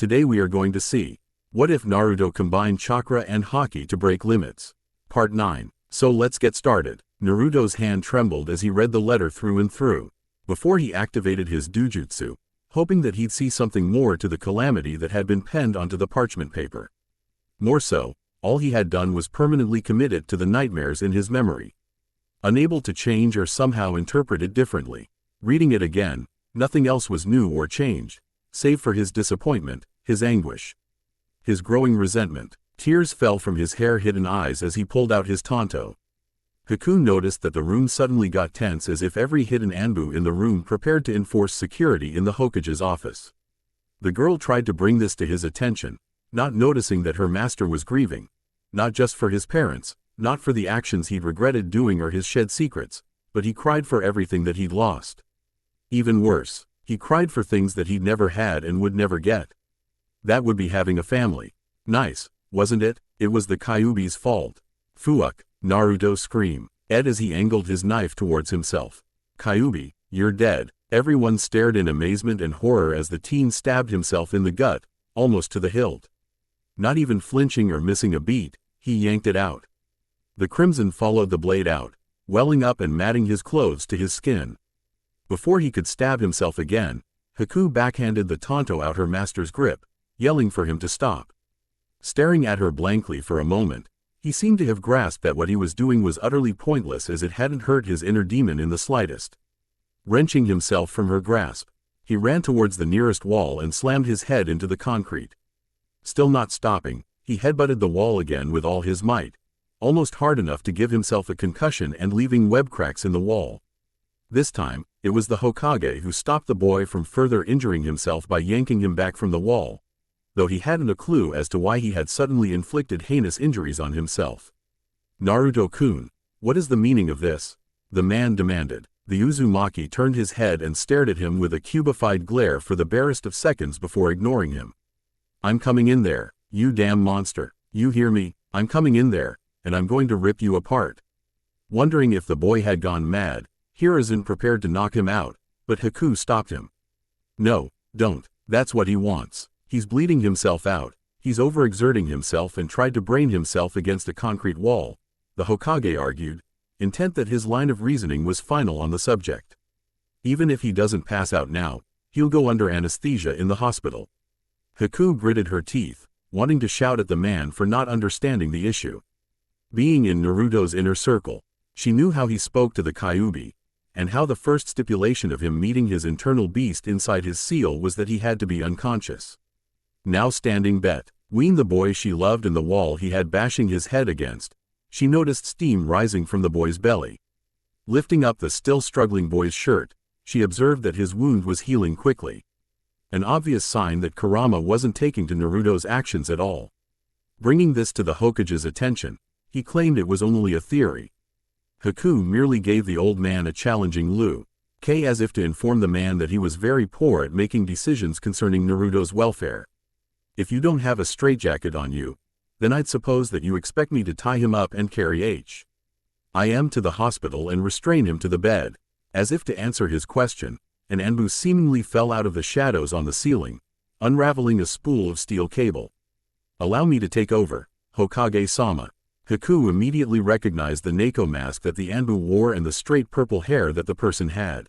Today we are going to see, what if Naruto combined chakra and haki to break limits? Part 9. So let's get started. Naruto's hand trembled as he read the letter through and through, before he activated his dujutsu, hoping that he'd see something more to the calamity that had been penned onto the parchment paper. More so, all he had done was permanently committed to the nightmares in his memory. Unable to change or somehow interpret it differently. Reading it again, nothing else was new or changed, save for his disappointment, his anguish, his growing resentment. Tears fell from his hair-hidden eyes as he pulled out his tanto. Haku noticed that the room suddenly got tense, as if every hidden Anbu in the room prepared to enforce security in the Hokage's office. The girl tried to bring this to his attention, not noticing that her master was grieving, not just for his parents, not for the actions he'd regretted doing or his shed secrets, but he cried for everything that he'd lost. Even worse, he cried for things that he'd never had and would never get. That would be having a family. Nice, wasn't it? It was the Kyuubi's fault. Fuck, Naruto screamed, as he angled his knife towards himself. Kyuubi, you're dead. Everyone stared in amazement and horror as the teen stabbed himself in the gut, almost to the hilt. Not even flinching or missing a beat, he yanked it out. The crimson followed the blade out, welling up and matting his clothes to his skin. Before he could stab himself again, Haku backhanded the tanto out her master's grip, yelling for him to stop. Staring at her blankly for a moment, he seemed to have grasped that what he was doing was utterly pointless, as it hadn't hurt his inner demon in the slightest. Wrenching himself from her grasp, he ran towards the nearest wall and slammed his head into the concrete. Still not stopping, he headbutted the wall again with all his might, almost hard enough to give himself a concussion and leaving web cracks in the wall. This time, it was the Hokage who stopped the boy from further injuring himself by yanking him back from the wall, though he hadn't a clue as to why he had suddenly inflicted heinous injuries on himself. Naruto-kun, what is the meaning of this? The man demanded. The Uzumaki turned his head and stared at him with a cubified glare for the barest of seconds before ignoring him. I'm coming in there, you damn monster. You hear me? I'm coming in there, and I'm going to rip you apart. Wondering if the boy had gone mad, Hiruzen prepared to knock him out, but Haku stopped him. No, don't. That's what he wants. He's bleeding himself out. He's overexerting himself and tried to brain himself against a concrete wall, the Hokage argued, intent that his line of reasoning was final on the subject. Even if he doesn't pass out now, he'll go under anesthesia in the hospital. Haku gritted her teeth, wanting to shout at the man for not understanding the issue. Being in Naruto's inner circle, she knew how he spoke to the Kyuubi, and how the first stipulation of him meeting his internal beast inside his seal was that he had to be unconscious. Now standing between the boy she loved and the wall he had bashing his head against, she noticed steam rising from the boy's belly. Lifting up the still struggling boy's shirt, she observed that his wound was healing quickly. An obvious sign that Kurama wasn't taking to Naruto's actions at all. Bringing this to the Hokage's attention, he claimed it was only a theory. Haku merely gave the old man a challenging look, as if to inform the man that he was very poor at making decisions concerning Naruto's welfare. If you don't have a straitjacket on you, then I'd suppose that you expect me to tie him up and carry I am to the hospital and restrain him to the bed. As if to answer his question, an Anbu seemingly fell out of the shadows on the ceiling, unraveling a spool of steel cable. Allow me to take over, Hokage-sama. Haku immediately recognized the Neko mask that the Anbu wore and the straight purple hair that the person had.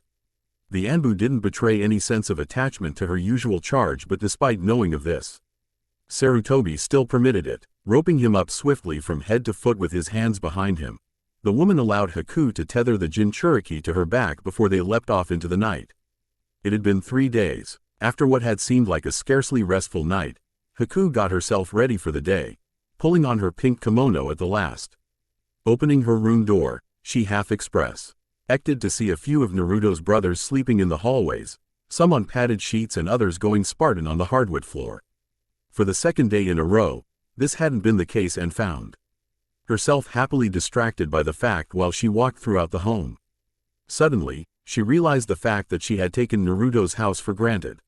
The Anbu didn't betray any sense of attachment to her usual charge, but despite knowing of this, Sarutobi still permitted it. Roping him up swiftly from head to foot with his hands behind him, the woman allowed Haku to tether the Jinchuriki to her back before they leapt off into the night. It had been 3 days. After what had seemed like a scarcely restful night, Haku got herself ready for the day, pulling on her pink kimono at the last. Opening her room door, she expected to see a few of Naruto's brothers sleeping in the hallways, some on padded sheets and others going Spartan on the hardwood floor. For the second day in a row, this hadn't been the case, and found herself happily distracted by the fact while she walked throughout the home. Suddenly, she realized the fact that she had taken Naruto's house for granted.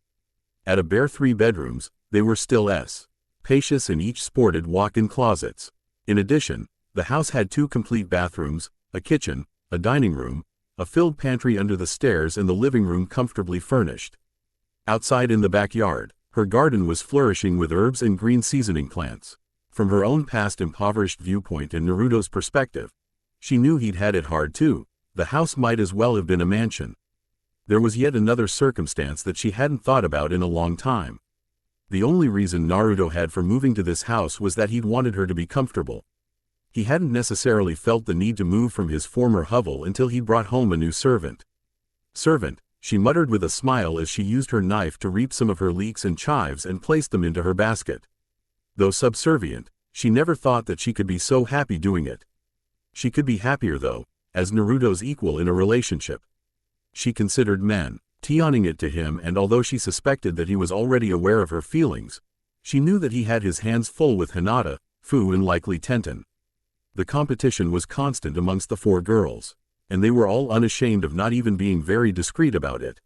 At a bare 3 bedrooms, they were still spacious and each sported walk-in closets. In addition, the house had 2 complete bathrooms, a kitchen, a dining room, a filled pantry under the stairs, and the living room comfortably furnished. Outside in the backyard, Her garden was flourishing with herbs and green seasoning plants. From her own past impoverished viewpoint and Naruto's perspective, she knew he'd had it hard too. The house might as well have been a mansion. There was yet another circumstance that she hadn't thought about in a long time. The only reason Naruto had for moving to this house was that he'd wanted her to be comfortable. He hadn't necessarily felt the need to move from his former hovel until he'd brought home a new servant. Servant, she muttered with a smile as she used her knife to reap some of her leeks and chives and placed them into her basket. Though subservient, she never thought that she could be so happy doing it. She could be happier though, as Naruto's equal in a relationship. She considered mentioning it to him, and although she suspected that he was already aware of her feelings, she knew that he had his hands full with Hinata, Fu and likely Tenten. The competition was constant amongst the 4 girls, and they were all unashamed of not even being very discreet about it.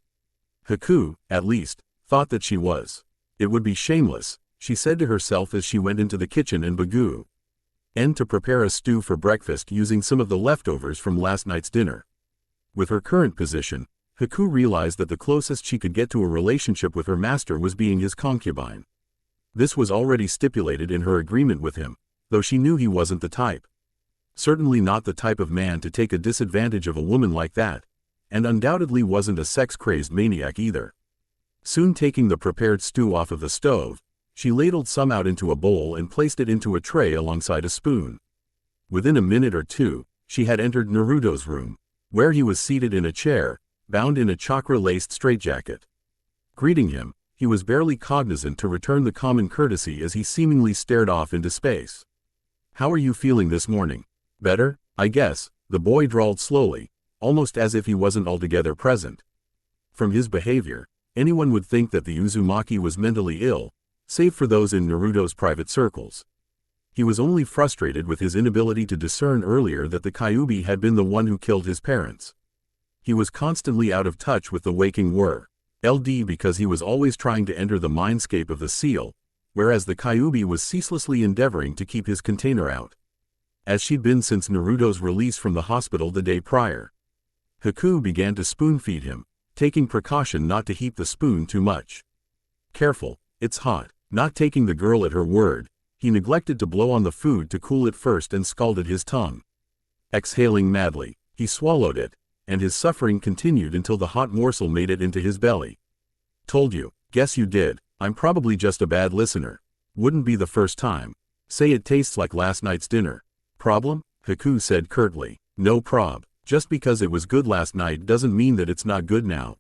Haku, at least, thought that she was. It would be shameless, she said to herself as she went into the kitchen and began to prepare a stew for breakfast using some of the leftovers from last night's dinner. With her current position, Haku realized that the closest she could get to a relationship with her master was being his concubine. This was already stipulated in her agreement with him, though she knew he wasn't the type. Certainly not the type of man to take a disadvantage of a woman like that, and undoubtedly wasn't a sex-crazed maniac either. Soon taking the prepared stew off of the stove, she ladled some out into a bowl and placed it into a tray alongside a spoon. Within a minute or two, she had entered Naruto's room, where he was seated in a chair, bound in a chakra-laced straitjacket. Greeting him, he was barely cognizant to return the common courtesy as he seemingly stared off into space. "How are you feeling this morning?" "Better, I guess," the boy drawled slowly, almost as if he wasn't altogether present. From his behavior, anyone would think that the Uzumaki was mentally ill, save for those in Naruto's private circles. He was only frustrated with his inability to discern earlier that the Kyuubi had been the one who killed his parents. He was constantly out of touch with the waking world because he was always trying to enter the mindscape of the seal, whereas the Kyuubi was ceaselessly endeavoring to keep his container out. As she'd been since Naruto's release from the hospital the day prior. Haku began to spoon-feed him, taking precaution not to heap the spoon too much. "Careful, it's hot." Not taking the girl at her word, he neglected to blow on the food to cool it first and scalded his tongue. Exhaling madly, he swallowed it, and his suffering continued until the hot morsel made it into his belly. "Told you, guess you did, I'm probably just a bad listener. Wouldn't be the first time. Say it tastes like last night's dinner." "Problem?" Haku said curtly. "No prob. Just because it was good last night doesn't mean that it's not good now."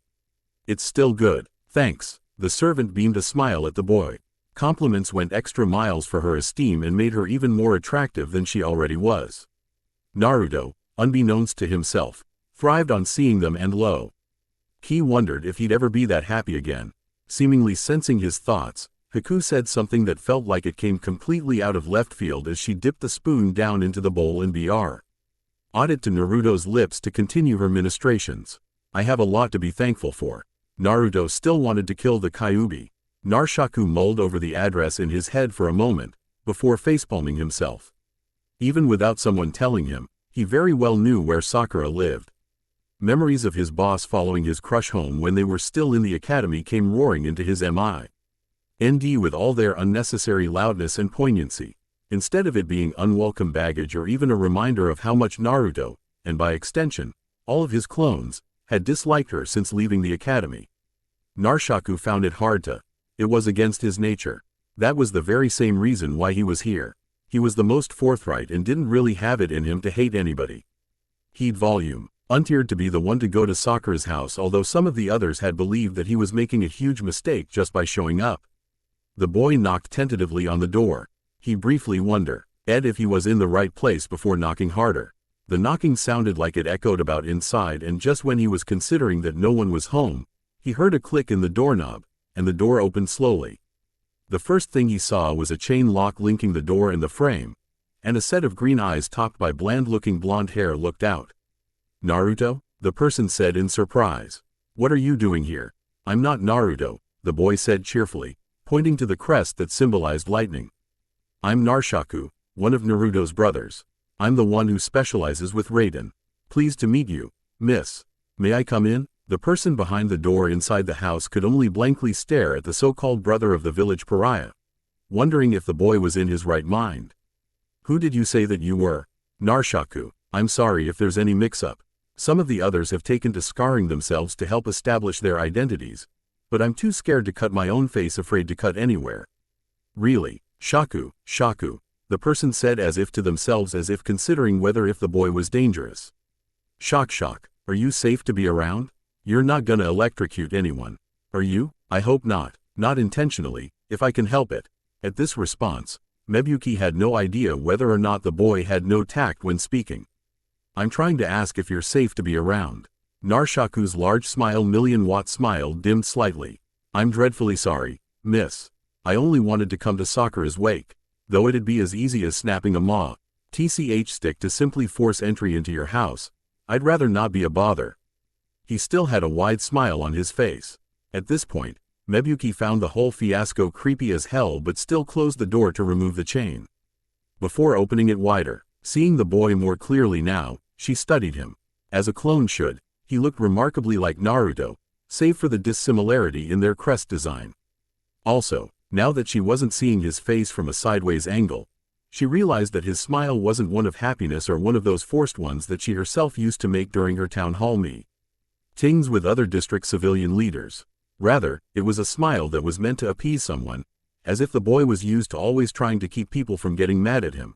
"It's still good, thanks." The servant beamed a smile at the boy. Compliments went extra miles for her esteem and made her even more attractive than she already was. Naruto, unbeknownst to himself, thrived on seeing them, and he wondered if he'd ever be that happy again. Seemingly sensing his thoughts, Haku said something that felt like it came completely out of left field as she dipped the spoon down into the bowl and brought it to Naruto's lips to continue her ministrations. "I have a lot to be thankful for." Naruto still wanted to kill the Kyuubi. Narshaku mulled over the address in his head for a moment, before facepalming himself. Even without someone telling him, he very well knew where Sakura lived. Memories of his boss following his crush home when they were still in the academy came roaring into his mind with all their unnecessary loudness and poignancy. Instead of it being unwelcome baggage or even a reminder of how much Naruto, and by extension, all of his clones, had disliked her since leaving the academy. Narshaku found it hard to. It was against his nature. That was the very same reason why he was here. He was the most forthright and didn't really have it in him to hate anybody. He'd volunteered to be the one to go to Sakura's house, although some of the others had believed that he was making a huge mistake just by showing up. The boy knocked tentatively on the door. He briefly wondered if he was in the right place before knocking harder. The knocking sounded like it echoed about inside, and just when he was considering that no one was home, he heard a click in the doorknob, and the door opened slowly. The first thing he saw was a chain lock linking the door and the frame, and a set of green eyes topped by bland-looking blonde hair looked out. "Naruto?" the person said in surprise. "What are you doing here?" "I'm not Naruto," the boy said cheerfully, pointing to the crest that symbolized lightning. "I'm Narshaku, one of Naruto's brothers. I'm the one who specializes with Raiden. Pleased to meet you, miss. May I come in?" The person behind the door inside the house could only blankly stare at the so-called brother of the village pariah, wondering if the boy was in his right mind. Who did you say that you were? Narshaku, I'm sorry if there's any mix-up. Some of the others have taken to scarring themselves to help establish their identities, but I'm too scared to cut my own face, afraid to cut anywhere. Really? Shaku, the person said as if to themselves, as if considering whether if the boy was dangerous. Shock, are you safe to be around? You're not gonna electrocute anyone, are you? I hope not. Not intentionally, if I can help it. At this response, Mebuki had no idea whether or not the boy had no tact when speaking. I'm trying to ask if you're safe to be around. Narshaku's large smile, million-watt smile, dimmed slightly. I'm dreadfully sorry, miss. I only wanted to come to Sakura's wake. Though it'd be as easy as snapping a tch stick to simply force entry into your house, I'd rather not be a bother. He still had a wide smile on his face. At this point, Mebuki found the whole fiasco creepy as hell, but still closed the door to remove the chain. Before opening it wider, seeing the boy more clearly now, she studied him. As a clone should, he looked remarkably like Naruto, save for the dissimilarity in their crest design. Also, now that she wasn't seeing his face from a sideways angle, she realized that his smile wasn't one of happiness or one of those forced ones that she herself used to make during her town hall meetings with other district civilian leaders. Rather, it was a smile that was meant to appease someone, as if the boy was used to always trying to keep people from getting mad at him.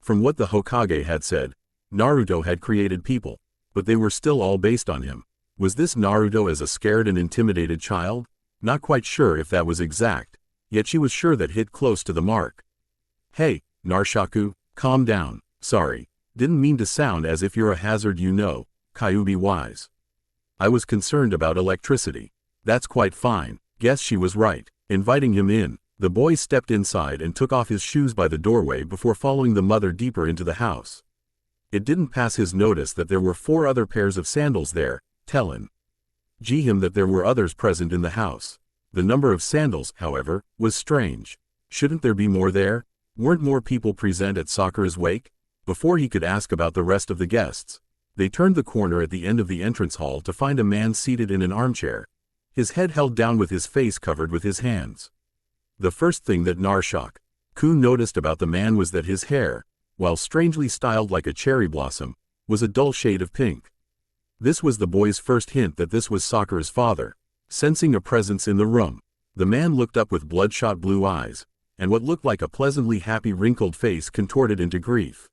From what the Hokage had said, Naruto had created people, but they were still all based on him. Was this Naruto as a scared and intimidated child? Not quite sure if that was exact, yet she was sure that hit close to the mark. Hey, Narshaku, calm down. Sorry, didn't mean to sound as if you're a hazard, you know, Kyuubi wise. I was concerned about electricity. That's quite fine. Guess she was right. Inviting him in, the boy stepped inside and took off his shoes by the doorway before following the mother deeper into the house. It didn't pass his notice that there were 4 other pairs of sandals there, telling him that there were others present in the house. The number of sandals, however, was strange. Shouldn't there be more there? Weren't more people present at Sakura's wake? Before he could ask about the rest of the guests, they turned the corner at the end of the entrance hall to find a man seated in an armchair, his head held down with his face covered with his hands. The first thing that Narshaku noticed about the man was that his hair, while strangely styled like a cherry blossom, was a dull shade of pink. This was the boy's first hint that this was Sakura's father. Sensing a presence in the room, the man looked up with bloodshot blue eyes, and what looked like a pleasantly happy wrinkled face contorted into grief.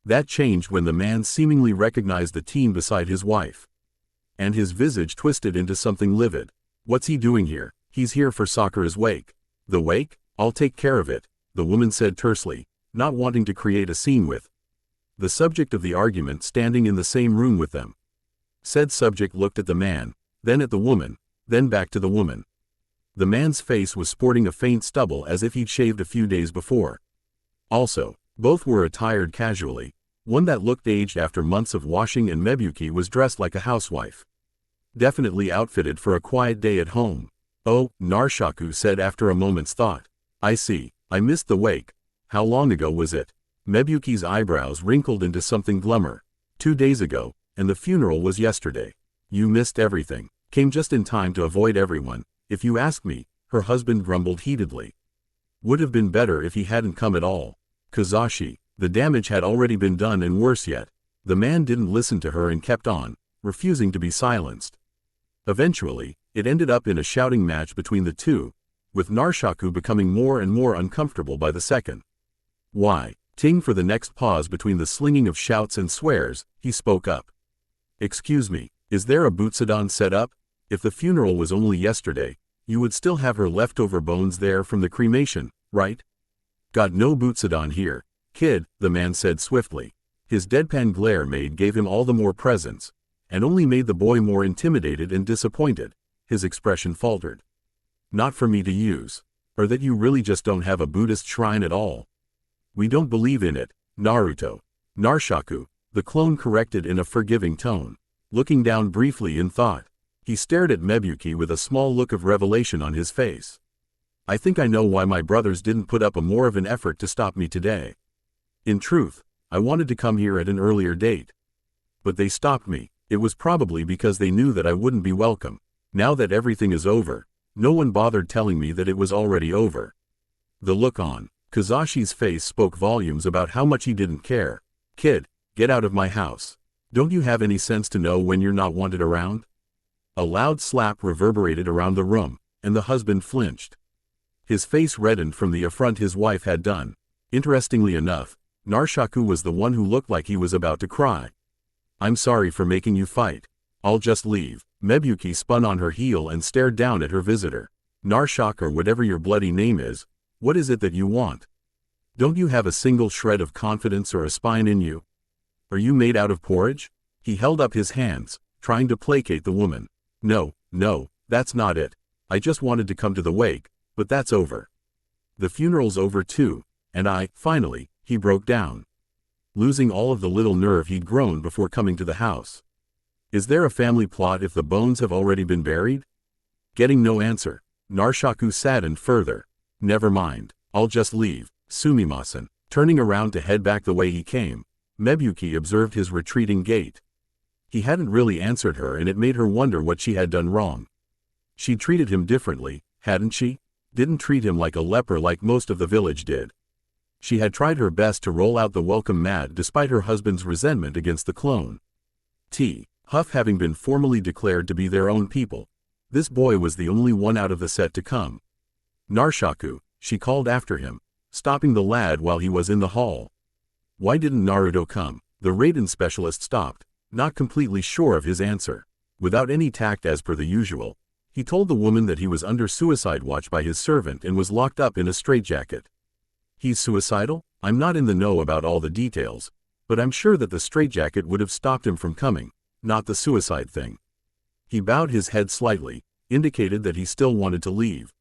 That changed when the man seemingly recognized the teen beside his wife, and his visage twisted into something livid. What's he doing here? He's here for Sakura's wake. The wake? I'll take care of it, the woman said tersely, not wanting to create a scene with the subject of the argument standing in the same room with them. Said subject looked at the man, then at the woman, then back to the woman. The man's face was sporting a faint stubble as if he'd shaved a few days before. Also, both were attired casually, one that looked aged after months of washing, and Mebuki was dressed like a housewife. Definitely outfitted for a quiet day at home. Oh, Narshaku said after a moment's thought. I see, I missed the wake. How long ago was it? Mebuki's eyebrows wrinkled into something glummer. 2 days ago, and the funeral was yesterday. You missed everything. Came just in time to avoid everyone, if you ask me, her husband grumbled heatedly. Would have been better if he hadn't come at all. Kazashi, the damage had already been done, and worse yet. The man didn't listen to her and kept on, refusing to be silenced. Eventually, it ended up in a shouting match between the two, with Narshaku becoming more and more uncomfortable by the second. Why? Ting for the next pause between the slinging of shouts and swears, he spoke up. Excuse me, is there a Butsudan set up? If the funeral was only yesterday, you would still have her leftover bones there from the cremation, right? Got no Butsudan here, kid, the man said swiftly. His deadpan glare gave him all the more presence, and only made the boy more intimidated and disappointed. His expression faltered. Not for me to use. Or that you really just don't have a Buddhist shrine at all. We don't believe in it, Naruto. Narshaku, the clone corrected in a forgiving tone. Looking down briefly in thought, he stared at Mebuki with a small look of revelation on his face. I think I know why my brothers didn't put up more of an effort to stop me today. In truth, I wanted to come here at an earlier date. But they stopped me. It was probably because they knew that I wouldn't be welcome. Now that everything is over, no one bothered telling me that it was already over. The look on Kazashi's face spoke volumes about how much he didn't care. Kid, get out of my house. Don't you have any sense to know when you're not wanted around? A loud slap reverberated around the room, and the husband flinched. His face reddened from the affront his wife had done. Interestingly enough, Narshaku was the one who looked like he was about to cry. I'm sorry for making you fight. I'll just leave. Mebuki spun on her heel and stared down at her visitor. Narshak, or whatever your bloody name is, what is it that you want? Don't you have a single shred of confidence or a spine in you? Are you made out of porridge? He held up his hands, trying to placate the woman. No, that's not it. I just wanted to come to the wake, but that's over. The funeral's over too, and finally, he broke down. Losing all of the little nerve he'd grown before coming to the house. Is there a family plot if the bones have already been buried? Getting no answer, Narshaku saddened further. Never mind, I'll just leave, sumimasen. Turning around to head back the way he came, Mebuki observed his retreating gait. He hadn't really answered her, and it made her wonder what she had done wrong. She treated him differently, hadn't she? Didn't treat him like a leper like most of the village did. She had tried her best to roll out the welcome mat despite her husband's resentment against the clone. Huff having been formally declared to be their own people, this boy was the only one out of the set to come. Narshaku, she called after him, stopping the lad while he was in the hall. Why didn't Naruto come? The Raiden specialist stopped, not completely sure of his answer. Without any tact as per the usual, he told the woman that he was under suicide watch by his servant and was locked up in a straitjacket. He's suicidal? I'm not in the know about all the details, but I'm sure that the straitjacket would have stopped him from coming, not the suicide thing. He bowed his head slightly, indicated that he still wanted to leave.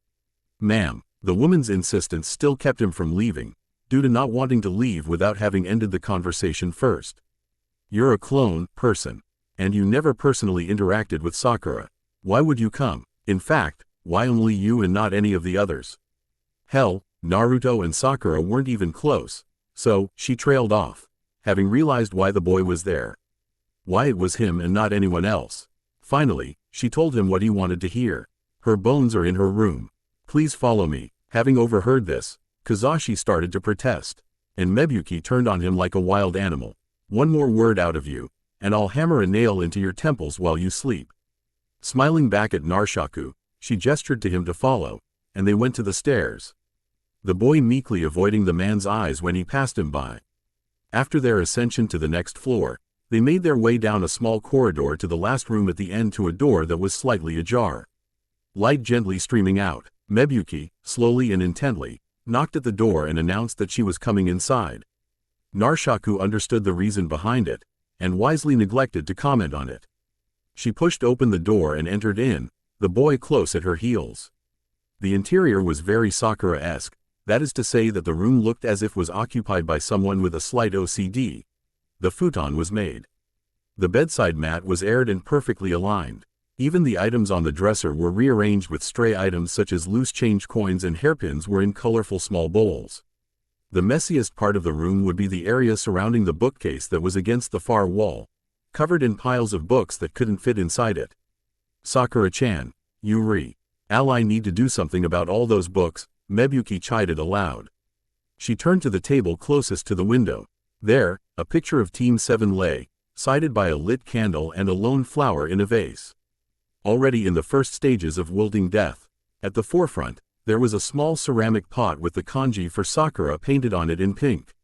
Ma'am, the woman's insistence still kept him from leaving, due to not wanting to leave without having ended the conversation first. You're a clone person, and you never personally interacted with Sakura. Why would you come? In fact, why only you and not any of the others? Hell, Naruto and Sakura weren't even close, so she trailed off, having realized why the boy was there. Why it was him and not anyone else. Finally, she told him what he wanted to hear. Her bones are in her room. Please follow me. Having overheard this, Kazashi started to protest, and Mebuki turned on him like a wild animal. One more word out of you, and I'll hammer a nail into your temples while you sleep. Smiling back at Narshaku, she gestured to him to follow, and they went to the stairs. The boy meekly avoiding the man's eyes when he passed him by. After their ascension to the next floor, they made their way down a small corridor to the last room at the end to a door that was slightly ajar. Light gently streaming out, Mebuki, slowly and intently, knocked at the door and announced that she was coming inside. Narshaku understood the reason behind it, and wisely neglected to comment on it. She pushed open the door and entered in, the boy close at her heels. The interior was very Sakura-esque, that is to say that the room looked as if was occupied by someone with a slight OCD. The futon was made. The bedside mat was aired and perfectly aligned. Even the items on the dresser were rearranged with stray items such as loose change coins and hairpins were in colorful small bowls. The messiest part of the room would be the area surrounding the bookcase that was against the far wall, covered in piles of books that couldn't fit inside it. Sakura-chan, you ally need to do something about all those books, Mebuki chided aloud. She turned to the table closest to the window. There, a picture of Team 7 lay, sided by a lit candle and a lone flower in a vase. Already in the first stages of wilting death. At the forefront, there was a small ceramic pot with the kanji for Sakura painted on it in pink.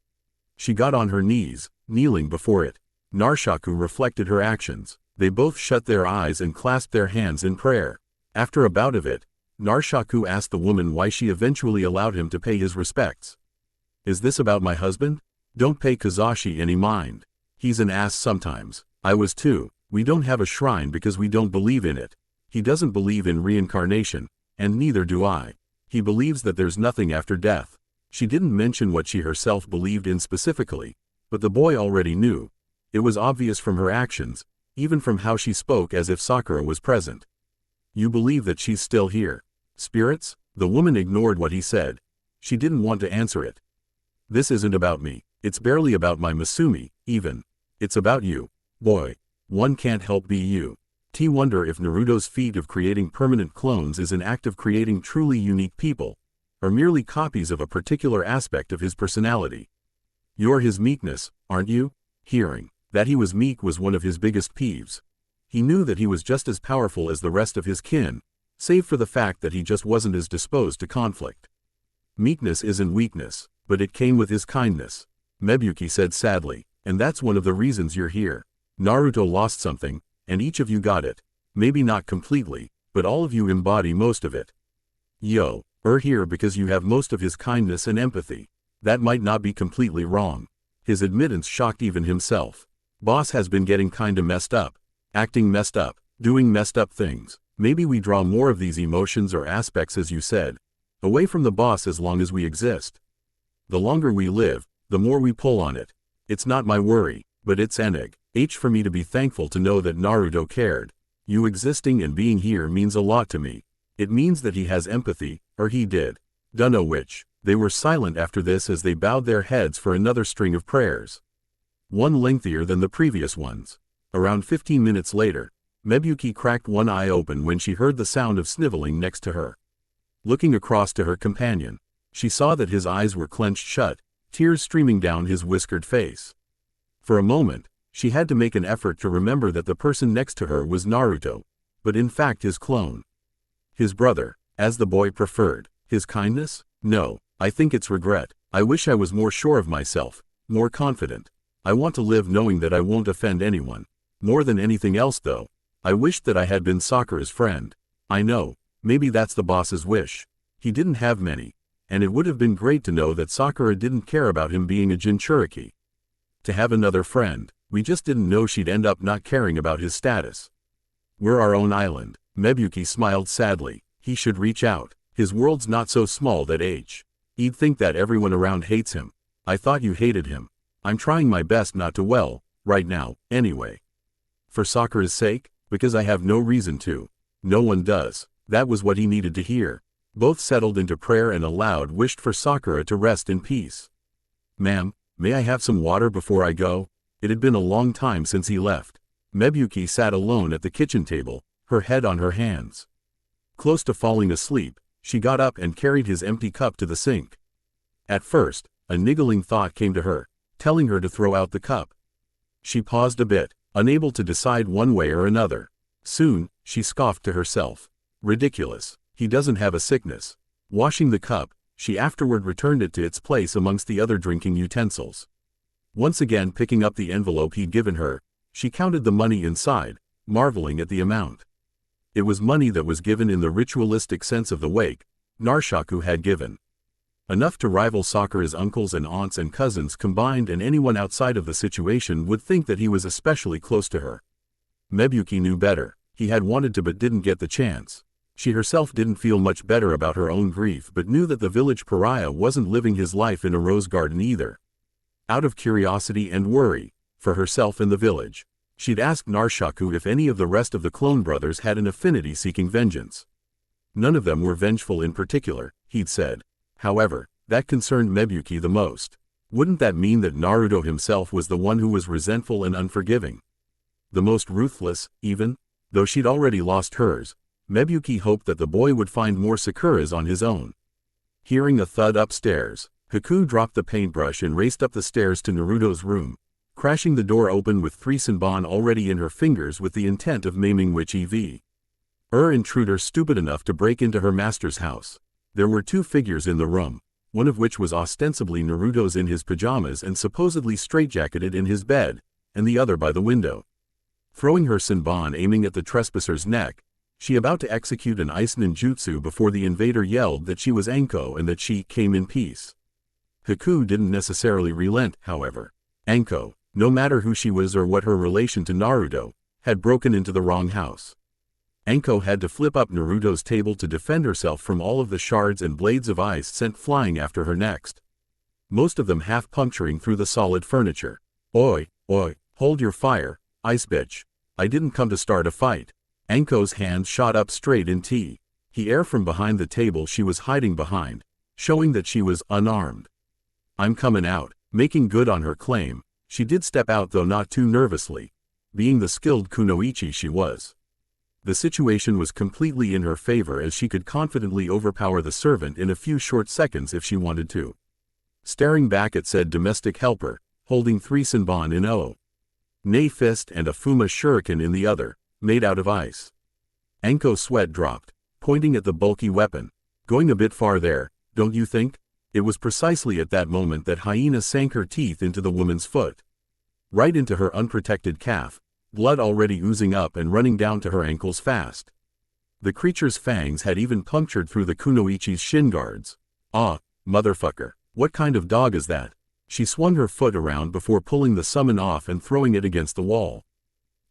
She got on her knees, kneeling before it. Narshaku reflected her actions. They both shut their eyes and clasped their hands in prayer. After a bout of it, Narshaku asked the woman why she eventually allowed him to pay his respects. Is this about my husband? Don't pay Kazashi any mind. He's an ass sometimes. I was too. We don't have a shrine because we don't believe in it. He doesn't believe in reincarnation, and neither do I. He believes that there's nothing after death. She didn't mention what she herself believed in specifically, but the boy already knew. It was obvious from her actions, even from how she spoke as if Sakura was present. You believe that she's still here? Spirits? The woman ignored what he said. She didn't want to answer it. This isn't about me. It's barely about my Masumi, even. It's about you, boy. One can't help be you. T wonder if Naruto's feat of creating permanent clones is an act of creating truly unique people, or merely copies of a particular aspect of his personality. You're his meekness, aren't you? Hearing that he was meek was one of his biggest peeves. He knew that he was just as powerful as the rest of his kin, save for the fact that he just wasn't as disposed to conflict. Meekness isn't weakness, but it came with his kindness, Mebuki said sadly, and that's one of the reasons you're here. Naruto lost something, and each of you got it. Maybe not completely, but all of you embody most of it. You're here because you have most of his kindness and empathy. That might not be completely wrong. His admittance shocked even himself. Boss has been getting kinda messed up. Acting messed up, doing messed up things. Maybe we draw more of these emotions or aspects as you said, away from the boss as long as we exist. The longer we live, the more we pull on it. It's not my worry, but it's for me to be thankful to know that Naruto cared. You existing and being here means a lot to me. It means that he has empathy, or he did. Dunno which. They were silent after this as they bowed their heads for another string of prayers. One lengthier than the previous ones. Around 15 minutes later, Mebuki cracked one eye open when she heard the sound of sniveling next to her. Looking across to her companion, she saw that his eyes were clenched shut, tears streaming down his whiskered face. For a moment, she had to make an effort to remember that the person next to her was Naruto, but in fact his clone. His brother, as the boy preferred. His kindness? No, I think it's regret. I wish I was more sure of myself, more confident. I want to live knowing that I won't offend anyone. More than anything else though, I wished that I had been Sakura's friend. I know, maybe that's the boss's wish. He didn't have many, and it would have been great to know that Sakura didn't care about him being a Jinchuriki. To have another friend, we just didn't know she'd end up not caring about his status. We're our own island. Mebuki smiled sadly. He should reach out. His world's not so small that he'd think that everyone around hates him. I thought you hated him. I'm trying my best not to, right now, anyway. For Sakura's sake? Because I have no reason to. No one does. That was what he needed to hear. Both settled into prayer and aloud wished for Sakura to rest in peace. Ma'am, may I have some water before I go? It had been a long time since he left. Mebuki sat alone at the kitchen table, her head on her hands. Close to falling asleep, she got up and carried his empty cup to the sink. At first, a niggling thought came to her, telling her to throw out the cup. She paused a bit, unable to decide one way or another. Soon, she scoffed to herself. Ridiculous. He doesn't have a sickness. Washing the cup, she afterward returned it to its place amongst the other drinking utensils. Once again picking up the envelope he'd given her, she counted the money inside, marveling at the amount. It was money that was given in the ritualistic sense of the wake Narshaku had given. Enough to rival Sakura's uncles and aunts and cousins combined, and anyone outside of the situation would think that he was especially close to her. Mebuki knew better. He had wanted to but didn't get the chance. She herself didn't feel much better about her own grief but knew that the village pariah wasn't living his life in a rose garden either. Out of curiosity and worry, for herself and the village, she'd asked Narshaku if any of the rest of the clone brothers had an affinity seeking vengeance. None of them were vengeful in particular, he'd said. However, that concerned Mebuki the most. Wouldn't that mean that Naruto himself was the one who was resentful and unforgiving? The most ruthless, even? Though she'd already lost hers, Mebuki hoped that the boy would find more Sakuras on his own. Hearing a thud upstairs, Haku dropped the paintbrush and raced up the stairs to Naruto's room, crashing the door open with 3 Senbon already in her fingers with the intent of maiming Witch Ev. Intruder stupid enough to break into her master's house. There were 2 figures in the room, one of which was ostensibly Naruto's in his pajamas and supposedly straitjacketed in his bed, and the other by the window. Throwing her Senbon aiming at the trespasser's neck, she about to execute an ice ninjutsu before the invader yelled that she was Anko and that she came in peace. Haku didn't necessarily relent, however. Anko, no matter who she was or what her relation to Naruto, had broken into the wrong house. Anko had to flip up Naruto's table to defend herself from all of the shards and blades of ice sent flying after her next. Most of them half puncturing through the solid furniture. Oi, hold your fire, ice bitch. I didn't come to start a fight. Anko's hands shot up straight in T. He aired from behind the table she was hiding behind, showing that she was unarmed. I'm coming out. Making good on her claim, she did step out though not too nervously. being the skilled kunoichi she was. The situation was completely in her favor as she could confidently overpower the servant in a few short seconds if she wanted to. Staring back at said domestic helper, holding 3 senbon in nei fist and a fuma shuriken in the other, made out of ice. Anko's sweat dropped, pointing at the bulky weapon. Going a bit far there, don't you think? It was precisely at that moment that Hyena sank her teeth into the woman's foot. Right into her unprotected calf, blood already oozing up and running down to her ankles fast. The creature's fangs had even punctured through the kunoichi's shin guards. Ah, motherfucker, what kind of dog is that? She swung her foot around before pulling the summon off and throwing it against the wall.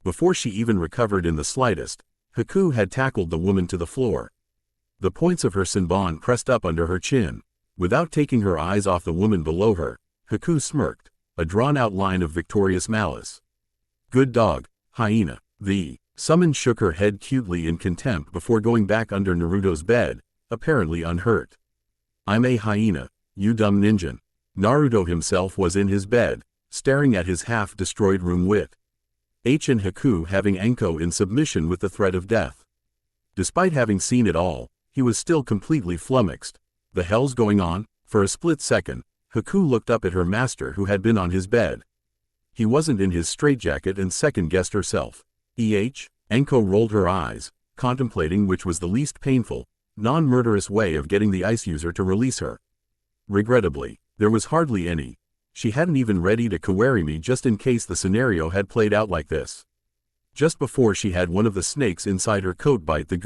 Before she even recovered in the slightest, Haku had tackled the woman to the floor. The points of her senbon pressed up under her chin. Without taking her eyes off the woman below her, Haku smirked, a drawn-out line of victorious malice. Good dog, hyena. The summon shook her head cutely in contempt before going back under Naruto's bed, apparently unhurt. I'm a hyena, you dumb ninja. Naruto himself was in his bed, staring at his half-destroyed room with and Haku having Anko in submission with the threat of death. Despite having seen it all, he was still completely flummoxed. The hell's going on? For a split second, Haku looked up at her master who had been on his bed. He wasn't in his straitjacket and second-guessed herself. Anko rolled her eyes, contemplating which was the least painful, non-murderous way of getting the ice user to release her. Regrettably, there was hardly any. She hadn't even ready to kawaii me just in case the scenario had played out like this. Just before she had one of the snakes inside her coat bite the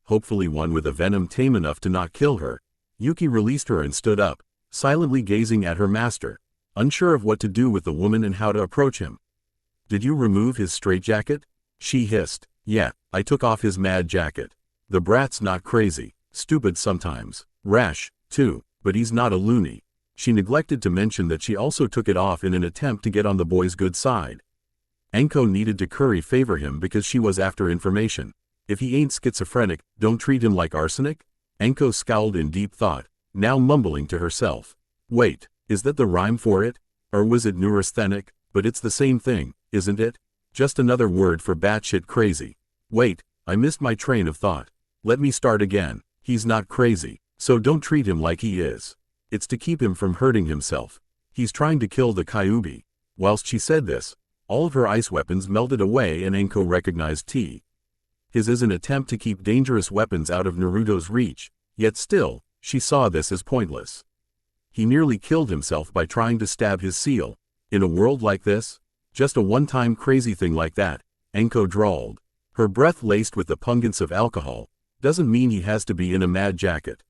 hopefully one with a venom tame enough to not kill her. Yuki released her and stood up, silently gazing at her master, unsure of what to do with the woman and how to approach him. Did you remove his straitjacket? She hissed. Yeah, I took off his mad jacket. The brat's not crazy, stupid sometimes, rash, too, but he's not a loony. She neglected to mention that she also took it off in an attempt to get on the boy's good side. Anko needed to curry favor him because she was after information. If he ain't schizophrenic, don't treat him like arsenic? Anko scowled in deep thought, now mumbling to herself. Wait, is that the rhyme for it? Or was it neurasthenic? But it's the same thing, isn't it? Just another word for batshit crazy. Wait, I missed my train of thought. Let me start again. He's not crazy, so don't treat him like he is. It's to keep him from hurting himself. He's trying to kill the Kyuubi. Whilst she said this, all of her ice weapons melted away and Anko recognized his is an attempt to keep dangerous weapons out of Naruto's reach, yet still, she saw this as pointless. He nearly killed himself by trying to stab his seal. In a world like this? Just a one-time crazy thing like that, Anko drawled. Her breath laced with the pungence of alcohol, doesn't mean he has to be in a mad jacket.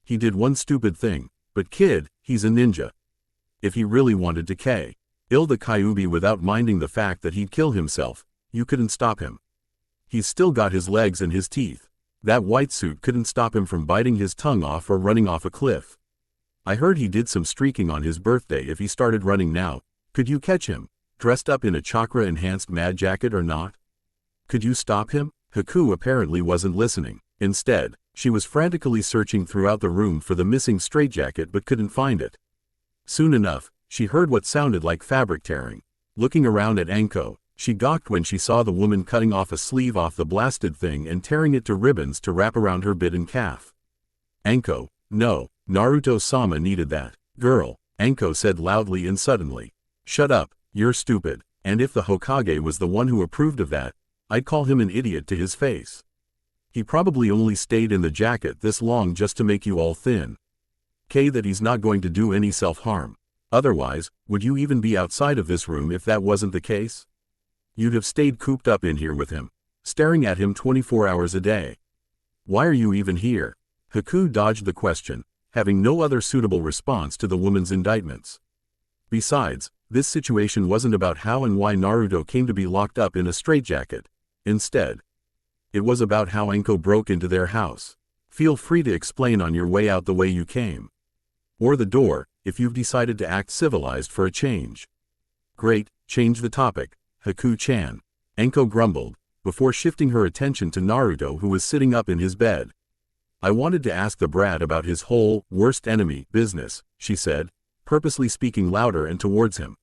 He did one stupid thing, but kid, he's a ninja. If he really wanted to kill the Kyuubi without minding the fact that he'd kill himself, you couldn't stop him. He's still got his legs and his teeth. That white suit couldn't stop him from biting his tongue off or running off a cliff. I heard he did some streaking on his birthday. If he started running now, could you catch him, dressed up in a chakra-enhanced mad jacket or not? Could you stop him? Haku apparently wasn't listening. Instead, she was frantically searching throughout the room for the missing straitjacket but couldn't find it. Soon enough, she heard what sounded like fabric tearing. Looking around at Anko, she gawked when she saw the woman cutting off a sleeve off the blasted thing and tearing it to ribbons to wrap around her bitten calf. Anko, no, Naruto-sama needed that. Girl, Anko said loudly and suddenly. Shut up, you're stupid, and if the Hokage was the one who approved of that, I'd call him an idiot to his face. He probably only stayed in the jacket this long just to make you all thin. That he's not going to do any self-harm. Otherwise, would you even be outside of this room if that wasn't the case? You'd have stayed cooped up in here with him, staring at him 24 hours a day. Why are you even here? Haku dodged the question, having no other suitable response to the woman's indictments. Besides, this situation wasn't about how and why Naruto came to be locked up in a straitjacket. Instead, it was about how Anko broke into their house. Feel free to explain on your way out the way you came. Or the door, if you've decided to act civilized for a change. Great, change the topic, Haku-chan. Anko grumbled, before shifting her attention to Naruto who was sitting up in his bed. I wanted to ask the brat about his whole worst enemy business, she said, purposely speaking louder and towards him.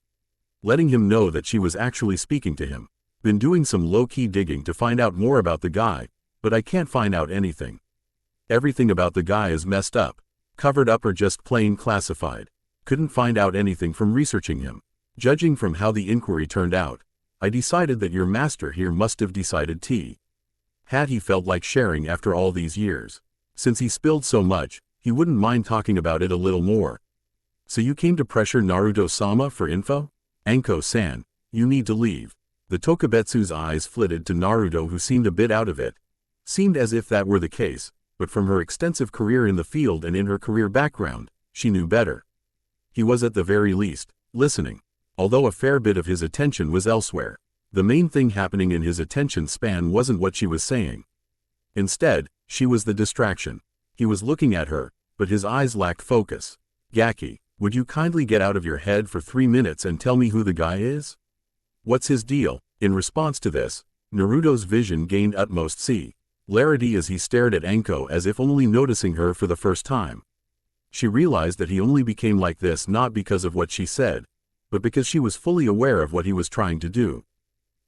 letting him know that she was actually speaking to him. Been doing some low-key digging to find out more about the guy, but I can't find out anything. Everything about the guy is messed up, covered up or just plain classified. Couldn't find out anything from researching him. Judging from how the inquiry turned out, I decided that your master here must have decided had he felt like sharing after all these years. Since he spilled so much, he wouldn't mind talking about it a little more. So you came to pressure Naruto-sama for info? Anko-san, you need to leave. The Tokubetsu's eyes flitted to Naruto, who seemed a bit out of it. Seemed as if that were the case, but from her extensive career in the field and in her career background, she knew better. He was at the very least listening, although a fair bit of his attention was elsewhere. The main thing happening in his attention span wasn't what she was saying. Instead, she was the distraction. He was looking at her, but his eyes lacked focus. Gaki, would you kindly get out of your head for 3 minutes and tell me who the guy is? What's his deal? In response to this, Naruto's vision gained utmost clarity as he stared at Anko as if only noticing her for the first time. She realized that he only became like this not because of what she said, but because she was fully aware of what he was trying to do.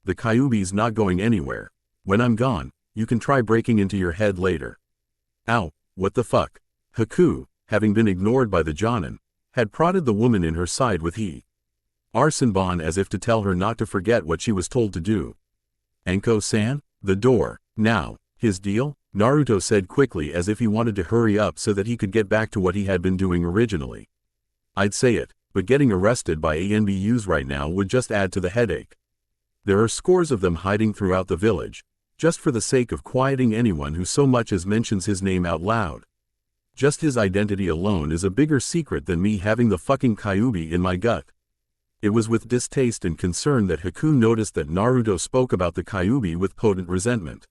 The Kyuubi's not going anywhere. When I'm gone, you can try breaking into your head later. Ow, what the fuck? Haku, having been ignored by the Jonin, had prodded the woman in her side with Arsenbon as if to tell her not to forget what she was told to do. Anko-san, the door, now. His deal? Naruto said quickly as if he wanted to hurry up so that he could get back to what he had been doing originally. I'd say it, but getting arrested by ANBUs right now would just add to the headache. There are scores of them hiding throughout the village, just for the sake of quieting anyone who so much as mentions his name out loud. Just his identity alone is a bigger secret than me having the fucking Kyuubi in my gut. It was with distaste and concern that Haku noticed that Naruto spoke about the Kyuubi with potent resentment.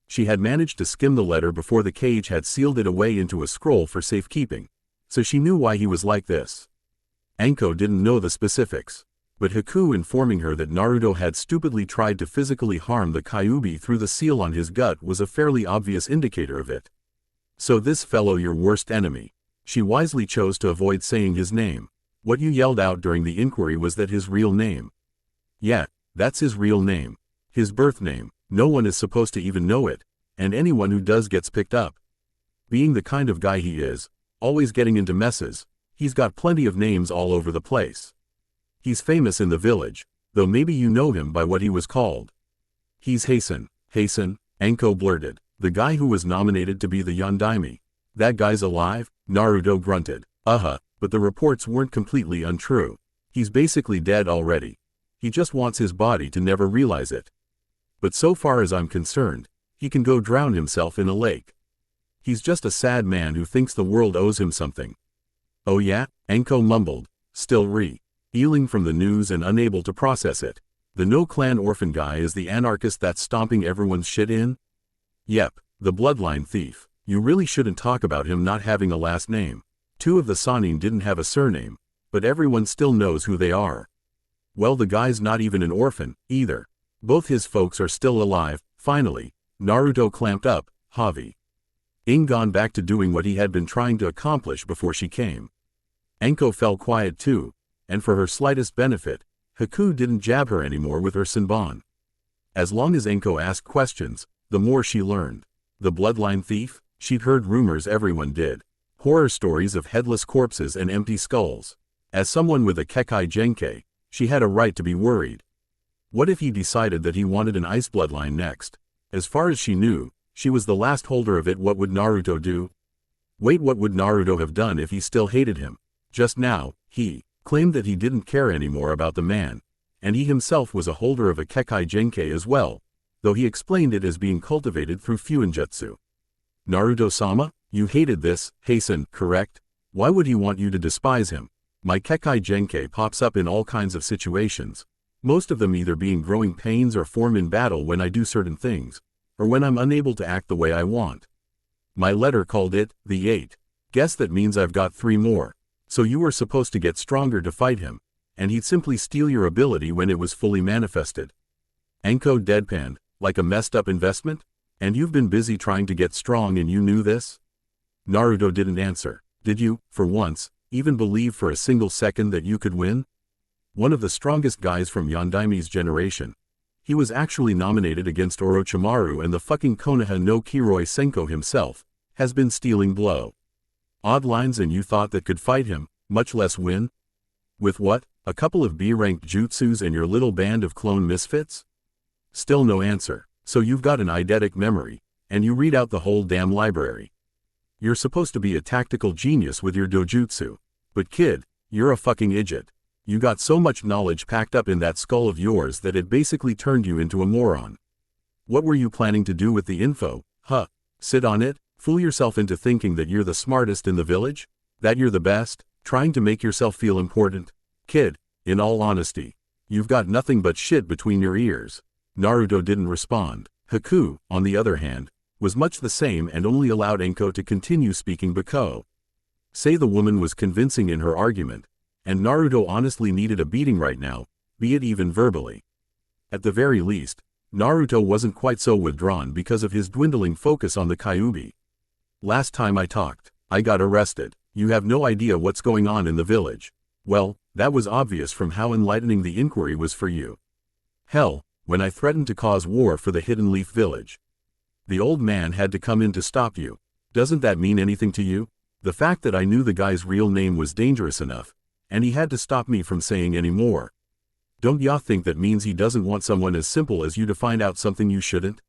She had managed to skim the letter before the cage had sealed it away into a scroll for safekeeping, so she knew why he was like this. Anko didn't know the specifics, but Haku informing her that Naruto had stupidly tried to physically harm the Kyuubi through the seal on his gut was a fairly obvious indicator of it. So this fellow your worst enemy. She wisely chose to avoid saying his name. What you yelled out during the inquiry was that his real name. Yeah, that's his real name. His birth name. No one is supposed to even know it, and anyone who does gets picked up. Being the kind of guy he is, always getting into messes, he's got plenty of names all over the place. He's famous in the village, though maybe you know him by what he was called. He's Hasten, Anko blurted. The guy who was nominated to be the Yondaime. That guy's alive? Naruto grunted. But the reports weren't completely untrue. He's basically dead already. He just wants his body to never realize it. But so far as I'm concerned, he can go drown himself in a lake. He's just a sad man who thinks the world owes him something. Oh yeah? Anko mumbled, still reeling from the news and unable to process it. The no-clan orphan guy is the anarchist that's stomping everyone's shit in? Yep, the bloodline thief. You really shouldn't talk about him not having a last name. 2 of the Sannin didn't have a surname, but everyone still knows who they are. Well, the guy's not even an orphan, either. Both his folks are still alive. Finally, Naruto clamped up. Javi gone back to doing what he had been trying to accomplish before she came. Anko fell quiet too, and for her slightest benefit, Haku didn't jab her anymore with her Senbon. As long as Anko asked questions, the more she learned. The bloodline thief? She'd heard rumors, everyone did. Horror stories of headless corpses and empty skulls. As someone with a Kekai Genkai, she had a right to be worried. What if he decided that he wanted an ice bloodline next? As far as she knew, she was the last holder of it. What would Naruto do? Wait, what would Naruto have done if he still hated him? Just now, he claimed that he didn't care anymore about the man, and he himself was a holder of a Kekai Genkai as well, though he explained it as being cultivated through Fuinjutsu. Naruto-sama, you hated this, Hasten, correct? Why would he want you to despise him? My Kekai Genkai pops up in all kinds of situations, most of them either being growing pains or form in battle when I do certain things, or when I'm unable to act the way I want. My letter called it, the 8. Guess that means I've got 3 more. So you were supposed to get stronger to fight him, and he'd simply steal your ability when it was fully manifested. Anko deadpanned, like a messed up investment? And you've been busy trying to get strong and you knew this? Naruto didn't answer. Did you, for once, even believe for a single second that you could win? One of the strongest guys from Yondaime's generation. He was actually nominated against Orochimaru, and the fucking Konoha no Kiroi Senko himself has been stealing blow. Odd lines, and you thought that could fight him, much less win? With what? A couple of B-ranked jutsus and your little band of clone misfits? Still no answer. So you've got an eidetic memory, and you read out the whole damn library. You're supposed to be a tactical genius with your dojutsu. But kid, you're a fucking idiot. You got so much knowledge packed up in that skull of yours that it basically turned you into a moron. What were you planning to do with the info? Huh? Sit on it? Fool yourself into thinking that you're the smartest in the village? That you're the best? Trying to make yourself feel important? Kid, in all honesty, you've got nothing but shit between your ears. Naruto didn't respond. Haku, on the other hand, was much the same and only allowed Enko to continue speaking because say the woman was convincing in her argument, and Naruto honestly needed a beating right now, be it even verbally. At the very least, Naruto wasn't quite so withdrawn because of his dwindling focus on the Kyuubi. Last time I talked, I got arrested. You have no idea what's going on in the village. Well, that was obvious from how enlightening the inquiry was for you. Hell, when I threatened to cause war for the Hidden Leaf village, the old man had to come in to stop you. Doesn't that mean anything to you? The fact that I knew the guy's real name was dangerous enough, and he had to stop me from saying any more. Don't ya think that means he doesn't want someone as simple as you to find out something you shouldn't?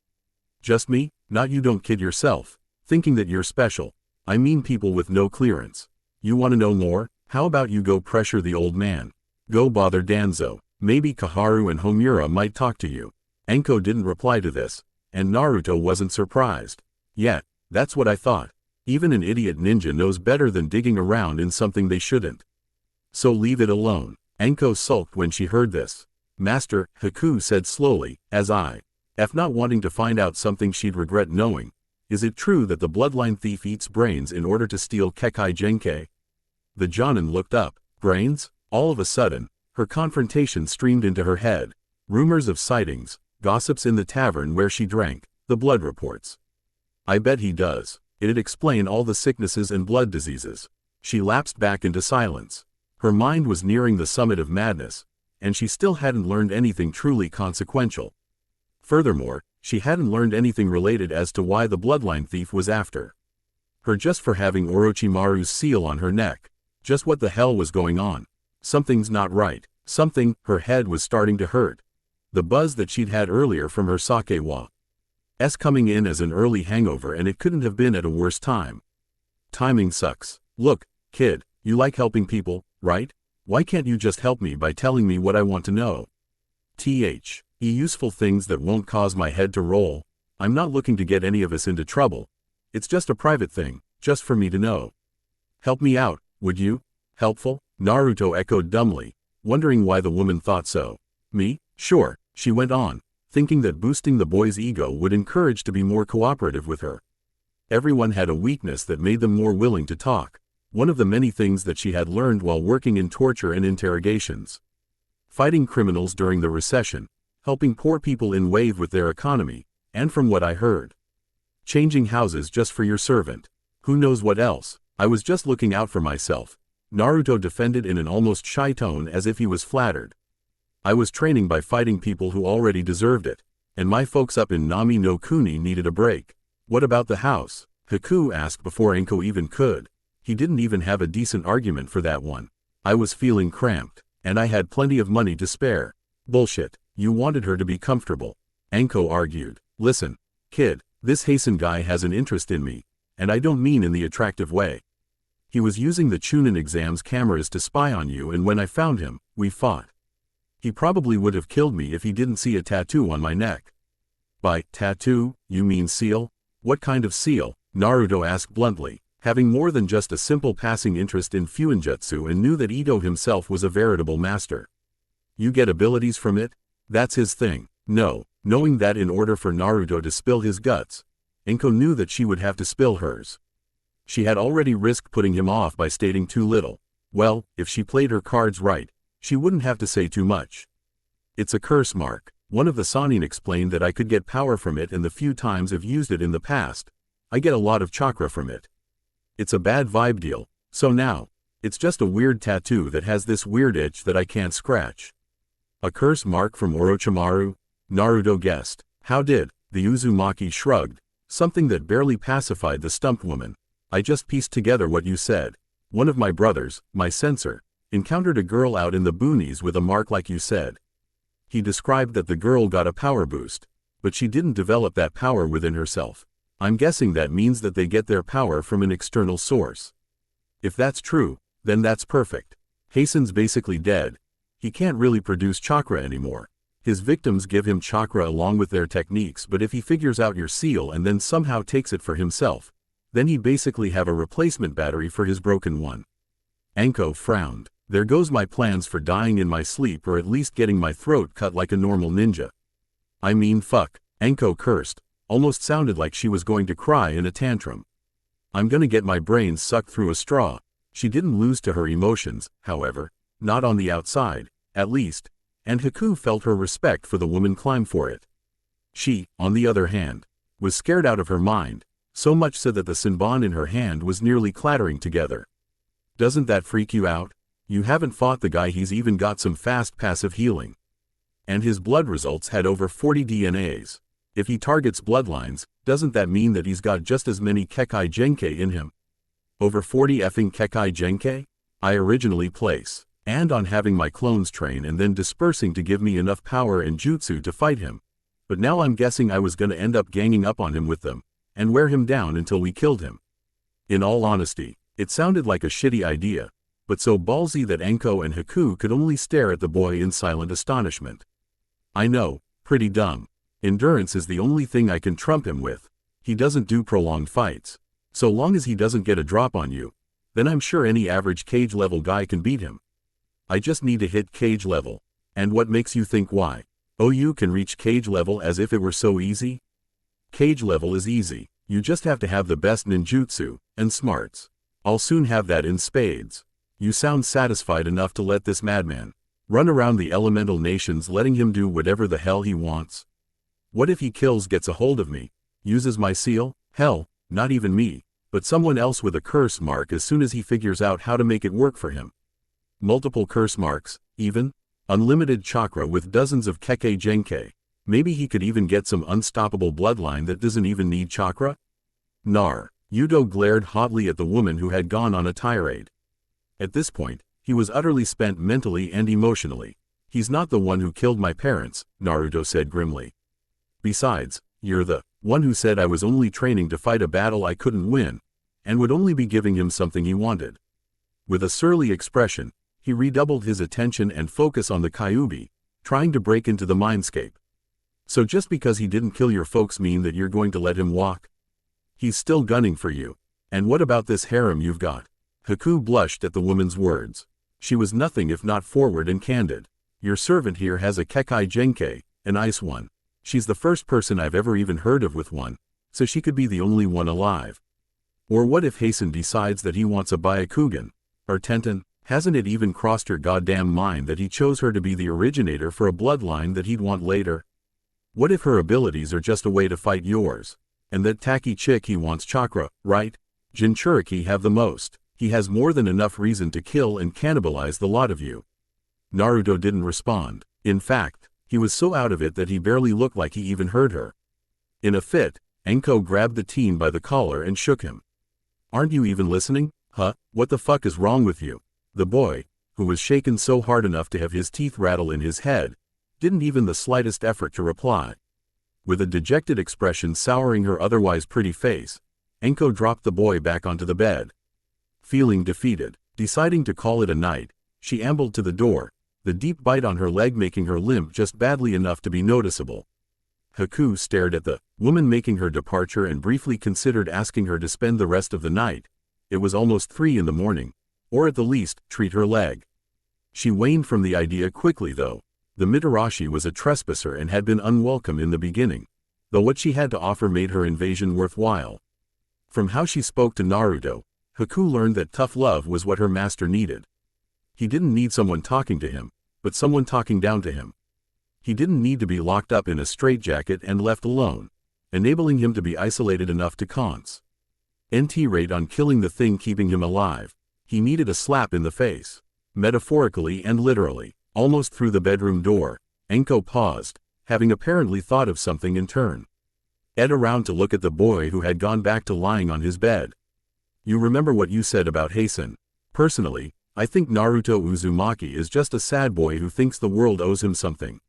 Just me? Not you. Don't kid yourself, thinking that you're special. I mean people with no clearance. You want to know more? How about you go pressure the old man? Go bother Danzo. Maybe Kaharu and Homura might talk to you. Enko didn't reply to this, and Naruto wasn't surprised. Yet, that's what I thought. Even an idiot ninja knows better than digging around in something they shouldn't. So leave it alone. Enko sulked when she heard this. Master, Haku said slowly, as if not wanting to find out something she'd regret knowing. Is it true that the bloodline thief eats brains in order to steal Kekkei Genkei? The Jonin looked up. Brains? All of a sudden, her confrontation streamed into her head. Rumors of sightings, gossips in the tavern where she drank, the blood reports. I bet he does. It'd explain all the sicknesses and blood diseases. She lapsed back into silence. Her mind was nearing the summit of madness, and she still hadn't learned anything truly consequential. Furthermore, she hadn't learned anything related as to why the bloodline thief was after her just for having Orochimaru's seal on her neck. Just what the hell was going on? Something's not right. Something. Her head was starting to hurt. The buzz that she'd had earlier from her sake was coming in as an early hangover, and it couldn't have been at a worse time. Timing sucks. Look, kid, you like helping people, right? Why can't you just help me by telling me what I want to know? Useful things that won't cause my head to roll. I'm not looking to get any of us into trouble. It's just a private thing, just for me to know. Help me out, would you? Helpful? Naruto echoed dumbly, wondering why the woman thought so. Me? Sure, she went on, thinking that boosting the boy's ego would encourage to be more cooperative with her. Everyone had a weakness that made them more willing to talk. One of the many things that she had learned while working in torture and interrogations. Fighting criminals during the recession, helping poor people in wave with their economy, and from what I heard, changing houses just for your servant. Who knows what else? I was just looking out for myself. Naruto defended in an almost shy tone as if he was flattered. I was training by fighting people who already deserved it, and my folks up in Nami no Kuni needed a break. What about the house? Haku asked before Enko even could. He didn't even have a decent argument for that one. I was feeling cramped, and I had plenty of money to spare. Bullshit. You wanted her to be comfortable. Enko argued. Listen, kid, this Hasten guy has an interest in me, and I don't mean in the attractive way. He was using the Chunin exam's cameras to spy on you, and when I found him, we fought. He probably would have killed me if he didn't see a tattoo on my neck. By tattoo, you mean seal? What kind of seal? Naruto asked bluntly, having more than just a simple passing interest in Fuinjutsu and knew that Ito himself was a veritable master. You get abilities from it? That's his thing. No, knowing that in order for Naruto to spill his guts, Enko knew that she would have to spill hers. She had already risked putting him off by stating too little. Well, if she played her cards right, she wouldn't have to say too much. It's a curse mark. One of the Sannin explained that I could get power from it, and the few times I've used it in the past, I get a lot of chakra from it. It's a bad vibe deal. So now, It's just a weird tattoo that has this weird itch that I can't scratch. A curse mark from Orochimaru? Naruto guessed. How did? The Uzumaki shrugged, something that barely pacified the stumped woman. I just pieced together what you said. One of my brothers, my censor, encountered a girl out in the boonies with a mark like you said. He described that the girl got a power boost, but she didn't develop that power within herself. I'm guessing that means that they get their power from an external source. If that's true, then that's perfect. Hasten's basically dead. He can't really produce chakra anymore. His victims give him chakra along with their techniques, but if he figures out your seal and then somehow takes it for himself, then he'd basically have a replacement battery for his broken one. Anko frowned. There goes my plans for dying in my sleep, or at least getting my throat cut like a normal ninja. I mean fuck, Anko cursed, almost sounded like she was going to cry in a tantrum. I'm gonna get my brains sucked through a straw. She didn't lose to her emotions, however, not on the outside, at least, and Haku felt her respect for the woman climb for it. She, on the other hand, was scared out of her mind, so much so that the senbon in her hand was nearly clattering together. Doesn't that freak you out? You haven't fought the guy, he's even got some fast passive healing. And his blood results had over 40 DNAs. If he targets bloodlines, doesn't that mean that he's got just as many Kekkei Genkai in him? Over 40 effing Kekkei Genkai? I originally place and on having my clones train and then dispersing to give me enough power and jutsu to fight him. But now I'm guessing I was gonna end up ganging up on him with them, and wear him down until we killed him. In all honesty, it sounded like a shitty idea, but so ballsy that Anko and Haku could only stare at the boy in silent astonishment. I know, pretty dumb. Endurance is the only thing I can trump him with. He doesn't do prolonged fights. So long as he doesn't get a drop on you, then I'm sure any average cage level guy can beat him. I just need to hit cage level. And what makes you think why? Oh, you can reach cage level as if it were so easy? Cage level is easy. You just have to have the best ninjutsu and smarts. I'll soon have that in spades. You sound satisfied enough to let this madman run around the elemental nations, letting him do whatever the hell he wants. What if he gets a hold of me, uses my seal? Hell, not even me, but someone else with a curse mark as soon as he figures out how to make it work for him. Multiple curse marks, even? Unlimited chakra with dozens of Kekkei Genkai. Maybe he could even get some unstoppable bloodline that doesn't even need chakra? Yudo glared hotly at the woman who had gone on a tirade. At this point, he was utterly spent mentally and emotionally. He's not the one who killed my parents, Naruto said grimly. Besides, you're the one who said I was only training to fight a battle I couldn't win, and would only be giving him something he wanted. With a surly expression, he redoubled his attention and focus on the Kyuubi, trying to break into the mindscape. So just because he didn't kill your folks mean that you're going to let him walk? He's still gunning for you. And what about this harem you've got? Haku blushed at the woman's words. She was nothing if not forward and candid. Your servant here has a Kekkei Genkai, an ice one. She's the first person I've ever even heard of with one, so she could be the only one alive. Or what if Hasten decides that he wants a Byakugan? Or Tenten? Hasn't it even crossed her goddamn mind that he chose her to be the originator for a bloodline that he'd want later? What if her abilities are just a way to fight yours? And that tacky chick he wants chakra, right? Jinchuriki have the most. He has more than enough reason to kill and cannibalize the lot of you. Naruto didn't respond. In fact, he was so out of it that he barely looked like he even heard her. In a fit, Anko grabbed the teen by the collar and shook him. Aren't you even listening? Huh? What the fuck is wrong with you? The boy, who was shaken so hard enough to have his teeth rattle in his head, didn't even the slightest effort to reply. With a dejected expression souring her otherwise pretty face, Anko dropped the boy back onto the bed. Feeling defeated, deciding to call it a night, she ambled to the door, the deep bite on her leg making her limp just badly enough to be noticeable. Haku stared at the woman making her departure and briefly considered asking her to spend the rest of the night. It was almost 3 in the morning. Or at the least, treat her leg. She waned from the idea quickly though. The Mitarashi was a trespasser and had been unwelcome in the beginning, though what she had to offer made her invasion worthwhile. From how she spoke to Naruto, Haku learned that tough love was what her master needed. He didn't need someone talking to him, but someone talking down to him. He didn't need to be locked up in a straitjacket and left alone, enabling him to be isolated enough to concentrate on killing the thing keeping him alive. He needed a slap in the face. Metaphorically and literally. Almost through the bedroom door, Enko paused, having apparently thought of something in turn. Ed around to look at the boy who had gone back to lying on his bed. You remember what you said about Hasten. Personally, I think Naruto Uzumaki is just a sad boy who thinks the world owes him something.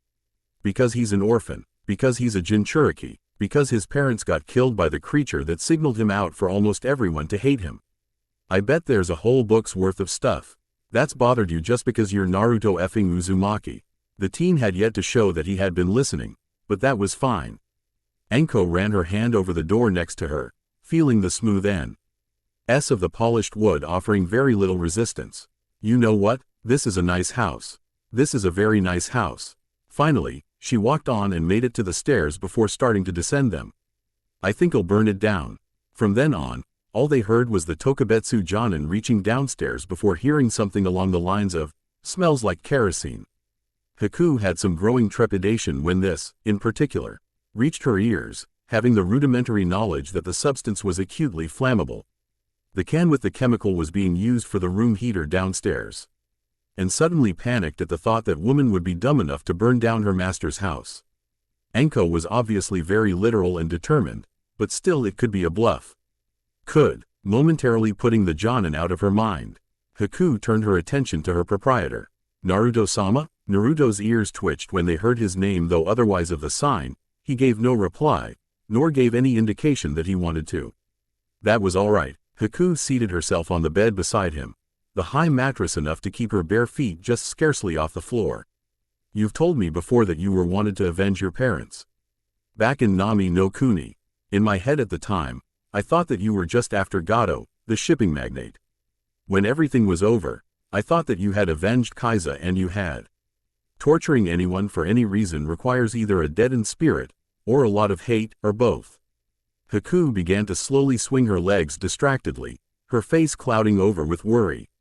Because he's an orphan, because he's a Jinchuriki, because his parents got killed by the creature that signaled him out for almost everyone to hate him. I bet there's a whole book's worth of stuff that's bothered you just because you're Naruto effing Uzumaki. The teen had yet to show that he had been listening, but that was fine. Enko ran her hand over the door next to her, feeling the smooth end of the polished wood offering very little resistance. You know what? This is a nice house. This is a very nice house. Finally, she walked on and made it to the stairs before starting to descend them. I think I'll burn it down. From then on, all they heard was the Tokubetsu Jonin reaching downstairs before hearing something along the lines of, "Smells like kerosene." Haku had some growing trepidation when this, in particular, reached her ears, having the rudimentary knowledge that the substance was acutely flammable. The can with the chemical was being used for the room heater downstairs. And suddenly panicked at the thought that woman would be dumb enough to burn down her master's house. Enko was obviously very literal and determined, but still it could be a bluff. Momentarily putting the Jonin out of her mind. Haku turned her attention to her proprietor. Naruto-sama? Naruto's ears twitched when they heard his name, though otherwise of the sign, he gave no reply, nor gave any indication that he wanted to. That was all right. Haku seated herself on the bed beside him, the high mattress enough to keep her bare feet just scarcely off the floor. You've told me before that you were wanted to avenge your parents. Back in Nami no Kuni. In my head at the time, I thought that you were just after Gato, the shipping magnate. When everything was over, I thought that you had avenged Kaiza, and you had. Torturing anyone for any reason requires either a deadened spirit, or a lot of hate, or both. Haku began to slowly swing her legs distractedly, her face clouding over with worry.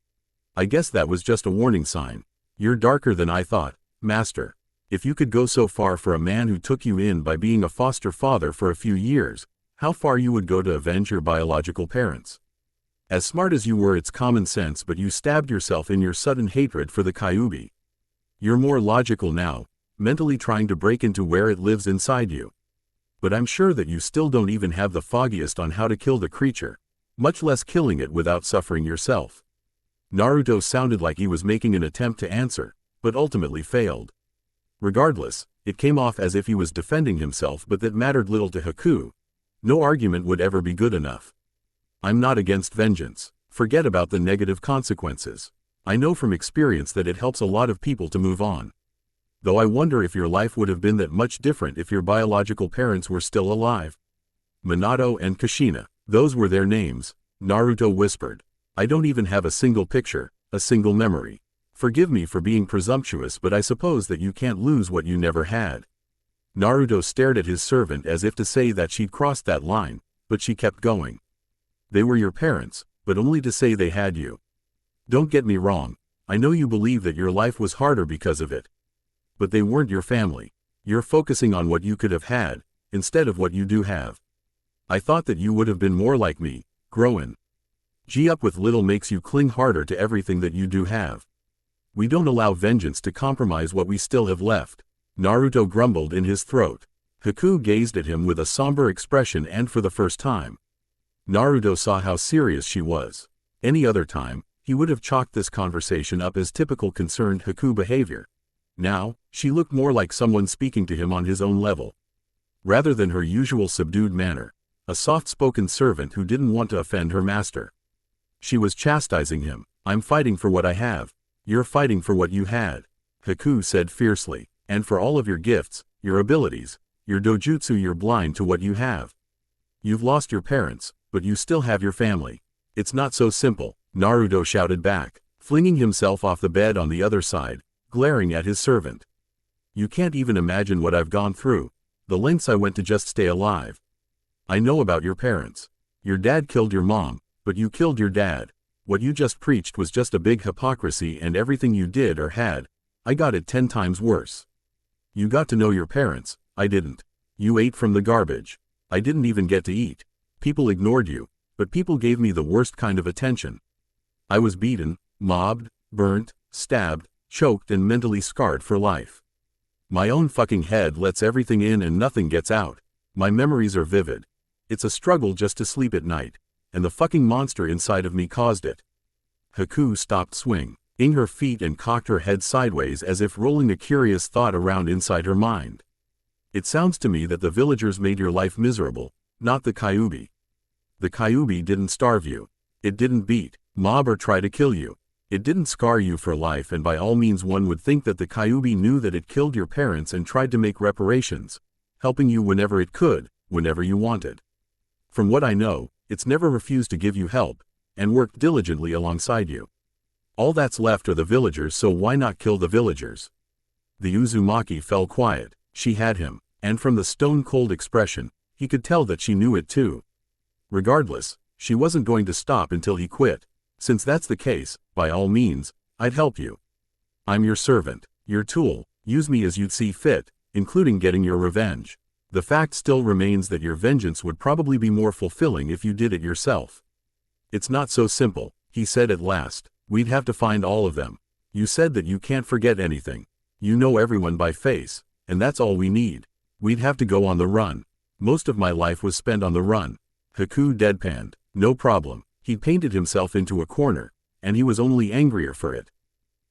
I guess that was just a warning sign. You're darker than I thought, master. If you could go so far for a man who took you in by being a foster father for a few years, how far you would go to avenge your biological parents. As smart as you were, it's common sense, but you stabbed yourself in your sudden hatred for the Kyuubi. You're more logical now, mentally trying to break into where it lives inside you. But I'm sure that you still don't even have the foggiest on how to kill the creature, much less killing it without suffering yourself. Naruto sounded like he was making an attempt to answer, but ultimately failed. Regardless, it came off as if he was defending himself, but that mattered little to Haku. No argument would ever be good enough. I'm not against vengeance. Forget about the negative consequences. I know from experience that it helps a lot of people to move on. Though I wonder if your life would have been that much different if your biological parents were still alive. Minato and Kushina, those were their names, Naruto whispered. I don't even have a single picture, a single memory. Forgive me for being presumptuous, but I suppose that you can't lose what you never had. Naruto stared at his servant as if to say that she'd crossed that line, but she kept going. They were your parents, but only to say they had you. Don't get me wrong, I know you believe that your life was harder because of it. But they weren't your family. You're focusing on what you could have had, instead of what you do have. I thought that you would have been more like me, growing up with little makes you cling harder to everything that you do have. We don't allow vengeance to compromise what we still have left. Naruto grumbled in his throat. Haku gazed at him with a somber expression, and for the first time, Naruto saw how serious she was. Any other time, he would have chalked this conversation up as typical concerned Haku behavior. Now, she looked more like someone speaking to him on his own level. Rather than her usual subdued manner, a soft-spoken servant who didn't want to offend her master. She was chastising him. I'm fighting for what I have. You're fighting for what you had, Haku said fiercely. And for all of your gifts, your abilities, your dojutsu, you're blind to what you have. You've lost your parents, but you still have your family. It's not so simple, Naruto shouted back, flinging himself off the bed on the other side, glaring at his servant. You can't even imagine what I've gone through, the lengths I went to just stay alive. I know about your parents. Your dad killed your mom, but you killed your dad. What you just preached was just a big hypocrisy, and everything you did or had, I got it 10 times worse. You got to know your parents, I didn't. You ate from the garbage. I didn't even get to eat. People ignored you, but people gave me the worst kind of attention. I was beaten, mobbed, burnt, stabbed, choked and mentally scarred for life. My own fucking head lets everything in and nothing gets out. My memories are vivid. It's a struggle just to sleep at night, and the fucking monster inside of me caused it. Haku stopped swinging her feet and cocked her head sideways as if rolling a curious thought around inside her mind. It sounds to me that the villagers made your life miserable, not the Kyuubi. The Kyuubi didn't starve you. It didn't beat, mob or try to kill you. It didn't scar you for life, and by all means one would think that the Kyuubi knew that it killed your parents and tried to make reparations, helping you whenever it could, whenever you wanted. From what I know, it's never refused to give you help, and worked diligently alongside you. All that's left are the villagers, so why not kill the villagers? The Uzumaki fell quiet. She had him, and from the stone-cold expression, he could tell that she knew it too. Regardless, she wasn't going to stop until he quit. Since that's the case, by all means, I'd help you. I'm your servant, your tool, use me as you'd see fit, including getting your revenge. The fact still remains that your vengeance would probably be more fulfilling if you did it yourself. It's not so simple, he said at last. We'd have to find all of them. You said that you can't forget anything. You know everyone by face, and that's all we need. We'd have to go on the run. Most of my life was spent on the run. Haku deadpanned. No problem. He'd painted himself into a corner, and he was only angrier for it.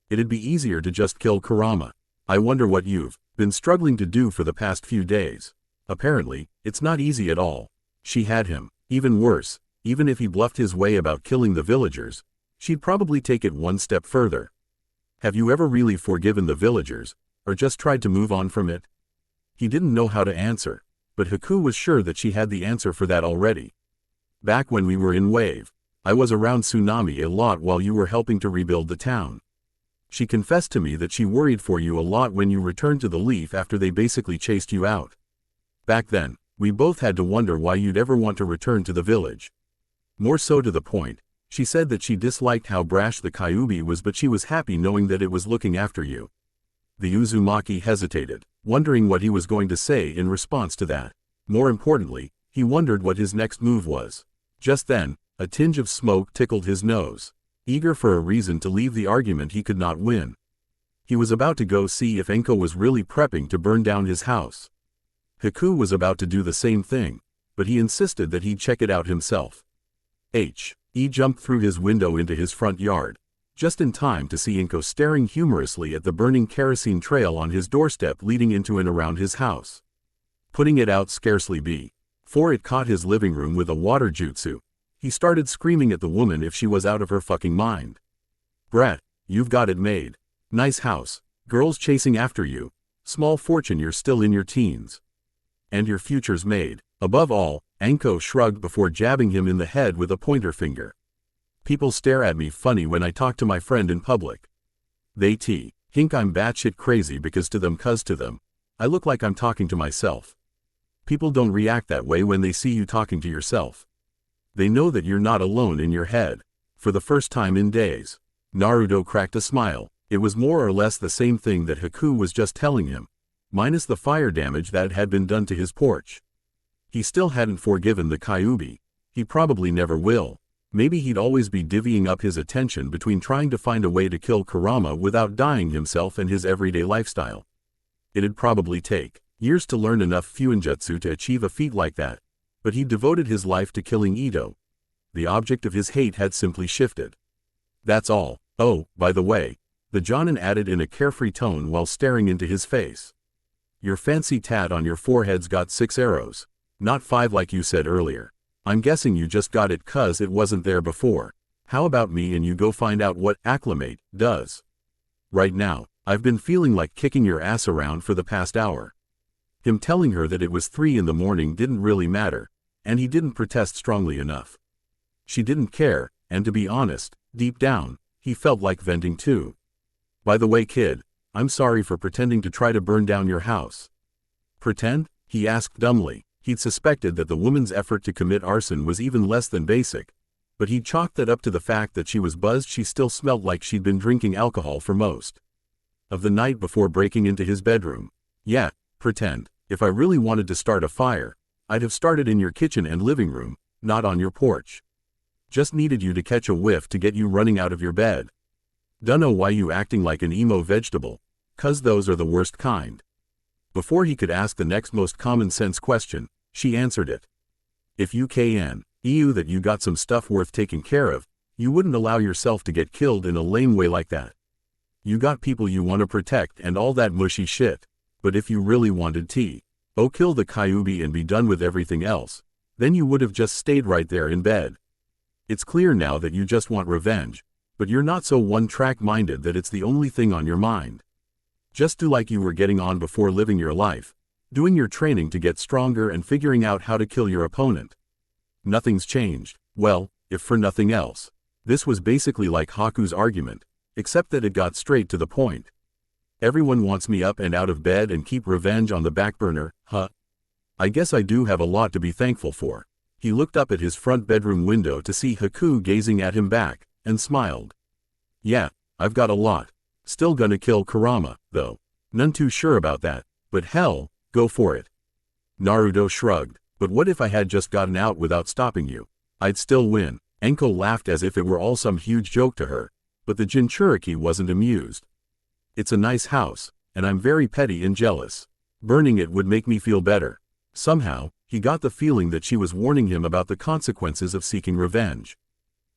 It'd be easier to just kill Kurama. I wonder what you've been struggling to do for the past few days. Apparently, it's not easy at all. She had him. Even worse, even if he bluffed his way about killing the villagers, she'd probably take it one step further. Have you ever really forgiven the villagers, or just tried to move on from it? He didn't know how to answer, but Haku was sure that she had the answer for that already. Back when we were in Wave, I was around Tsunami a lot while you were helping to rebuild the town. She confessed to me that she worried for you a lot when you returned to the Leaf after they basically chased you out. Back then, we both had to wonder why you'd ever want to return to the village. More so to the point, she said that she disliked how brash the Kyuubi was, but she was happy knowing that it was looking after you. The Uzumaki hesitated, wondering what he was going to say in response to that. More importantly, he wondered what his next move was. Just then, a tinge of smoke tickled his nose. Eager for a reason to leave the argument he could not win. He was about to go see if Enko was really prepping to burn down his house. Haku was about to do the same thing, but he insisted that he check it out himself. He jumped through his window into his front yard, just in time to see Enko staring humorously at the burning kerosene trail on his doorstep leading into and around his house. Putting it out scarcely before it caught his living room with a water jutsu, he started screaming at the woman if she was out of her fucking mind. Brat, you've got it made. Nice house, girls chasing after you, small fortune, you're still in your teens. And your future's made. Above all, Enko shrugged before jabbing him in the head with a pointer finger. People stare at me funny when I talk to my friend in public. They think I'm batshit crazy because to them, I look like I'm talking to myself. People don't react that way when they see you talking to yourself. They know that you're not alone in your head. For the first time in days, Naruto cracked a smile. It was more or less the same thing that Haku was just telling him, minus the fire damage that had been done to his porch. He still hadn't forgiven the Kyuubi. He probably never will. Maybe he'd always be divvying up his attention between trying to find a way to kill Kurama without dying himself and his everyday lifestyle. It'd probably take years to learn enough Fuinjutsu to achieve a feat like that, but he devoted his life to killing Ito. The object of his hate had simply shifted. That's all. Oh, by the way, the Jonin added in a carefree tone while staring into his face. Your fancy tat on your forehead's got 6 arrows. Not 5 like you said earlier. I'm guessing you just got it 'cause it wasn't there before. How about me and you go find out what acclimate does? Right now, I've been feeling like kicking your ass around for the past hour. Him telling her that it was 3 in the morning didn't really matter, and he didn't protest strongly enough. She didn't care, and to be honest, deep down, he felt like venting too. By the way, kid, I'm sorry for pretending to try to burn down your house. Pretend? He asked dumbly. He'd suspected that the woman's effort to commit arson was even less than basic, but he chalked that up to the fact that she was buzzed. She still smelled like she'd been drinking alcohol for most of the night before breaking into his bedroom. Yeah, pretend. If I really wanted to start a fire, I'd have started in your kitchen and living room, not on your porch. Just needed you to catch a whiff to get you running out of your bed. Dunno why you acting like an emo vegetable. 'Cause those are the worst kind. Before he could ask the next most common sense question, she answered it. If you can EU that you got some stuff worth taking care of, you wouldn't allow yourself to get killed in a lame way like that. You got people you want to protect and all that mushy shit. But if you really wanted kill the Kyuubi and be done with everything else, then you would have just stayed right there in bed. It's clear now that you just want revenge, but you're not so one-track minded that it's the only thing on your mind. Just do like you were getting on before living your life, doing your training to get stronger and figuring out how to kill your opponent. Nothing's changed. Well, if for nothing else. This was basically like Haku's argument, except that it got straight to the point. Everyone wants me up and out of bed and keep revenge on the back burner, huh? I guess I do have a lot to be thankful for. He looked up at his front bedroom window to see Haku gazing at him back, and smiled. Yeah, I've got a lot. Still gonna kill Kurama, though. None too sure about that, but hell, go for it. Naruto shrugged. But what if I had just gotten out without stopping you? I'd still win. Enko laughed as if it were all some huge joke to her, but the Jinchuriki wasn't amused. It's a nice house, and I'm very petty and jealous. Burning it would make me feel better. Somehow, he got the feeling that she was warning him about the consequences of seeking revenge.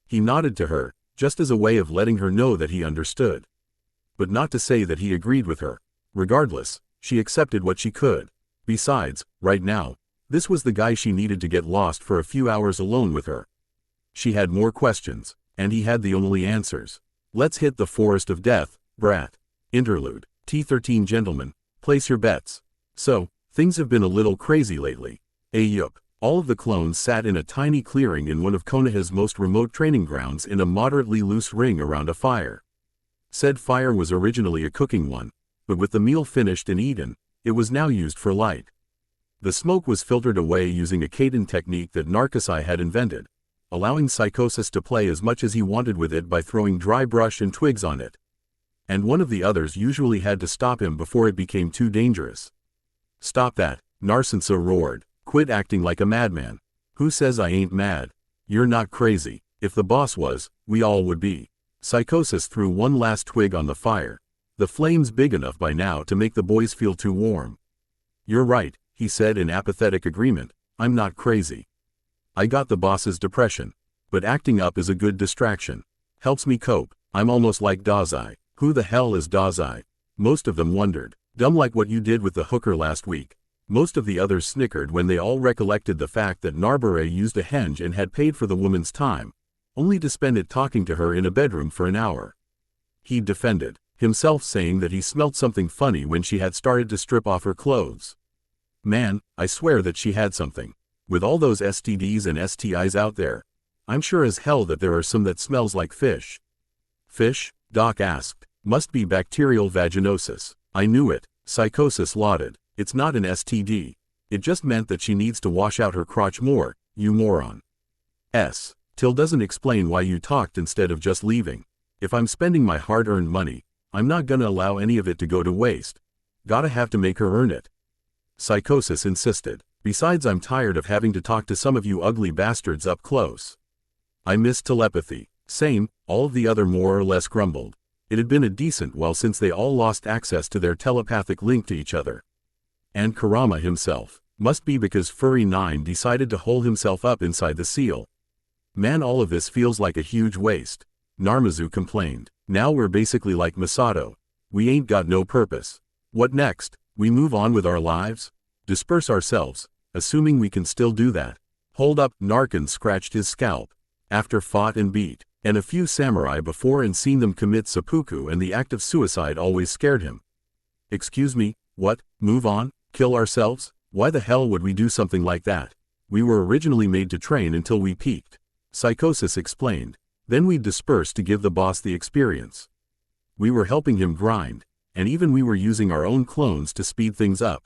He nodded to her, just as a way of letting her know that he understood. But not to say that he agreed with her. Regardless, she accepted what she could. Besides, right now, this was the guy she needed to get lost for a few hours alone with her. She had more questions, and he had the only answers. Let's hit the forest of death, brat. Interlude. T13 Gentlemen, place your bets. So, things have been a little crazy lately. Yup. All of the clones sat in a tiny clearing in one of Konoha's most remote training grounds in a moderately loose ring around a fire. Said fire was originally a cooking one, but with the meal finished and eaten, it was now used for light. The smoke was filtered away using a Kaiden technique that Narukasai had invented, allowing Psychosis to play as much as he wanted with it by throwing dry brush and twigs on it. And one of the others usually had to stop him before it became too dangerous. Stop that, Narsensa roared. Quit acting like a madman. Who says I ain't mad? You're not crazy. If the boss was, we all would be. Psychosis threw one last twig on the fire. The flame's big enough by now to make the boys feel too warm. You're right, he said in apathetic agreement. I'm not crazy. I got the boss's depression. But acting up is a good distraction. Helps me cope. I'm almost like Dazai. Who the hell is Dazai? Most of them wondered. Dumb like what you did with the hooker last week. Most of the others snickered when they all recollected the fact that Narbure used a henge and had paid for the woman's time, only to spend it talking to her in a bedroom for an hour. He defended himself, saying that he smelt something funny when she had started to strip off her clothes. Man, I swear that she had something. With all those STDs and STIs out there, I'm sure as hell that there are some that smells like fish. Fish? Doc asked. Must be bacterial vaginosis. I knew it. Psychosis lauded. It's not an STD. It just meant that she needs to wash out her crotch more, you moron. Till doesn't explain why you talked instead of just leaving. If I'm spending my hard-earned money, I'm not gonna allow any of it to go to waste. Gotta have to make her earn it. Psychosis insisted. Besides, I'm tired of having to talk to some of you ugly bastards up close. I miss telepathy. Same, all of the other more or less grumbled. It had been a decent while since they all lost access to their telepathic link to each other. And Kurama himself. Must be because Furry 9 decided to hole himself up inside the seal. Man, all of this feels like a huge waste. Narmizu complained. Now we're basically like Masato. We ain't got no purpose. What next? We move on with our lives? Disperse ourselves, assuming we can still do that. Hold up, Narkin scratched his scalp. After fought and beat, and a few samurai before and seen them commit seppuku, and the act of suicide always scared him. Excuse me, what? Move on? Kill ourselves? Why the hell would we do something like that? We were originally made to train until we peaked. Psychosis explained. Then we'd disperse to give the boss the experience. We were helping him grind, and even we were using our own clones to speed things up.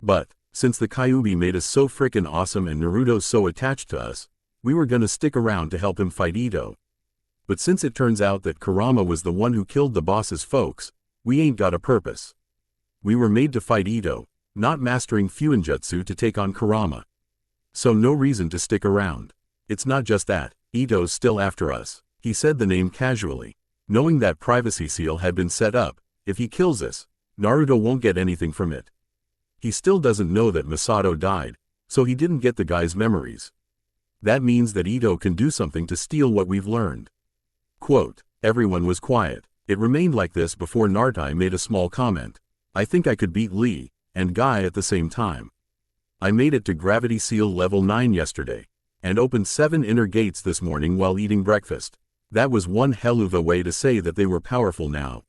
But, since the Kyuubi made us so frickin' awesome and Naruto's so attached to us, we were gonna stick around to help him fight Ito. But since it turns out that Kurama was the one who killed the boss's folks, we ain't got a purpose. We were made to fight Ito, not mastering Fuinjutsu to take on Kurama. So no reason to stick around. It's not just that, Ito's still after us. He said the name casually. Knowing that privacy seal had been set up, if he kills us, Naruto won't get anything from it. He still doesn't know that Masato died, so he didn't get the guy's memories. That means that Ito can do something to steal what we've learned. Quote, everyone was quiet. It remained like this before Naruto made a small comment. I think I could beat Lee and Guy at the same time. I made it to Gravity Seal level 9 yesterday, and opened 7 inner gates this morning while eating breakfast. That was one hell of a way to say that they were powerful now.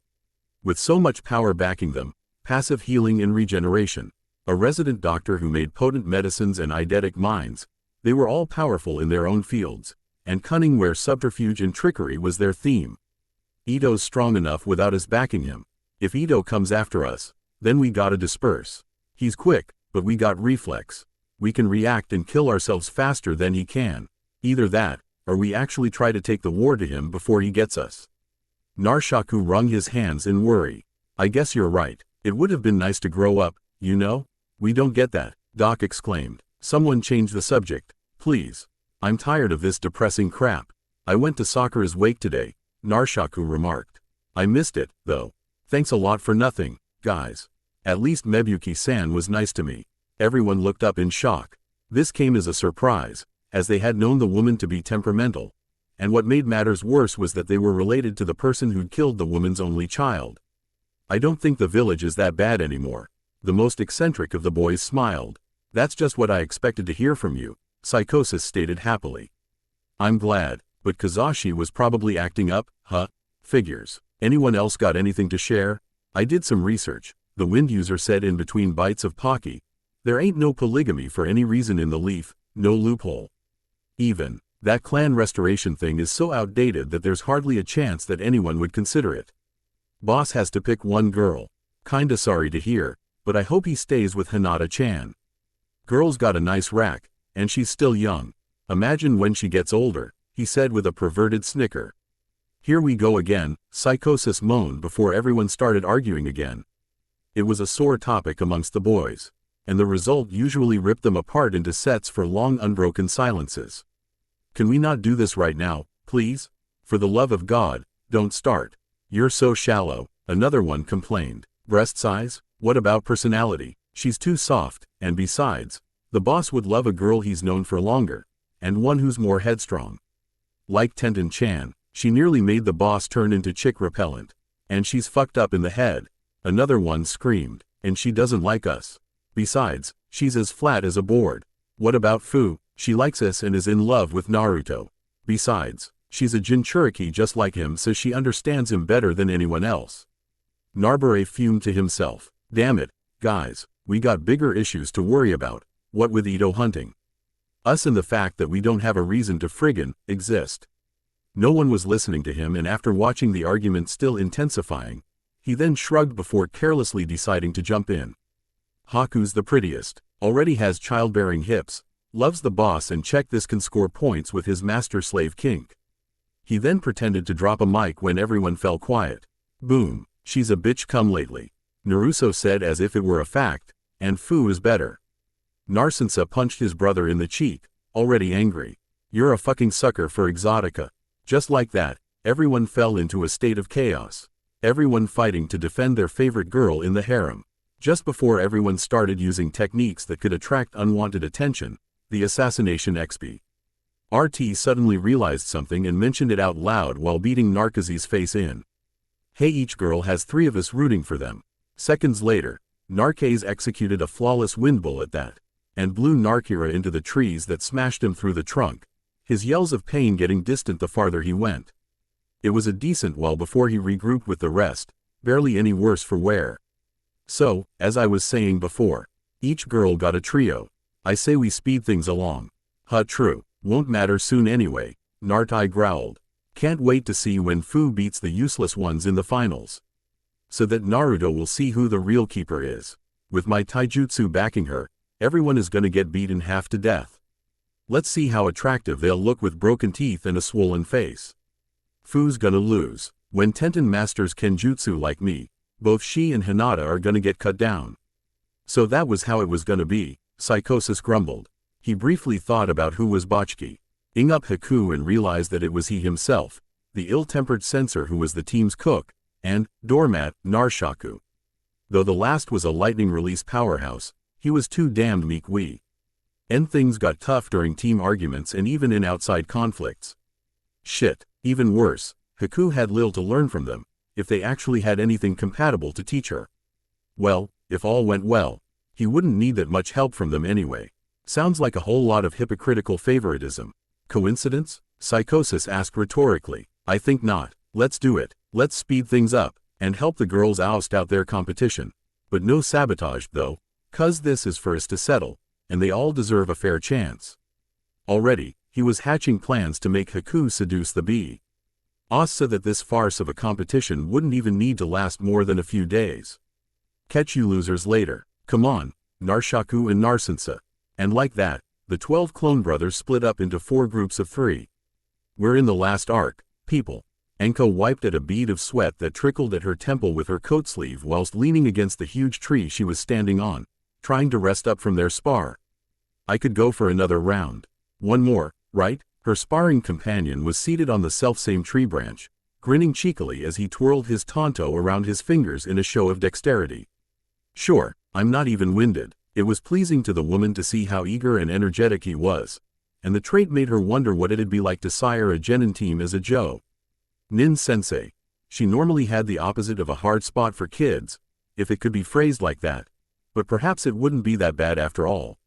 With so much power backing them, passive healing and regeneration, a resident doctor who made potent medicines and eidetic mines, they were all powerful in their own fields, and cunning where subterfuge and trickery was their theme. Ito's strong enough without us backing him. If Ito comes after us, then we gotta disperse. He's quick, but we got reflex. We can react and kill ourselves faster than he can. Either that, or we actually try to take the war to him before he gets us. Narshaku wrung his hands in worry. I guess you're right. It would have been nice to grow up, you know? We don't get that, Doc exclaimed. Someone change the subject, please. I'm tired of this depressing crap. I went to Sakura's wake today, Narshaku remarked. I missed it, though. Thanks a lot for nothing, guys. At least Mebuki-san was nice to me. Everyone looked up in shock. This came as a surprise, as they had known the woman to be temperamental. And what made matters worse was that they were related to the person who'd killed the woman's only child. I don't think the village is that bad anymore. The most eccentric of the boys smiled. That's just what I expected to hear from you, Psychosis stated happily. I'm glad, but Kazashi was probably acting up, huh? Figures. Anyone else got anything to share? I did some research, the wind user said in between bites of Pocky. There ain't no polygamy for any reason in the leaf, no loophole. Even, that clan restoration thing is so outdated that there's hardly a chance that anyone would consider it. Boss has to pick one girl. Kinda sorry to hear, but I hope he stays with Hinata-chan. Girl's got a nice rack, and she's still young. Imagine when she gets older, he said with a perverted snicker. Here we go again, Psychosis moaned before everyone started arguing again. It was a sore topic amongst the boys, and the result usually ripped them apart into sets for long unbroken silences. Can we not do this right now, please? For the love of God, don't start. You're so shallow, another one complained. Breast size? What about personality? She's too soft, and besides, the boss would love a girl he's known for longer, and one who's more headstrong. Like Tenten-chan, she nearly made the boss turn into chick repellent. And she's fucked up in the head. Another one screamed, and she doesn't like us. Besides, she's as flat as a board. What about Fu? She likes us and is in love with Naruto. Besides, she's a Jinchuriki just like him, so she understands him better than anyone else. Narbure fumed to himself. Damn it, guys, we got bigger issues to worry about. What with Ito hunting us and the fact that we don't have a reason to friggin' exist. No one was listening to him, and after watching the argument still intensifying, he then shrugged before carelessly deciding to jump in. Haku's the prettiest, already has childbearing hips, loves the boss, and check this can score points with his master-slave kink. He then pretended to drop a mic when everyone fell quiet. Boom, she's a bitch come lately, Naruto said as if it were a fact, and Fu is better. Narsensa punched his brother in the cheek, already angry. You're a fucking sucker for exotica. Just like that, everyone fell into a state of chaos. Everyone fighting to defend their favorite girl in the harem. Just before everyone started using techniques that could attract unwanted attention, the assassination XP. RT suddenly realized something and mentioned it out loud while beating Narkazi's face in. Hey, each girl has 3 of us rooting for them. Seconds later, Narkaz executed a flawless wind bullet that, and blew Narkira into the trees that smashed him through the trunk, his yells of pain getting distant the farther he went. It was a decent while before he regrouped with the rest, barely any worse for wear. So, as I was saying before, each girl got a trio. I say we speed things along. True, won't matter soon anyway, Nartai growled. Can't wait to see when Fu beats the useless ones in the finals. So that Naruto will see who the real keeper is. With my taijutsu backing her, everyone is gonna get beaten half to death. Let's see how attractive they'll look with broken teeth and a swollen face. Fu's gonna lose. When Tenten masters Kenjutsu like me, both she and Hinata are gonna get cut down. So that was how it was gonna be, Psychosis grumbled. He briefly thought about who was Botchki. ing up Haku and realized that it was he himself, the ill-tempered censor who was the team's cook, and doormat, Narshaku. Though the last was a lightning-release powerhouse, he was too damned meek. And things got tough during team arguments and even in outside conflicts. Shit, even worse, Haku had little to learn from them, if they actually had anything compatible to teach her. Well, if all went well, he wouldn't need that much help from them anyway. Sounds like a whole lot of hypocritical favoritism. Coincidence? Psychosis asked rhetorically. I think not. Let's do it. Let's speed things up, and help the girls oust out their competition. But no sabotage though, 'cause this is for us to settle, and they all deserve a fair chance. Already, he was hatching plans to make Haku seduce the bee. So that this farce of a competition wouldn't even need to last more than a few days. Catch you losers later. Come on, Narshaku and Narsensa. And like that, the 12 clone brothers split up into 4 groups of 3. We're in the last arc, people. Anko wiped at a bead of sweat that trickled at her temple with her coat sleeve whilst leaning against the huge tree she was standing on, trying to rest up from their spar. I could go for another round. One more, right? Her sparring companion was seated on the selfsame tree branch, grinning cheekily as he twirled his tanto around his fingers in a show of dexterity. Sure, I'm not even winded. It was pleasing to the woman to see how eager and energetic he was, and the trait made her wonder what it'd be like to sire a genin team as a Joe. Nin-sensei. She normally had the opposite of a hard spot for kids, if it could be phrased like that, but perhaps it wouldn't be that bad after all.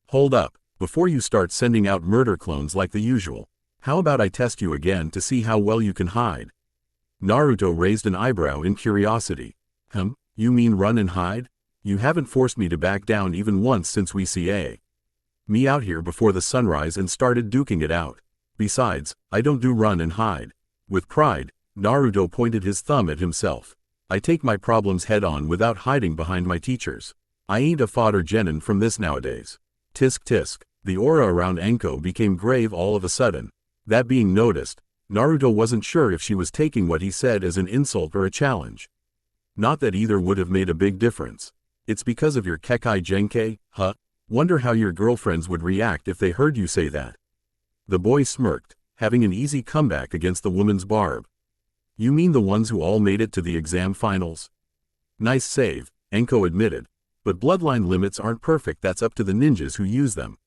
Hold up, before you start sending out murder clones like the usual, how about I test you again to see how well you can hide? Naruto raised an eyebrow in curiosity. You mean run and hide? You haven't forced me to back down even once since we CA. Me out here before the sunrise and started duking it out. Besides, I don't do run and hide. With pride, Naruto pointed his thumb at himself. I take my problems head on without hiding behind my teachers. I ain't a fodder genin from this nowadays. Tisk tisk, the aura around Anko became grave all of a sudden. That being noticed, Naruto wasn't sure if she was taking what he said as an insult or a challenge. Not that either would have made a big difference. It's because of your Kekai Genkai, huh? Wonder how your girlfriends would react if they heard you say that. The boy smirked, having an easy comeback against the woman's barb. You mean the ones who all made it to the exam finals? Nice save, Anko admitted, but bloodline limits aren't perfect. That's up to the ninjas who use them.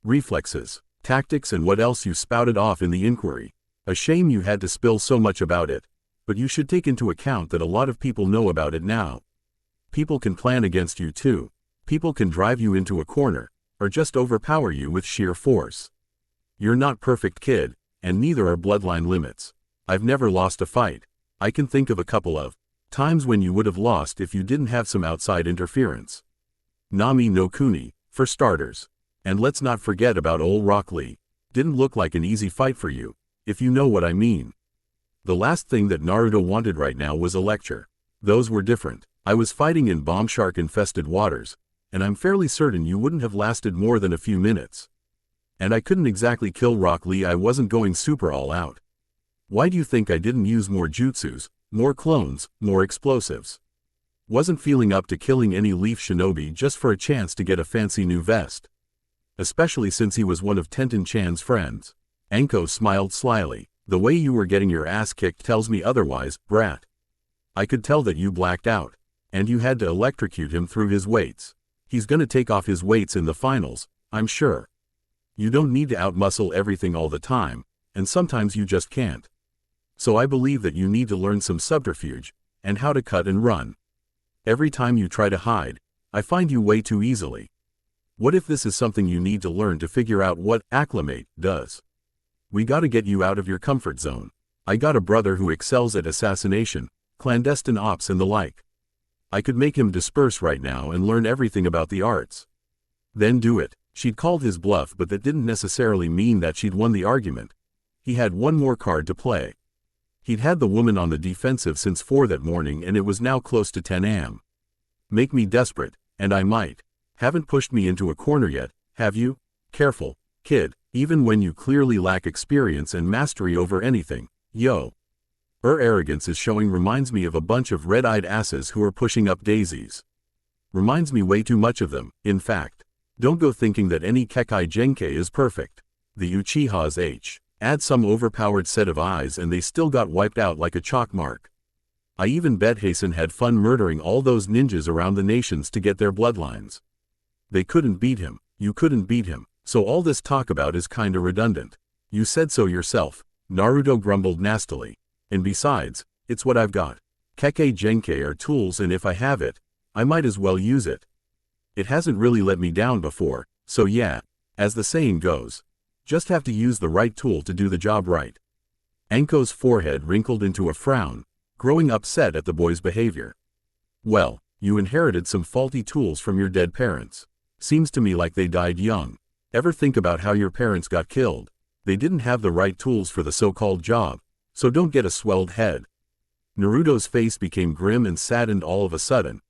Reflexes, tactics and what else you spouted off in the inquiry. A shame you had to spill so much about it, but you should take into account that a lot of people know about it now. People can plan against you too. People can drive you into a corner, or just overpower you with sheer force. You're not perfect, kid, and neither are bloodline limits. I've never lost a fight. I can think of a couple of times when you would have lost if you didn't have some outside interference. Nami no Kuni, for starters. And let's not forget about old Rock Lee. Didn't look like an easy fight for you, if you know what I mean. The last thing that Naruto wanted right now was a lecture. Those were different. I was fighting in bomb shark-infested waters, and I'm fairly certain you wouldn't have lasted more than a few minutes. And I couldn't exactly kill Rock Lee. I wasn't going super all out. Why do you think I didn't use more jutsus, more clones, more explosives? Wasn't feeling up to killing any Leaf Shinobi just for a chance to get a fancy new vest. Especially since he was one of Tenten-chan's friends. Anko smiled slyly. The way you were getting your ass kicked tells me otherwise, brat. I could tell that you blacked out, and you had to electrocute him through his weights. He's gonna take off his weights in the finals, I'm sure. You don't need to outmuscle everything all the time, and sometimes you just can't. So I believe that you need to learn some subterfuge, and how to cut and run. Every time you try to hide, I find you way too easily. What if this is something you need to learn to figure out what acclimate does? We gotta get you out of your comfort zone. I got a brother who excels at assassination, clandestine ops and the like. I could make him disperse right now and learn everything about the arts. Then do it. She'd called his bluff, but that didn't necessarily mean that she'd won the argument. He had one more card to play. He'd had the woman on the defensive since 4 that morning, and it was now close to 10 am. Make me desperate, and I might. Haven't pushed me into a corner yet, have you? Careful, kid, even when you clearly lack experience and mastery over anything, yo. Her arrogance is showing. Reminds me of a bunch of red-eyed asses who are pushing up daisies. Reminds me way too much of them, in fact. Don't go thinking that any Kekai Genkai is perfect. The Uchiha's add some overpowered set of eyes and they still got wiped out like a chalk mark. I even bet Hasten had fun murdering all those ninjas around the nations to get their bloodlines. They couldn't beat him, you couldn't beat him, so all this talk about is kinda redundant. You said so yourself, Naruto grumbled nastily. And besides, it's what I've got. Kekkei Genkai are tools and if I have it, I might as well use it. It hasn't really let me down before, so yeah, as the saying goes, just have to use the right tool to do the job right. Enko's forehead wrinkled into a frown, growing upset at the boy's behavior. Well, you inherited some faulty tools from your dead parents. Seems to me like they died young. Ever think about how your parents got killed? They didn't have the right tools for the so-called job, so don't get a swelled head. Naruto's face became grim and saddened all of a sudden.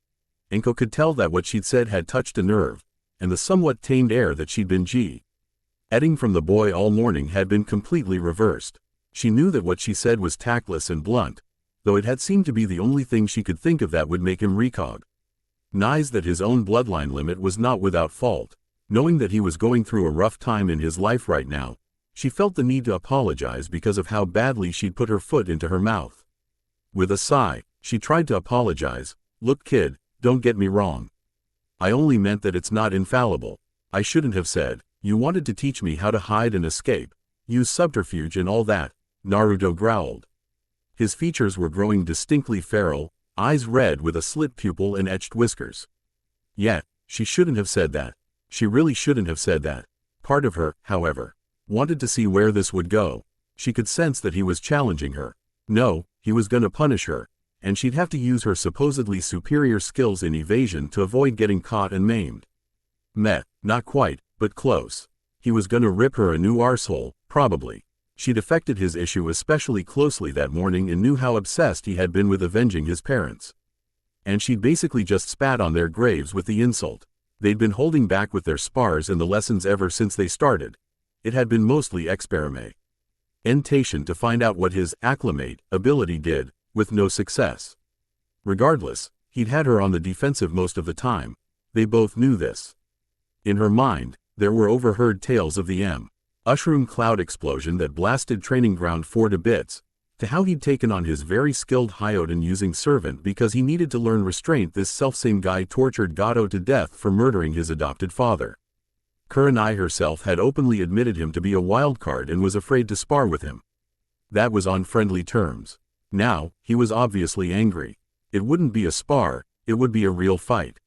Enko could tell that what she'd said had touched a nerve, and the somewhat tamed air that she'd been getting from the boy all morning had been completely reversed. She knew that what she said was tactless and blunt, though it had seemed to be the only thing she could think of that would make him recognize that his own bloodline limit was not without fault. Knowing that he was going through a rough time in his life right now, she felt the need to apologize because of how badly she'd put her foot into her mouth. With a sigh, she tried to apologize. Look kid, don't get me wrong. I only meant that it's not infallible. I shouldn't have said, you wanted to teach me how to hide and escape, use subterfuge and all that, Naruto growled. His features were growing distinctly feral, eyes red with a slit pupil and etched whiskers. Yet, she shouldn't have said that. She really shouldn't have said that. Part of her, however, wanted to see where this would go. She could sense that he was challenging her. No, he was gonna punish her, and she'd have to use her supposedly superior skills in evasion to avoid getting caught and maimed. Not quite, but close. He was gonna rip her a new arsehole, probably. She'd affected his issue especially closely that morning and knew how obsessed he had been with avenging his parents. And she'd basically just spat on their graves with the insult. They'd been holding back with their spars and the lessons ever since they started. It had been mostly experimentation to find out what his acclimate ability did, with no success. Regardless, he'd had her on the defensive most of the time. They both knew this. In her mind, there were overheard tales of the mushroom cloud explosion that blasted training ground 4 to bits, to how he'd taken on his very skilled Hyoden using servant because he needed to learn restraint. This selfsame guy tortured Gato to death for murdering his adopted father. Kurenai herself had openly admitted him to be a wildcard and was afraid to spar with him. That was on friendly terms. Now, he was obviously angry. It wouldn't be a spar, it would be a real fight.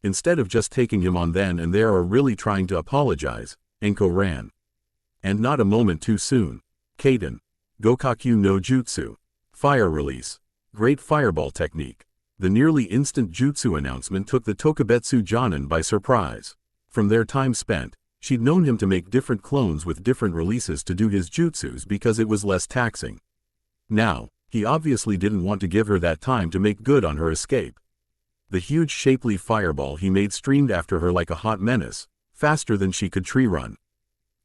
Instead of just taking him on then and there or really trying to apologize, Enko ran. And not a moment too soon. Kaden. Gokaku no Jutsu. Fire release. Great fireball technique. The nearly instant jutsu announcement took the Tokubetsu Jonin by surprise. From their time spent, she'd known him to make different clones with different releases to do his jutsus because it was less taxing. Now, he obviously didn't want to give her that time to make good on her escape. The huge shapely fireball he made streamed after her like a hot menace, faster than she could tree run.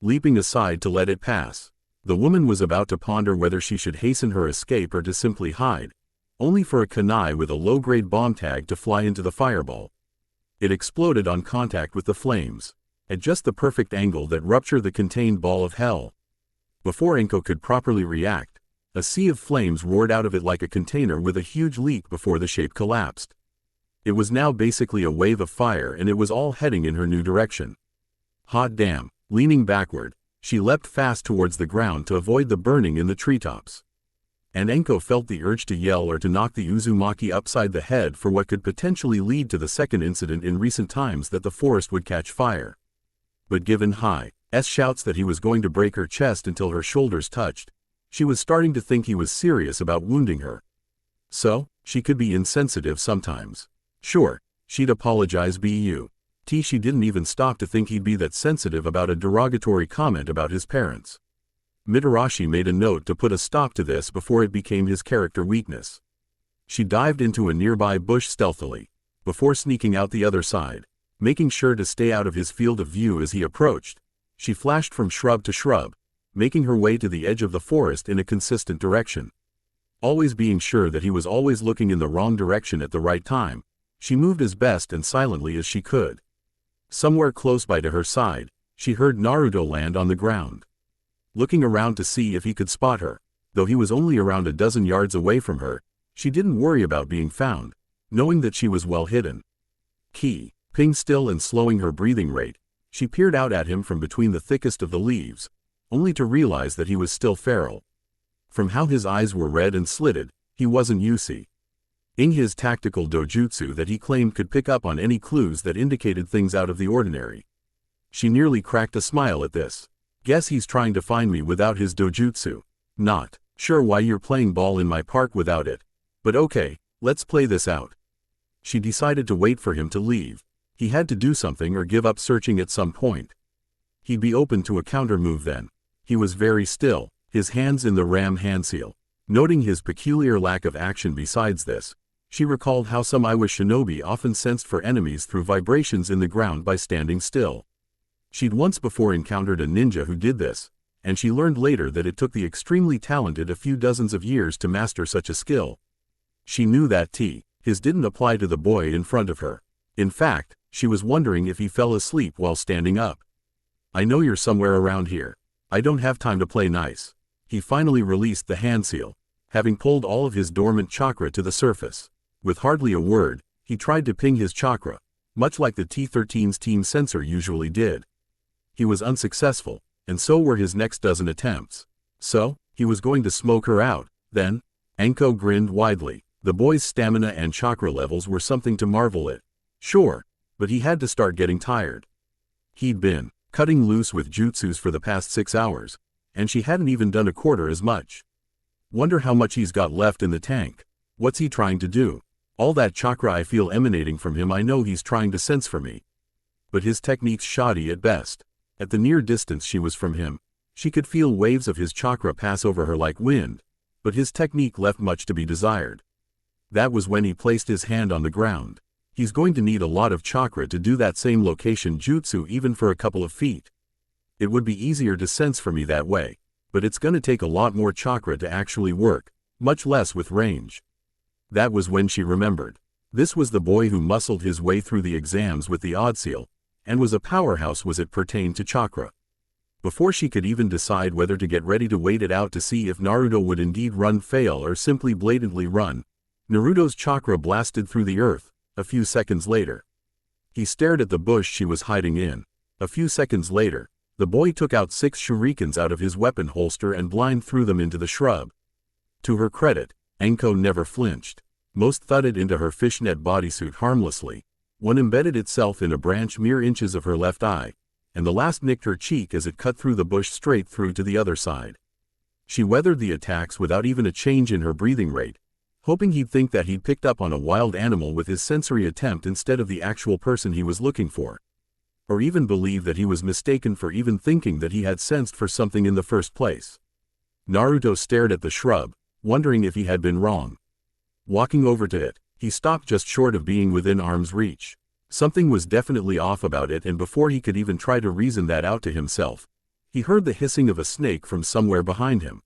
Leaping aside to let it pass, the woman was about to ponder whether she should hasten her escape or to simply hide, only for a kunai with a low-grade bomb tag to fly into the fireball. It exploded on contact with the flames, at just the perfect angle that ruptured the contained ball of hell. Before Enko could properly react, a sea of flames roared out of it like a container with a huge leak before the shape collapsed. It was now basically a wave of fire and it was all heading in her new direction. Hot damn, leaning backward, she leapt fast towards the ground to avoid the burning in the treetops. And Enko felt the urge to yell or to knock the Uzumaki upside the head for what could potentially lead to the second incident in recent times that the forest would catch fire. But given Hai's shouts that he was going to break her chest until her shoulders touched, she was starting to think he was serious about wounding her. So, she could be insensitive sometimes. Sure, she'd apologize she didn't even stop to think he'd be that sensitive about a derogatory comment about his parents. Mitarashi made a note to put a stop to this before it became his character weakness. She dived into a nearby bush stealthily, before sneaking out the other side, making sure to stay out of his field of view as he approached. She flashed from shrub to shrub, making her way to the edge of the forest in a consistent direction. Always being sure that he was always looking in the wrong direction at the right time, she moved as best and silently as she could. Somewhere close by to her side, she heard Naruto land on the ground. Looking around to see if he could spot her, though he was only around a dozen yards away from her, she didn't worry about being found, knowing that she was well hidden. Keeping still and slowing her breathing rate, she peered out at him from between the thickest of the leaves, only to realize that he was still feral. From how his eyes were red and slitted, he wasn't using his tactical dojutsu that he claimed could pick up on any clues that indicated things out of the ordinary. She nearly cracked a smile at this. Guess he's trying to find me without his dojutsu. Not sure why you're playing ball in my park without it. But okay, let's play this out. She decided to wait for him to leave. He had to do something or give up searching at some point. He'd be open to a counter move then. He was very still, his hands in the ram handseal. Noting his peculiar lack of action besides this, she recalled how some Iwa shinobi often sensed for enemies through vibrations in the ground by standing still. She'd once before encountered a ninja who did this, and she learned later that it took the extremely talented a few dozens of years to master such a skill. She knew that his didn't apply to the boy in front of her. In fact, she was wondering if he fell asleep while standing up. I know you're somewhere around here. I don't have time to play nice. He finally released the handseal, having pulled all of his dormant chakra to the surface. With hardly a word, he tried to ping his chakra, much like the T-13's team sensor usually did. He was unsuccessful, and so were his next dozen attempts. So, he was going to smoke her out, then? Anko grinned widely. The boy's stamina and chakra levels were something to marvel at. Sure, but he had to start getting tired. He'd been cutting loose with jutsus for the past 6 hours, and she hadn't even done a quarter as much. Wonder how much he's got left in the tank. What's he trying to do? All that chakra I feel emanating from him I know he's trying to sense for me. But his technique's shoddy at best. At the near distance she was from him, she could feel waves of his chakra pass over her like wind, but his technique left much to be desired. That was when he placed his hand on the ground. He's going to need a lot of chakra to do that same location jutsu even for a couple of feet. It would be easier to sense for me that way, but it's gonna take a lot more chakra to actually work, much less with range. That was when she remembered. This was the boy who muscled his way through the exams with the odd seal, and was a powerhouse as it pertained to chakra. Before she could even decide whether to get ready to wait it out to see if Naruto would indeed fail or simply blatantly run, Naruto's chakra blasted through the earth, a few seconds later. He stared at the bush she was hiding in. A few seconds later, the boy took out 6 shurikens out of his weapon holster and blind threw them into the shrub. To her credit, Anko never flinched. Most thudded into her fishnet bodysuit harmlessly. One embedded itself in a branch mere inches of her left eye, and the last nicked her cheek as it cut through the bush straight through to the other side. She weathered the attacks without even a change in her breathing rate, hoping he'd think that he'd picked up on a wild animal with his sensory attempt instead of the actual person he was looking for. Or even believe that he was mistaken for even thinking that he had sensed for something in the first place. Naruto stared at the shrub, wondering if he had been wrong. Walking over to it, he stopped just short of being within arm's reach. Something was definitely off about it, and before he could even try to reason that out to himself, he heard the hissing of a snake from somewhere behind him.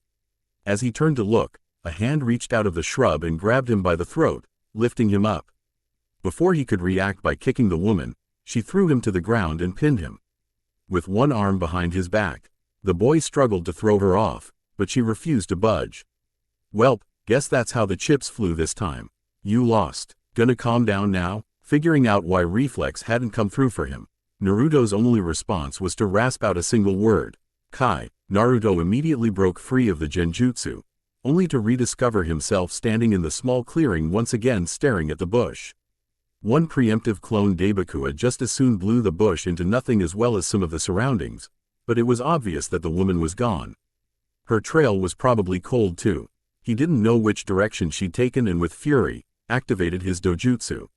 As he turned to look, a hand reached out of the shrub and grabbed him by the throat, lifting him up. Before he could react by kicking the woman, she threw him to the ground and pinned him. With one arm behind his back, the boy struggled to throw her off, but she refused to budge. Welp, guess that's how the chips flew this time. You lost. Gonna calm down now? Figuring out why reflex hadn't come through for him, Naruto's only response was to rasp out a single word. Kai. Naruto immediately broke free of the genjutsu, only to rediscover himself standing in the small clearing once again staring at the bush. One preemptive clone Daibakua just as soon blew the bush into nothing as well as some of the surroundings, but it was obvious that the woman was gone. Her trail was probably cold too. He didn't know which direction she'd taken and with fury, activated his dojutsu.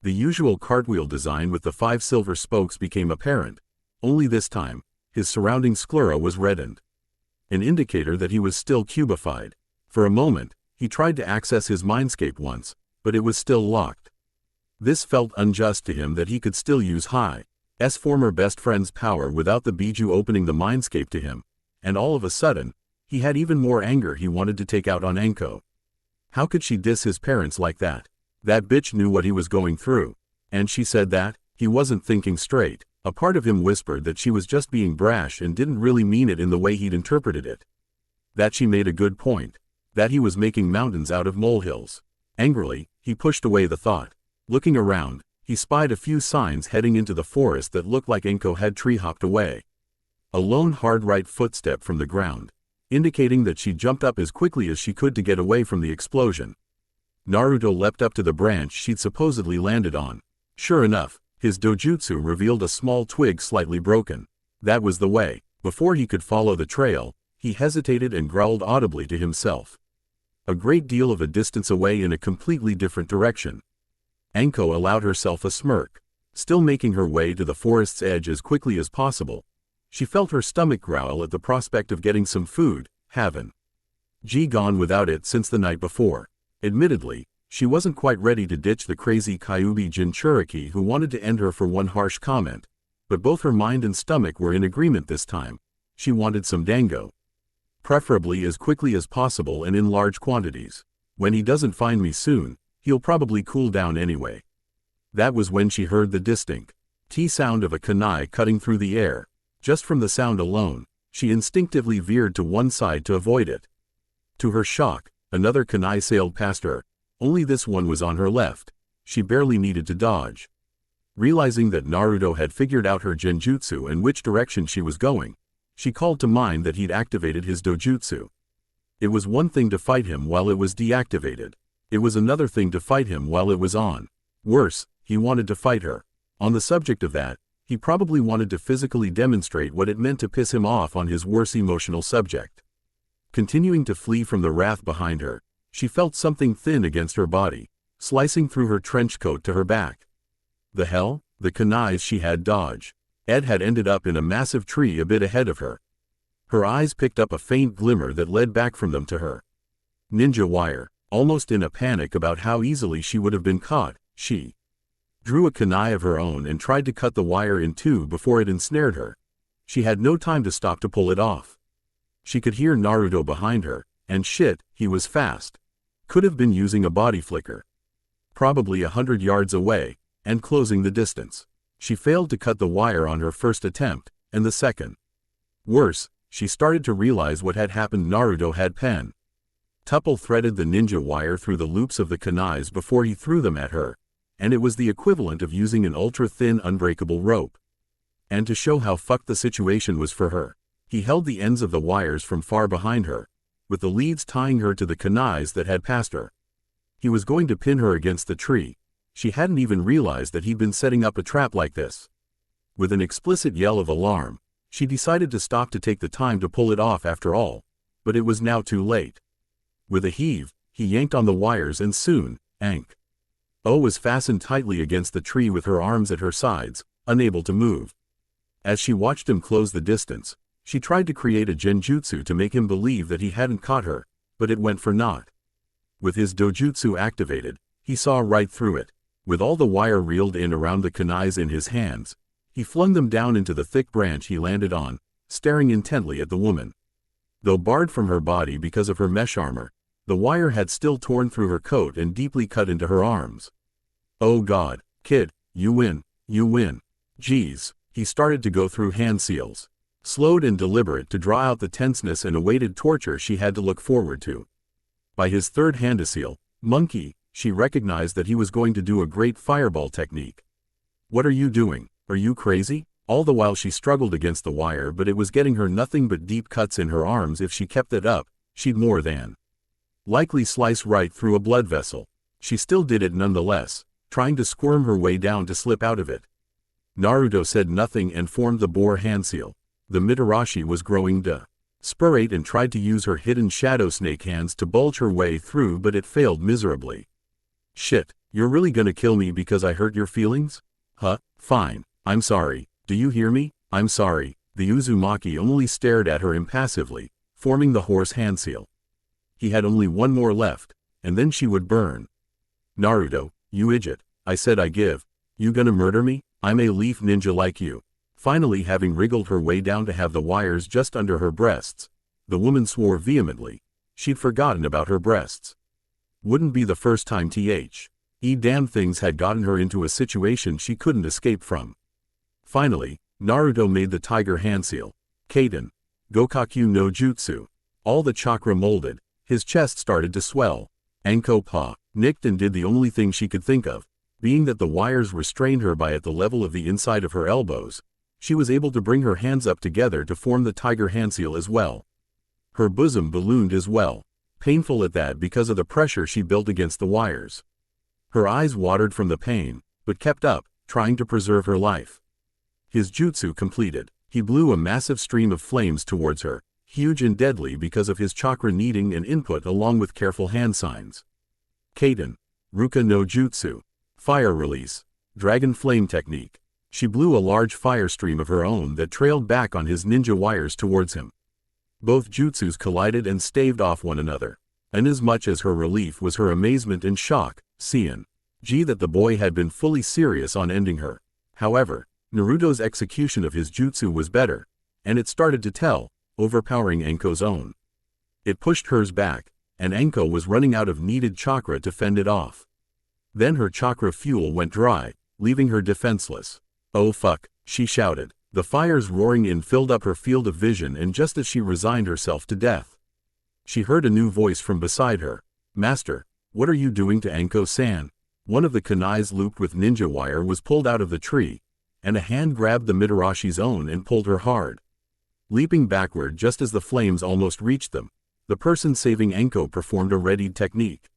The usual cartwheel design with the 5 silver spokes became apparent, only this time, his surrounding sclera was reddened. An indicator that he was still cubified. For a moment, he tried to access his mindscape once, but it was still locked. This felt unjust to him that he could still use Hai's former best friend's power without the Biju opening the mindscape to him, and all of a sudden, he had even more anger he wanted to take out on Anko. How could she diss his parents like that? That bitch knew what he was going through. And she said that? He wasn't thinking straight. A part of him whispered that she was just being brash and didn't really mean it in the way he'd interpreted it. That she made a good point. That he was making mountains out of molehills. Angrily, he pushed away the thought. Looking around, he spied a few signs heading into the forest that looked like Enko had tree-hopped away. A lone hard right footstep from the ground, indicating that she jumped up as quickly as she could to get away from the explosion. Naruto leapt up to the branch she'd supposedly landed on. Sure enough, his dojutsu revealed a small twig slightly broken. That was the way. Before he could follow the trail, he hesitated and growled audibly to himself. A great deal of a distance away in a completely different direction. Enko allowed herself a smirk. Still making her way to the forest's edge as quickly as possible, she felt her stomach growl at the prospect of getting some food. Haven't gone without it since the night before. Admittedly, she wasn't quite ready to ditch the crazy Kyuubi Jinchuriki who wanted to end her for one harsh comment, but both her mind and stomach were in agreement this time. She wanted some dango. Preferably as quickly as possible and in large quantities. When he doesn't find me soon, he'll probably cool down anyway. That was when she heard the distinct T-sound of a kunai cutting through the air. Just from the sound alone, she instinctively veered to one side to avoid it. To her shock, another kunai sailed past her, only this one was on her left. She barely needed to dodge. Realizing that Naruto had figured out her genjutsu and which direction she was going, she called to mind that he'd activated his dojutsu. It was one thing to fight him while it was deactivated. It was another thing to fight him while it was on. Worse, he wanted to fight her. On the subject of that, he probably wanted to physically demonstrate what it meant to piss him off on his worst emotional subject. Continuing to flee from the wrath behind her, she felt something thin against her body, slicing through her trench coat to her back. The hell? The kunais she had dodged. Ed had ended up in a massive tree a bit ahead of her. Her eyes picked up a faint glimmer that led back from them to her. Ninja wire. Almost in a panic about how easily she would have been caught, she drew a kunai of her own and tried to cut the wire in two before it ensnared her. She had no time to stop to pull it off. She could hear Naruto behind her, and shit, he was fast. Could have been using a body flicker. Probably 100 yards away, and closing the distance. She failed to cut the wire on her first attempt, and the second. Worse, she started to realize what had happened. Naruto had tuple threaded the ninja wire through the loops of the kunais before he threw them at her, and it was the equivalent of using an ultra-thin unbreakable rope. And to show how fucked the situation was for her, he held the ends of the wires from far behind her, with the leads tying her to the kunais that had passed her. He was going to pin her against the tree. She hadn't even realized that he'd been setting up a trap like this. With an explicit yell of alarm, she decided to stop to take the time to pull it off after all, but it was now too late. With a heave, he yanked on the wires and soon, O was fastened tightly against the tree with her arms at her sides, unable to move. As she watched him close the distance, she tried to create a genjutsu to make him believe that he hadn't caught her, but it went for naught. With his dojutsu activated, he saw right through it. With all the wire reeled in around the kunais in his hands, he flung them down into the thick branch he landed on, staring intently at the woman. Though barred from her body because of her mesh armor, the wire had still torn through her coat and deeply cut into her arms. Oh God, kid, you win, you win. Geez, he started to go through hand seals. Slowed and deliberate to draw out the tenseness and awaited torture she had to look forward to. By his third hand seal, monkey, she recognized that he was going to do a great fireball technique. What are you doing? Are you crazy? All the while she struggled against the wire, but it was getting her nothing but deep cuts in her arms. If she kept it up, she'd more than likely slice right through a blood vessel. She still did it nonetheless, trying to squirm her way down to slip out of it. Naruto said nothing and formed the boar hand seal. The Mitarashi was growing desperate and tried to use her hidden shadow snake hands to bulge her way through, but it failed miserably. Shit, you're really gonna kill me because I hurt your feelings? Huh, fine, I'm sorry, do you hear me? I'm sorry. The Uzumaki only stared at her impassively, forming the horse hand seal. He had only one more left, and then she would burn. Naruto, you idiot, I said I give. You gonna murder me? I'm a leaf ninja like you. Finally, having wriggled her way down to have the wires just under her breasts, the woman swore vehemently. She'd forgotten about her breasts. Wouldn't be the first time damn things had gotten her into a situation she couldn't escape from. Finally, Naruto made the tiger hand seal. Kaden. Gokaku no Jutsu. All the chakra molded. His chest started to swell. Anko panicked and did the only thing she could think of. Being that the wires restrained her by at the level of the inside of her elbows, she was able to bring her hands up together to form the tiger hand seal as well. Her bosom ballooned as well. Painful at that because of the pressure she built against the wires. Her eyes watered from the pain, but kept up, trying to preserve her life. His jutsu completed. He blew a massive stream of flames towards her, huge and deadly because of his chakra needing an input along with careful hand signs. Kaden. Ruka no Jutsu. Fire release. Dragon flame technique. She blew a large fire stream of her own that trailed back on his ninja wires towards him. Both jutsus collided and staved off one another. Inasmuch as her relief was her amazement and shock, seeing that the boy had been fully serious on ending her. However, Naruto's execution of his jutsu was better, and it started to tell, overpowering Anko's own. It pushed hers back, and Anko was running out of needed chakra to fend it off. Then her chakra fuel went dry, leaving her defenseless. "Oh fuck," she shouted. The fires roaring in filled up her field of vision, and just as she resigned herself to death, she heard a new voice from beside her. "Master, what are you doing to Anko-san?" One of the kunais looped with ninja wire was pulled out of the tree, and a hand grabbed the Mitarashi's own and pulled her hard. Leaping backward just as the flames almost reached them, the person saving Anko performed a readied technique.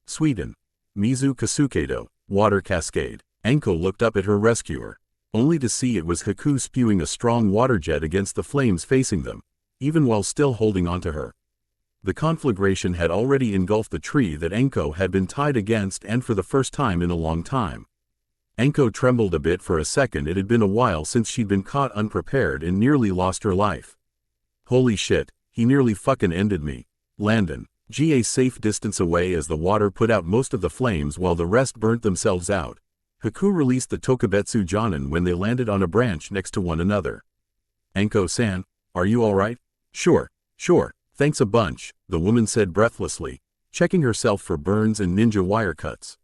Sweden. Mizu Kasukedo, water cascade. Anko looked up at her rescuer, only to see it was Haku spewing a strong water jet against the flames facing them, even while still holding onto her. The conflagration had already engulfed the tree that Anko had been tied against, and for the first time in a long time. Anko trembled a bit for a second. It had been a while since she'd been caught unprepared and nearly lost her life. Holy shit, he nearly fucking ended me. Landon. A safe distance away as the water put out most of the flames while the rest burnt themselves out. Haku released the Tokubetsu Jonin when they landed on a branch next to one another. "Anko-san, are you alright?" Sure, thanks a bunch," the woman said breathlessly, checking herself for burns and ninja wire cuts.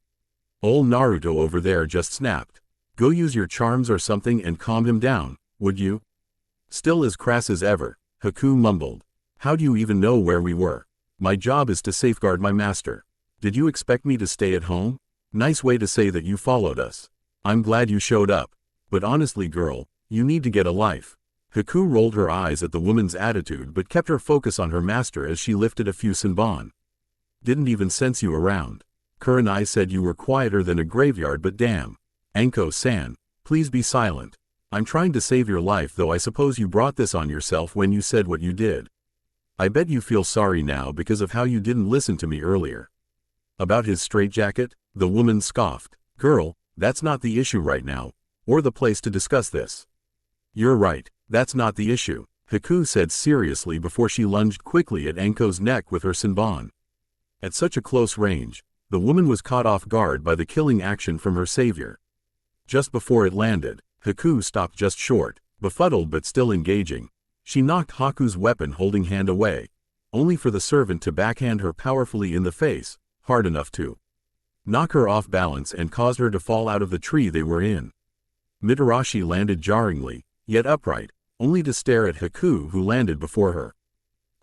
"Old Naruto over there just snapped. Go use your charms or something and calm him down, would you?" Still as crass as ever, Haku mumbled. "How do you even know where we were? My job is to safeguard my master. Did you expect me to stay at home? Nice way to say that you followed us. I'm glad you showed up. But honestly girl, you need to get a life." Haku rolled her eyes at the woman's attitude but kept her focus on her master as she lifted a few senbon. "Didn't even sense you around. Kurenai said you were quieter than a graveyard, but damn. Anko-san, please be silent. I'm trying to save your life, though I suppose you brought this on yourself when you said what you did. I bet you feel sorry now because of how you didn't listen to me earlier." "About his straitjacket?" the woman scoffed. "Girl, that's not the issue right now, or the place to discuss this." "You're right, that's not the issue," Haku said seriously before she lunged quickly at Anko's neck with her senbon. At such a close range, the woman was caught off guard by the killing action from her savior. Just before it landed, Haku stopped just short, befuddled but still engaging. She knocked Haku's weapon-holding hand away, only for the servant to backhand her powerfully in the face, hard enough to knock her off balance and cause her to fall out of the tree they were in. Mitarashi landed jarringly, yet upright, only to stare at Haku, who landed before her.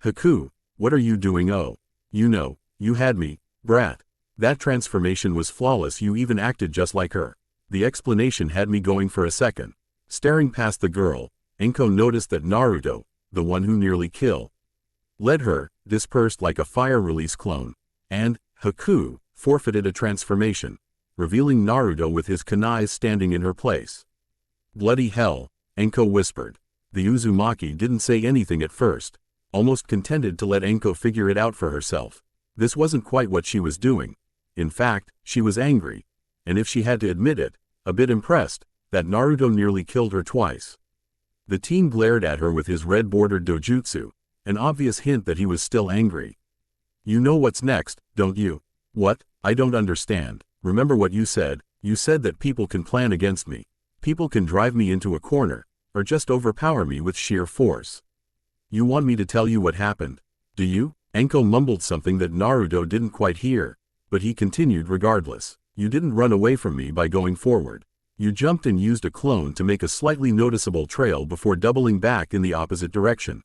"Haku, what are you doing? Oh, you know, you had me, brat. That transformation was flawless, you even acted just like her." The explanation had me going for a second. Staring past the girl, Anko noticed that Naruto, the one who nearly led her, dispersed like a fire release clone, and Haku forfeited a transformation, revealing Naruto with his kunais standing in her place. "Bloody hell," Anko whispered. The Uzumaki didn't say anything at first, almost contented to let Anko figure it out for herself. This wasn't quite what she was doing. In fact, she was angry, and if she had to admit it, a bit impressed, that Naruto nearly killed her twice. The teen glared at her with his red-bordered dojutsu, an obvious hint that he was still angry. "You know what's next, don't you?" "What? I don't understand. Remember what you said. You said that people can plan against me. People can drive me into a corner, or just overpower me with sheer force. You want me to tell you what happened, do you?" Anko mumbled something that Naruto didn't quite hear, but he continued regardless. "You didn't run away from me by going forward. You jumped and used a clone to make a slightly noticeable trail before doubling back in the opposite direction.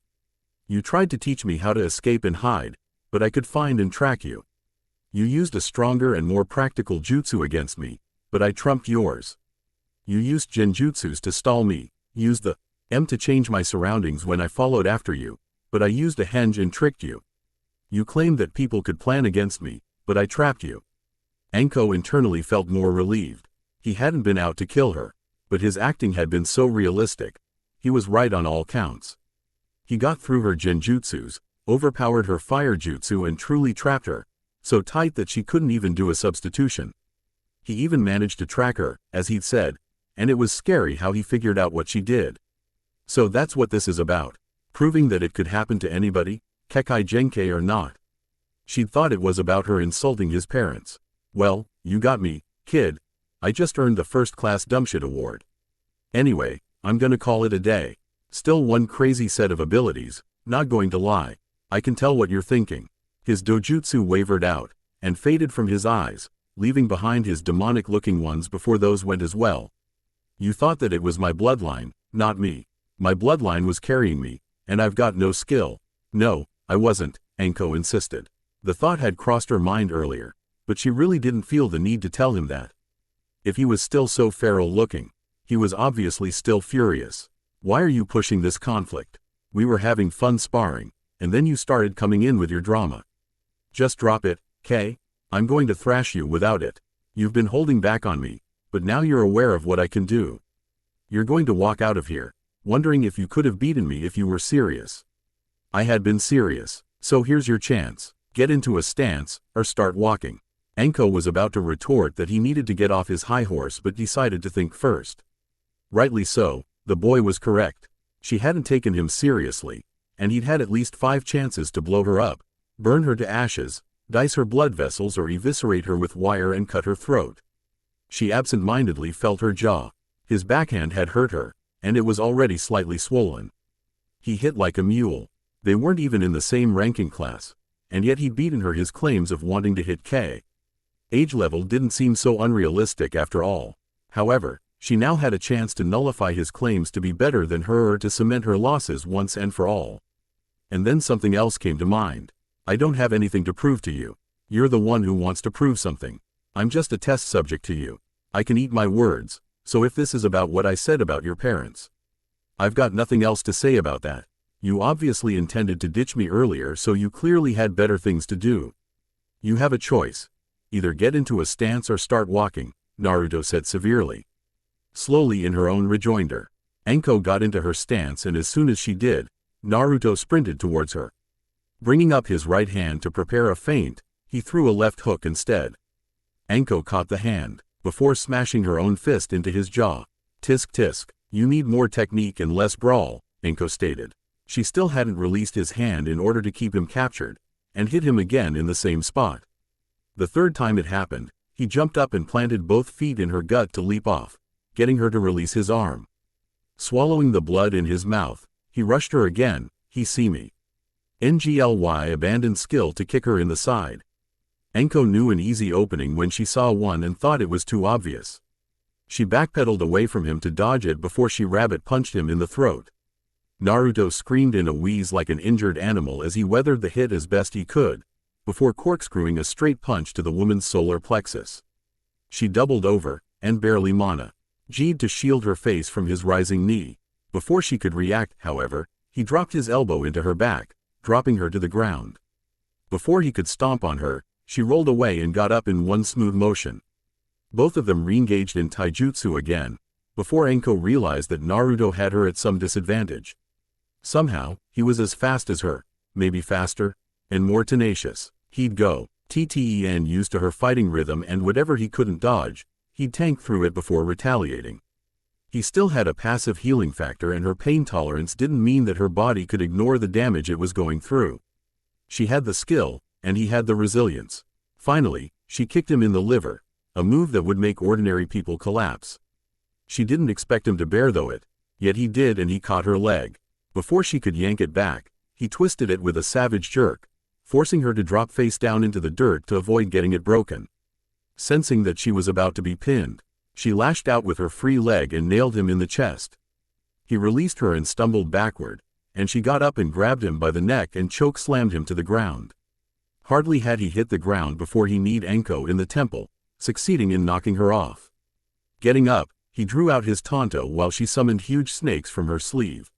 You tried to teach me how to escape and hide, but I could find and track you. You used a stronger and more practical jutsu against me, but I trumped yours. You used genjutsus to stall me, used the to change my surroundings when I followed after you, but I used a henge and tricked you. You claimed that people could plan against me, but I trapped you. Anko internally felt more relieved. He hadn't been out to kill her, but his acting had been so realistic. He was right on all counts. He got through her genjutsus, overpowered her fire jutsu and truly trapped her, so tight that she couldn't even do a substitution. He even managed to track her, as he'd said, and it was scary how he figured out what she did. So that's what this is about, proving that it could happen to anybody, Kekai Genkai or not. She'd thought it was about her insulting his parents. Well, you got me, kid. I just earned the first-class dumbshit award. Anyway, I'm gonna call it a day. Still one crazy set of abilities, not going to lie. I can tell what you're thinking. His dojutsu wavered out, and faded from his eyes, leaving behind his demonic-looking ones before those went as well. You thought that it was my bloodline, not me. My bloodline was carrying me, and I've got no skill. No, I wasn't, Anko insisted. The thought had crossed her mind earlier, but she really didn't feel the need to tell him that. If he was still so feral-looking, he was obviously still furious. Why are you pushing this conflict? We were having fun sparring, and then you started coming in with your drama. Just drop it, Kay. I'm going to thrash you without it. You've been holding back on me, but now you're aware of what I can do. You're going to walk out of here, wondering if you could have beaten me if you were serious. I had been serious, so here's your chance. Get into a stance, or start walking. Anko was about to retort that he needed to get off his high horse but decided to think first. Rightly so, the boy was correct. She hadn't taken him seriously, and he'd had at least 5 chances to blow her up, burn her to ashes, dice her blood vessels or eviscerate her with wire and cut her throat. She absent-mindedly felt her jaw. His backhand had hurt her, and it was already slightly swollen. He hit like a mule. They weren't even in the same ranking class, and yet he'd beaten her his claims of wanting to hit K. Age level didn't seem so unrealistic after all. However, she now had a chance to nullify his claims to be better than her or to cement her losses once and for all. And then something else came to mind. I don't have anything to prove to you. You're the one who wants to prove something. I'm just a test subject to you. I can eat my words, so if this is about what I said about your parents, I've got nothing else to say about that. You obviously intended to ditch me earlier, so you clearly had better things to do. You have a choice. Either get into a stance or start walking, Naruto said severely. Slowly in her own rejoinder, Anko got into her stance, and as soon as she did, Naruto sprinted towards her. Bringing up his right hand to prepare a feint, he threw a left hook instead. Anko caught the hand, before smashing her own fist into his jaw. Tisk tisk, you need more technique and less brawl, Anko stated. She still hadn't released his hand in order to keep him captured, and hit him again in the same spot. The third time it happened, he jumped up and planted both feet in her gut to leap off, getting her to release his arm. Swallowing the blood in his mouth, he rushed her again. He see me. NGLY abandoned skill to kick her in the side. Anko knew an easy opening when she saw one and thought it was too obvious. She backpedaled away from him to dodge it before she rabbit punched him in the throat. Naruto screamed in a wheeze like an injured animal as he weathered the hit as best he could, before corkscrewing a straight punch to the woman's solar plexus. She doubled over, and barely managed to shield her face from his rising knee. Before she could react, however, he dropped his elbow into her back, dropping her to the ground. Before he could stomp on her, she rolled away and got up in one smooth motion. Both of them re-engaged in taijutsu again, before Anko realized that Naruto had her at some disadvantage. Somehow, he was as fast as her, maybe faster, and more tenacious. He'd go TTEN used to her fighting rhythm, and whatever he couldn't dodge, he'd tank through it before retaliating. He still had a passive healing factor, and her pain tolerance didn't mean that her body could ignore the damage it was going through. She had the skill, and he had the resilience. Finally, she kicked him in the liver, a move that would make ordinary people collapse. She didn't expect him to bear though it, yet he did, and he caught her leg. Before she could yank it back, he twisted it with a savage jerk, forcing her to drop face down into the dirt to avoid getting it broken. Sensing that she was about to be pinned, She lashed out with her free leg and nailed him in the chest. He released her and stumbled backward, and she got up and grabbed him by the neck and choke slammed him to the ground. Hardly had he hit the ground before he kneed Anko in the temple, succeeding in knocking her off. Getting up, he drew out his tanto while she summoned huge snakes from her sleeve.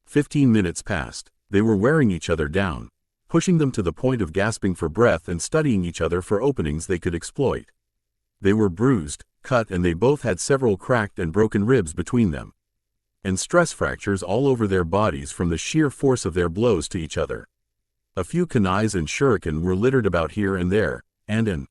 15 minutes passed. They were wearing each other down, pushing them to the point of gasping for breath and studying each other for openings they could exploit. They were bruised, cut, and they both had several cracked and broken ribs between them, and stress fractures all over their bodies from the sheer force of their blows to each other. A few kunais and shuriken were littered about here and there, and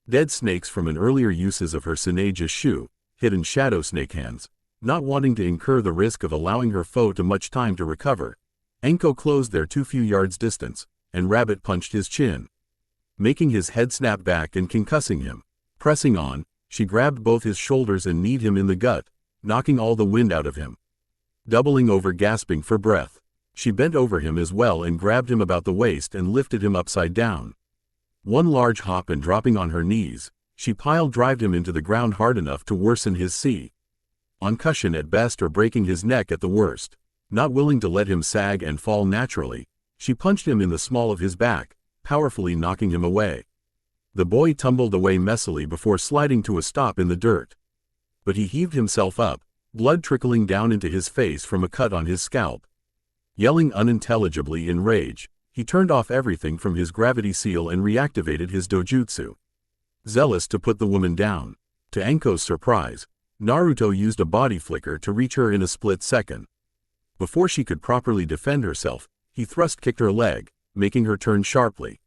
dead snakes from an earlier uses of her Suneja Shu, hidden shadow snake hands. Not wanting to incur the risk of allowing her foe too much time to recover, Anko closed their too few yards distance, and rabbit punched his chin, making his head snap back and concussing him. Pressing on, she grabbed both his shoulders and kneed him in the gut, knocking all the wind out of him. Doubling over, gasping for breath, she bent over him as well and grabbed him about the waist and lifted him upside down. One large hop and dropping on her knees, she pile-drived him into the ground hard enough to worsen his concussion at best or breaking his neck at the worst. Not willing to let him sag and fall naturally, she punched him in the small of his back, powerfully knocking him away. The boy tumbled away messily before sliding to a stop in the dirt. But he heaved himself up, blood trickling down into his face from a cut on his scalp. Yelling unintelligibly in rage, he turned off everything from his gravity seal and reactivated his dojutsu, zealous to put the woman down. To Anko's surprise, Naruto used a body flicker to reach her in a split second. Before she could properly defend herself, he thrust-kicked her leg, making her turn sharply.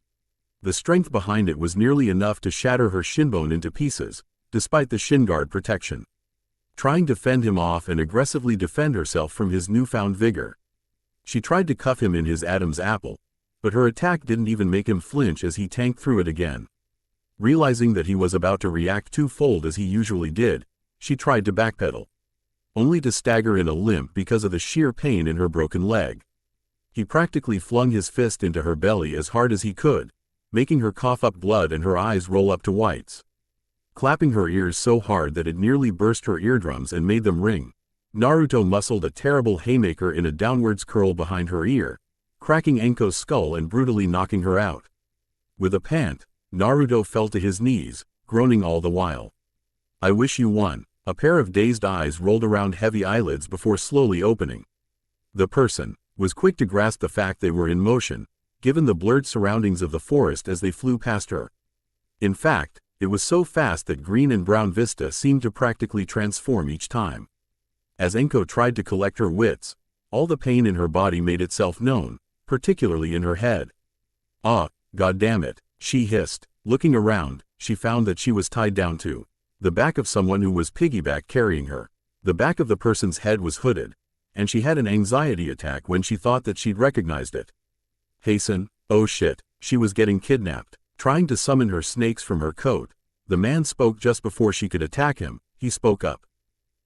The strength behind it was nearly enough to shatter her shinbone into pieces, despite the shin guard protection. Trying to fend him off and aggressively defend herself from his newfound vigor, she tried to cuff him in his Adam's apple, but her attack didn't even make him flinch as he tanked through it again. Realizing that he was about to react twofold as he usually did, she tried to backpedal, only to stagger in a limp because of the sheer pain in her broken leg. He practically flung his fist into her belly as hard as he could, making her cough up blood and her eyes roll up to whites. Clapping her ears so hard that it nearly burst her eardrums and made them ring, Naruto muscled a terrible haymaker in a downwards curl behind her ear, cracking Anko's skull and brutally knocking her out. With a pant, Naruto fell to his knees, groaning all the while. "I wish you won." A pair of dazed eyes rolled around heavy eyelids before slowly opening. The person was quick to grasp the fact they were in motion, given the blurred surroundings of the forest as they flew past her. In fact, it was so fast that green and brown vista seemed to practically transform each time. As Anko tried to collect her wits, all the pain in her body made itself known, particularly in her head. "Ah, goddammit," she hissed. Looking around, she found that she was tied down to the back of someone who was piggyback carrying her. The back of the person's head was hooded, and she had an anxiety attack when she thought that she'd recognized it. Hasten, oh shit, she was getting kidnapped. Trying to summon her snakes from her coat, the man spoke just before she could attack him. He spoke up.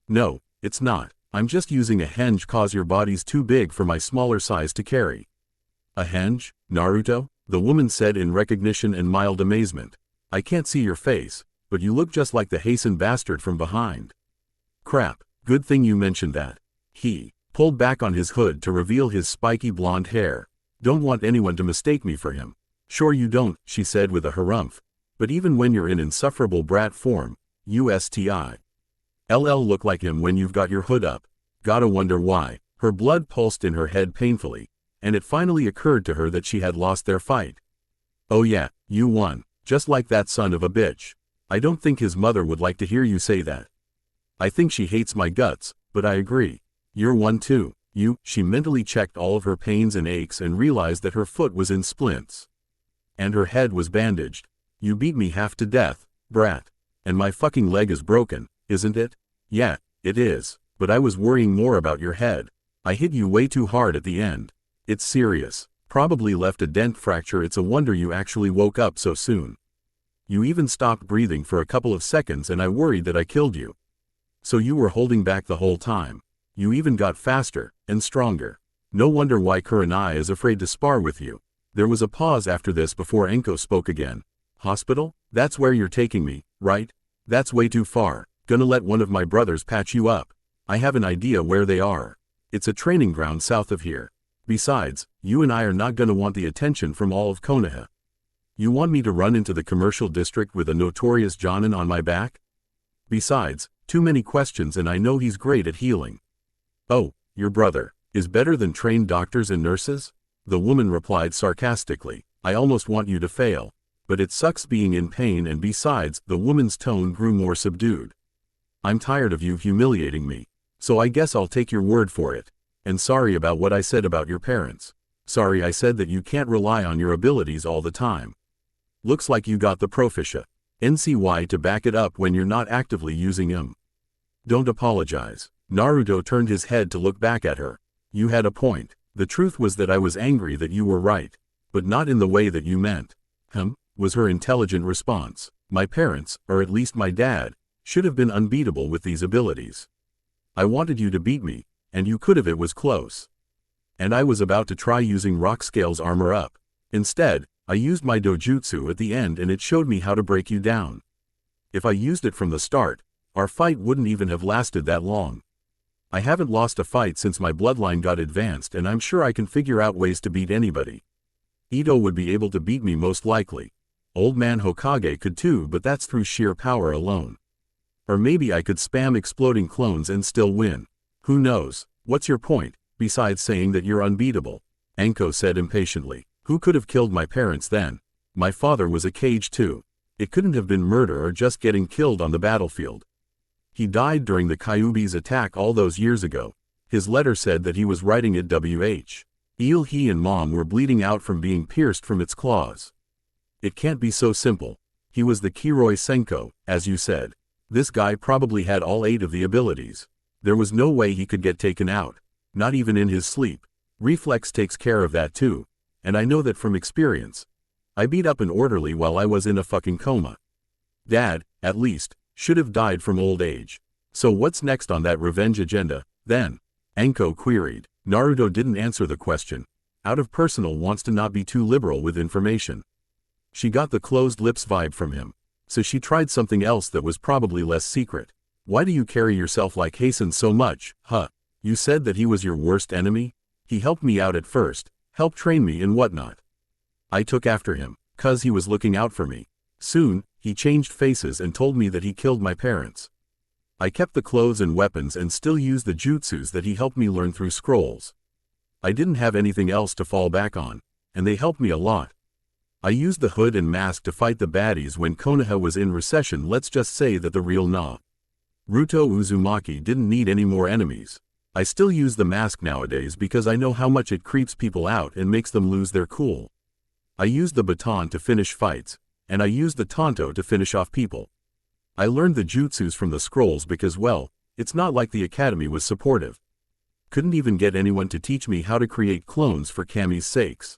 "No, it's not. I'm just using a henge cause your body's too big for my smaller size to carry." "A henge, Naruto?" the woman said in recognition and mild amazement. "I can't see your face, but you look just like the Hasten bastard from behind." "Crap, good thing you mentioned that." He pulled back on his hood to reveal his spiky blonde hair. "Don't want anyone to mistake me for him." "Sure you don't," she said with a harumph. "But even when you're in insufferable brat form, LL look like him when you've got your hood up. Gotta wonder why." Her blood pulsed in her head painfully, and it finally occurred to her that she had lost their fight. "Oh yeah, you won. Just like that son of a bitch. I don't think his mother would like to hear you say that. I think she hates my guts, but I agree. You're one too. She mentally checked all of her pains and aches and realized that her foot was in splints. And her head was bandaged. "You beat me half to death, brat. And my fucking leg is broken, isn't it?" "Yeah, it is, but I was worrying more about your head. I hit you way too hard at the end. It's serious. Probably left a dent fracture. It's a wonder you actually woke up so soon. You even stopped breathing for a couple of seconds and I worried that I killed you. So you were holding back the whole time. You even got faster and stronger. No wonder why Kurenai is afraid to spar with you." There was a pause after this before Anko spoke again. "Hospital? That's where you're taking me, right? That's way too far. Gonna let one of my brothers patch you up. I have an idea where they are. It's a training ground south of here. Besides, you and I are not gonna want the attention from all of Konoha. You want me to run into the commercial district with a notorious Jonin on my back? Besides, too many questions, and I know he's great at healing. Oh, your brother is better than trained doctors and nurses? The woman replied sarcastically. I almost want you to fail. But it sucks being in pain, and besides, the woman's tone grew more subdued. I'm tired of you humiliating me. So I guess I'll take your word for it. And sorry about what I said about your parents. Sorry I said that you can't rely on your abilities all the time. Looks like you got the proficia. NCY to back it up when you're not actively using them. Don't apologize. Naruto turned his head to look back at her. You had a point. The truth was that I was angry that you were right. But not in the way that you meant. Was her intelligent response. My parents, or at least my dad, should have been unbeatable with these abilities. I wanted you to beat me, and you could have. It was close. And I was about to try using Rock Scale's armor up. Instead, I used my dojutsu at the end, and it showed me how to break you down. If I used it from the start, our fight wouldn't even have lasted that long. I haven't lost a fight since my bloodline got advanced, and I'm sure I can figure out ways to beat anybody. Ito would be able to beat me most likely. Old Man Hokage could too, but that's through sheer power alone. Or maybe I could spam exploding clones and still win. Who knows? What's your point, besides saying that you're unbeatable? Anko said impatiently. Who could have killed my parents then? My father was a cage too. It couldn't have been murder or just getting killed on the battlefield. He died during the Kyuubi's attack all those years ago. His letter said that he was writing it he and Mom were bleeding out from being pierced from its claws. It can't be so simple. He was the Kiroi Senko, as you said. This guy probably had all 8 of the abilities. There was no way he could get taken out. Not even in his sleep. Reflex takes care of that too. And I know that from experience. I beat up an orderly while I was in a fucking coma. Dad, at least, should have died from old age. So what's next on that revenge agenda, then? Anko queried. Naruto didn't answer the question. Out of personal wants to not be too liberal with information. She got the closed lips vibe from him. So she tried something else that was probably less secret. Why do you carry yourself like Hasten so much, huh? You said that he was your worst enemy? He helped me out at first, helped train me and whatnot. I took after him, 'cause he was looking out for me. Soon, he changed faces and told me that he killed my parents. I kept the clothes and weapons and still used the jutsus that he helped me learn through scrolls. I didn't have anything else to fall back on, and they helped me a lot. I used the hood and mask to fight the baddies when Konoha was in recession. Let's just say that the real Naruto Uzumaki didn't need any more enemies. I still use the mask nowadays because I know how much it creeps people out and makes them lose their cool. I use the baton to finish fights, and I use the tanto to finish off people. I learned the jutsus from the scrolls because, well, it's not like the academy was supportive. Couldn't even get anyone to teach me how to create clones for Kami's sakes.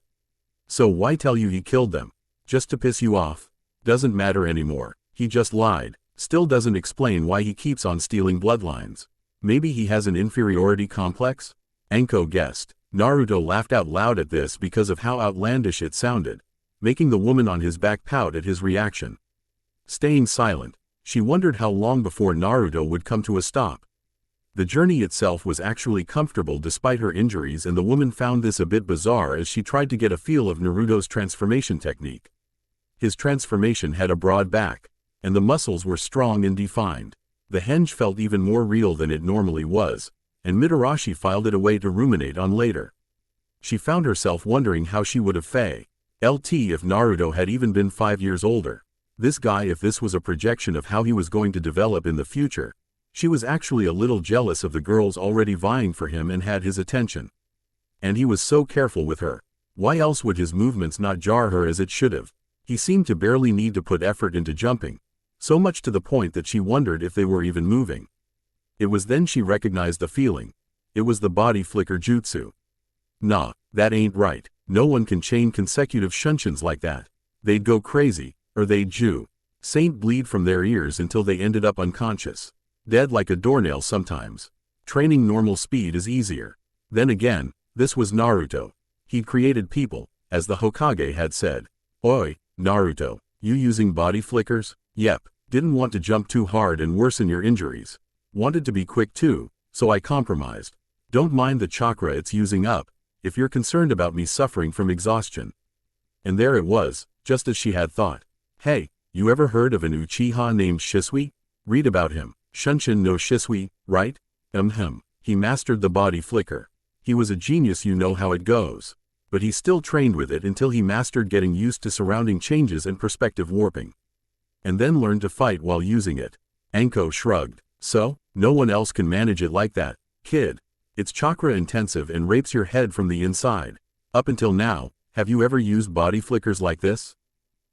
So why tell you he killed them? Just to piss you off? Doesn't matter anymore. He just lied. Still doesn't explain why he keeps on stealing bloodlines. Maybe he has an inferiority complex? Anko guessed. Naruto laughed out loud at this because of how outlandish it sounded, making the woman on his back pout at his reaction. Staying silent, she wondered how long before Naruto would come to a stop. The journey itself was actually comfortable despite her injuries, and the woman found this a bit bizarre as she tried to get a feel of Naruto's transformation technique. His transformation had a broad back, and the muscles were strong and defined. The henge felt even more real than it normally was, and Mitarashi filed it away to ruminate on later. She found herself wondering how she would have failed if Naruto had even been 5 years older. This guy, if this was a projection of how he was going to develop in the future. She was actually a little jealous of the girls already vying for him and had his attention. And he was so careful with her. Why else would his movements not jar her as it should have? He seemed to barely need to put effort into jumping, so much to the point that she wondered if they were even moving. It was then she recognized the feeling. It was the body flicker jutsu. Nah, that ain't right. No one can chain consecutive shunshuns like that. They'd go crazy, or they'd Saint bleed from their ears until they ended up unconscious. Dead like a doornail sometimes. Training normal speed is easier. Then again, this was Naruto. He'd created people, as the Hokage had said. Oi, Naruto, you using body flickers? Yep, Didn't want to jump too hard and worsen your injuries. Wanted to be quick too, so I compromised. Don't mind the chakra it's using up, if you're concerned about me suffering from exhaustion. And there it was, just as she had thought. Hey, you ever heard of an Uchiha named Shisui? Read about him. Shunshin no Shisui, right? He mastered the body flicker. He was a genius, you know how it goes. But he still trained with it until he mastered getting used to surrounding changes and perspective warping. And then learned to fight while using it. Anko shrugged. So, no one else can manage it like that, kid. It's chakra intensive and rapes your head from the inside. Up until now, have you ever used body flickers like this?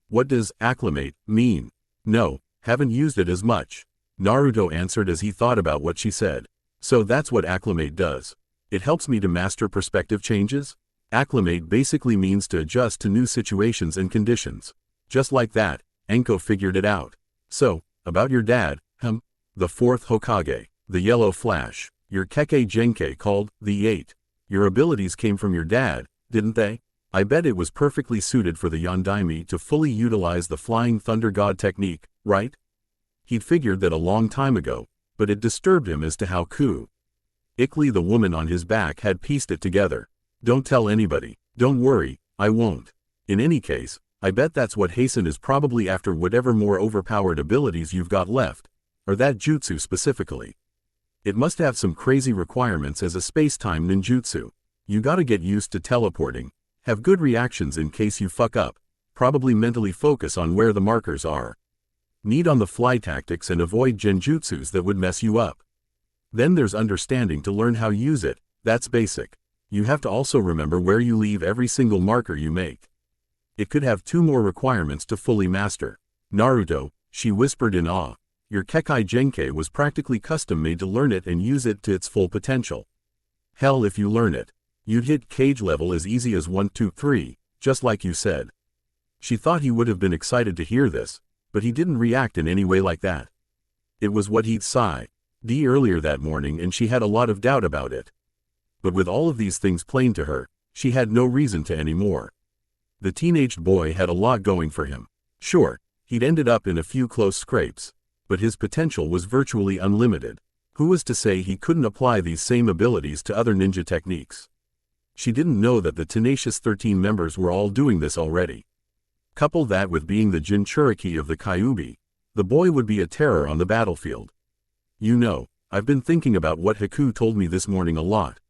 What does acclimate mean? No, haven't used it as much. Naruto answered as he thought about what she said. So that's what acclimate does. It helps me to master perspective changes? Acclimate basically means to adjust to new situations and conditions. Just like that, Anko figured it out. So, about your dad, the fourth Hokage, the yellow flash, your Kekkei Genkai called the 8. Your abilities came from your dad, didn't they? I bet it was perfectly suited for the Yondaime to fully utilize the Flying Thunder God technique, right? He'd figured that a long time ago, but it disturbed him as to how quickly the woman on his back had pieced it together. Don't tell anybody. Don't worry, I won't. In any case, I bet that's what Hasten is probably after, whatever more overpowered abilities you've got left, or that jutsu specifically. It must have some crazy requirements as a space-time ninjutsu. You gotta get used to teleporting, have good reactions in case you fuck up, probably mentally focus on where the markers are. Need on-the-fly tactics and avoid genjutsus that would mess you up. Then there's understanding to learn how to use it, that's basic. You have to also remember where you leave every single marker you make. It could have 2 more requirements to fully master. Naruto, she whispered in awe. Your Kekkei Genkai was practically custom-made to learn it and use it to its full potential. Hell, if you learn it, you'd hit cage level as easy as 1, 2, 3, just like you said. She thought he would have been excited to hear this, but he didn't react in any way like that. It was what he'd sighed earlier that morning, and she had a lot of doubt about it. But with all of these things plain to her, she had no reason to anymore. The teenaged boy had a lot going for him. Sure, he'd ended up in a few close scrapes, but his potential was virtually unlimited. Who was to say he couldn't apply these same abilities to other ninja techniques? She didn't know that the tenacious 13 members were all doing this already. Couple that with being the Jinchuriki of the Kyuubi, the boy would be a terror on the battlefield. You know, I've been thinking about what Haku told me this morning a lot.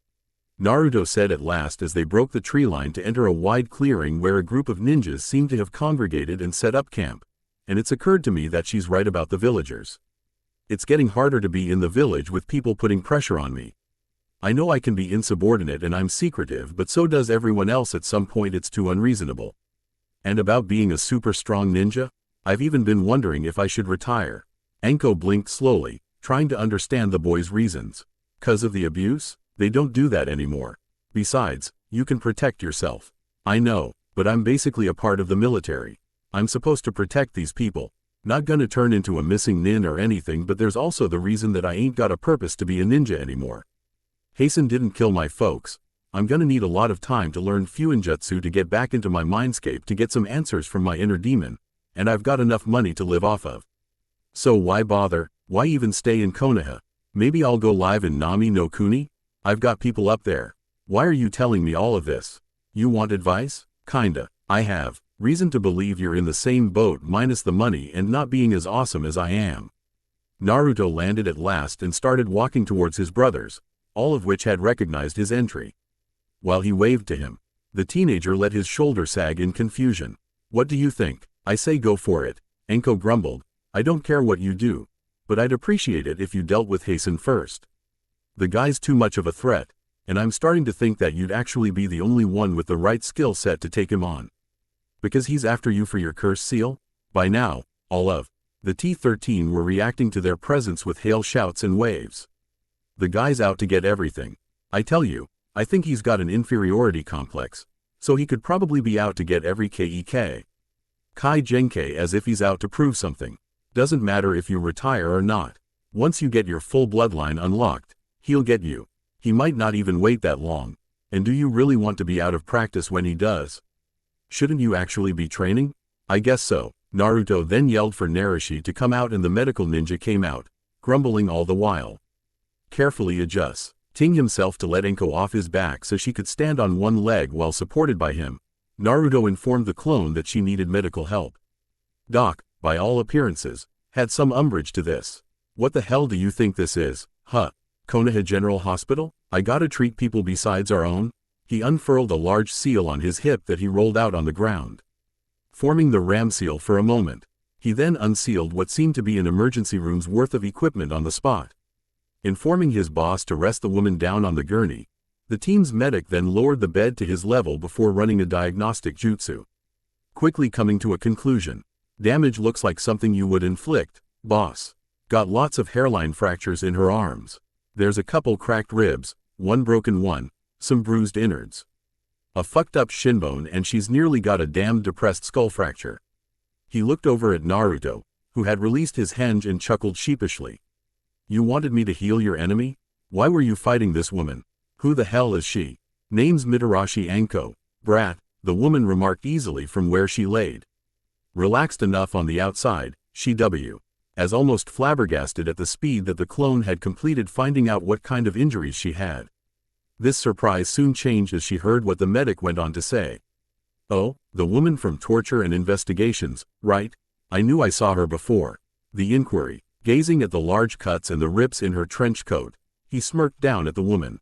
Naruto said at last as they broke the tree line to enter a wide clearing where a group of ninjas seemed to have congregated and set up camp. And it's occurred to me that she's right about the villagers. It's getting harder to be in the village with people putting pressure on me. I know I can be insubordinate and I'm secretive, but so does everyone else at some point. It's too unreasonable. And about being a super strong ninja, I've even been wondering if I should retire. Anko blinked slowly, trying to understand the boy's reasons. 'Cause of the abuse? They don't do that anymore. Besides, you can protect yourself. I know, but I'm basically a part of the military. I'm supposed to protect these people. Not gonna turn into a missing nin or anything, but there's also the reason that I ain't got a purpose to be a ninja anymore. Hasten didn't kill my folks. I'm gonna need a lot of time to learn Fuinjutsu to get back into my mindscape to get some answers from my inner demon, and I've got enough money to live off of. So why bother? Why even stay in Konoha? Maybe I'll go live in Nami no Kuni? I've got people up there. Why are you telling me all of this? You want advice? Kinda. I have reason to believe you're in the same boat minus the money and not being as awesome as I am. Naruto landed at last and started walking towards his brothers, all of which had recognized his entry. While he waved to him, the teenager let his shoulder sag in confusion. What do you think? I say go for it. Anko grumbled. I don't care what you do, but I'd appreciate it if you dealt with Hasten first. The guy's too much of a threat, and I'm starting to think that you'd actually be the only one with the right skill set to take him on. Because he's after you for your curse seal? By now, all of the T-13 were reacting to their presence with hail shouts and waves. The guy's out to get everything. I tell you, I think he's got an inferiority complex, so he could probably be out to get every Kekkei Genkai, as if he's out to prove something. Doesn't matter if you retire or not. Once you get your full bloodline unlocked, he'll get you. He might not even wait that long. And do you really want to be out of practice when he does? Shouldn't you actually be training? I guess so. Naruto then yelled for Narushi to come out and the medical ninja came out, grumbling all the while. Carefully adjusting himself to let Enko off his back so she could stand on one leg while supported by him, Naruto informed the clone that she needed medical help. Doc, by all appearances, had some umbrage to this. What the hell do you think this is, huh? Konoha General Hospital? I gotta treat people besides our own? He unfurled a large seal on his hip that he rolled out on the ground, forming the ram seal for a moment. He then unsealed what seemed to be an emergency room's worth of equipment on the spot. Informing his boss to rest the woman down on the gurney, the team's medic then lowered the bed to his level before running a diagnostic jutsu, quickly coming to a conclusion. Damage looks like something you would inflict, boss. Got lots of hairline fractures in her arms. There's a couple cracked ribs, one broken one, some bruised innards, a fucked up shinbone, and she's nearly got a damned depressed skull fracture. He looked over at Naruto, who had released his henge and chuckled sheepishly. You wanted me to heal your enemy? Why were you fighting this woman? Who the hell is she? Name's Mitarashi Anko, brat, the woman remarked easily from where she laid. Relaxed enough on the outside, she as almost flabbergasted at the speed that the clone had completed finding out what kind of injuries she had. This surprise soon changed as she heard what the medic went on to say. Oh, the woman from Torture and Investigations, right? I knew I saw her before. The inquiry, gazing at the large cuts and the rips in her trench coat, he smirked down at the woman.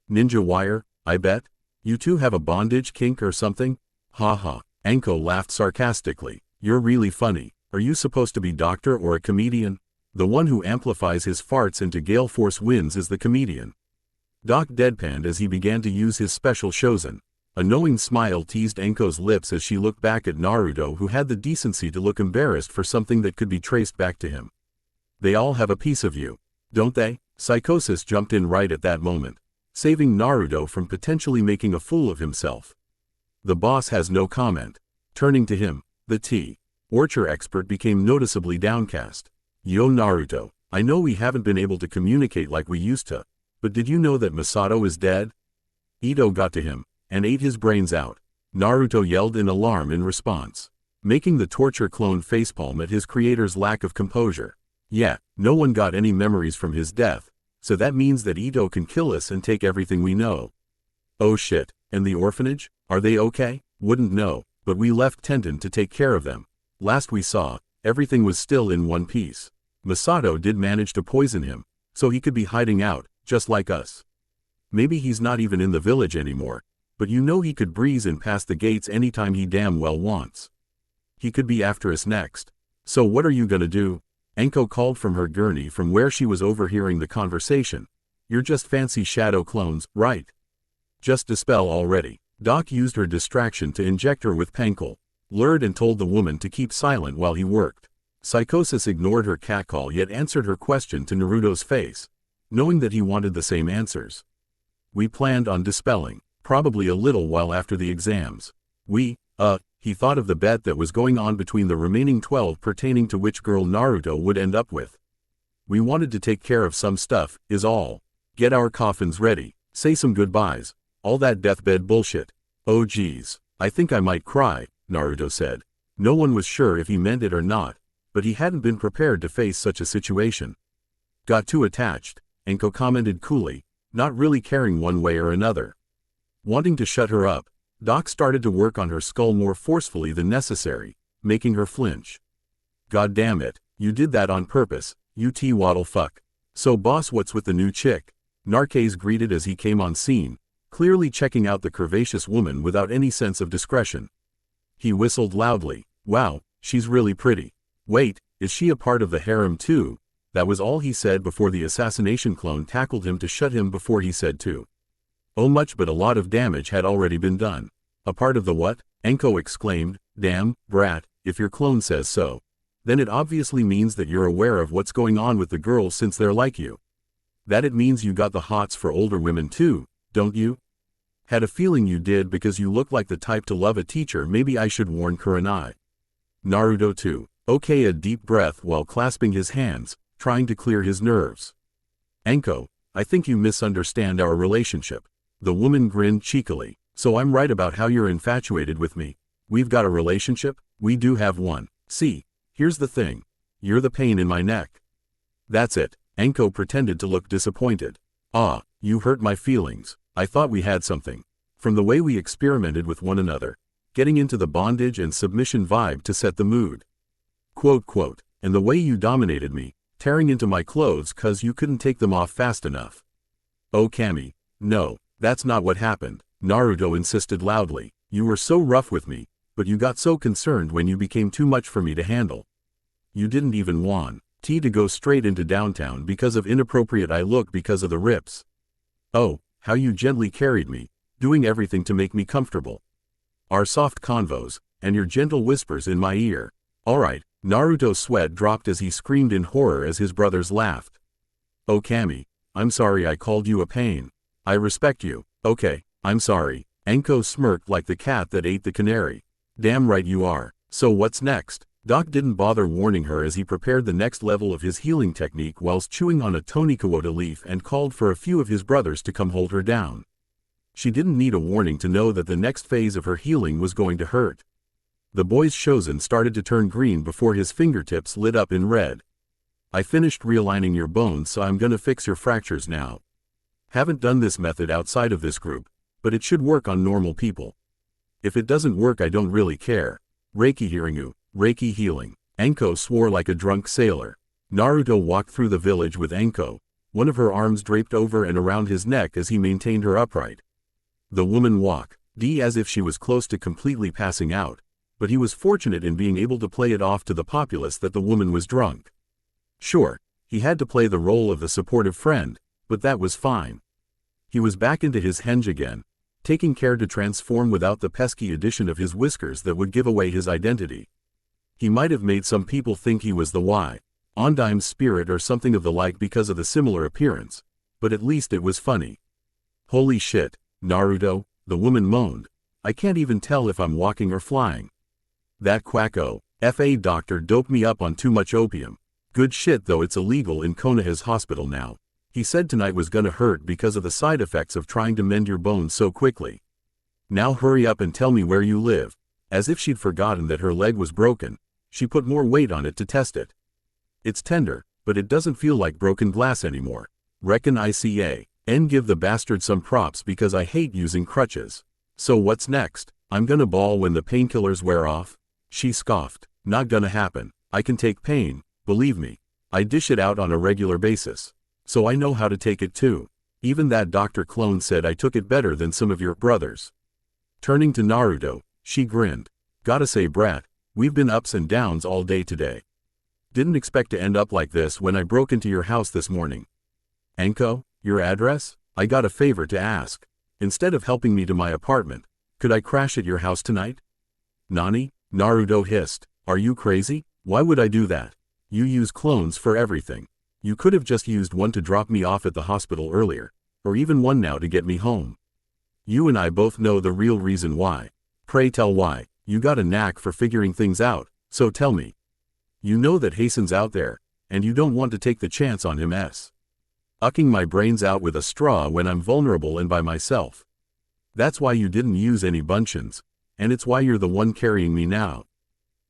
Ninja wire, I bet? You two have a bondage kink or something? Ha ha. Anko laughed sarcastically. You're really funny. Are you supposed to be doctor or a comedian? The one who amplifies his farts into gale force winds is the comedian. Doc deadpanned as he began to use his special shosen. A knowing smile teased Anko's lips as she looked back at Naruto, who had the decency to look embarrassed for something that could be traced back to him. They all have a piece of you, don't they? Psychosis jumped in right at that moment, saving Naruto from potentially making a fool of himself. The boss has no comment. Turning to him, the Orcher expert became noticeably downcast. Yo Naruto, I know we haven't been able to communicate like we used to, but did you know that Masato is dead? Ito got to him, and ate his brains out. Naruto yelled in alarm in response, making the Torture clone facepalm at his creator's lack of composure. Yeah, no one got any memories from his death, so that means that Ito can kill us and take everything we know. Oh shit, and the orphanage? Are they okay? Wouldn't know, but we left Tenten to take care of them. Last we saw, everything was still in one piece. Masato did manage to poison him, so he could be hiding out, just like us. Maybe he's not even in the village anymore, but you know he could breeze in past the gates anytime he damn well wants. He could be after us next. So what are you gonna do? Anko called from her gurney from where she was overhearing the conversation. You're just fancy shadow clones, right? Just dispel already. Doc used her distraction to inject her with Pankle, lured and told the woman to keep silent while he worked. Psychosis ignored her catcall yet answered her question to Naruto's face, knowing that he wanted the same answers. We planned on dispelling, probably a little while after the exams. He thought of the bet that was going on between the remaining 12 pertaining to which girl Naruto would end up with. We wanted to take care of some stuff, is all. Get our coffins ready, say some goodbyes, all that deathbed bullshit. Oh geez, I think I might cry, Naruto said. No one was sure if he meant it or not, but he hadn't been prepared to face such a situation. Got too attached, Anko commented coolly, not really caring one way or another. Wanting to shut her up, Doc started to work on her skull more forcefully than necessary, making her flinch. God damn it, you did that on purpose, you waddle fuck. So boss, what's with the new chick? Narcase greeted as he came on scene, clearly checking out the curvaceous woman without any sense of discretion. He whistled loudly. Wow, she's really pretty. Wait, is she a part of the harem too? That was all he said before the assassination clone tackled him to shut him before he said too. Oh much, but a lot of damage had already been done. A part of the what? Anko exclaimed. Damn, brat, if your clone says so. Then it obviously means that you're aware of what's going on with the girls since they're like you. That it means you got the hots for older women too, don't you? Had a feeling you did because you look like the type to love a teacher. Maybe I should warn Kurenai. Naruto too. Okay, a deep breath while clasping his hands, trying to clear his nerves. Anko, I think you misunderstand our relationship. The woman grinned cheekily. So I'm right about how you're infatuated with me. We've got a relationship? We do have one. See, here's the thing. You're the pain in my neck. That's it. Enko pretended to look disappointed. Ah, you hurt my feelings. I thought we had something. From the way we experimented with one another, getting into the bondage and submission vibe to set the mood. Quote, and the way you dominated me, tearing into my clothes 'cause you couldn't take them off fast enough. Oh Kami, no, that's not what happened, Naruto insisted loudly. You were so rough with me, but you got so concerned when you became too much for me to handle. You didn't even want to go straight into downtown because of inappropriate eye look because of the rips. Oh, how you gently carried me, doing everything to make me comfortable. Our soft convos, and your gentle whispers in my ear. Alright, Naruto's sweat dropped as he screamed in horror as his brothers laughed. Oh Kami, I'm sorry I called you a pain. I respect you. Okay, I'm sorry. Enko smirked like the cat that ate the canary. Damn right you are. So what's next? Doc didn't bother warning her as he prepared the next level of his healing technique whilst chewing on a tonikawota leaf and called for a few of his brothers to come hold her down. She didn't need a warning to know that the next phase of her healing was going to hurt. The boy's shosen started to turn green before his fingertips lit up in red. I finished realigning your bones, so I'm gonna fix your fractures now. Haven't done this method outside of this group, but it should work on normal people. If it doesn't work I don't really care. Reiki Hiringu, Reiki healing. Enko swore like a drunk sailor. Naruto walked through the village with Enko, one of her arms draped over and around his neck as he maintained her upright. The woman walked as if she was close to completely passing out, but he was fortunate in being able to play it off to the populace that the woman was drunk. Sure, he had to play the role of the supportive friend, but that was fine. He was back into his henge again, taking care to transform without the pesky addition of his whiskers that would give away his identity. He might have made some people think he was the Ondime's spirit or something of the like because of the similar appearance, but at least it was funny. Holy shit, Naruto, the woman moaned. I can't even tell if I'm walking or flying. That quacko, FA doctor doped me up on too much opium. Good shit though, it's illegal in Konoha's hospital now. He said tonight was gonna hurt because of the side effects of trying to mend your bones so quickly. Now hurry up and tell me where you live. As if she'd forgotten that her leg was broken, she put more weight on it to test it. It's tender, but it doesn't feel like broken glass anymore. Reckon ICA. Give the bastard some props because I hate using crutches. So what's next? I'm gonna bawl when the painkillers wear off? She scoffed. Not gonna happen. I can take pain, believe me. I dish it out on a regular basis. So I know how to take it too. Even that Dr. Clone said I took it better than some of your brothers. Turning to Naruto, she grinned. Gotta say brat, we've been ups and downs all day today. Didn't expect to end up like this when I broke into your house this morning. Enko, your address? I got a favor to ask. Instead of helping me to my apartment, could I crash at your house tonight? Nani? Naruto hissed. Are you crazy? Why would I do that? You use clones for everything. You could have just used one to drop me off at the hospital earlier, or even one now to get me home. You and I both know the real reason why. Pray tell why. You got a knack for figuring things out, so tell me. You know that Hasten's out there, and you don't want to take the chance on him ucking my brains out with a straw when I'm vulnerable and by myself. That's why you didn't use any bunchins, and it's why you're the one carrying me now.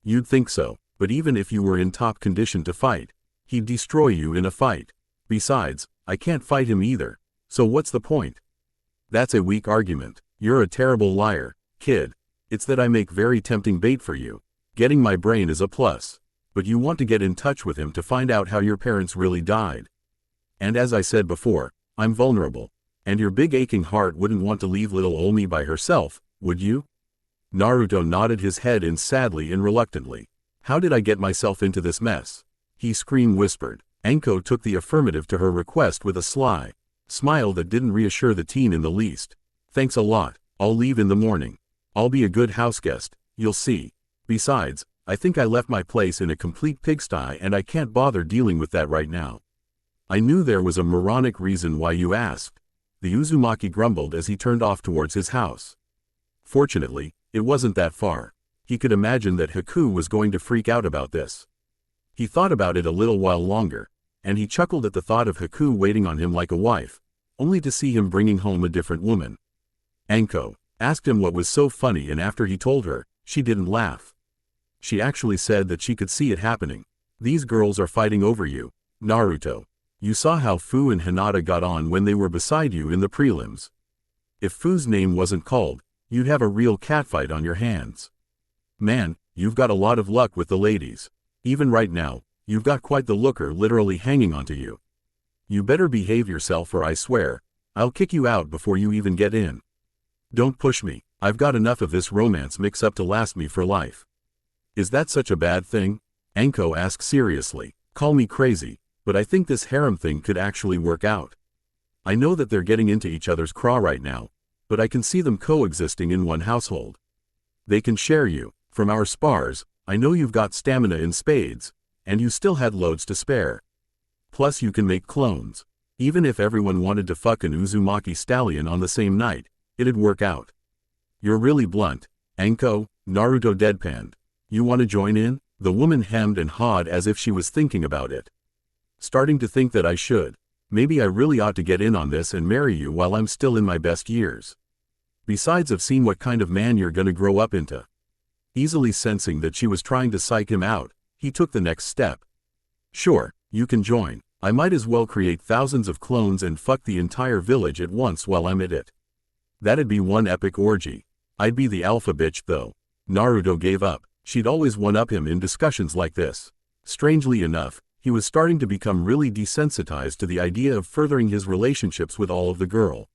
You'd think so, but even if you were in top condition to fight, he'd destroy you in a fight. Besides, I can't fight him either, so what's the point? That's a weak argument. You're a terrible liar, kid. It's that I make very tempting bait for you. Getting my brain is a plus. But you want to get in touch with him to find out how your parents really died. And as I said before, I'm vulnerable. And your big aching heart wouldn't want to leave little ol' me by herself, would you? Naruto nodded his head in sadly and reluctantly. How did I get myself into this mess? He whispered. Enko took the affirmative to her request with a sly smile that didn't reassure the teen in the least. Thanks a lot. I'll leave in the morning. I'll be a good houseguest, you'll see. Besides, I think I left my place in a complete pigsty and I can't bother dealing with that right now. I knew there was a moronic reason why you asked. The Uzumaki grumbled as he turned off towards his house. Fortunately, it wasn't that far. He could imagine that Haku was going to freak out about this. He thought about it a little while longer, and he chuckled at the thought of Haku waiting on him like a wife, only to see him bringing home a different woman. Enko asked him what was so funny, and after he told her, she didn't laugh. She actually said that she could see it happening. These girls are fighting over you, Naruto. You saw how Fu and Hinata got on when they were beside you in the prelims. If Fu's name wasn't called, you'd have a real catfight on your hands. Man, you've got a lot of luck with the ladies. Even right now, you've got quite the looker literally hanging onto you. You better behave yourself or I swear, I'll kick you out before you even get in. Don't push me, I've got enough of this romance mix-up to last me for life. Is that such a bad thing? Anko asked seriously. Call me crazy, but I think this harem thing could actually work out. I know that they're getting into each other's craw right now, but I can see them coexisting in one household. They can share you. From our spars, I know you've got stamina in spades, and you still had loads to spare. Plus you can make clones. Even if everyone wanted to fuck an Uzumaki stallion on the same night, it'd work out. You're really blunt, Anko, Naruto deadpanned. You want to join in? The woman hemmed and hawed as if she was thinking about it. Starting to think that I should. Maybe I really ought to get in on this and marry you while I'm still in my best years. Besides, I've seen what kind of man you're gonna grow up into. Easily sensing that she was trying to psych him out, he took the next step. Sure, you can join. I might as well create thousands of clones and fuck the entire village at once while I'm at it. That'd be one epic orgy. I'd be the alpha bitch though. Naruto gave up. She'd always one-up him in discussions like this. Strangely enough, he was starting to become really desensitized to the idea of furthering his relationships with all of the girls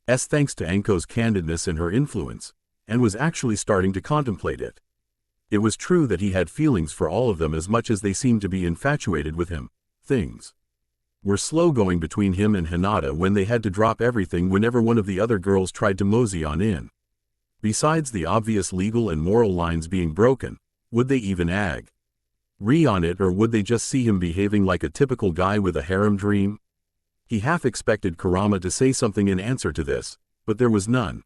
thanks to Anko's candidness and her influence, and was actually starting to contemplate it. It was true that he had feelings for all of them as much as they seemed to be infatuated with him. Things were slow going between him and Hinata when they had to drop everything whenever one of the other girls tried to mosey on in. Besides the obvious legal and moral lines being broken, would they even agree on it, or would they just see him behaving like a typical guy with a harem dream? He half expected Kurama to say something in answer to this, but there was none.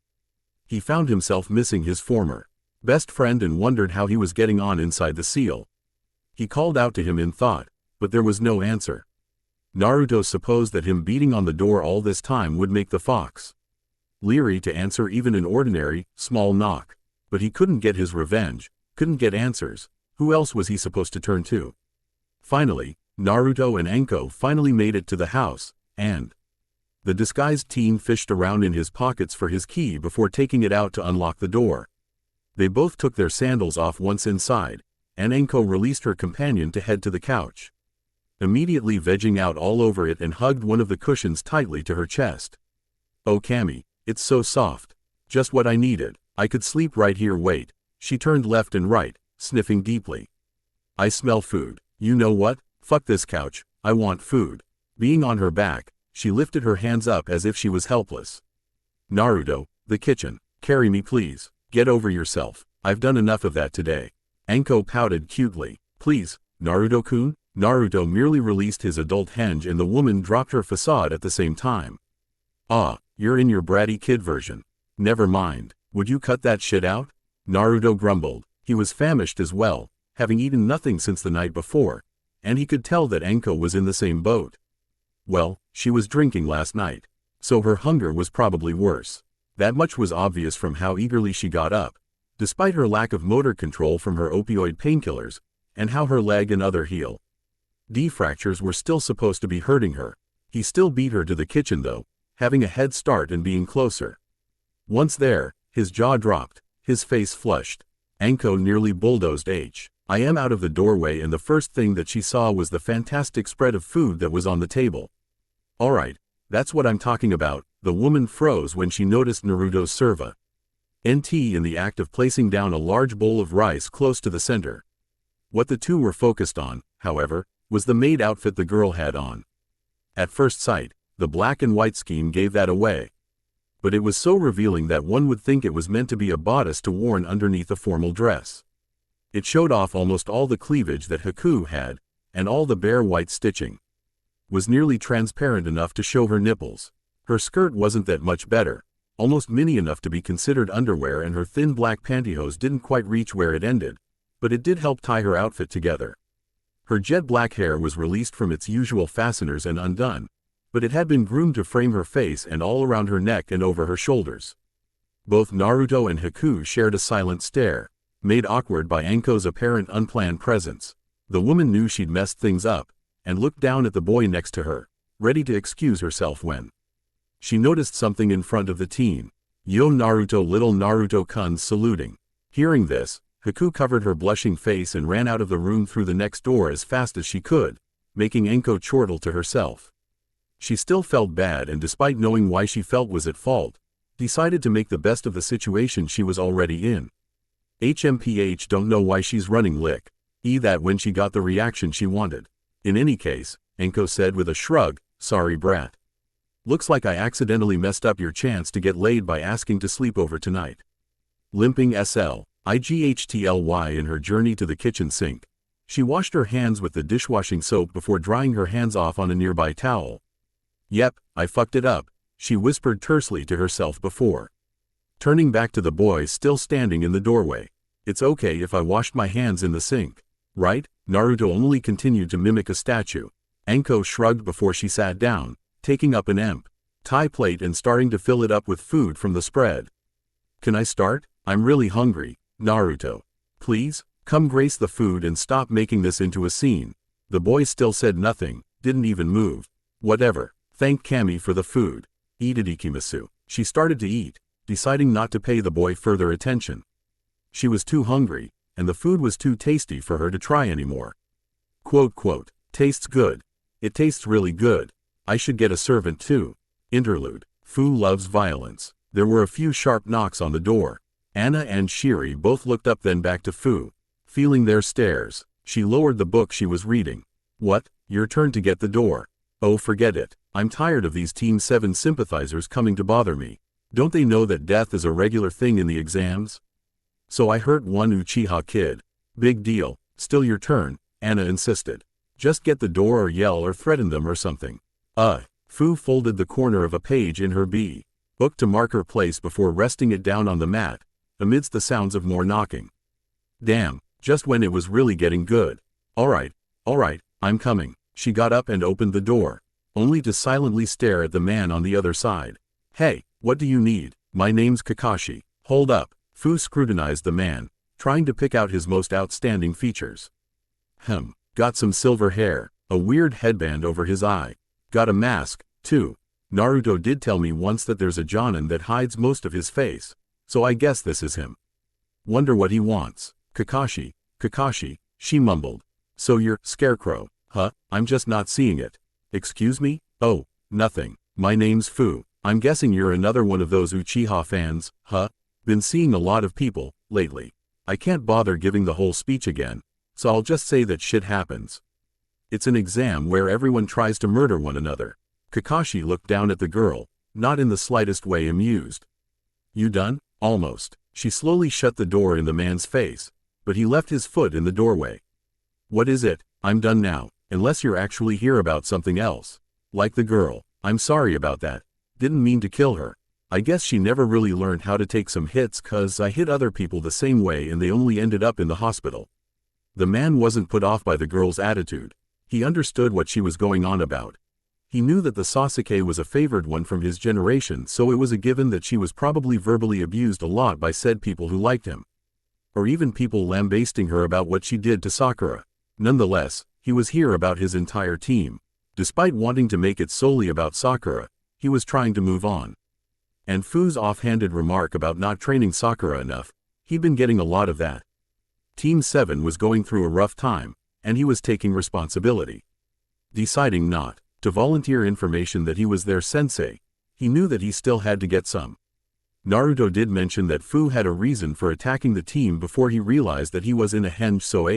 He found himself missing his former best friend and wondered how he was getting on inside the seal. He called out to him in thought, but there was no answer. Naruto supposed that him beating on the door all this time would make the fox leery to answer even an ordinary, small knock. But he couldn't get his revenge, couldn't get answers. Who else was he supposed to turn to? Finally, Naruto and Anko finally made it to the house, and the disguised teen fished around in his pockets for his key before taking it out to unlock the door. They both took their sandals off once inside, and Anko released her companion to head to the couch, immediately vegging out all over it and hugged one of the cushions tightly to her chest. Oh Cammy, it's so soft. Just what I needed. I could sleep right here. Wait. She turned left and right, sniffing deeply. I smell food. You know what? Fuck this couch, I want food. Being on her back, she lifted her hands up as if she was helpless. Naruto, the kitchen. Carry me please. Get over yourself. I've done enough of that today. Anko pouted cutely. Please, Naruto-kun? Naruto merely released his adult henge and the woman dropped her facade at the same time. Ah, you're in your bratty kid version. Never mind. Would you cut that shit out? Naruto grumbled. He was famished as well, having eaten nothing since the night before, and he could tell that Anko was in the same boat. Well, she was drinking last night, so her hunger was probably worse. That much was obvious from how eagerly she got up, despite her lack of motor control from her opioid painkillers, and how her leg and other heel fractures were still supposed to be hurting her. He still beat her to the kitchen though, having a head start and being closer. Once there, his jaw dropped, his face flushed. Anko nearly bulldozed I am out of the doorway, and the first thing that she saw was the fantastic spread of food that was on the table. Alright, that's what I'm talking about. The woman froze when she noticed Naruto's serva NT in the act of placing down a large bowl of rice close to the center. What the two were focused on, however, was the maid outfit the girl had on. At first sight, the black and white scheme gave that away. But it was so revealing that one would think it was meant to be a bodice to worn underneath a formal dress. It showed off almost all the cleavage that Haku had, and all the bare white stitching was nearly transparent enough to show her nipples. Her skirt wasn't that much better, almost mini enough to be considered underwear, and her thin black pantyhose didn't quite reach where it ended, but it did help tie her outfit together. Her jet black hair was released from its usual fasteners and undone, but it had been groomed to frame her face and all around her neck and over her shoulders. Both Naruto and Haku shared a silent stare. made awkward by Anko's apparent unplanned presence. The woman knew she'd messed things up, and looked down at the boy next to her, ready to excuse herself when she noticed something in front of the teen. "Yo Naruto, little Naruto-kun," saluting. Hearing this, Haku covered her blushing face and ran out of the room through the next door as fast as she could, making Anko chortle to herself. She still felt bad, and despite knowing why she felt was at fault, decided to make the best of the situation she was already in. HMPH don't know why she's running lick. That when she got the reaction she wanted. In any case, Anko said with a shrug, "Sorry brat. Looks like I accidentally messed up your chance to get laid by asking to sleep over tonight." Limping SLIGHTLY in her journey to the kitchen sink, she washed her hands with the dishwashing soap before drying her hands off on a nearby towel. "Yep, I fucked it up," she whispered tersely to herself before turning back to the boy still standing in the doorway. "It's okay if I washed my hands in the sink, right?" Naruto only continued to mimic a statue. Anko shrugged before she sat down, taking up an Thai plate and starting to fill it up with food from the spread. "Can I start? I'm really hungry, Naruto. Please, come grace the food and stop making this into a scene." The boy still said nothing, didn't even move. "Whatever, thank Kami for the food. Itadakimasu." She started to eat, deciding not to pay the boy further attention. She was too hungry, and the food was too tasty for her to try anymore. Quote, "Tastes good. It tastes really good. I should get a servant too." Interlude. Fu loves violence. There were a few sharp knocks on the door. Anna and Shiri both looked up, then back to Fu. Feeling their stares, she lowered the book she was reading. "What? Your turn to get the door." "Oh, forget it. I'm tired of these Team 7 sympathizers coming to bother me. Don't they know that death is a regular thing in the exams? So I hurt one Uchiha kid. Big deal. Still your turn," Anna insisted. "Just get the door or yell or threaten them or something." Fu folded the corner of a page in her book to mark her place before resting it down on the mat, amidst the sounds of more knocking. Damn, just when it was really getting good. All right, I'm coming." She got up and opened the door, only to silently stare at the man on the other side. "Hey, what do you need?" "My name's Kakashi." "Hold up." Fu scrutinized the man, trying to pick out his most outstanding features. Got some silver hair, a weird headband over his eye. Got a mask, too. Naruto did tell me once that there's a Jonin that hides most of his face, so I guess this is him. Wonder what he wants. Kakashi, she mumbled. "So you're Scarecrow, huh? I'm just not seeing it." "Excuse me?" "Oh, nothing. My name's Fu. I'm guessing you're another one of those Uchiha fans, huh? Been seeing a lot of people lately. I can't bother giving the whole speech again, so I'll just say that shit happens. It's an exam where everyone tries to murder one another." Kakashi looked down at the girl, not in the slightest way amused. "You done?" "Almost." She slowly shut the door in the man's face, but he left his foot in the doorway. "What is it?" "I'm done now, unless you're actually here about something else. Like the girl. I'm sorry about that. Didn't mean to kill her. I guess she never really learned how to take some hits 'cause I hit other people the same way and they only ended up in the hospital." The man wasn't put off by the girl's attitude. He understood what she was going on about. He knew that the Sasuke was a favored one from his generation, so it was a given that she was probably verbally abused a lot by said people who liked him. Or even people lambasting her about what she did to Sakura. Nonetheless, he was here about his entire team. Despite wanting to make it solely about Sakura, he was trying to move on. And Fu's offhanded remark about not training Sakura enough, he'd been getting a lot of that. Team 7 was going through a rough time, and he was taking responsibility. Deciding not to volunteer information that he was their sensei, he knew that he still had to get some. Naruto did mention that Fu had a reason for attacking the team before he realized that he was in a henge, so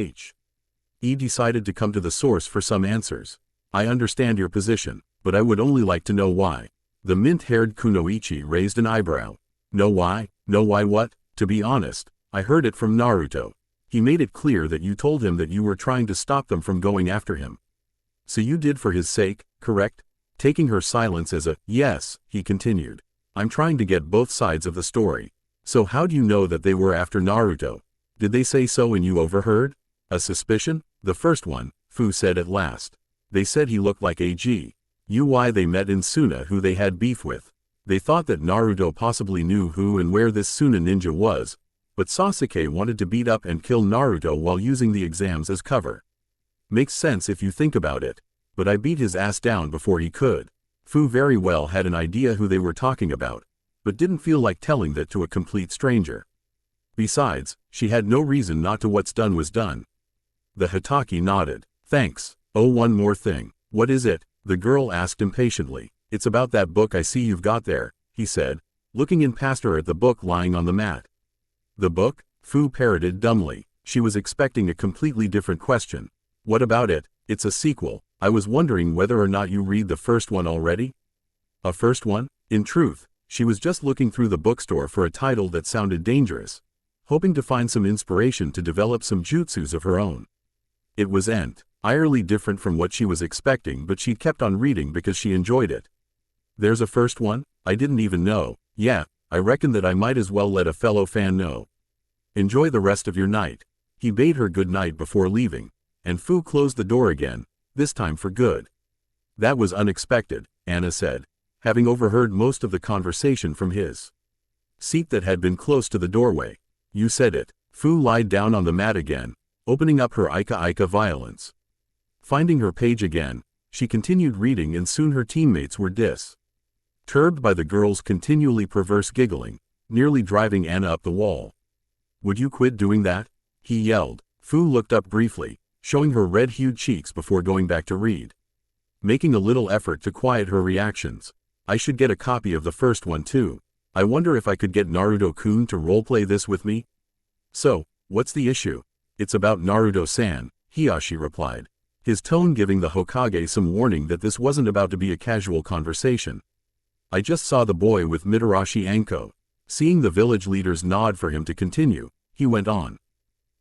he decided to come to the source for some answers. "I understand your position, but I would only like to know why." The mint-haired Kunoichi raised an eyebrow. "Know why? Know why what?" "To be honest, I heard it from Naruto. He made it clear that you told him that you were trying to stop them from going after him. So you did for his sake, correct?" Taking her silence as a yes, he continued. "I'm trying to get both sides of the story. So how do you know that they were after Naruto? Did they say so and you overheard?" "A suspicion?" "The first one," Fu said at last. "They said he looked like why they met in Suna, who they had beef with. They thought that Naruto possibly knew who and where this Suna ninja was, but Sasuke wanted to beat up and kill Naruto while using the exams as cover. Makes sense if you think about it, but I beat his ass down before he could. Fu very well had an idea who they were talking about, but didn't feel like telling that to a complete stranger. Besides, she had no reason not to. What's done was done. The Hatake nodded. Thanks. Oh, one more thing. What is it? The girl asked impatiently. It's about that book I see you've got there, he said, looking in past her at the book lying on the mat. The book? Fu parroted dumbly. She was expecting a completely different question. What about it? It's a sequel. I was wondering whether or not you read the first one already? A first one? In truth, she was just looking through the bookstore for a title that sounded dangerous, hoping to find some inspiration to develop some jutsus of her own. It was entirely different from what she was expecting, but she kept on reading because she enjoyed it. There's a first one? I didn't even know. Yeah, I reckon that I might as well let a fellow fan know. Enjoy the rest of your night. He bade her good night before leaving, and Fu closed the door again, this time for good. That was unexpected, Anna said, having overheard most of the conversation from his seat that had been close to the doorway. You said it. Fu lied down on the mat again, opening up her Ika violence. Finding her page again, she continued reading, and soon her teammates were disturbed by the girl's continually perverse giggling, nearly driving Anna up the wall. Would you quit doing that? He yelled. Fu looked up briefly, showing her red-hued cheeks before going back to read, making a little effort to quiet her reactions. I should get a copy of the first one too. I wonder if I could get Naruto-kun to roleplay this with me? So, what's the issue? It's about Naruto-san, Hiashi replied, his tone giving the Hokage some warning that this wasn't about to be a casual conversation. I just saw the boy with Mitarashi Anko. Seeing the village leaders nod for him to continue, he went on.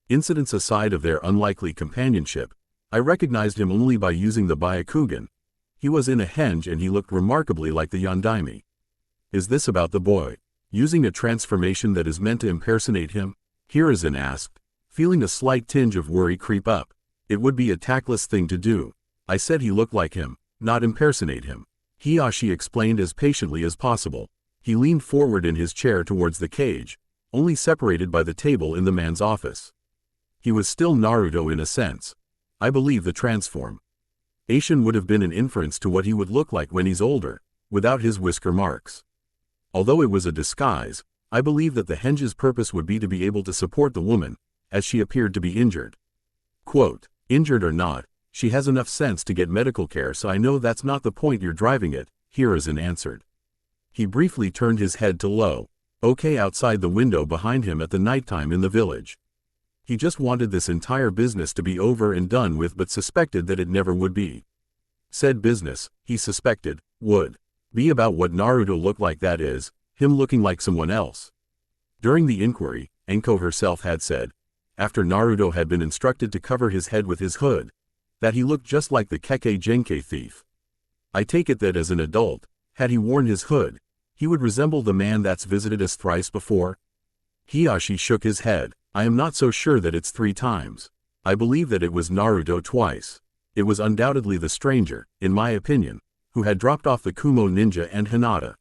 Incidents aside of their unlikely companionship, I recognized him only by using the Byakugan. He was in a henge and he looked remarkably like the Yondaime. Is this about the boy using a transformation that is meant to impersonate him? Hiruzen asked, feeling a slight tinge of worry creep up. It would be a tactless thing to do. I said he looked like him, not impersonate him. Hiashi explained as patiently as possible. He leaned forward in his chair towards the cage, only separated by the table in the man's office. He was still Naruto in a sense. I believe the transformation would have been an inference to what he would look like when he's older, without his whisker marks. Although it was a disguise, I believe that the henge's purpose would be to be able to support the woman, as she appeared to be injured. Quote, injured or not, she has enough sense to get medical care, so I know that's not the point you're driving at, Hiruzen answered. He briefly turned his head to low. Okay, outside the window behind him at the nighttime in the village. He just wanted this entire business to be over and done with, but suspected that it never would be. Said business, he suspected, would be about what Naruto looked like, that is, him looking like someone else. During the inquiry, Anko herself had said, after Naruto had been instructed to cover his head with his hood, that he looked just like the Kekkei Genkei thief. I take it that as an adult, had he worn his hood, he would resemble the man that's visited us thrice before? Hiashi shook his head. I am not so sure that it's 3 times. I believe that it was Naruto twice. It was undoubtedly the stranger, in my opinion, who had dropped off the Kumo ninja and Hinata.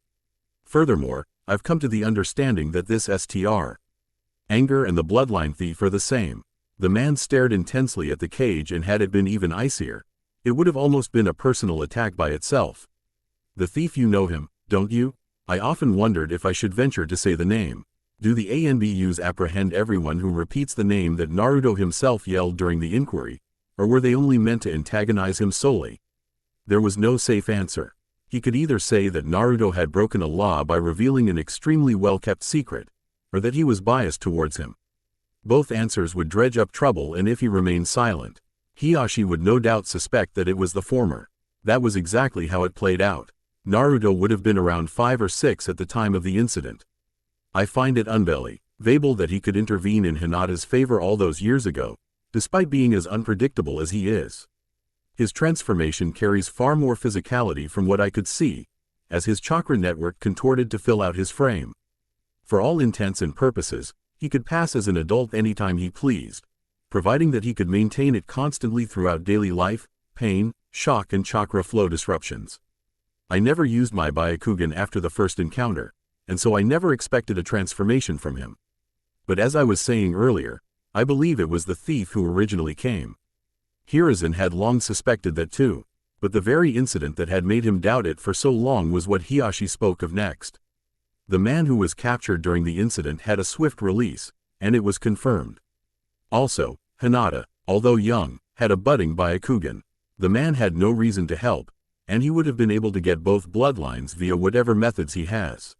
Furthermore, I've come to the understanding that this Str. Anger and the bloodline thief are the same. The man stared intensely at the cage, and had it been even icier, it would have almost been a personal attack by itself. The thief, you know him, don't you? I often wondered if I should venture to say the name. Do the ANBUs apprehend everyone who repeats the name that Naruto himself yelled during the inquiry, or were they only meant to antagonize him solely? There was no safe answer. He could either say that Naruto had broken a law by revealing an extremely well-kept secret, or that he was biased towards him. Both answers would dredge up trouble, and if he remained silent, Hiashi would no doubt suspect that it was the former. That was exactly how it played out. Naruto would have been around 5 or 6 at the time of the incident. I find it unbelievable that he could intervene in Hinata's favor all those years ago, despite being as unpredictable as he is. His transformation carries far more physicality from what I could see, as his chakra network contorted to fill out his frame. For all intents and purposes, he could pass as an adult anytime he pleased, providing that he could maintain it constantly throughout daily life, pain, shock and chakra flow disruptions. I never used my Byakugan after the first encounter, and so I never expected a transformation from him. But as I was saying earlier, I believe it was the thief who originally came. Hiruzen had long suspected that too, but the very incident that had made him doubt it for so long was what Hiyashi spoke of next. The man who was captured during the incident had a swift release, and it was confirmed. Also, Hinata, although young, had a budding Byakugan. The man had no reason to help, and he would have been able to get both bloodlines via whatever methods he has.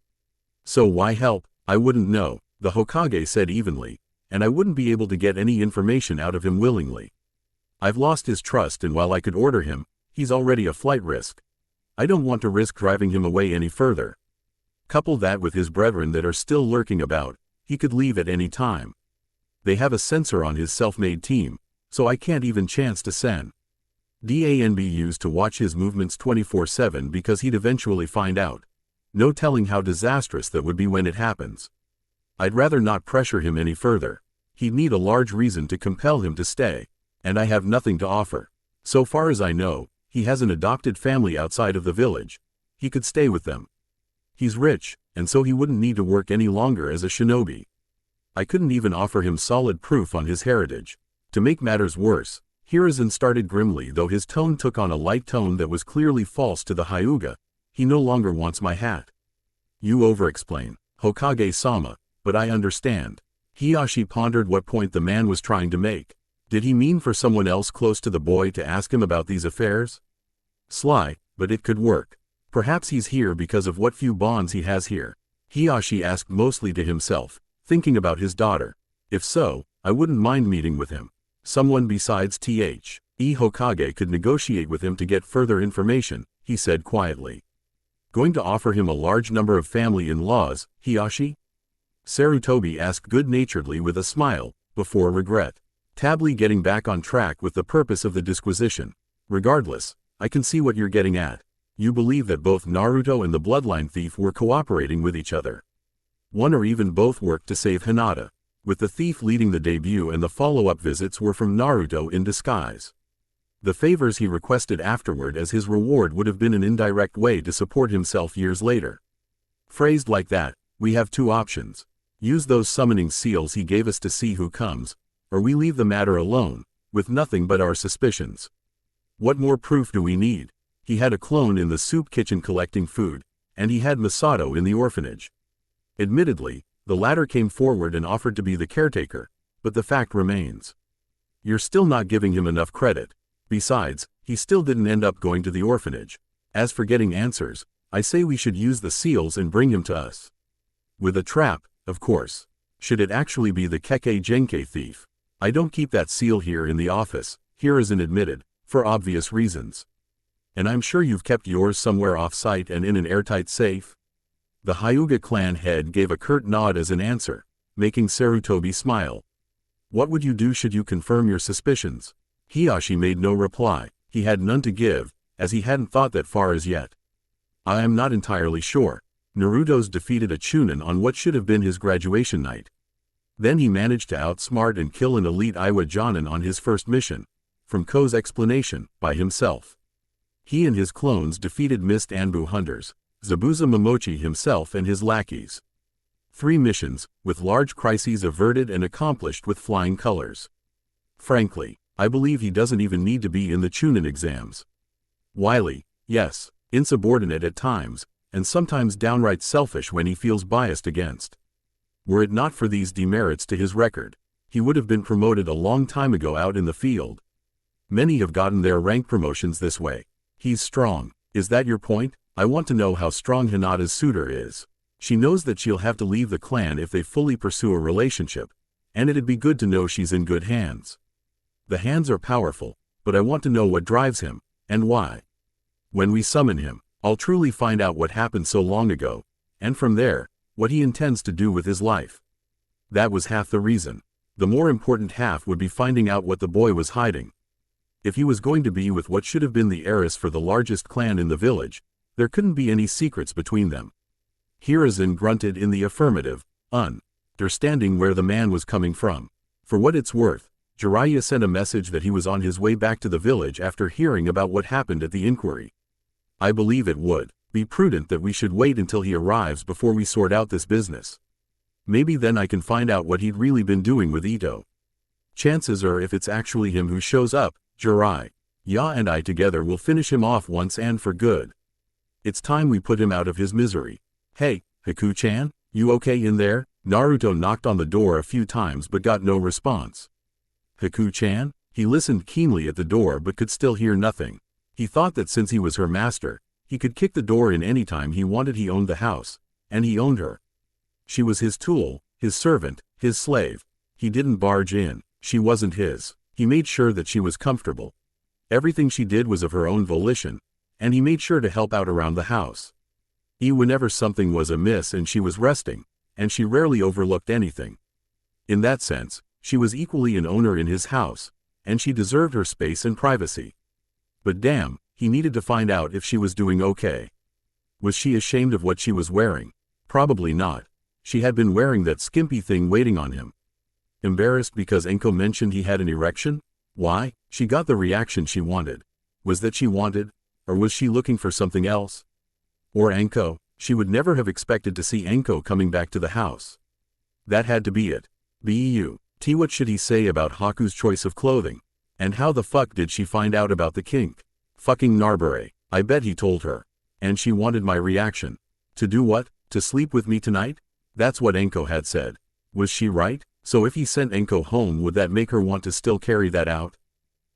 So why help? I wouldn't know, the Hokage said evenly, and I wouldn't be able to get any information out of him willingly. I've lost his trust, and while I could order him, he's already a flight risk. I don't want to risk driving him away any further. Couple that with his brethren that are still lurking about, he could leave at any time. They have a sensor on his self-made team, so I can't even chance to send DANBUs to watch his movements 24/7 because he'd eventually find out. No telling how disastrous that would be when it happens. I'd rather not pressure him any further. He'd need a large reason to compel him to stay, and I have nothing to offer. So far as I know, he has an adopted family outside of the village. He could stay with them. He's rich, and so he wouldn't need to work any longer as a shinobi. I couldn't even offer him solid proof on his heritage. To make matters worse, Hiruzen started grimly, though his tone took on a light tone that was clearly false to the Hyuga. He no longer wants my hat. You over-explain, Hokage-sama, but I understand. Hiyashi pondered what point the man was trying to make. Did he mean for someone else close to the boy to ask him about these affairs? Sly, but it could work. Perhaps he's here because of what few bonds he has here. Hiyashi asked mostly to himself, thinking about his daughter. If so, I wouldn't mind meeting with him. Someone besides The Hokage could negotiate with him to get further information, he said quietly. Going to offer him a large number of family-in-laws, Hiyashi? Sarutobi asked good-naturedly with a smile, before regret. Tably getting back on track with the purpose of the disquisition. Regardless, I can see what you're getting at. You believe that both Naruto and the bloodline thief were cooperating with each other. One or even both worked to save Hinata, with the thief leading the debut, and the follow-up visits were from Naruto in disguise. The favors he requested afterward as his reward would have been an indirect way to support himself years later. Phrased like that, we have two options. Use those summoning seals he gave us to see who comes, or we leave the matter alone, with nothing but our suspicions. What more proof do we need? He had a clone in the soup kitchen collecting food, and he had Masato in the orphanage. Admittedly, the latter came forward and offered to be the caretaker, but the fact remains. You're still not giving him enough credit. Besides, he still didn't end up going to the orphanage. As for getting answers, I say we should use the seals and bring him to us. With a trap, of course. Should it actually be the Kekkei Genkai thief? I don't keep that seal here in the office, Hiruzen admitted, for obvious reasons. And I'm sure you've kept yours somewhere off-site and in an airtight safe? The Hyuga clan head gave a curt nod as an answer, making Sarutobi smile. What would you do should you confirm your suspicions? Hiyashi made no reply. He had none to give, as he hadn't thought that far as yet. I am not entirely sure. Naruto's defeated a Chunin on what should have been his graduation night. Then he managed to outsmart and kill an elite Iwa Jonin on his first mission, from Ko's explanation, by himself. He and his clones defeated Mist Anbu hunters, Zabuza Momochi himself and his lackeys. 3 missions, with large crises averted and accomplished with flying colors. Frankly, I believe he doesn't even need to be in the Chunin exams. Wily, yes, insubordinate at times, and sometimes downright selfish when he feels biased against. Were it not for these demerits to his record, he would have been promoted a long time ago out in the field. Many have gotten their rank promotions this way. He's strong. Is that your point? I want to know how strong Hinata's suitor is. She knows that she'll have to leave the clan if they fully pursue a relationship, and it'd be good to know she's in good hands. The hands are powerful, but I want to know what drives him, and why. When we summon him, I'll truly find out what happened so long ago, and from there, what he intends to do with his life. That was half the reason. The more important half would be finding out what the boy was hiding. If he was going to be with what should have been the heiress for the largest clan in the village, there couldn't be any secrets between them. Hiruzen grunted in the affirmative, understanding where the man was coming from. For what it's worth, Jiraiya sent a message that he was on his way back to the village after hearing about what happened at the inquiry. I believe it would be prudent that we should wait until he arrives before we sort out this business. Maybe then I can find out what he'd really been doing with Ito. Chances are if it's actually him who shows up, Jirai, Ya and I together will finish him off once and for good. It's time we put him out of his misery. Hey, Haku-chan, you okay in there? Naruto knocked on the door a few times but got no response. Haku-chan? He listened keenly at the door but could still hear nothing. He thought that since he was her master, he could kick the door in any time he wanted. He owned the house, and he owned her. She was his tool, his servant, his slave. He didn't barge in. She wasn't his. He made sure that she was comfortable. Everything she did was of her own volition, and he made sure to help out around the house. Whenever something was amiss and she was resting, and she rarely overlooked anything. In that sense, she was equally an owner in his house, and she deserved her space and privacy. But damn, he needed to find out if she was doing okay. Was she ashamed of what she was wearing? Probably not. She had been wearing that skimpy thing waiting on him. Embarrassed because Enko mentioned he had an erection? Why? She got the reaction she wanted. Was that she wanted? Or was she looking for something else? Or Enko? She would never have expected to see Enko coming back to the house. That had to be it. What should he say about Haku's choice of clothing? And how the fuck did she find out about the kink? Fucking Narbure. I bet he told her. And she wanted my reaction. To do what? To sleep with me tonight? That's what Enko had said. Was she right? So if he sent Enko home, would that make her want to still carry that out?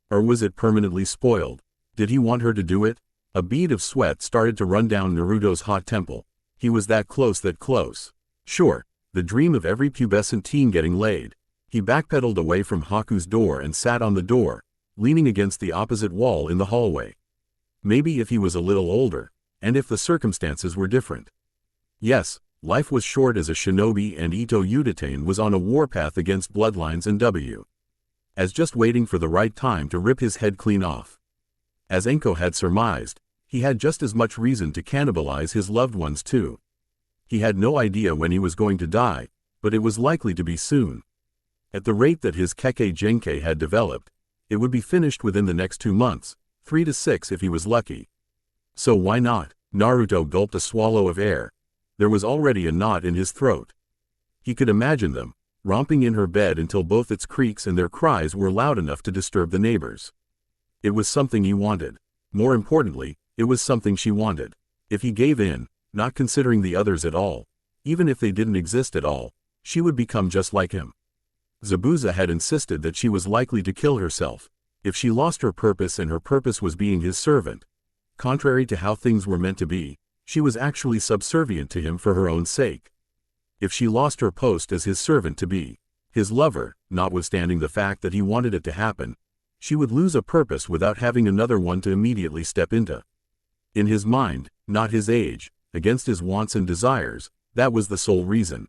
Or was it permanently spoiled? Did he want her to do it? A bead of sweat started to run down Naruto's hot temple. He was that close. Sure, the dream of every pubescent teen getting laid. He backpedaled away from Haku's door and sat on the door, leaning against the opposite wall in the hallway. Maybe if he was a little older, and if the circumstances were different. Yes, life was short as a shinobi, and Ito Udatane was on a warpath against bloodlines and as just waiting for the right time to rip his head clean off. As Enko had surmised, he had just as much reason to cannibalize his loved ones too. He had no idea when he was going to die, but it was likely to be soon. At the rate that his Kekkei Genkei had developed, it would be finished within the next 2 months, 3 to 6 if he was lucky. So why not? Naruto gulped a swallow of air. There was already a knot in his throat. He could imagine them, romping in her bed until both its creaks and their cries were loud enough to disturb the neighbors. It was something he wanted. More importantly, it was something she wanted. If he gave in, not considering the others at all, even if they didn't exist at all, she would become just like him. Zabuza had insisted that she was likely to kill herself if she lost her purpose, and her purpose was being his servant. Contrary to how things were meant to be, she was actually subservient to him for her own sake. If she lost her post as his servant to be his lover, notwithstanding the fact that he wanted it to happen, she would lose a purpose without having another one to immediately step into. In his mind, not his age, against his wants and desires, that was the sole reason.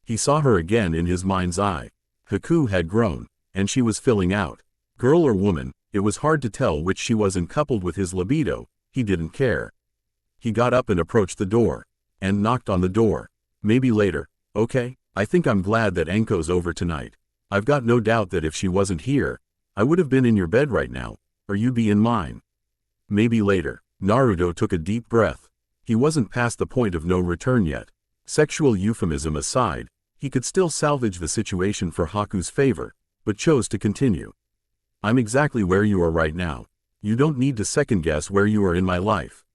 He saw her again in his mind's eye. Haku had grown, and she was filling out. Girl or woman, it was hard to tell which she was, and coupled with his libido, he didn't care. He got up and approached the door, and knocked on the door. Maybe later. Okay, I think I'm glad that Enko's over tonight. I've got no doubt that if she wasn't here, I would have been in your bed right now, or you'd be in mine. Maybe later. Naruto took a deep breath. He wasn't past the point of no return yet. Sexual euphemism aside, he could still salvage the situation for Haku's favor, but chose to continue. I'm exactly where you are right now. You don't need to second-guess where you are in my life.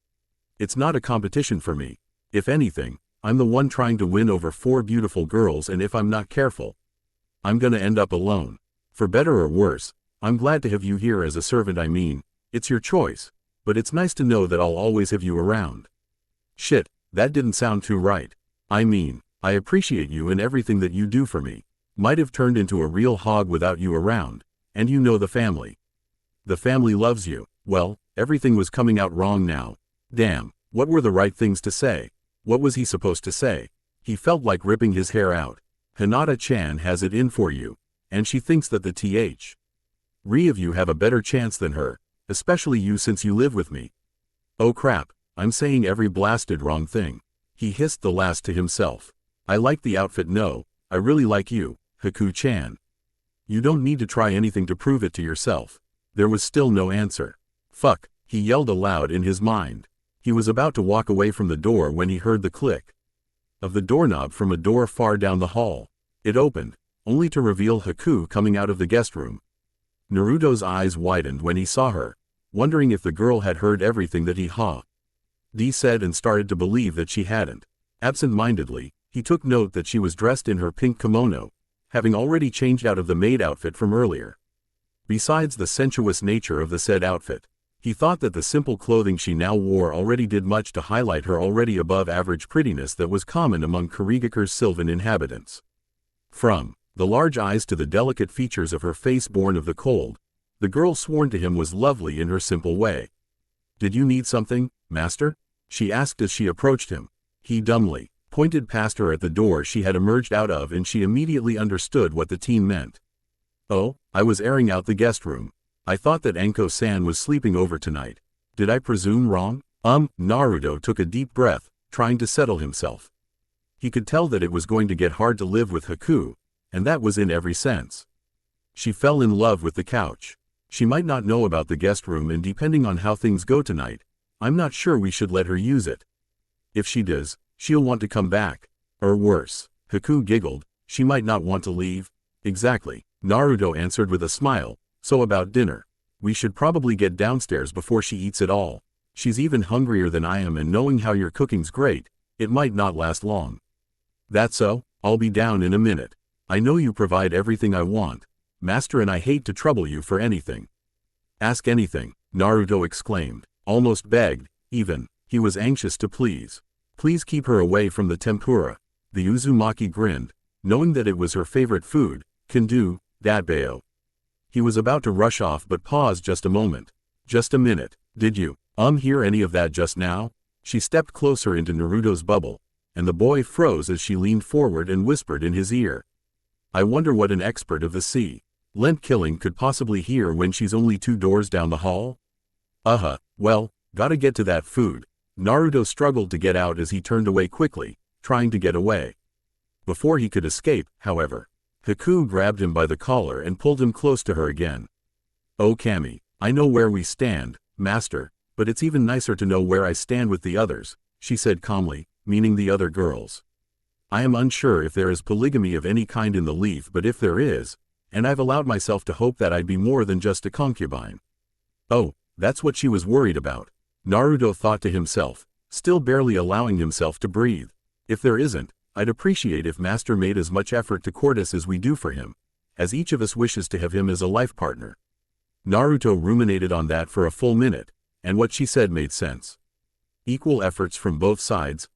It's not a competition for me. If anything, I'm the one trying to win over 4 beautiful girls, and if I'm not careful, I'm gonna end up alone. For better or worse, I'm glad to have you here as a servant. I mean, it's your choice, but it's nice to know that I'll always have you around. Shit, that didn't sound too right. I mean, I appreciate you and everything that you do for me. Might have turned into a real hog without you around, and you know the family. The family loves you. Well, everything was coming out wrong now. Damn, what were the right things to say? What was he supposed to say? He felt like ripping his hair out. Hinata-chan has it in for you, and she thinks that the three of you have a better chance than her, especially you since you live with me. Oh crap, I'm saying every blasted wrong thing. He hissed the last to himself. I like the outfit. No, I really like you, Haku-chan. You don't need to try anything to prove it to yourself. There was still no answer. Fuck, he yelled aloud in his mind. He was about to walk away from the door when he heard the click. of the doorknob from a door far down the hall. It opened, only to reveal Haku coming out of the guest room. Naruto's eyes widened when he saw her, wondering if the girl had heard everything that he said and started to believe that she hadn't. Absent-mindedly, he took note that she was dressed in her pink kimono, having already changed out of the maid outfit from earlier. Besides the sensuous nature of the said outfit, he thought that the simple clothing she now wore already did much to highlight her already above-average prettiness that was common among Karigakur's sylvan inhabitants. From the large eyes to the delicate features of her face born of the cold, the girl sworn to him was lovely in her simple way. "Did you need something, master?" she asked as she approached him. He dumbly pointed past her at the door she had emerged out of, and she immediately understood what the teen meant. "Oh, I was airing out the guest room. I thought that Anko-san was sleeping over tonight. Did I presume wrong?" Naruto took a deep breath, trying to settle himself. He could tell that it was going to get hard to live with Haku, and that was in every sense. She fell in love with the couch. She might not know about the guest room, and depending on how things go tonight, I'm not sure we should let her use it. If she does, she'll want to come back. Or worse, Haku giggled, she might not want to leave. Exactly, Naruto answered with a smile. So about dinner. We should probably get downstairs before she eats it all. She's even hungrier than I am, and knowing how your cooking's great, it might not last long. That's so? I'll be down in a minute. I know you provide everything I want, master, and I hate to trouble you for anything. Ask anything, Naruto exclaimed, almost begged, even. He was anxious to please. Please keep her away from the tempura. The Uzumaki grinned, knowing that it was her favorite food. Can do, Datbeo. He was about to rush off but paused just a moment. Just a minute, did you, hear any of that just now? She stepped closer into Naruto's bubble, and the boy froze as she leaned forward and whispered in his ear. I wonder what an expert of the silent killing could possibly hear when she's only 2 doors down the hall? Well, gotta get to that food. Naruto struggled to get out as he turned away quickly, trying to get away. Before he could escape, however, Haku grabbed him by the collar and pulled him close to her again. Oh Kami, I know where we stand, master, but it's even nicer to know where I stand with the others, she said calmly, meaning the other girls. I am unsure if there is polygamy of any kind in the Leaf, but if there is, and I've allowed myself to hope that I'd be more than just a concubine. Oh, that's what she was worried about, Naruto thought to himself, still barely allowing himself to breathe. If there isn't, I'd appreciate if master made as much effort to court us as we do for him, as each of us wishes to have him as a life partner. Naruto ruminated on that for a full minute, and what she said made sense. Equal efforts from both sides,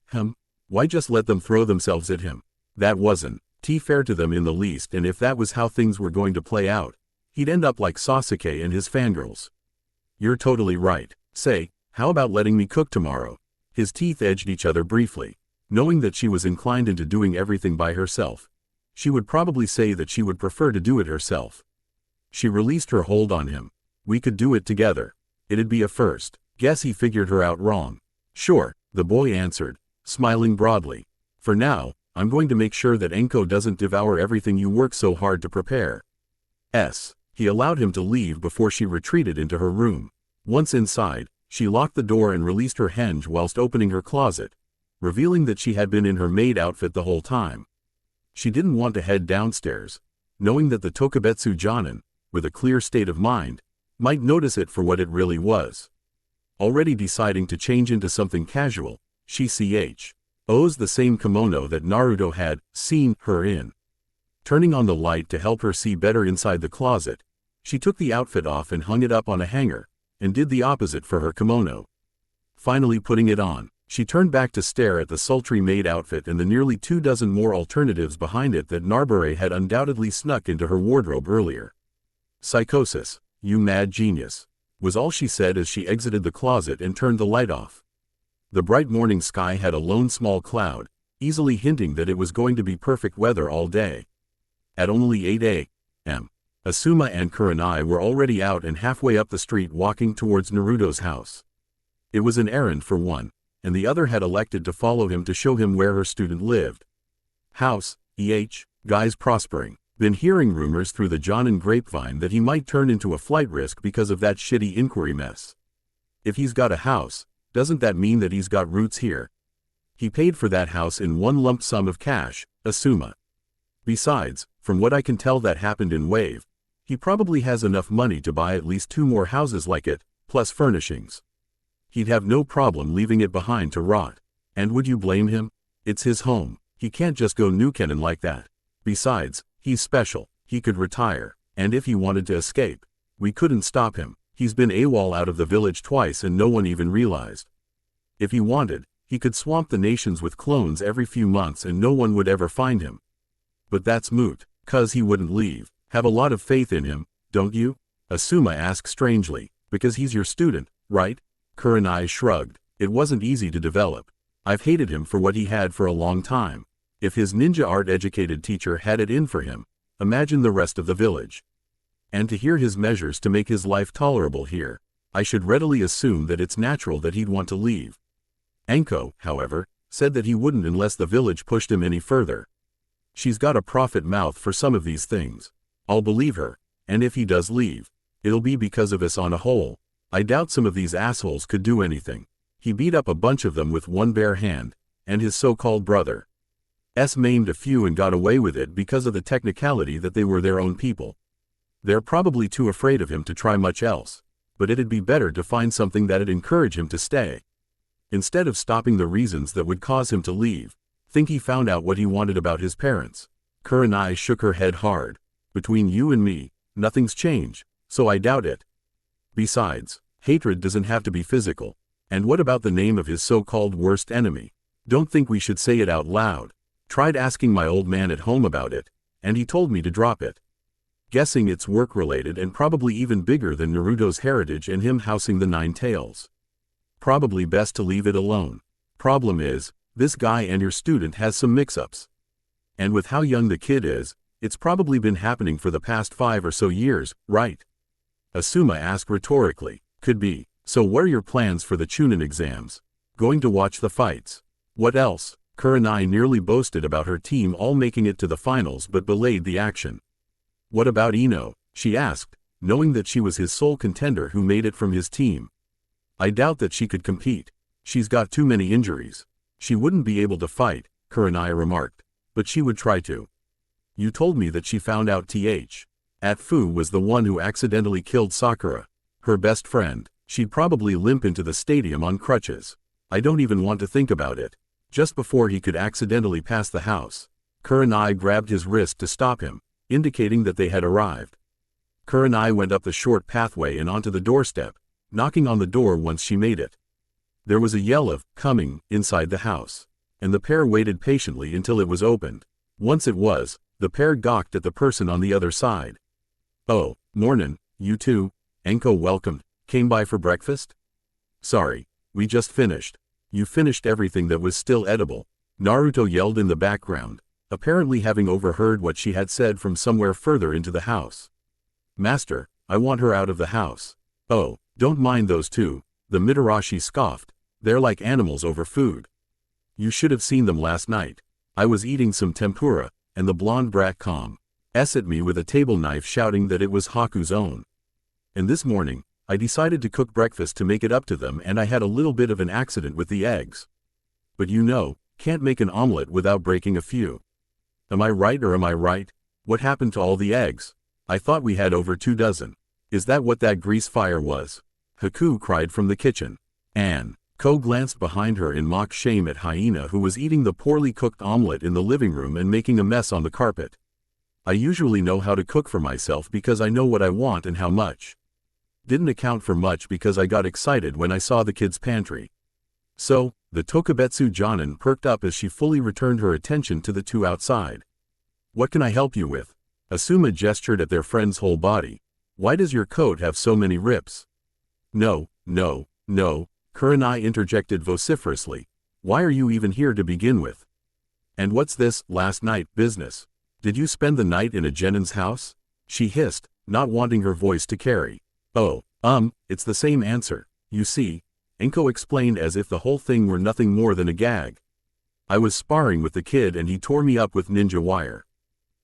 why just let them throw themselves at him? That wasn't fair to them in the least, and if that was how things were going to play out, he'd end up like Sasuke and his fangirls. You're totally right. Say, how about letting me cook tomorrow? His teeth edged each other briefly. Knowing that she was inclined into doing everything by herself, she would probably say that she would prefer to do it herself. She released her hold on him. We could do it together. It'd be a first. Guess he figured her out wrong. Sure, the boy answered, smiling broadly. For now, I'm going to make sure that Enko doesn't devour everything you work so hard to prepare. He allowed him to leave before she retreated into her room. Once inside, she locked the door and released her hinge whilst opening her closet, revealing that she had been in her maid outfit the whole time. She didn't want to head downstairs, knowing that the Tokubetsu Jonin, with a clear state of mind, might notice it for what it really was. Already deciding to change into something casual, she chose the same kimono that Naruto had seen her in. Turning on the light to help her see better inside the closet, she took the outfit off and hung it up on a hanger, and did the opposite for her kimono. Finally putting it on, she turned back to stare at the sultry maid outfit and the nearly 24 more alternatives behind it that Narbure had undoubtedly snuck into her wardrobe earlier. Psychosis, you mad genius, was all she said as she exited the closet and turned the light off. The bright morning sky had a lone small cloud, easily hinting that it was going to be perfect weather all day. At only 8 a.m., Asuma and Kurenai were already out and halfway up the street walking towards Naruto's house. It was an errand for one, and the other had elected to follow him to show him where her student lived. House, guys prospering. Been hearing rumors through the Jonin grapevine that he might turn into a flight risk because of that shitty inquiry mess. If he's got a house, doesn't that mean that he's got roots here? He paid for that house in one lump sum of cash, Asuma. Besides, from what I can tell that happened in Wave, he probably has enough money to buy at least 2 more houses like it, plus furnishings. He'd have no problem leaving it behind to rot. And would you blame him? It's his home. He can't just go nukenin' like that. Besides, he's special. He could retire. And if he wanted to escape, we couldn't stop him. He's been AWOL out of the village twice and no one even realized. If he wanted, he could swamp the nations with clones every few months and no one would ever find him. But that's moot, 'cause he wouldn't leave. Have a lot of faith in him, don't you? Asuma asked strangely. Because he's your student, right? Kurenai shrugged. It wasn't easy to develop. I've hated him for what he had for a long time. If his ninja art-educated teacher had it in for him, imagine the rest of the village. And to hear his measures to make his life tolerable here, I should readily assume that it's natural that he'd want to leave. Enko, however, said that he wouldn't unless the village pushed him any further. She's got a profit mouth for some of these things. I'll believe her, and if he does leave, it'll be because of us on a whole. I doubt some of these assholes could do anything. He beat up a bunch of them with one bare hand, and his so-called brother maimed a few and got away with it because of the technicality that they were their own people. They're probably too afraid of him to try much else, but it'd be better to find something that'd encourage him to stay. Instead of stopping the reasons that would cause him to leave, think he found out what he wanted about his parents. Kurenai shook her head hard. Between you and me, nothing's changed, so I doubt it. Besides, hatred doesn't have to be physical. And what about the name of his so-called worst enemy? Don't think we should say it out loud. Tried asking my old man at home about it, and he told me to drop it. Guessing it's work-related and probably even bigger than Naruto's heritage and him housing the 9 tails. Probably best to leave it alone. Problem is, this guy and your student has some mix-ups. And with how young the kid is, it's probably been happening for the past 5 or so years, right? Asuma asked rhetorically. Could be. So what are your plans for the Chunin exams? Going to watch the fights? What else? Kurenai nearly boasted about her team all making it to the finals but belayed the action. What about Ino? She asked, knowing that she was his sole contender who made it from his team. I doubt that she could compete. She's got too many injuries. She wouldn't be able to fight, Kurenai remarked, but she would try to. You told me that she found out Fu was the one who accidentally killed Sakura, her best friend. She'd probably limp into the stadium on crutches. I don't even want to think about it. Just before he could accidentally pass the house, Kurenai grabbed his wrist to stop him, indicating that they had arrived. Kurenai went up the short pathway and onto the doorstep, knocking on the door once she made it. There was a yell of, "Coming," inside the house, and the pair waited patiently until it was opened. Once it was, the pair gawked at the person on the other side. "Oh, mornin', you two," Enko welcomed. "Came by for breakfast?" "Sorry, we just finished." "You finished everything that was still edible," Naruto yelled in the background, apparently having overheard what she had said from somewhere further into the house. "Master, I want her out of the house." "Oh, don't mind those two," the Mitarashi scoffed. "They're like animals over food. You should have seen them last night. I was eating some tempura, and the blonde brat at me with a table knife shouting that it was Haku's own. And this morning, I decided to cook breakfast to make it up to them and I had a little bit of an accident with the eggs. But you know, can't make an omelet without breaking a few. Am I right or am I right? What happened to all the eggs? I thought we had over 2 dozen. Is that what that grease fire was?" Haku cried from the kitchen. Ko glanced behind her in mock shame at Hyena who was eating the poorly cooked omelet in the living room and making a mess on the carpet. "I usually know how to cook for myself because I know what I want and how much. Didn't account for much because I got excited when I saw the kids' pantry." So, the Tokubetsu Jonin perked up as she fully returned her attention to the two outside. "What can I help you with?" Asuma gestured at their friend's whole body. "Why does your coat have so many rips?" No, Kurenai interjected vociferously. "Why are you even here to begin with? And what's this last night business? Did you spend the night in a genin's house?" she hissed, not wanting her voice to carry. "Oh, it's the same answer, you see," Enko explained as if the whole thing were nothing more than a gag. "I was sparring with the kid and he tore me up with ninja wire.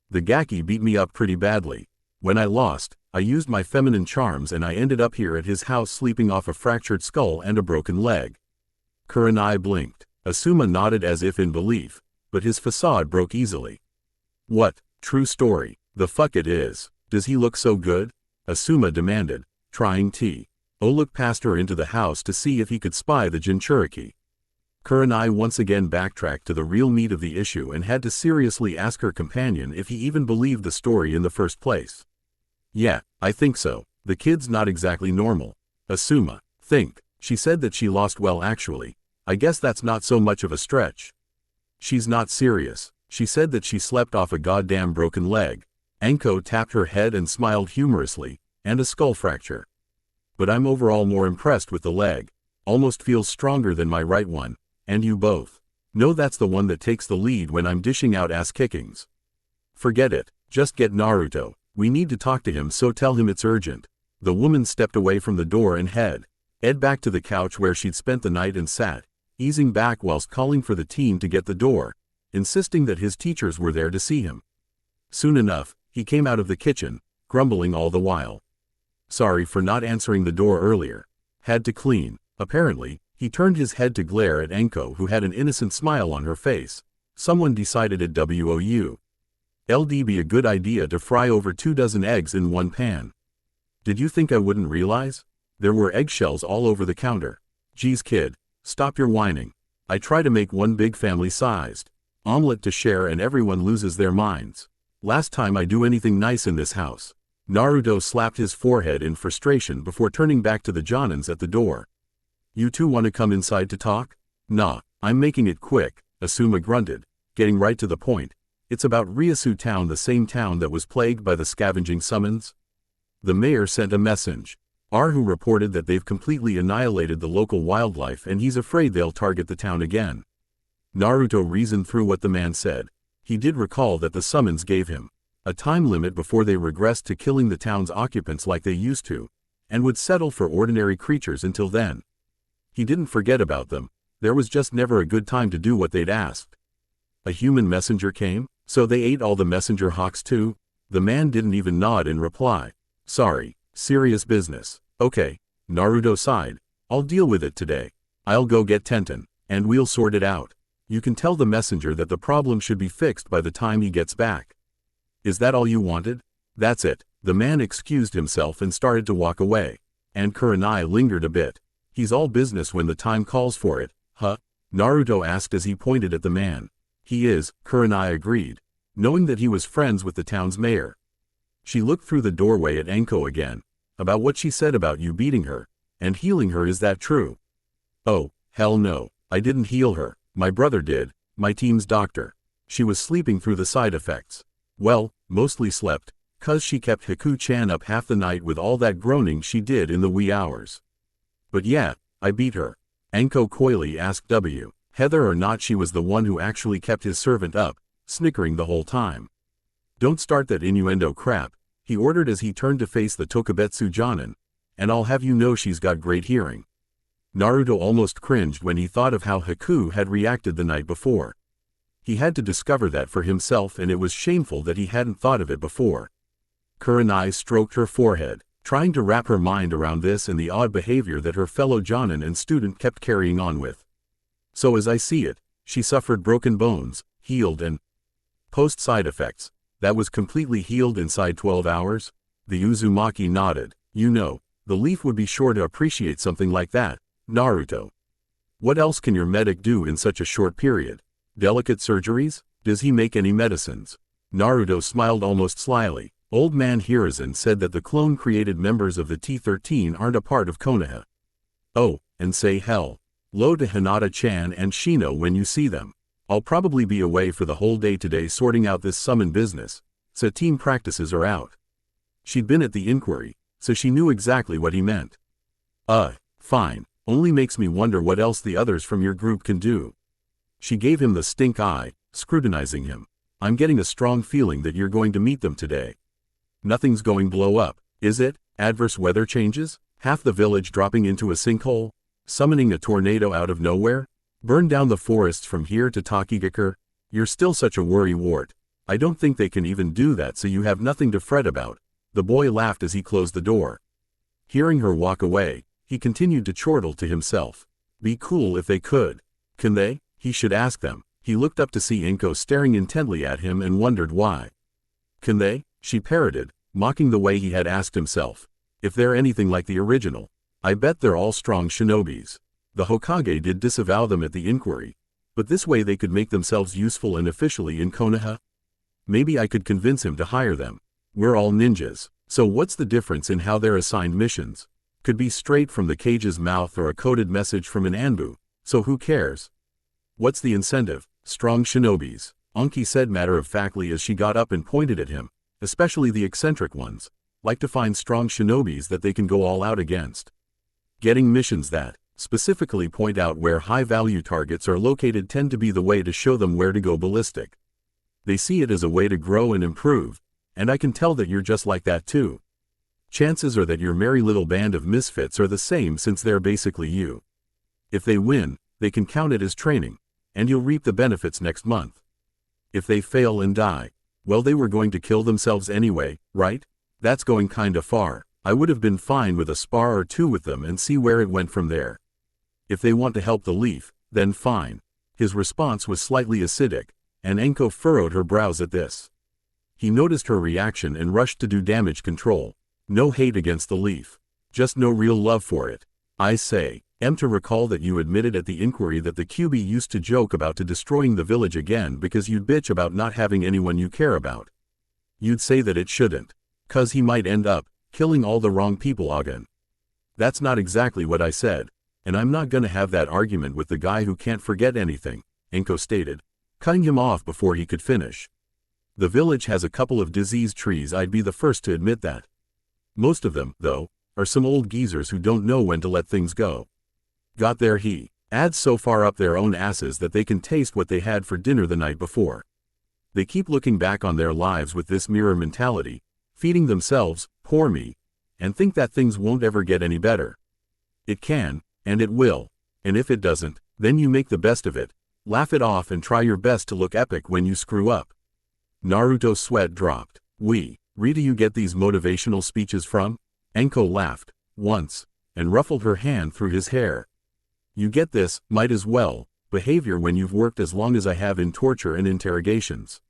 The gaki beat me up pretty badly. When I lost, I used my feminine charms and I ended up here at his house sleeping off a fractured skull and a broken leg." Kurenai blinked. Asuma nodded as if in belief, but his facade broke easily. What? True story. The fuck it is. Does he look so good? Asuma demanded, trying to look past her into the house to see if he could spy the Jinchuriki. Kurenai once again backtracked to the real meat of the issue and had to seriously ask her companion if he even believed the story in the first place. Yeah, I think so. The kid's not exactly normal. Asuma, think. She said that she lost well actually. I guess that's not so much of a stretch. She's not serious. She said that she slept off a goddamn broken leg. Anko tapped her head and smiled humorously, and a skull fracture. But I'm overall more impressed with the leg. Almost feels stronger than my right one. And you both. No, that's the one that takes the lead when I'm dishing out ass kickings. Forget it. Just get Naruto. We need to talk to him, so tell him it's urgent. The woman stepped away from the door and headed back to the couch where she'd spent the night and sat, easing back whilst calling for the teen to get the door, insisting that his teachers were there to see him. Soon enough, he came out of the kitchen, grumbling all the while. Sorry for not answering the door earlier. Had to clean. Apparently, he turned his head to glare at Anko, who had an innocent smile on her face. Someone decided it would be a good idea to fry over 24 eggs in one pan. Did you think I wouldn't realize? There were eggshells all over the counter. Geez kid, stop your whining. I try to make one big family-sized omelet to share and everyone loses their minds. Last time I do anything nice in this house. Naruto slapped his forehead in frustration before turning back to the Jonins at the door. You two want to come inside to talk? Nah, I'm making it quick, Asuma grunted, getting right to the point. It's about Ryasu Town, the same town that was plagued by the scavenging summons. The mayor sent a message. Who reported that they've completely annihilated the local wildlife and he's afraid they'll target the town again. Naruto reasoned through what the man said. He did recall that the summons gave him a time limit before they regressed to killing the town's occupants like they used to, and would settle for ordinary creatures until then. He didn't forget about them. There was just never a good time to do what they'd asked. A human messenger came, so they ate all the messenger hawks too? The man didn't even nod in reply. Sorry, serious business. Okay, Naruto sighed. I'll deal with it today. I'll go get Tenten, and we'll sort it out. You can tell the messenger that the problem should be fixed by the time he gets back. Is that all you wanted? That's it. The man excused himself and started to walk away. And Kurenai lingered a bit. He's all business when the time calls for it, huh? Naruto asked as he pointed at the man. He is, Kurenai agreed, knowing that he was friends with the town's mayor. She looked through the doorway at Anko again. About what she said about you beating her and healing her, is that true? Oh, hell no, I didn't heal her. My brother did, my team's doctor. She was sleeping through the side effects. Well, mostly slept, 'cause she kept Haku-chan up half the night with all that groaning she did in the wee hours. But yeah, I beat her. Anko coyly asked whether or not she was the one who actually kept his servant up, snickering the whole time. Don't start that innuendo crap, he ordered as he turned to face the Tokubetsu Jonin, and I'll have you know she's got great hearing. Naruto almost cringed when he thought of how Haku had reacted the night before. He had to discover that for himself, and it was shameful that he hadn't thought of it before. Kurenai stroked her forehead, trying to wrap her mind around this and the odd behavior that her fellow Jonin and student kept carrying on with. So as I see it, she suffered broken bones, healed and post-side effects. That was completely healed inside 12 hours? The Uzumaki nodded. You know, the Leaf would be sure to appreciate something like that, Naruto. What else can your medic do in such a short period? Delicate surgeries? Does he make any medicines? Naruto smiled almost slyly. Old man Hiruzen said that the clone-created members of the T-13 aren't a part of Konoha. Oh, and say hello to Hinata-chan and Shino when you see them. I'll probably be away for the whole day today sorting out this summon business, so team practices are out. She'd been at the inquiry, so she knew exactly what he meant. Fine, only makes me wonder what else the others from your group can do. She gave him the stink eye, scrutinizing him. I'm getting a strong feeling that you're going to meet them today. Nothing's going blow up, is it? Adverse weather changes? Half the village dropping into a sinkhole? Summoning a tornado out of nowhere? Burn down the forests from here to Takigakure? You're still such a worrywart. I don't think they can even do that, so you have nothing to fret about. The boy laughed as he closed the door. Hearing her walk away, he continued to chortle to himself. Be cool if they could. Can they? He should ask them. He looked up to see Enko staring intently at him and wondered why. Can they? She parroted, mocking the way he had asked himself. If they're anything like the original, I bet they're all strong shinobis. The Hokage did disavow them at the inquiry, but this way they could make themselves useful and officially in Konoha. Maybe I could convince him to hire them. We're all ninjas, so what's the difference in how they're assigned missions? Could be straight from the cage's mouth or a coded message from an Anbu, so who cares? What's the incentive? Strong shinobis, Anki said matter-of-factly as she got up and pointed at him, especially the eccentric ones, like to find strong shinobis that they can go all out against. Getting missions that specifically point out where high-value targets are located tend to be the way to show them where to go ballistic. They see it as a way to grow and improve, and I can tell that you're just like that too. Chances are that your merry little band of misfits are the same since they're basically you. If they win, they can count it as training, and you'll reap the benefits next month. If they fail and die, well, they were going to kill themselves anyway, right? That's going kinda far. I would have been fine with a spar or two with them and see where it went from there. If they want to help the Leaf, then fine. His response was slightly acidic, and Enko furrowed her brows at this. He noticed her reaction and rushed to do damage control. No hate against the Leaf. Just no real love for it. I say, to recall that you admitted at the inquiry that the QB used to joke about destroying the village again because you'd bitch about not having anyone you care about. You'd say that it shouldn't. 'Cause he might end up killing all the wrong people again. That's not exactly what I said, and I'm not gonna have that argument with the guy who can't forget anything, Enko stated, cutting him off before he could finish. The village has a couple of diseased trees, I'd be the first to admit that. Most of them, though, are some old geezers who don't know when to let things go. Got their ads so far up their own asses that they can taste what they had for dinner the night before. They keep looking back on their lives with this mirror mentality, feeding themselves, poor me, and think that things won't ever get any better. It can, and it will, and if it doesn't, then you make the best of it, laugh it off and try your best to look epic when you screw up. Naruto's sweat dropped. Where do you get these motivational speeches from? Enko laughed, once, and ruffled her hand through his hair. You get this, might as well, behavior when you've worked as long as I have in torture and interrogations.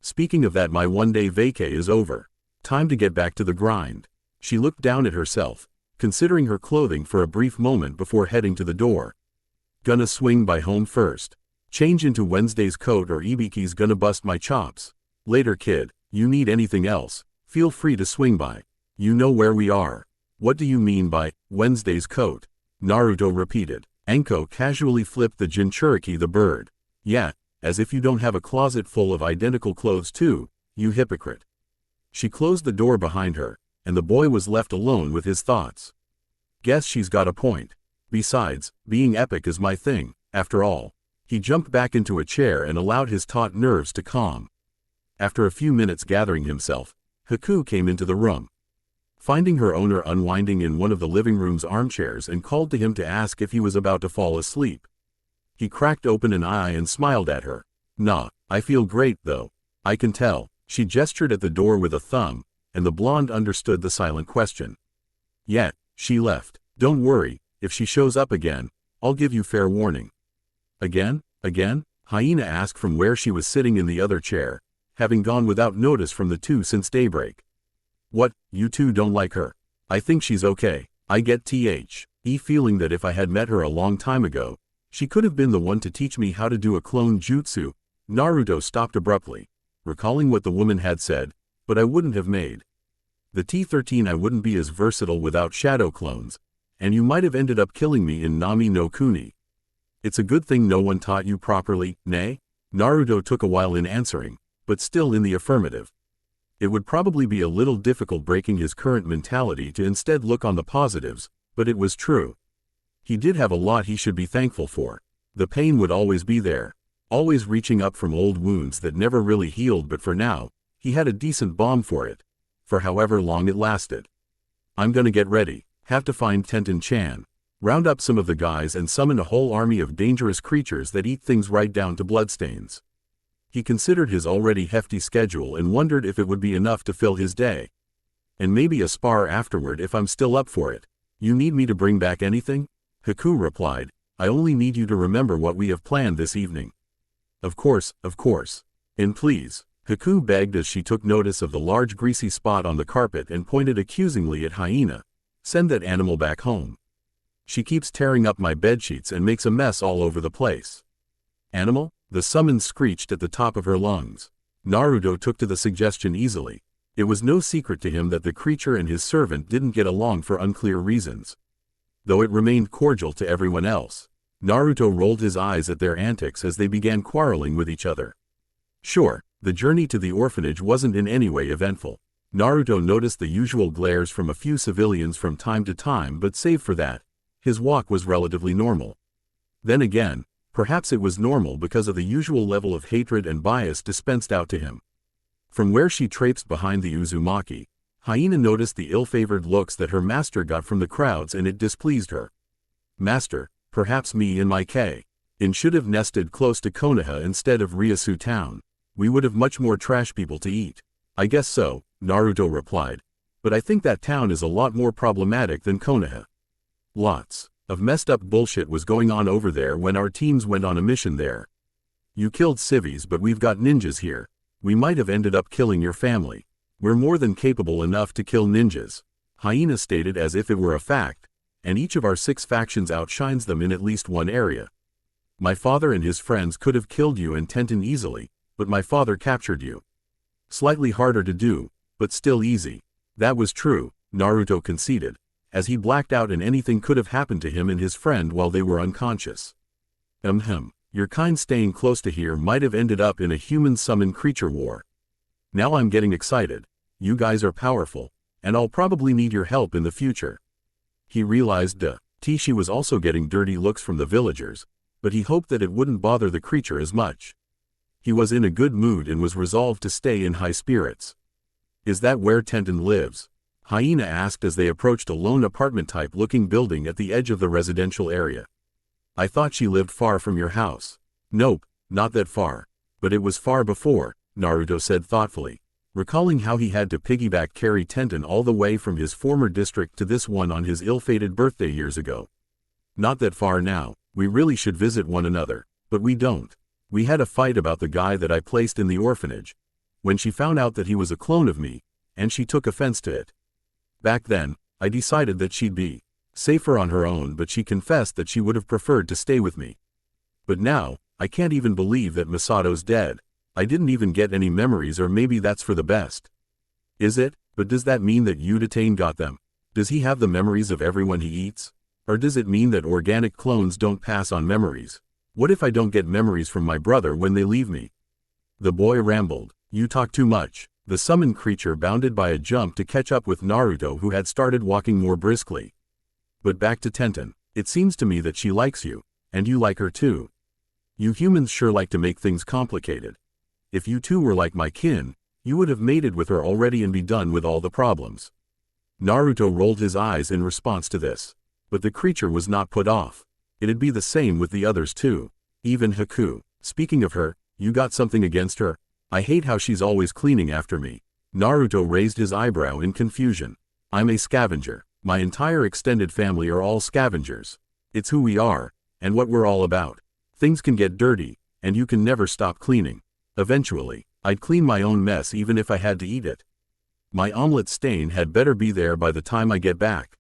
Speaking of that, my one-day vacay is over. Time to get back to the grind. She looked down at herself, considering her clothing for a brief moment before heading to the door. Gonna swing by home first. Change into Wednesday's coat or Ibiki's gonna bust my chops. Later, kid. You need anything else, feel free to swing by. You know where we are. What do you mean by Wednesday's coat? Naruto repeated. Enko casually flipped the Jinchuriki the bird. Yeah, as if you don't have a closet full of identical clothes too, you hypocrite. She closed the door behind her, and the boy was left alone with his thoughts. Guess she's got a point. Besides, being epic is my thing, after all. He jumped back into a chair and allowed his taut nerves to calm. After a few minutes gathering himself, Haku came into the room. Finding her owner unwinding in one of the living room's armchairs and called to him to ask if he was about to fall asleep. He cracked open an eye and smiled at her. Nah, I feel great though. I can tell. She gestured at the door with a thumb, and the blonde understood the silent question. Yet, she left. Don't worry, if she shows up again, I'll give you fair warning. Again? Hyena asked from where she was sitting in the other chair, having gone without notice from the two since daybreak. What, you two don't like her? I think she's okay. I get feeling that if I had met her a long time ago, she could have been the one to teach me how to do a clone jutsu. Naruto stopped abruptly, recalling what the woman had said, but I wouldn't have made the T13. I wouldn't be as versatile without shadow clones, and you might have ended up killing me in Nami no Kuni. It's a good thing no one taught you properly, nay? Naruto took a while in answering, but still in the affirmative. It would probably be a little difficult breaking his current mentality to instead look on the positives, but it was true. He did have a lot he should be thankful for. The pain would always be there, always reaching up from old wounds that never really healed, but for now, he had a decent balm for it, for however long it lasted. I'm gonna get ready, have to find Tenten-chan, round up some of the guys and summon a whole army of dangerous creatures that eat things right down to bloodstains. He considered his already hefty schedule and wondered if it would be enough to fill his day. And maybe a spar afterward if I'm still up for it. You need me to bring back anything? Haku replied, I only need you to remember what we have planned this evening. Of course, of course. And please, Haku begged as she took notice of the large greasy spot on the carpet and pointed accusingly at Hyena. Send that animal back home. She keeps tearing up my bedsheets and makes a mess all over the place. Animal? The summons screeched at the top of her lungs. Naruto took to the suggestion easily. It was no secret to him that the creature and his servant didn't get along for unclear reasons. Though it remained cordial to everyone else. Naruto rolled his eyes at their antics as they began quarreling with each other. Sure, the journey to the orphanage wasn't in any way eventful. Naruto noticed the usual glares from a few civilians from time to time, but save for that, his walk was relatively normal. Then again, perhaps it was normal because of the usual level of hatred and bias dispensed out to him. From where she traipsed behind the Uzumaki, Hyena noticed the ill-favored looks that her master got from the crowds, and it displeased her. Master, perhaps me and my K-in should have nested close to Konoha instead of Ryasu town. We would have much more trash people to eat. I guess so, Naruto replied. But I think that town is a lot more problematic than Konoha. Lots of messed up bullshit was going on over there when our teams went on a mission there. You killed civvies, but we've got ninjas here. We might have ended up killing your family. We're more than capable enough to kill ninjas, Hyena stated as if it were a fact, and each of our 6 factions outshines them in at least one area. My father and his friends could have killed you and Tenten easily, but my father captured you. Slightly harder to do, but still easy. That was true, Naruto conceded, as he blacked out and anything could have happened to him and his friend while they were unconscious. Your kind staying close to here might have ended up in a human-summoned creature war. Now I'm getting excited. You guys are powerful, and I'll probably need your help in the future. He realized she was also getting dirty looks from the villagers, but he hoped that it wouldn't bother the creature as much. He was in a good mood and was resolved to stay in high spirits. Is that where Tenten lives? Hyena asked as they approached a lone apartment-type looking building at the edge of the residential area. I thought she lived far from your house. Nope, not that far. But it was far before, Naruto said thoughtfully, recalling how he had to piggyback carry Tenten all the way from his former district to this one on his ill-fated birthday years ago. Not that far now. We really should visit one another, but we don't. We had a fight about the guy that I placed in the orphanage. When she found out that he was a clone of me, and she took offense to it. Back then, I decided that she'd be safer on her own, but she confessed that she would have preferred to stay with me. But now, I can't even believe that Misato's dead. I didn't even get any memories, or maybe that's for the best. Is it? But does that mean that Udatane got them? Does he have the memories of everyone he eats? Or does it mean that organic clones don't pass on memories? What if I don't get memories from my brother when they leave me? The boy rambled. You talk too much. The summoned creature bounded by a jump to catch up with Naruto, who had started walking more briskly. But back to Tenten. It seems to me that she likes you, and you like her too. You humans sure like to make things complicated. If you two were like my kin, you would have mated with her already and be done with all the problems. Naruto rolled his eyes in response to this. But the creature was not put off. It'd be the same with the others too. Even Haku. Speaking of her, you got something against her? I hate how she's always cleaning after me. Naruto raised his eyebrow in confusion. I'm a scavenger. My entire extended family are all scavengers. It's who we are, and what we're all about. Things can get dirty, and you can never stop cleaning. Eventually, I'd clean my own mess even if I had to eat it. My omelet stain had better be there by the time I get back.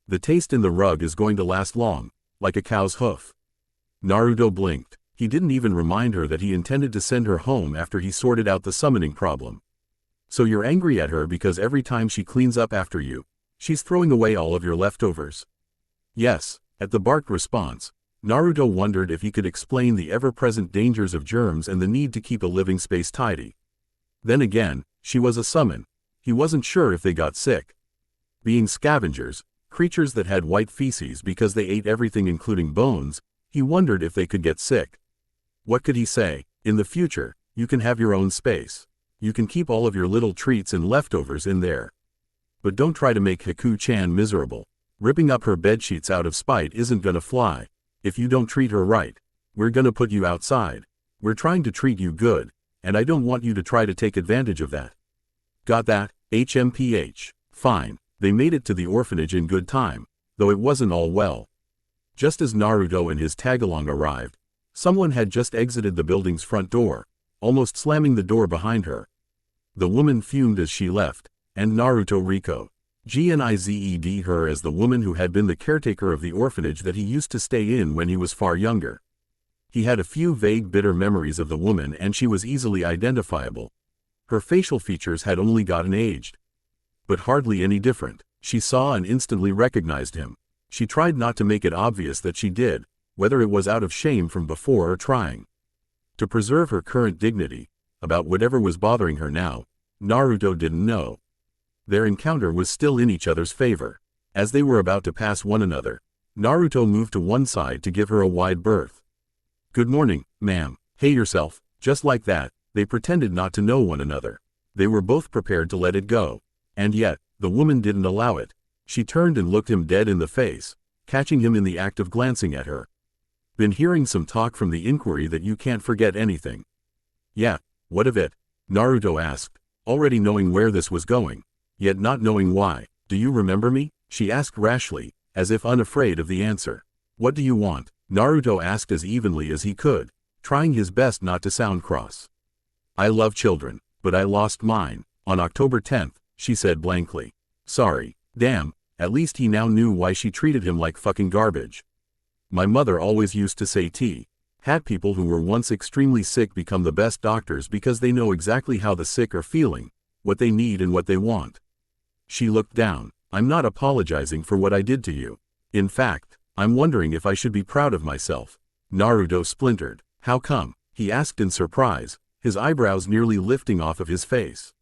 The taste in the rug is going to last long, like a cow's hoof. Naruto blinked. He didn't even remind her that he intended to send her home after he sorted out the summoning problem. So you're angry at her because every time she cleans up after you, she's throwing away all of your leftovers? Yes. At the barked response, Naruto wondered if he could explain the ever-present dangers of germs and the need to keep a living space tidy. Then again, she was a summon. He wasn't sure if they got sick. Being scavengers, creatures that had white feces because they ate everything including bones, he wondered if they could get sick. What could he say? In the future, you can have your own space. You can keep all of your little treats and leftovers in there. But don't try to make Haku-chan miserable. Ripping up her bedsheets out of spite isn't gonna fly. If you don't treat her right, we're gonna put you outside. We're trying to treat you good, and I don't want you to try to take advantage of that. Got that? HMPH. Fine. They made it to the orphanage in good time, though it wasn't all well. Just as Naruto and his tagalong arrived, someone had just exited the building's front door, almost slamming the door behind her. The woman fumed as she left, and Naruto recognized her as the woman who had been the caretaker of the orphanage that he used to stay in when he was far younger. He had a few vague bitter memories of the woman, and she was easily identifiable. Her facial features had only gotten aged, but hardly any different. She saw and instantly recognized him. She tried not to make it obvious that she did, whether it was out of shame from before or trying to preserve her current dignity. About whatever was bothering her now, Naruto didn't know. Their encounter was still in each other's favor. As they were about to pass one another, Naruto moved to one side to give her a wide berth. "Good morning, ma'am." "Hey yourself." Just like that, they pretended not to know one another. They were both prepared to let it go. And yet, the woman didn't allow it. She turned and looked him dead in the face, catching him in the act of glancing at her. "Been hearing some talk from the inquiry that you can't forget anything." "Yeah, what of it?" Naruto asked, already knowing where this was going, yet not knowing why. "Do you remember me?" she asked rashly, as if unafraid of the answer. "What do you want?" Naruto asked as evenly as he could, trying his best not to sound cross. "I love children, but I lost mine on October 10th, she said blankly. "Sorry." Damn, at least he now knew why she treated him like fucking garbage. "My mother always used to say had people who were once extremely sick become the best doctors because they know exactly how the sick are feeling, what they need and what they want." She looked down. "I'm not apologizing for what I did to you. In fact, I'm wondering if I should be proud of myself." Naruto splintered. "How come?" he asked in surprise, his eyebrows nearly lifting off of his face.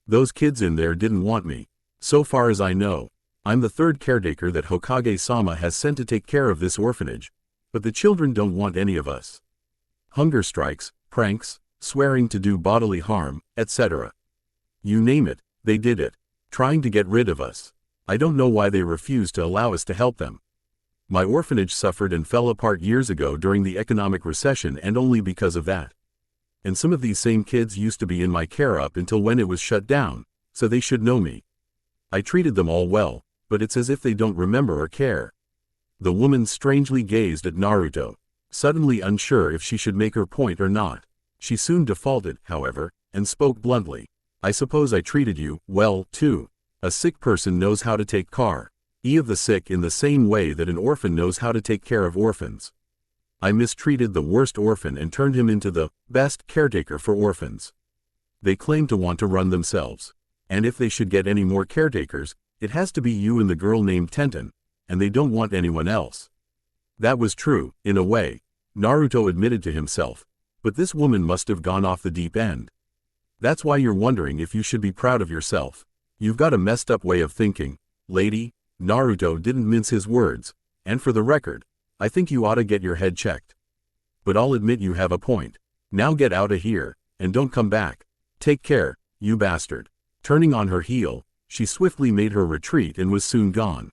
"Those kids in there didn't want me. So far as I know, I'm the third caretaker that Hokage-sama has sent to take care of this orphanage, but the children don't want any of us. Hunger strikes, pranks, swearing to do bodily harm, etc. You name it, they did it, trying to get rid of us. I don't know why they refuse to allow us to help them. My orphanage suffered and fell apart years ago during the economic recession, and only because of that. And some of these same kids used to be in my care up until when it was shut down, so they should know me. I treated them all well, but it's as if they don't remember or care." The woman strangely gazed at Naruto, suddenly unsure if she should make her point or not. She soon defaulted, however, and spoke bluntly. "I suppose I treated you well, too. A sick person knows how to take care of the sick in the same way that an orphan knows how to take care of orphans. I mistreated the worst orphan and turned him into the best caretaker for orphans. They claim to want to run themselves. And if they should get any more caretakers, it has to be you and the girl named Tenten, and they don't want anyone else." That was true, in a way, Naruto admitted to himself, but this woman must have gone off the deep end. "That's why you're wondering if you should be proud of yourself. You've got a messed up way of thinking, lady." Naruto didn't mince his words, "And for the record, I think you ought to get your head checked. But I'll admit you have a point. Now get out of here, and don't come back. Take care, you bastard." Turning on her heel, she swiftly made her retreat and was soon gone.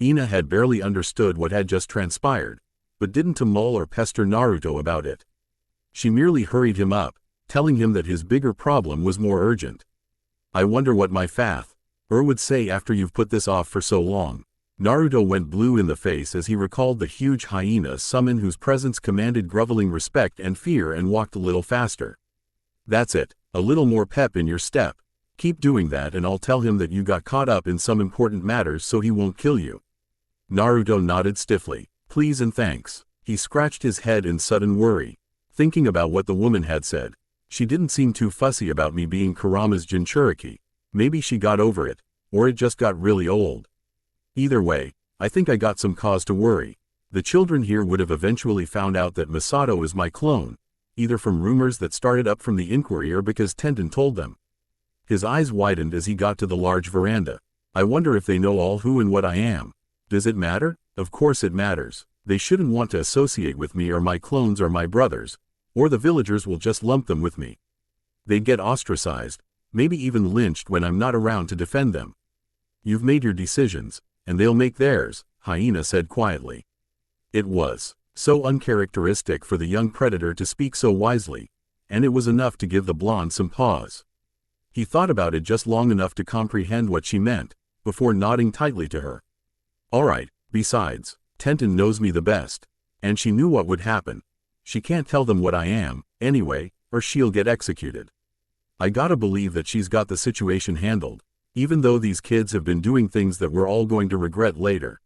Ina had barely understood what had just transpired, but didn't mull or pester Naruto about it. She merely hurried him up, telling him that his bigger problem was more urgent. "I wonder what my would say after you've put this off for so long." Naruto went blue in the face as he recalled the huge hyena summon whose presence commanded groveling respect and fear, and walked a little faster. "That's it, a little more pep in your step. Keep doing that and I'll tell him that you got caught up in some important matters so he won't kill you." Naruto nodded stiffly. "Please and thanks." He scratched his head in sudden worry, thinking about what the woman had said. She didn't seem too fussy about me being Kurama's Jinchuriki. Maybe she got over it, or it just got really old. Either way, I think I got some cause to worry. The children here would have eventually found out that Masato is my clone, either from rumors that started up from the inquiry or because Tenten told them. His eyes widened as he got to the large veranda. "I wonder if they know all who and what I am. Does it matter? Of course it matters. They shouldn't want to associate with me or my clones or my brothers, or the villagers will just lump them with me. They'd get ostracized, maybe even lynched when I'm not around to defend them." "You've made your decisions, and they'll make theirs," Hyena said quietly. It was so uncharacteristic for the young predator to speak so wisely, and it was enough to give the blonde some pause. He thought about it just long enough to comprehend what she meant, before nodding tightly to her. "All right, besides, Tenten knows me the best. And she knew what would happen. She can't tell them what I am, anyway, or she'll get executed. I gotta believe that she's got the situation handled, even though these kids have been doing things that we're all going to regret later.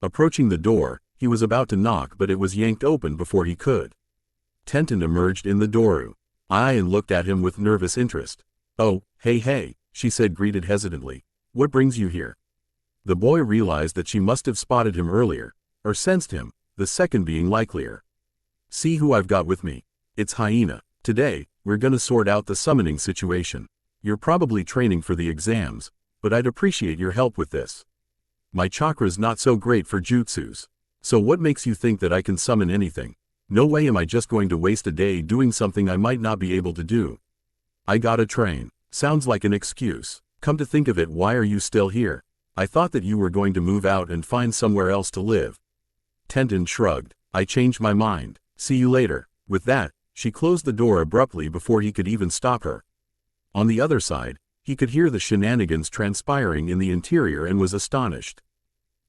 Approaching the door, he was about to knock, but it was yanked open before he could. Tenten emerged in the doorway. And looked at him with nervous interest. "Oh, hey," she said, greeted hesitantly. "What brings you here?" The boy realized that she must have spotted him earlier, or sensed him, the second being likelier. "See who I've got with me. It's Hyena. Today, we're gonna sort out the summoning situation. You're probably training for the exams, but I'd appreciate your help with this. My chakra's not so great for jutsus. So what makes you think that I can summon anything? No way am I just going to waste a day doing something I might not be able to do. I gotta train." Sounds like an excuse. Come to think of it, why are you still here? I thought that you were going to move out and find somewhere else to live. Tenten shrugged. "I changed my mind. See you later." With that, she closed the door abruptly before he could even stop her. On the other side, he could hear the shenanigans transpiring in the interior and was astonished.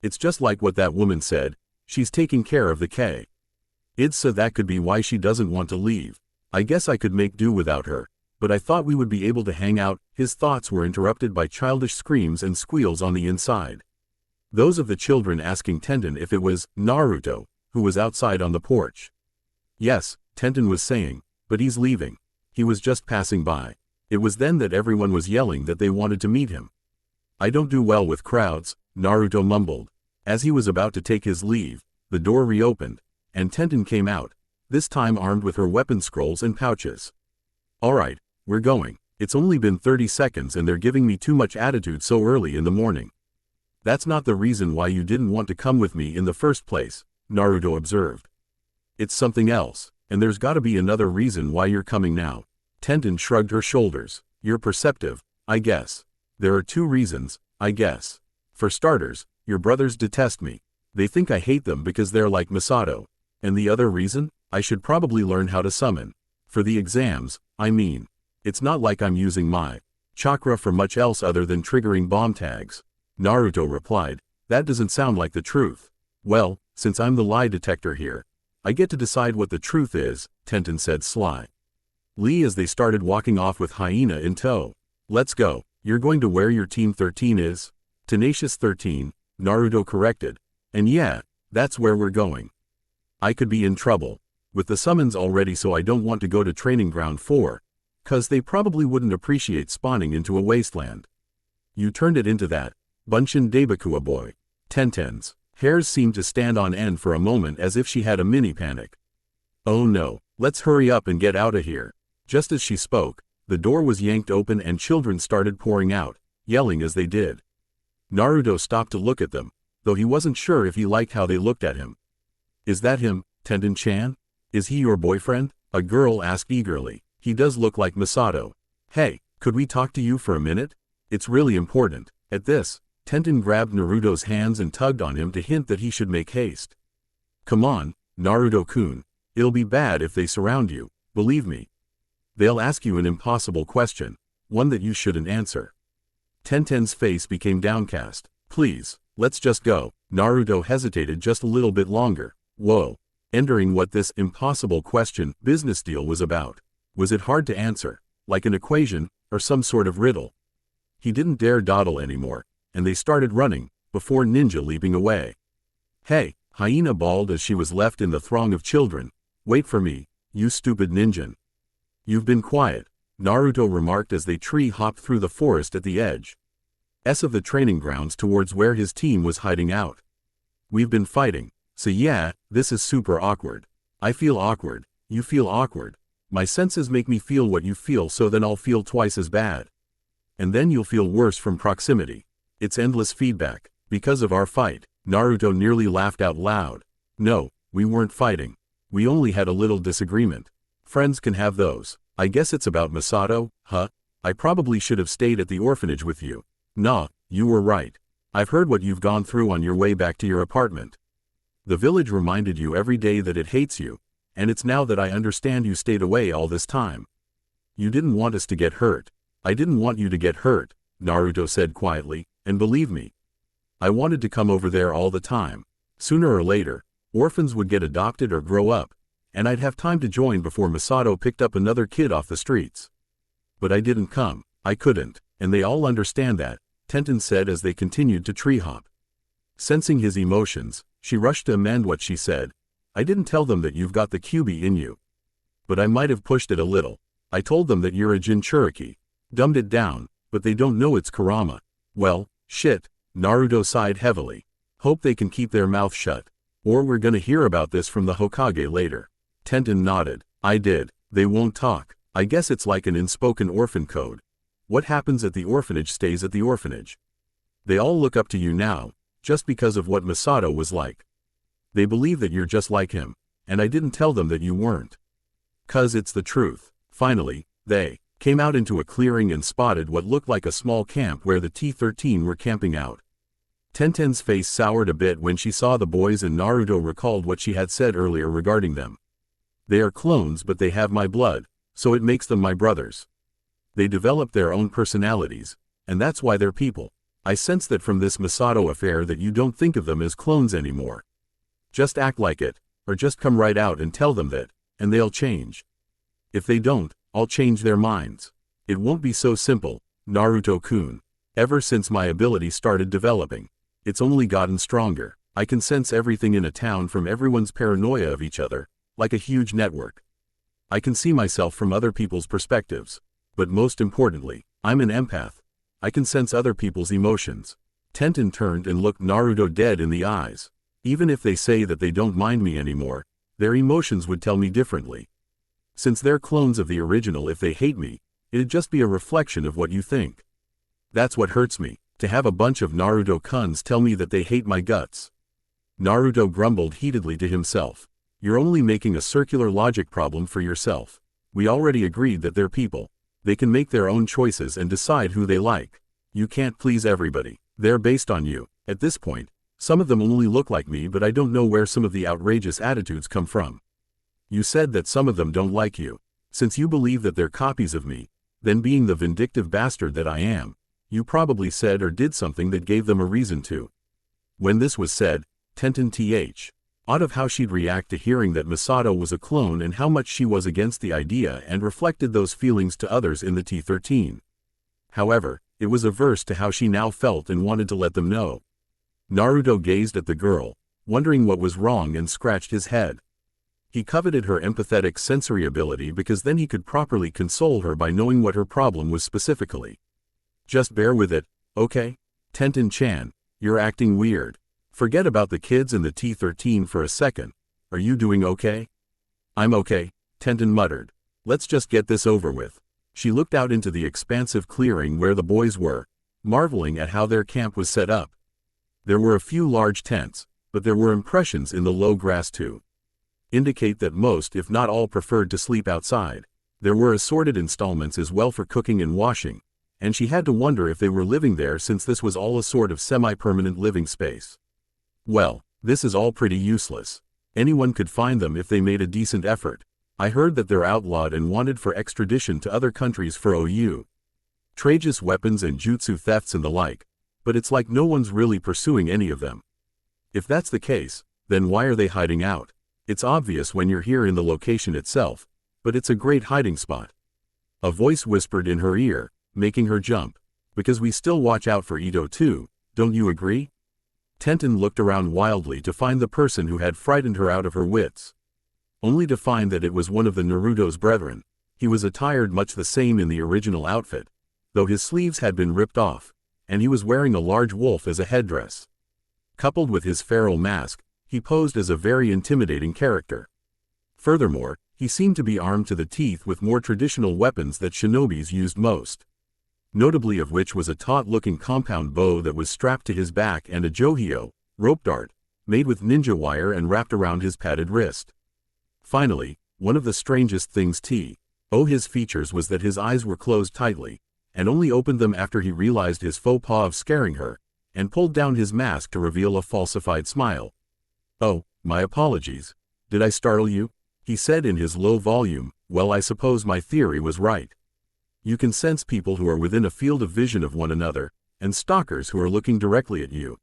It's just like what that woman said, she's taking care of the kids, so that could be why she doesn't want to leave. I guess I could make do without her, but I thought we would be able to hang out. His thoughts were interrupted by childish screams and squeals on the inside. Those of the children asking Tenten if it was Naruto, who was outside on the porch. "Yes," Tenten was saying, "but he's leaving. He was just passing by." It was then that everyone was yelling that they wanted to meet him. "I don't do well with crowds," Naruto mumbled. As he was about to take his leave, the door reopened, and Tenten came out, this time armed with her weapon scrolls and pouches. "Alright, we're going. It's only been 30 seconds and they're giving me too much attitude so early in the morning." "That's not the reason why you didn't want to come with me in the first place," Naruto observed. "It's something else, and there's gotta be another reason why you're coming now." Tenten shrugged her shoulders. "You're perceptive, I guess. There are 2 reasons, I guess. For starters, your brothers detest me. They think I hate them because they're like Misato. And the other reason? I should probably learn how to summon. For the exams, I mean. It's not like I'm using my chakra for much else other than triggering bomb tags." Naruto replied. "That doesn't sound like the truth." "Well, since I'm the lie detector here, I get to decide what the truth is," Tenten said sly. As they started walking off with Hyena in tow. "Let's go. You're going to where your Team 13 is?" "Tenacious 13, Naruto corrected. "And yeah, that's where we're going. I could be in trouble with the summons already, so I don't want to go to Training Ground 4, 'cause they probably wouldn't appreciate spawning into a wasteland." "You turned it into that. Bunshin Debakua boy." Tenten's hairs seemed to stand on end for a moment as if she had a mini panic. "Oh no, let's hurry up and get out of here." Just as she spoke, the door was yanked open and children started pouring out, yelling as they did. Naruto stopped to look at them, though he wasn't sure if he liked how they looked at him. "Is that him, Tenten-chan? Is he your boyfriend?" a girl asked eagerly. "He does look like Misato." "Hey, could we talk to you for a minute? It's really important." At this, Tenten grabbed Naruto's hands and tugged on him to hint that he should make haste. "Come on, Naruto-kun. It'll be bad if they surround you, believe me. They'll ask you an impossible question, one that you shouldn't answer." Tenten's face became downcast. "Please, let's just go." Naruto hesitated just a little bit longer. Whoa. Entering what this impossible question business deal was about. Was it hard to answer, like an equation, or some sort of riddle? He didn't dare dawdle anymore, and they started running, before Ninja leaping away. "Hey," Hyena bawled as she was left in the throng of children. "Wait for me, you stupid ninja." "You've been quiet," Naruto remarked as they tree-hopped through the forest at the edge of the training grounds towards where his team was hiding out. "We've been fighting, so yeah, this is super awkward. I feel awkward, you feel awkward. My senses make me feel what you feel, so then I'll feel twice as bad. And then you'll feel worse from proximity. It's endless feedback. Because of our fight." Naruto nearly laughed out loud. "No, we weren't fighting. We only had a little disagreement. Friends can have those. I guess it's about Misato, huh? I probably should have stayed at the orphanage with you." "Nah, you were right. I've heard what you've gone through on your way back to your apartment. The village reminded you every day that it hates you, and it's now that I understand you stayed away all this time. You didn't want us to get hurt." "I didn't want you to get hurt," Naruto said quietly, "and believe me, I wanted to come over there all the time. Sooner or later, orphans would get adopted or grow up, and I'd have time to join before Masato picked up another kid off the streets. But I didn't come. I couldn't, and they all understand that, Tenten said as they continued to tree hop. Sensing his emotions, she rushed to amend what she said. I didn't tell them that you've got the QB in you. But I might have pushed it a little. I told them that you're a Jinchuriki. Dumbed it down, but they don't know it's Kurama. Well, shit, Naruto sighed heavily. Hope they can keep their mouth shut. Or we're gonna hear about this from the Hokage later. Tenten nodded. I did. They won't talk. I guess it's like an unspoken orphan code. What happens at the orphanage stays at the orphanage. They all look up to you now, just because of what Masato was like. They believe that you're just like him, and I didn't tell them that you weren't. 'Cause it's the truth. Finally, they came out into a clearing and spotted what looked like a small camp where the T-13 were camping out. Tenten's face soured a bit when she saw the boys, and Naruto recalled what she had said earlier regarding them. They are clones, but they have my blood, so it makes them my brothers. They develop their own personalities, and that's why they're people. I sense that from this Masato affair that you don't think of them as clones anymore. Just act like it, or just come right out and tell them that, and they'll change. If they don't, I'll change their minds. It won't be so simple, Naruto-kun. Ever since my ability started developing, it's only gotten stronger. I can sense everything in a town, from everyone's paranoia of each other, like a huge network. I can see myself from other people's perspectives. But most importantly, I'm an empath. I can sense other people's emotions. Tenten turned and looked Naruto dead in the eyes. Even if they say that they don't mind me anymore, their emotions would tell me differently. Since they're clones of the original, if they hate me, it'd just be a reflection of what you think. That's what hurts me, to have a bunch of Naruto-kuns tell me that they hate my guts. Naruto grumbled heatedly to himself. You're only making a circular logic problem for yourself. We already agreed that they're people. They can make their own choices and decide who they like. You can't please everybody. They're based on you. At this point, some of them only look like me, but I don't know where some of the outrageous attitudes come from. You said that some of them don't like you. Since you believe that they're copies of me, then being the vindictive bastard that I am, you probably said or did something that gave them a reason to. When this was said, Tenten thought of how she'd react to hearing that Masato was a clone and how much she was against the idea, and reflected those feelings to others in the T-13. However, it was averse to how she now felt and wanted to let them know. Naruto gazed at the girl, wondering what was wrong, and scratched his head. He coveted her empathetic sensory ability because then he could properly console her by knowing what her problem was specifically. Just bear with it, okay? Tenten-chan, you're acting weird. Forget about the kids and the T-13 for a second. Are you doing okay? I'm okay, Tenten muttered. Let's just get this over with. She looked out into the expansive clearing where the boys were, marveling at how their camp was set up. There were a few large tents, but there were impressions in the low grass too. Indicate that most, if not all, preferred to sleep outside. There were assorted installments as well for cooking and washing, and she had to wonder if they were living there, since this was all a sort of semi-permanent living space. Well, this is all pretty useless. Anyone could find them if they made a decent effort. I heard that they're outlawed and wanted for extradition to other countries for outrageous weapons and jutsu thefts and the like, but it's like no one's really pursuing any of them. If that's the case, then why are they hiding out? It's obvious when you're here in the location itself, but it's a great hiding spot. A voice whispered in her ear, making her jump. Because we still watch out for Ito too, don't you agree? Tenten looked around wildly to find the person who had frightened her out of her wits. Only to find that it was one of the Naruto's brethren. He was attired much the same in the original outfit, though his sleeves had been ripped off, and he was wearing a large wolf as a headdress. Coupled with his feral mask, he posed as a very intimidating character. Furthermore, he seemed to be armed to the teeth with more traditional weapons that shinobis used most. Notably of which was a taut-looking compound bow that was strapped to his back, and a johio, rope dart, made with ninja wire and wrapped around his padded wrist. Finally, one of the strangest things his features was that his eyes were closed tightly, and only opened them after he realized his faux pas of scaring her, and pulled down his mask to reveal a falsified smile. Oh, my apologies. Did I startle you? He said in his low volume. Well, I suppose my theory was right. You can sense people who are within a field of vision of one another, and stalkers who are looking directly at you.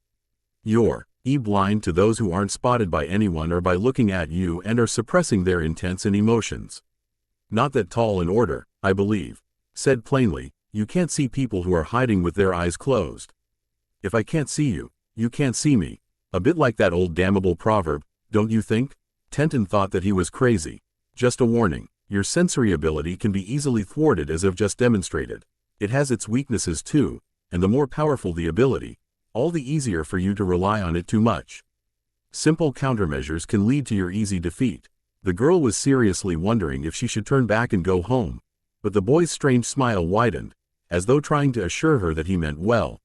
You're Blind to those who aren't spotted by anyone or by looking at you and are suppressing their intents and emotions. Not that tall in order, I believe. Said plainly, you can't see people who are hiding with their eyes closed. If I can't see you, you can't see me. A bit like that old damnable proverb, don't you think? Tenten thought that he was crazy. Just a warning, your sensory ability can be easily thwarted as I've just demonstrated. It has its weaknesses too, and the more powerful the ability, all the easier for you to rely on it too much. Simple countermeasures can lead to your easy defeat. The girl was seriously wondering if she should turn back and go home, but the boy's strange smile widened, as though trying to assure her that he meant well.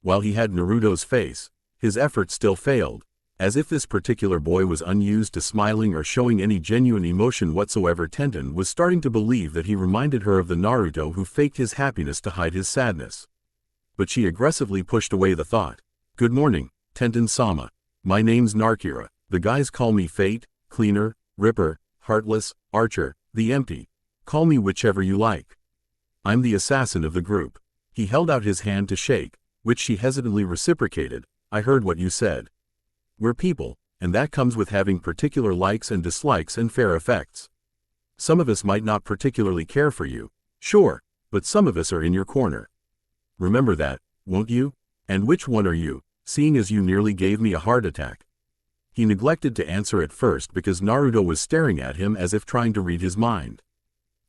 While he had Naruto's face, his efforts still failed, as if this particular boy was unused to smiling or showing any genuine emotion whatsoever. Tenten was starting to believe that he reminded her of the Naruto who faked his happiness to hide his sadness. But she aggressively pushed away the thought. Good morning, Tenten-sama. My name's Narkira. The guys call me Fate, Cleaner, Ripper, Heartless, Archer, the Empty. Call me whichever you like. I'm the assassin of the group. He held out his hand to shake, which she hesitantly reciprocated. I heard what you said. We're people, and that comes with having particular likes and dislikes and fair effects. Some of us might not particularly care for you, sure, but some of us are in your corner. Remember that, won't you? And which one are you, seeing as you nearly gave me a heart attack? He neglected to answer at first because Naruto was staring at him as if trying to read his mind.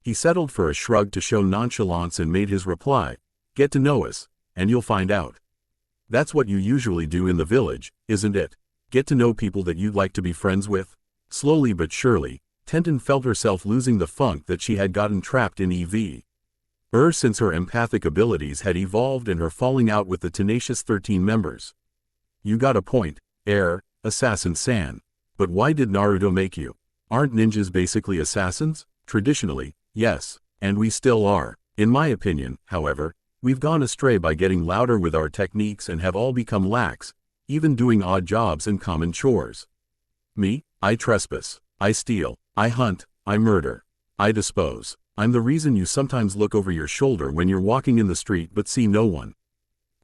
He settled for a shrug to show nonchalance and made his reply, get to know us, and you'll find out. That's what you usually do in the village, isn't it? Get to know people that you'd like to be friends with? Slowly but surely, Tenten felt herself losing the funk that she had gotten trapped in since her empathic abilities had evolved and her falling out with the tenacious 13 members. You got a point, Assassin-san. But why did Naruto make you? Aren't ninjas basically assassins? Traditionally, yes, and we still are. In my opinion, however, we've gone astray by getting louder with our techniques and have all become lax, even doing odd jobs and common chores. Me? I trespass. I steal. I hunt. I murder. I dispose. I'm the reason you sometimes look over your shoulder when you're walking in the street but see no one.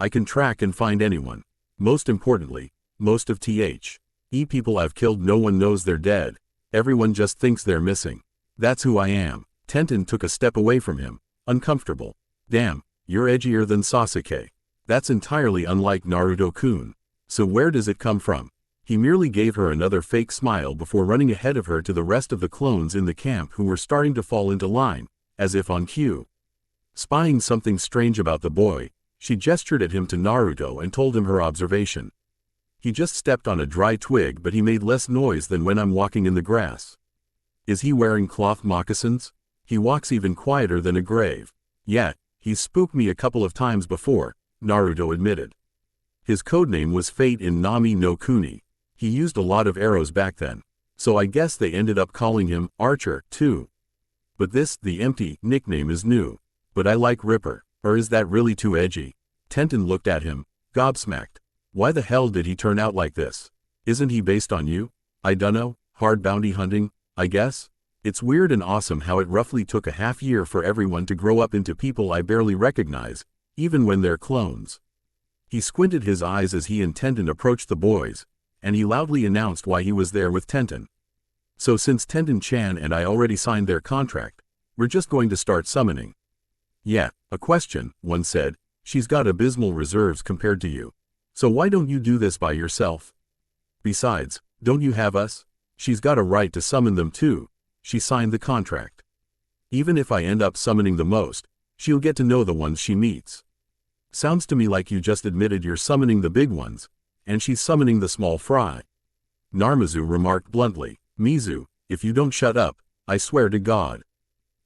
I can track and find anyone. Most importantly, most of people I've killed no one knows they're dead. Everyone just thinks they're missing. That's who I am. Tenten took a step away from him, uncomfortable. Damn, you're edgier than Sasuke. That's entirely unlike Naruto-kun. So where does it come from? He merely gave her another fake smile before running ahead of her to the rest of the clones in the camp who were starting to fall into line, as if on cue. Spying something strange about the boy, she gestured at him to Naruto and told him her observation. He just stepped on a dry twig, but he made less noise than when I'm walking in the grass. Is he wearing cloth moccasins? He walks even quieter than a grave. Yeah, he's spooked me a couple of times before, Naruto admitted. His codename was Fate in Nami no Kuni. He used a lot of arrows back then, so I guess they ended up calling him Archer, too. But this, the Empty, nickname is new. But I like Ripper. Or is that really too edgy? Tenten looked at him, gobsmacked. Why the hell did he turn out like this? Isn't he based on you? I dunno, hard bounty hunting, I guess? It's weird and awesome how it roughly took a half year for everyone to grow up into people I barely recognize, even when they're clones. He squinted his eyes as he and Tenten approached the boys, and he loudly announced why he was there with Tenten. So since Tenten-chan and I already signed their contract, we're just going to start summoning. Yeah, a question, one said. She's got abysmal reserves compared to you. So why don't you do this by yourself? Besides, don't you have us? She's got a right to summon them too. She signed the contract. Even if I end up summoning the most, she'll get to know the ones she meets. Sounds to me like you just admitted you're summoning the big ones, and she's summoning the small fry. Narmizu remarked bluntly. Mizu, if you don't shut up, I swear to God.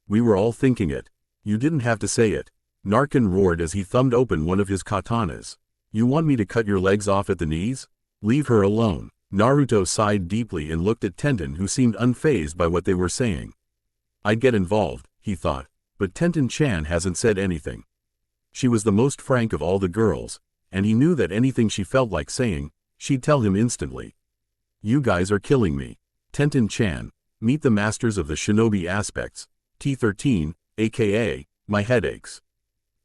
We were all thinking it. You didn't have to say it. Narkin roared as he thumbed open one of his katanas. You want me to cut your legs off at the knees? Leave her alone. Naruto sighed deeply and looked at Tenten, who seemed unfazed by what they were saying. I'd get involved, he thought, but Tenten-chan hasn't said anything. She was the most frank of all the girls, and he knew that anything she felt like saying, she'd tell him instantly. You guys are killing me. Tenten-chan, meet the masters of the shinobi aspects, T13, aka, my headaches.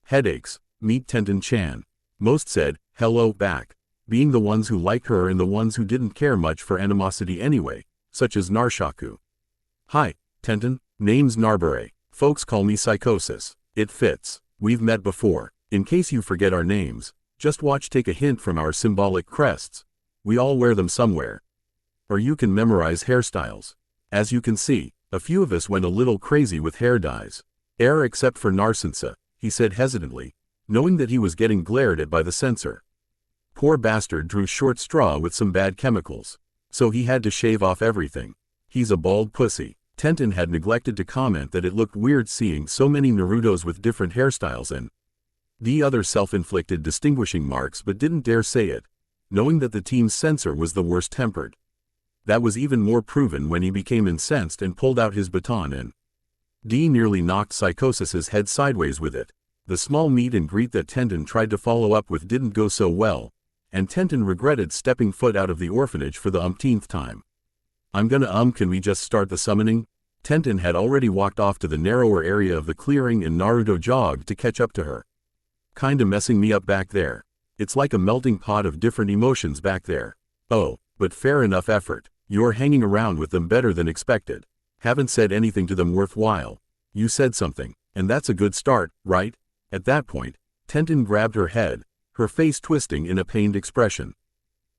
Headaches, meet Tenten-chan. Most said, hello, back. being the ones who liked her and the ones who didn't care much for animosity anyway, such as Narshaku. Hi, Tenten, name's Narbure. Folks call me Psychosis. It fits. We've met before. In case you forget our names, just watch, take a hint from our symbolic crests. We all wear them somewhere. Or you can memorize hairstyles. As you can see, a few of us went a little crazy with hair dyes. Except for Narsensa, he said hesitantly, knowing that he was getting glared at by the censor. Poor bastard drew short straw with some bad chemicals. So he had to shave off everything. He's a bald pussy. Tenten had neglected to comment that it looked weird seeing so many Narutos with different hairstyles and the other self-inflicted distinguishing marks, but didn't dare say it, knowing that the team's censor was the worst-tempered. That was even more proven when he became incensed and pulled out his baton and nearly knocked Psychosis's head sideways with it. The small meet and greet that Tenten tried to follow up with didn't go so well, and Tenten regretted stepping foot out of the orphanage for the umpteenth time. I'm gonna can we just start the summoning? Tenten had already walked off to the narrower area of the clearing and Naruto jogged to catch up to her. Kinda messing me up back there. It's like a melting pot of different emotions back there. Oh, but fair enough effort. You're hanging around with them better than expected. Haven't said anything to them worthwhile. You said something, and that's a good start, right? At that point, Tenten grabbed her head, her face twisting in a pained expression.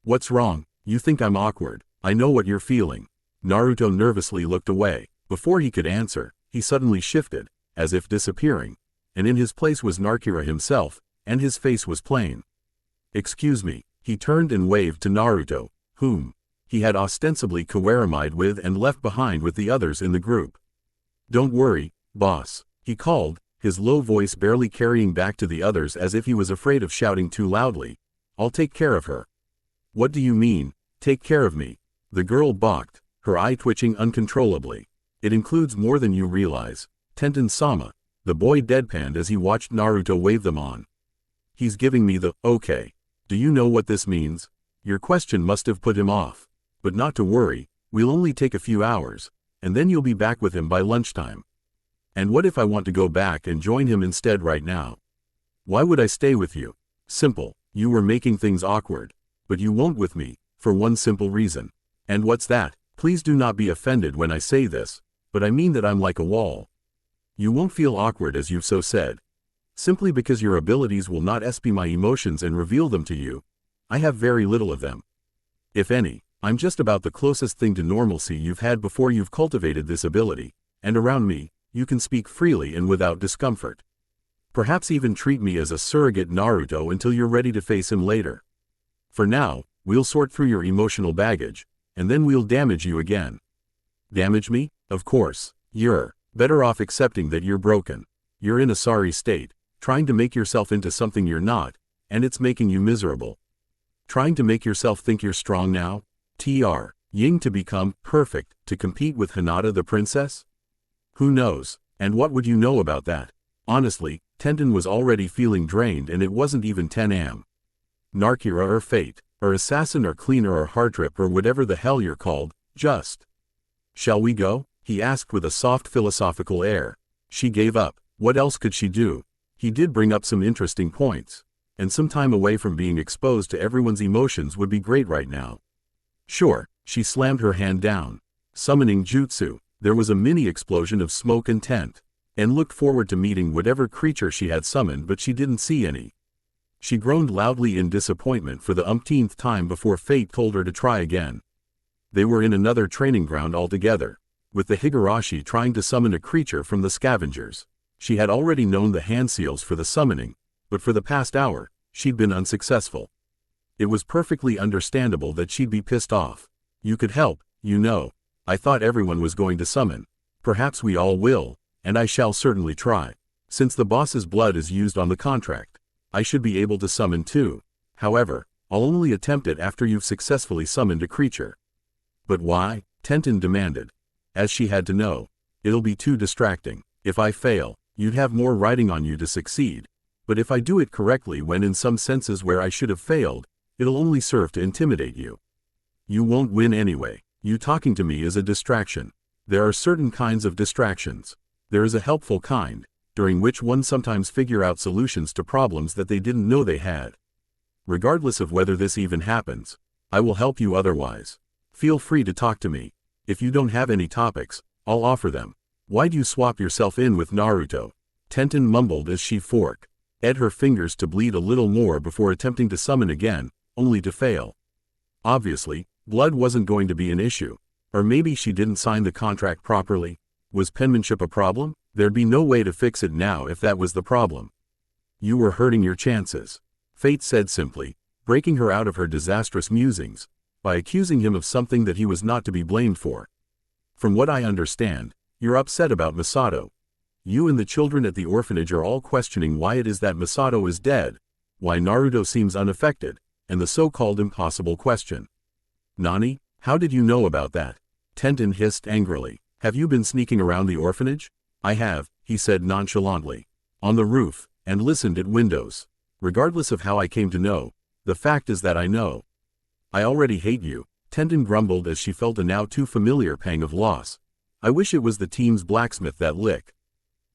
What's wrong? You think I'm awkward? I know what you're feeling. Naruto nervously looked away. Before he could answer, he suddenly shifted, as if disappearing, and in his place was Narkira himself, and his face was plain. Excuse me. He turned and waved to Naruto, whom he had ostensibly Kawarami'd with and left behind with the others in the group. Don't worry, boss, he called, his low voice barely carrying back to the others as if he was afraid of shouting too loudly. I'll take care of her. What do you mean, take care of me? The girl balked, her eye twitching uncontrollably. It includes more than you realize. Tenten-sama, the boy deadpanned as he watched Naruto wave them on. He's giving me the, okay. Do you know what this means? Your question must have put him off. But not to worry, we'll only take a few hours, and then you'll be back with him by lunchtime. And what if I want to go back and join him instead right now? Why would I stay with you? Simple, you were making things awkward. But you won't with me, for one simple reason. And what's that? Please do not be offended when I say this, but I mean that I'm like a wall. You won't feel awkward as you've so said. Simply because your abilities will not SP my emotions and reveal them to you. I have very little of them. If any, I'm just about the closest thing to normalcy you've had before you've cultivated this ability, and around me, you can speak freely and without discomfort. Perhaps even treat me as a surrogate Naruto until you're ready to face him later. For now, we'll sort through your emotional baggage, and then we'll damage you again. Damage me? Of course. You're better off accepting that you're broken. You're in a sorry state, trying to make yourself into something you're not, and it's making you miserable. Trying to make yourself think you're strong now? Ying to become perfect, to compete with Hinata the princess? Who knows? And what would you know about that? Honestly, Tenten was already feeling drained and it wasn't even 10 am. Narkira or Fate, or Assassin or Cleaner or Hardtrip or whatever the hell you're called, just. Shall we go? He asked with a soft philosophical air. She gave up. What else could she do? He did bring up some interesting points. And some time away from being exposed to everyone's emotions would be great right now. Sure, she slammed her hand down. Summoning jutsu, there was a mini explosion of smoke and tent. And looked forward to meeting whatever creature she had summoned, but she didn't see any. She groaned loudly in disappointment for the umpteenth time before fate told her to try again. They were in another training ground altogether, with the Higurashi trying to summon a creature from the scavengers. She had already known the hand seals for the summoning, but for the past hour, she'd been unsuccessful. It was perfectly understandable that she'd be pissed off. You could help, you know. I thought everyone was going to summon. Perhaps we all will, and I shall certainly try. Since the boss's blood is used on the contract, I should be able to summon too. However, I'll only attempt it after you've successfully summoned a creature. But why? Tenten demanded. As she had to know. It'll be too distracting. If I fail, you'd have more riding on you to succeed. But if I do it correctly when in some senses where I should have failed, it'll only serve to intimidate you. You won't win anyway. You talking to me is a distraction. There are certain kinds of distractions. There is a helpful kind, during which one sometimes figure out solutions to problems that they didn't know they had. Regardless of whether this even happens, I will help you otherwise. Feel free to talk to me. If you don't have any topics, I'll offer them. Why'd you swap yourself in with Naruto? Tenten mumbled as she forked her fingers to bleed a little more before attempting to summon again, only to fail. Obviously, blood wasn't going to be an issue. Or maybe she didn't sign the contract properly. Was penmanship a problem? There'd be no way to fix it now if that was the problem. You were hurting your chances, Fate said simply, breaking her out of her disastrous musings, by accusing him of something that he was not to be blamed for. From what I understand, you're upset about Masato. You and the children at the orphanage are all questioning why it is that Masato is dead, why Naruto seems unaffected, and the so-called impossible question. Nani, how did you know about that? Tenten hissed angrily. Have you been sneaking around the orphanage? I have, he said nonchalantly. On the roof, and listened at windows. Regardless of how I came to know, the fact is that I know. I already hate you, Tenten grumbled as she felt a now too familiar pang of loss. I wish it was the team's blacksmith that lick.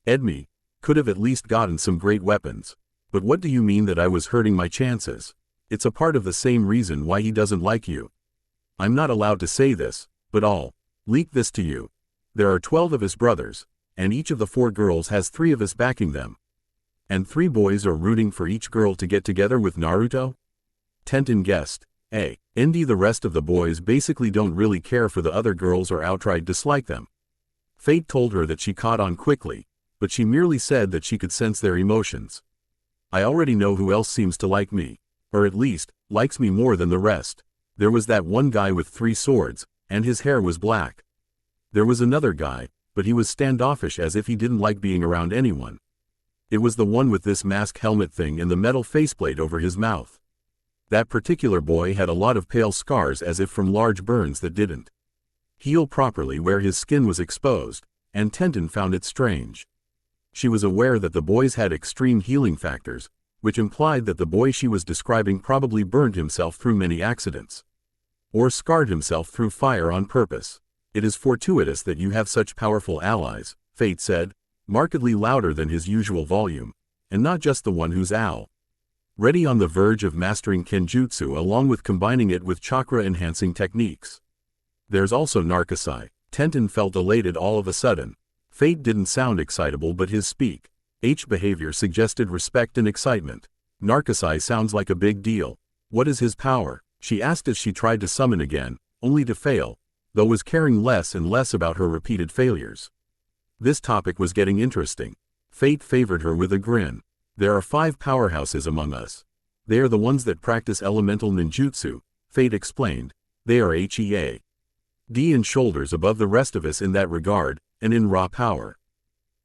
Edme could have at least gotten some great weapons. But what do you mean that I was hurting my chances? It's a part of the same reason why he doesn't like you. I'm not allowed to say this, but I'll leak this to you. There are 12 of us brothers, and each of the 4 girls has 3 of us backing them. And 3 boys are rooting for each girl to get together with Naruto? Tenten guessed. Indeed, the rest of the boys basically don't really care for the other girls or outright dislike them. Fate told her that she caught on quickly, but she merely said that she could sense their emotions. I already know who else seems to like me. Or at least, likes me more than the rest. There was that one guy with 3 swords, and his hair was black. There was another guy, but he was standoffish as if he didn't like being around anyone. It was the one with this mask helmet thing and the metal faceplate over his mouth. That particular boy had a lot of pale scars as if from large burns that didn't heal properly where his skin was exposed, and Tenten found it strange. She was aware that the boys had extreme healing factors, which implied that the boy she was describing probably burned himself through many accidents. Or scarred himself through fire on purpose. It is fortuitous that you have such powerful allies, Fate said, markedly louder than his usual volume, and not just the one who's ready on the verge of mastering Kenjutsu along with combining it with chakra-enhancing techniques. There's also Narukasai. Tenten felt elated all of a sudden. Fate didn't sound excitable, but his behavior suggested respect and excitement. Narukasai sounds like a big deal. What is his power? She asked as she tried to summon again, only to fail, though was caring less and less about her repeated failures. This topic was getting interesting. Fate favored her with a grin. There are 5 powerhouses among us. They are the ones that practice elemental ninjutsu, Fate explained. They are HEAD and shoulders above the rest of us in that regard, and in raw power.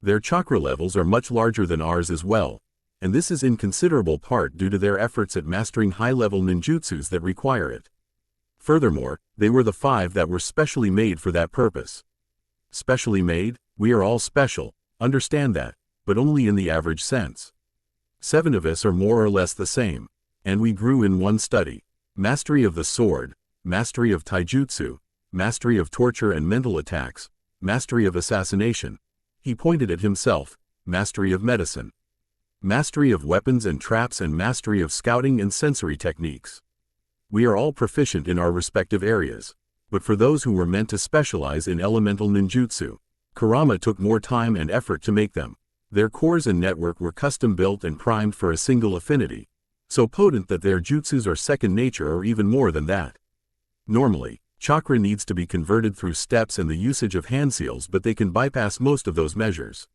Their chakra levels are much larger than ours as well, and this is in considerable part due to their efforts at mastering high-level ninjutsus that require it. Furthermore, they were the 5 that were specially made for that purpose. Specially made? We are all special, understand that, but only in the average sense. 7 of us are more or less the same, and we grew in one study. Mastery of the sword, mastery of taijutsu, mastery of torture and mental attacks, mastery of assassination. He pointed at himself, mastery of medicine, mastery of weapons and traps, and mastery of scouting and sensory techniques. We are all proficient in our respective areas, but for those who were meant to specialize in elemental ninjutsu, Kurama took more time and effort to make them. Their cores and network were custom-built and primed for a single affinity, so potent that their jutsus are second nature or even more than that. Normally, chakra needs to be converted through steps and the usage of hand seals, but they can bypass most of those measures.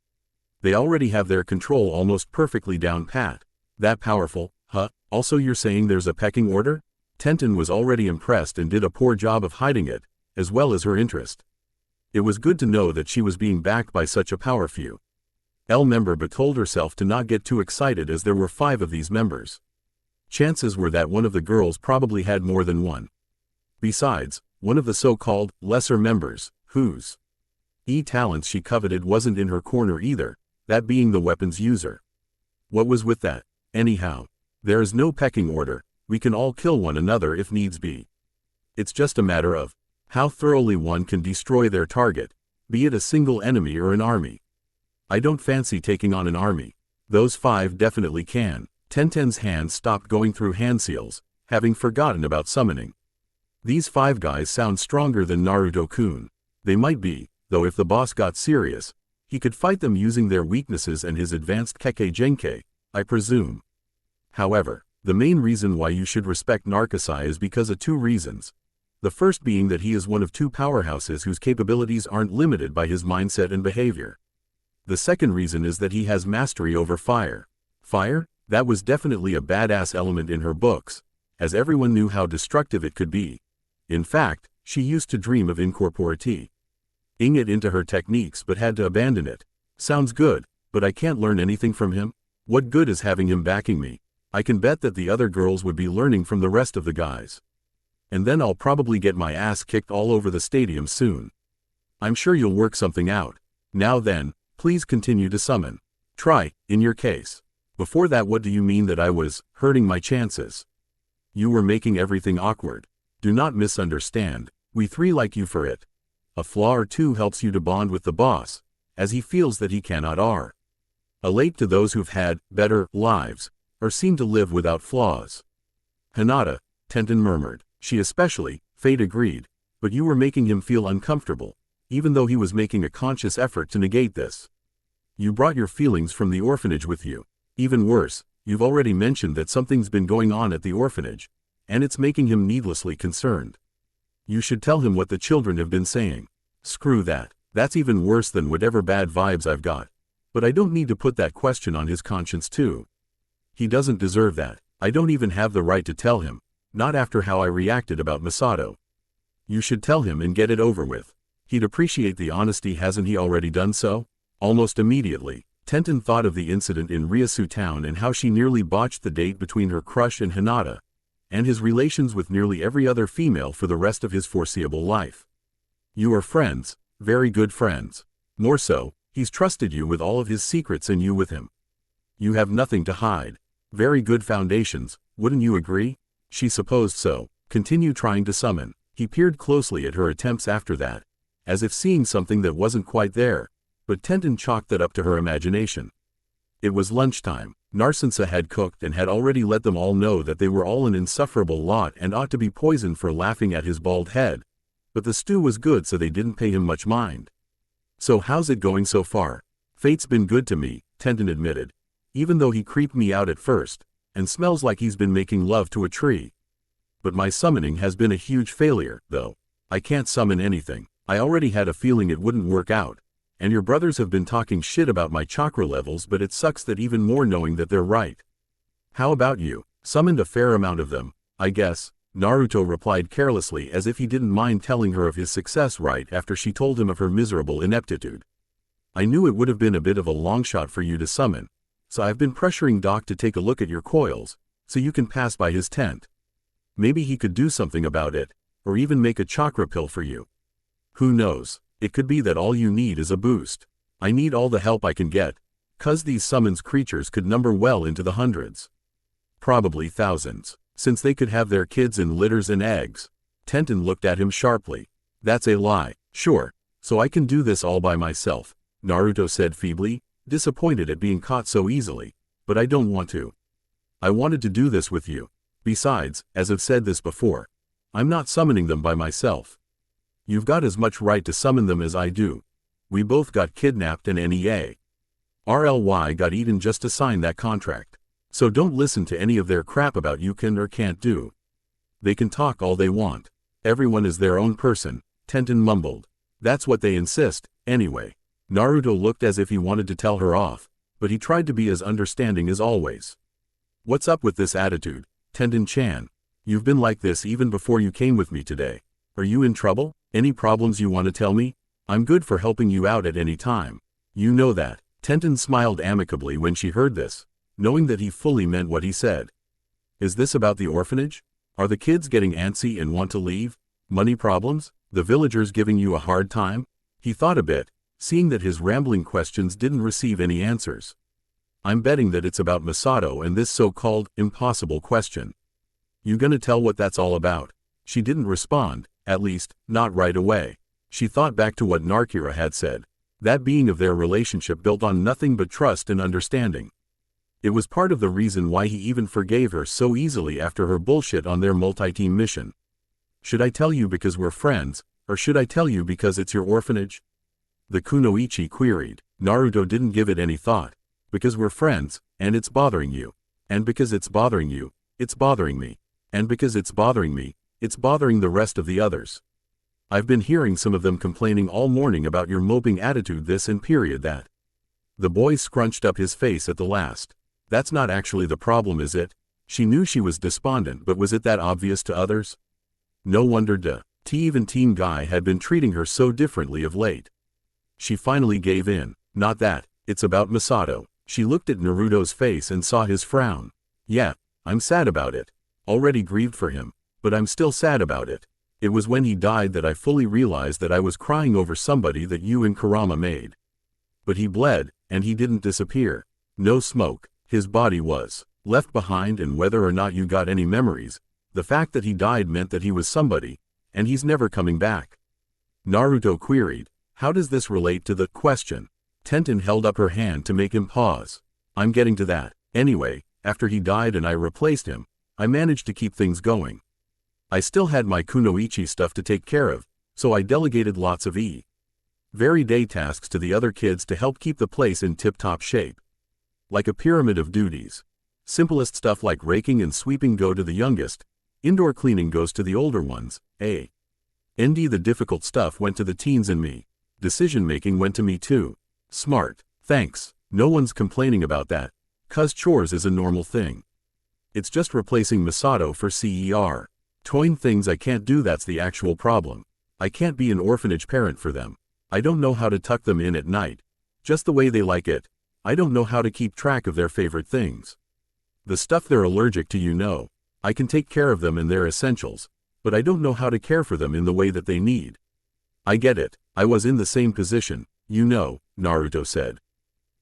They already have their control almost perfectly down pat. That powerful, huh? Also you're saying there's a pecking order? Tenten was already impressed and did a poor job of hiding it, as well as her interest. It was good to know that she was being backed by such a power few. Member but told herself to not get too excited as there were 5 of these members. Chances were that one of the girls probably had more than one. Besides, one of the so-called lesser members, whose talents she coveted, wasn't in her corner either, that being the weapons user. What was with that? Anyhow, there is no pecking order, we can all kill one another if needs be. It's just a matter of how thoroughly one can destroy their target, be it a single enemy or an army. I don't fancy taking on an army. Those 5 definitely can. Tenten's hand stopped going through hand seals, having forgotten about summoning. These 5 guys sound stronger than Naruto-kun. They might be, though if the boss got serious, he could fight them using their weaknesses and his advanced Kekkei Genkai, I presume. However, the main reason why you should respect Narukasai is because of 2 reasons. The first being that he is one of 2 powerhouses whose capabilities aren't limited by his mindset and behavior. The second reason is that he has mastery over fire. Fire? That was definitely a badass element in her books, as everyone knew how destructive it could be. In fact, she used to dream of incorporeting it into her techniques but had to abandon it. Sounds good, but I can't learn anything from him? What good is having him backing me? I can bet that the other girls would be learning from the rest of the guys. And then I'll probably get my ass kicked all over the stadium soon. I'm sure you'll work something out. Now then, please continue to summon. Try, in your case. Before that, what do you mean that I was hurting my chances? You were making everything awkward. Do not misunderstand. We 3 like you for it. A flaw or 2 helps you to bond with the boss, as he feels that he cannot relate to those who've had better lives, or seem to live without flaws. Hinata, Tenten murmured. She especially, Fate agreed, but you were making him feel uncomfortable, even though he was making a conscious effort to negate this. You brought your feelings from the orphanage with you. Even worse, you've already mentioned that something's been going on at the orphanage, and it's making him needlessly concerned. You should tell him what the children have been saying. Screw that. That's even worse than whatever bad vibes I've got. But I don't need to put that question on his conscience too. He doesn't deserve that. I don't even have the right to tell him, not after how I reacted about Masato. You should tell him and get it over with. He'd appreciate the honesty. Hasn't he already done so? Almost immediately, Tenten thought of the incident in Ryasu town and how she nearly botched the date between her crush and Hinata, and his relations with nearly every other female for the rest of his foreseeable life. You are friends, very good friends. More so, he's trusted you with all of his secrets and you with him. You have nothing to hide. Very good foundations, wouldn't you agree? She supposed so. Continue trying to summon. He peered closely at her attempts after that, as if seeing something that wasn't quite there, but Tenten chalked that up to her imagination. It was lunchtime. Narcissa had cooked and had already let them all know that they were all an insufferable lot and ought to be poisoned for laughing at his bald head, but the stew was good so they didn't pay him much mind. So how's it going so far? Fate's been good to me, Tenten admitted, even though he creeped me out at first, and smells like he's been making love to a tree. But my summoning has been a huge failure, though. I can't summon anything. I already had a feeling it wouldn't work out. And your brothers have been talking shit about my chakra levels, but it sucks that even more knowing that they're right. How about you? Summoned a fair amount of them, I guess, Naruto replied carelessly as if he didn't mind telling her of his success right after she told him of her miserable ineptitude. I knew it would have been a bit of a long shot for you to summon, so I've been pressuring Doc to take a look at your coils, so you can pass by his tent. Maybe he could do something about it, or even make a chakra pill for you. Who knows? It could be that all you need is a boost. I need all the help I can get, 'cause these summons creatures could number well into the hundreds. Probably thousands, since they could have their kids in litters and eggs. Tenten looked at him sharply. That's a lie. Sure, so I can do this all by myself, Naruto said feebly, disappointed at being caught so easily, but I don't want to. I wanted to do this with you. Besides, as I've said this before, I'm not summoning them by myself. You've got as much right to summon them as I do. We both got kidnapped and NEA/RLY got eaten just to sign that contract. So don't listen to any of their crap about you can or can't do. They can talk all they want. Everyone is their own person, Tenten mumbled. That's what they insist, anyway. Naruto looked as if he wanted to tell her off, but he tried to be as understanding as always. What's up with this attitude, Tenten-chan? You've been like this even before you came with me today. Are you in trouble? Any problems you want to tell me? I'm good for helping you out at any time. You know that. Tenten smiled amicably when she heard this, knowing that he fully meant what he said. Is this about the orphanage? Are the kids getting antsy and want to leave? Money problems? The villagers giving you a hard time? He thought a bit, seeing that his rambling questions didn't receive any answers. I'm betting that it's about Masato and this so-called impossible question. You gonna tell what that's all about? She didn't respond, at least, not right away. She thought back to what Narkira had said, that being of their relationship built on nothing but trust and understanding. It was part of the reason why he even forgave her so easily after her bullshit on their multi-team mission. Should I tell you because we're friends, or should I tell you because it's your orphanage? The kunoichi queried. Naruto didn't give it any thought. Because we're friends, and it's bothering you. And because it's bothering you, it's bothering me. And because it's bothering me, it's bothering the rest of the others. I've been hearing some of them complaining all morning about your moping attitude this and period that. The boy scrunched up his face at the last. That's not actually the problem, is it? She knew she was despondent, but was it that obvious to others? No wonder even Teen Guy had been treating her so differently of late. She finally gave in. Not that, it's about Masato. She looked at Naruto's face and saw his frown. Yeah, I'm sad about it. Already grieved for him, but I'm still sad about it. It was when he died that I fully realized that I was crying over somebody that you and Kurama made. But he bled, and he didn't disappear. No smoke. His body was left behind, and whether or not you got any memories, the fact that he died meant that he was somebody, and he's never coming back. Naruto queried. How does this relate to the question? Tenten held up her hand to make him pause. I'm getting to that. Anyway, after he died and I replaced him, I managed to keep things going. I still had my kunoichi stuff to take care of, so I delegated lots of everyday tasks to the other kids to help keep the place in tip-top shape. Like a pyramid of duties. Simplest stuff like raking and sweeping go to the youngest, indoor cleaning goes to the older ones, the difficult stuff went to the teens and me. Decision-making went to me too. Smart. Thanks. No one's complaining about that, 'cause chores is a normal thing. It's just replacing Masato for CER. Toying things I can't do, that's the actual problem. I can't be an orphanage parent for them. I don't know how to tuck them in at night, just the way they like it. I don't know how to keep track of their favorite things. The stuff they're allergic to, I can take care of them in their essentials, but I don't know how to care for them in the way that they need. I get it. I was in the same position, Naruto said,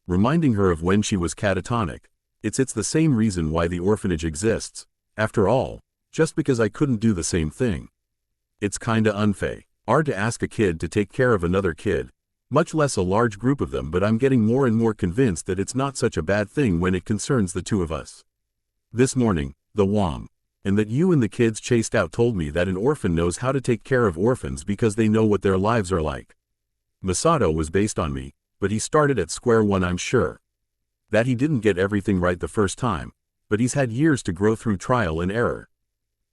reminding her of when she was catatonic. It's the same reason why the orphanage exists. After all, just because I couldn't do the same thing. It's kinda unfair to ask a kid to take care of another kid, much less a large group of them, but I'm getting more and more convinced that it's not such a bad thing when it concerns the two of us. This morning, the WAM, and that you and the kids chased out told me that an orphan knows how to take care of orphans because they know what their lives are like. Masato was based on me, but he started at square one. I'm sure that he didn't get everything right the first time, but he's had years to grow through trial and error.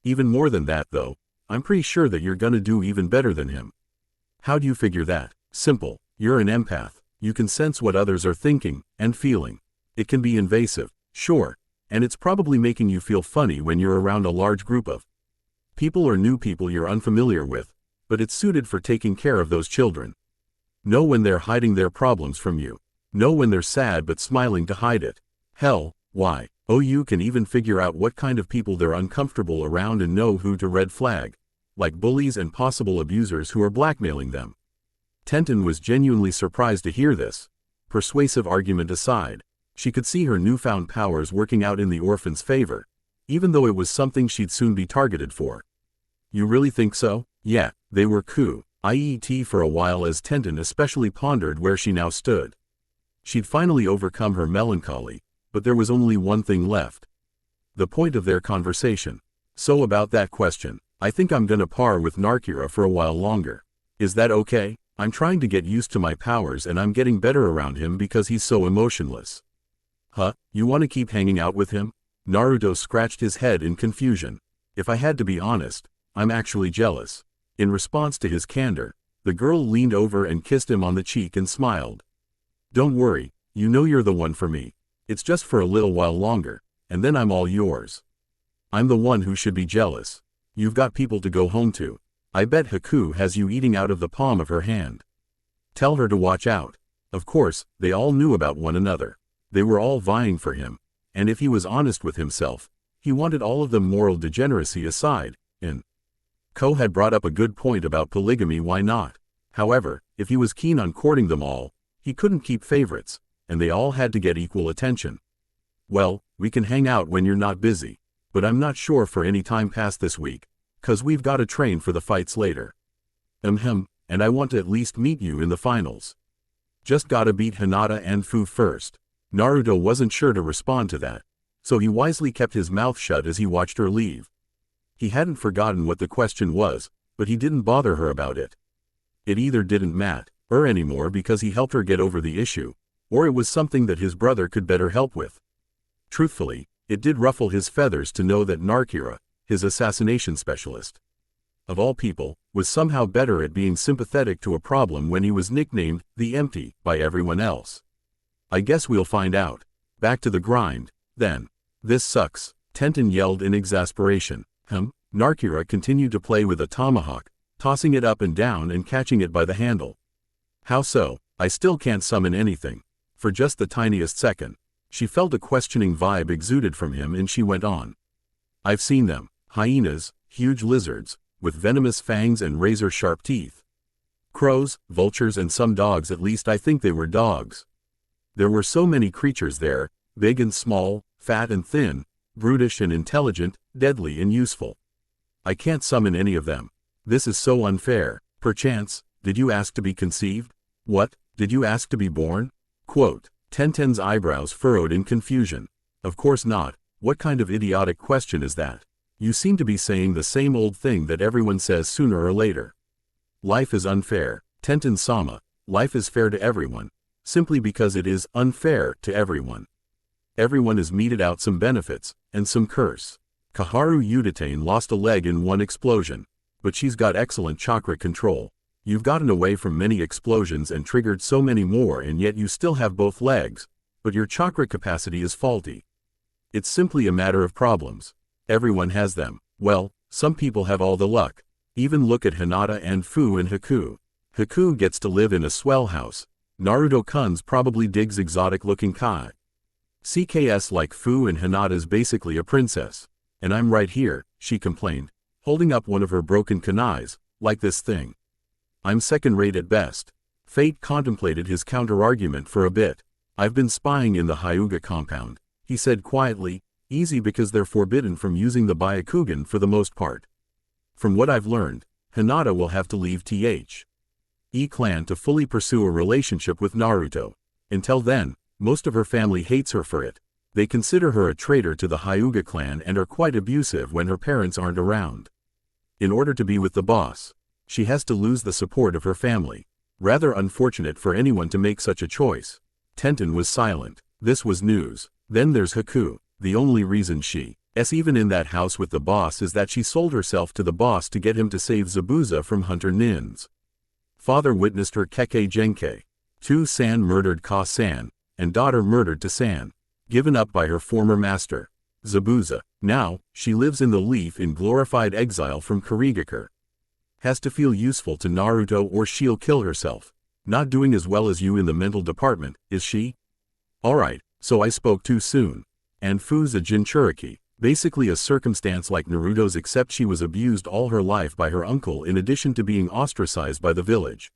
Even more than that though, I'm pretty sure that you're gonna do even better than him. How do you figure that? Simple. You're an empath. You can sense what others are thinking and feeling. It can be invasive, sure, and it's probably making you feel funny when you're around a large group of people or new people you're unfamiliar with, but it's suited for taking care of those children. Know when they're hiding their problems from you. Know when they're sad but smiling to hide it. Hell, why? You can even figure out what kind of people they're uncomfortable around and know who to red flag, like bullies and possible abusers who are blackmailing them. Tenten was genuinely surprised to hear this. Persuasive argument aside, she could see her newfound powers working out in the orphan's favor, even though it was something she'd soon be targeted for. You really think so? Yeah, they were quiet for a while as Tenten especially pondered where she now stood. She'd finally overcome her melancholy, but there was only one thing left. The point of their conversation. So about that question, I think I'm gonna par with Narkira for a while longer. Is that okay? I'm trying to get used to my powers and I'm getting better around him because he's so emotionless. Huh? You want to keep hanging out with him? Naruto scratched his head in confusion. If I had to be honest, I'm actually jealous. In response to his candor, the girl leaned over and kissed him on the cheek and smiled. Don't worry, you're the one for me. It's just for a little while longer, and then I'm all yours. I'm the one who should be jealous. You've got people to go home to. I bet Haku has you eating out of the palm of her hand. Tell her to watch out. Of course, they all knew about one another. They were all vying for him, and if he was honest with himself, he wanted all of them. Moral degeneracy aside, and Ko had brought up a good point about polygamy. Why not? However, if he was keen on courting them all, he couldn't keep favorites, and they all had to get equal attention. Well, we can hang out when you're not busy, but I'm not sure for any time past this week, 'cause we've got to train for the fights later. And I want to at least meet you in the finals. Just gotta beat Hinata and Fu first. Naruto wasn't sure to respond to that, so he wisely kept his mouth shut as he watched her leave. He hadn't forgotten what the question was, but he didn't bother her about it. It either didn't matter anymore because he helped her get over the issue, or it was something that his brother could better help with. Truthfully, it did ruffle his feathers to know that NARUTO, his assassination specialist, of all people, was somehow better at being sympathetic to a problem when he was nicknamed the Empty by everyone else. I guess we'll find out. Back to the grind, then. This sucks, Tenten yelled in exasperation. Naruto continued to play with a tomahawk, tossing it up and down and catching it by the handle. How so? I still can't summon anything. For just the tiniest second, she felt a questioning vibe exuded from him and she went on. I've seen them. Hyenas, huge lizards, with venomous fangs and razor-sharp teeth. Crows, vultures and some dogs, at least I think they were dogs. There were so many creatures there, big and small, fat and thin, brutish and intelligent, deadly and useful. I can't summon any of them. This is so unfair. Perchance, did you ask to be conceived? What, did you ask to be born? Quote. Tenten's eyebrows furrowed in confusion. Of course not. What kind of idiotic question is that? You seem to be saying the same old thing that everyone says sooner or later. Life is unfair. Tenten-sama, life is fair to everyone, simply because it is unfair to everyone. Everyone is meted out some benefits, and some curse. Kaharu Udatane lost a leg in one explosion, but she's got excellent chakra control. You've gotten away from many explosions and triggered so many more, and yet you still have both legs, but your chakra capacity is faulty. It's simply a matter of problems. Everyone has them. Well, some people have all the luck. Even look at Hinata and Fu and Haku. Haku gets to live in a swell house. Naruto-kun's probably digs exotic-looking kai. CKS like Fu and Hinata's basically a princess. And I'm right here, she complained, holding up one of her broken kunais, like this thing. I'm second-rate at best. Fate contemplated his counter-argument for a bit. I've been spying in the Hyuga compound, he said quietly, easy because they're forbidden from using the Byakugan for the most part. From what I've learned, Hinata will have to leave the clan to fully pursue a relationship with Naruto. Until then, most of her family hates her for it. They consider her a traitor to the Hyuga clan and are quite abusive when her parents aren't around. In order to be with the boss, she has to lose the support of her family. Rather unfortunate for anyone to make such a choice. Tenten was silent. This was news. Then there's Haku. The only reason she's even in that house with the boss is that she sold herself to the boss to get him to save Zabuza from Hunter Nin's father witnessed her Kekkei Genkei. San murdered Ka-san, and daughter murdered To-san, given up by her former master, Zabuza. Now, she lives in the Leaf in glorified exile from Kirigakure. Has to feel useful to Naruto or she'll kill herself. Not doing as well as you in the mental department, is she? Alright, so I spoke too soon. And Fu's a Jinchuriki, basically a circumstance like Naruto's, except she was abused all her life by her uncle in addition to being ostracized by the village.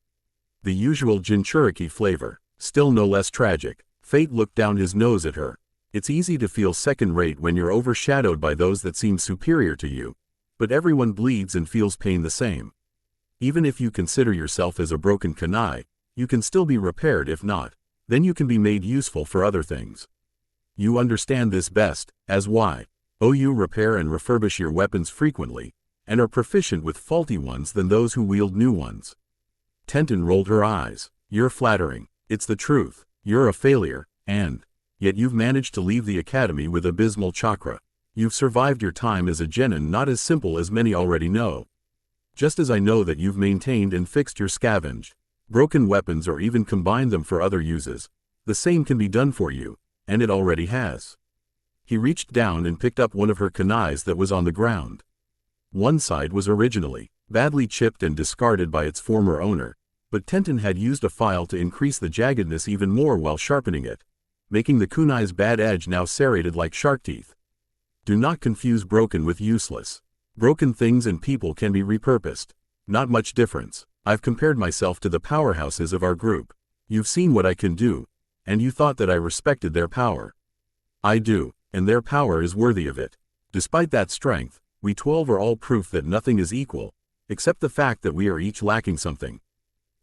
The usual Jinchuriki flavor, still no less tragic. Fate looked down his nose at her. It's easy to feel second-rate when you're overshadowed by those that seem superior to you, but everyone bleeds and feels pain the same. Even if you consider yourself as a broken kunai, you can still be repaired. If not, then you can be made useful for other things. You understand this best, as why you repair and refurbish your weapons frequently, and are proficient with faulty ones than those who wield new ones. Tenten rolled her eyes. You're flattering. It's the truth. You're a failure, and yet you've managed to leave the academy with abysmal chakra. You've survived your time as a genin, not as simple as many already know. Just as I know that you've maintained and fixed your scavenged broken weapons or even combined them for other uses, the same can be done for you, and it already has. He reached down and picked up one of her kunais that was on the ground. One side was originally badly chipped and discarded by its former owner, but Tenten had used a file to increase the jaggedness even more while sharpening it, making the kunai's bad edge now serrated like shark teeth. Do not confuse broken with useless. Broken things and people can be repurposed. Not much difference. I've compared myself to the powerhouses of our group. You've seen what I can do, and you thought that I respected their power. I do, and their power is worthy of it. Despite that strength, we 12 are all proof that nothing is equal, except the fact that we are each lacking something.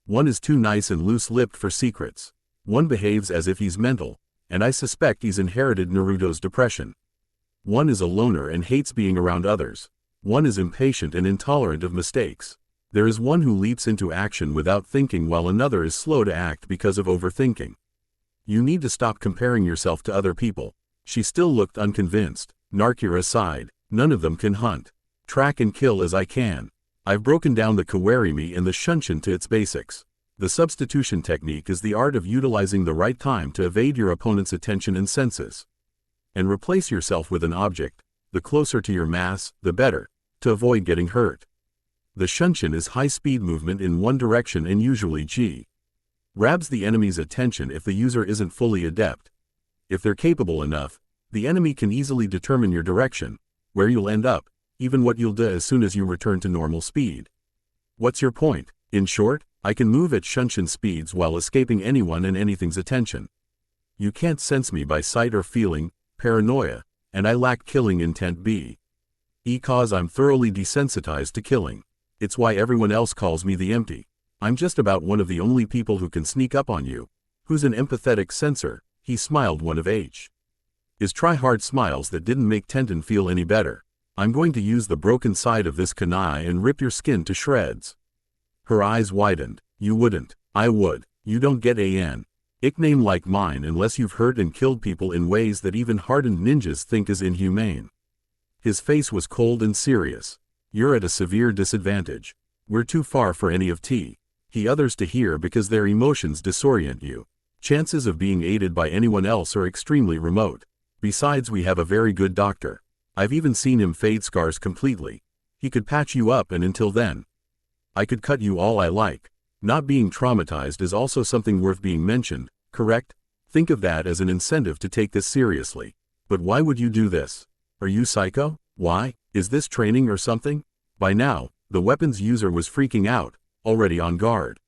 One is too nice and loose-lipped for secrets. One behaves as if he's mental, and I suspect he's inherited Naruto's depression. One is a loner and hates being around others. One is impatient and intolerant of mistakes. There is one who leaps into action without thinking while another is slow to act because of overthinking. You need to stop comparing yourself to other people. She still looked unconvinced. Narkira sighed. None of them can hunt, track and kill as I can. I've broken down the kawarimi and the shunshin to its basics. The substitution technique is the art of utilizing the right time to evade your opponent's attention and senses. And replace yourself with an object. The closer to your mass, the better, to avoid getting hurt. The shunshin is high-speed movement in one direction and usually grabs the enemy's attention if the user isn't fully adept. If they're capable enough, the enemy can easily determine your direction, where you'll end up, even what you'll do as soon as you return to normal speed. What's your point? In short, I can move at shunshin speeds while escaping anyone and anything's attention. You can't sense me by sight or feeling, paranoia, and I lack killing intent because I'm thoroughly desensitized to killing. It's why everyone else calls me the empty. I'm just about one of the only people who can sneak up on you. Who's an empathetic sensor? He smiled one of his try-hard smiles that didn't make Tenten feel any better. I'm going to use the broken side of this kunai and rip your skin to shreds. Her eyes widened. You wouldn't. I would. You don't get an nickname like mine unless you've hurt and killed people in ways that even hardened ninjas think is inhumane. His face was cold and serious. You're at a severe disadvantage. We're too far for any of he others to hear because their emotions disorient you. Chances of being aided by anyone else are extremely remote. Besides, we have a very good doctor. I've even seen him fade scars completely. He could patch you up, and until then, I could cut you all I like. Not being traumatized is also something worth being mentioned, correct? Think of that as an incentive to take this seriously. But why would you do this? Are you psycho? Why? Is this training or something? By now, the weapon's user was freaking out, already on guard.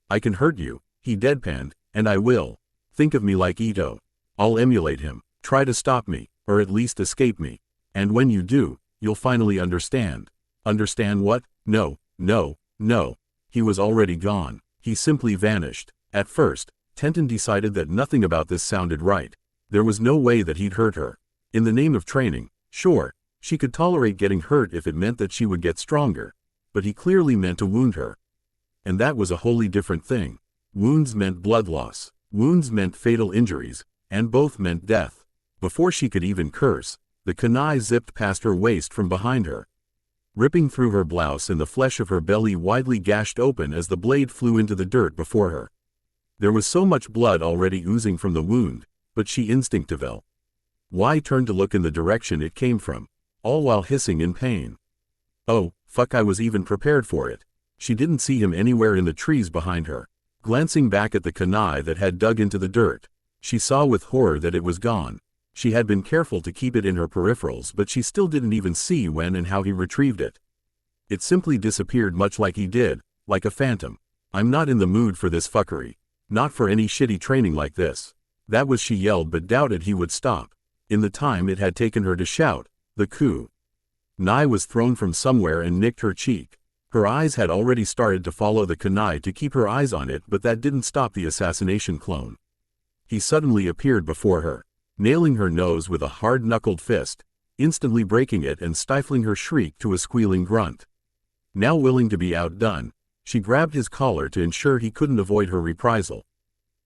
I can hurt you, he deadpanned, and I will. Think of me like Ito. I'll emulate him. Try to stop me, or at least escape me. And when you do, you'll finally understand. Understand what? No, no, no. He was already gone. He simply vanished. At first, Tenten decided that nothing about this sounded right. There was no way that he'd hurt her. In the name of training, sure, she could tolerate getting hurt if it meant that she would get stronger. But he clearly meant to wound her. And that was a wholly different thing. Wounds meant blood loss. Wounds meant fatal injuries, and both meant death. Before she could even curse, the kunai zipped past her waist from behind her, ripping through her blouse and the flesh of her belly widely gashed open as the blade flew into the dirt before her. There was so much blood already oozing from the wound, but she instinctively turned to look in the direction it came from, all while hissing in pain. Oh, fuck, I was even prepared for it. She didn't see him anywhere in the trees behind her. Glancing back at the kunai that had dug into the dirt, she saw with horror that it was gone. She had been careful to keep it in her peripherals, but she still didn't even see when and how he retrieved it. It simply disappeared, much like he did, like a phantom. I'm not in the mood for this fuckery. Not for any shitty training like this. That was, she yelled, but doubted he would stop. In the time it had taken her to shout, the kunai was thrown from somewhere and nicked her cheek. Her eyes had already started to follow the kunai to keep her eyes on it, but that didn't stop the assassination clone. He suddenly appeared before her, nailing her nose with a hard-knuckled fist, instantly breaking it and stifling her shriek to a squealing grunt. Now willing to be outdone, she grabbed his collar to ensure he couldn't avoid her reprisal.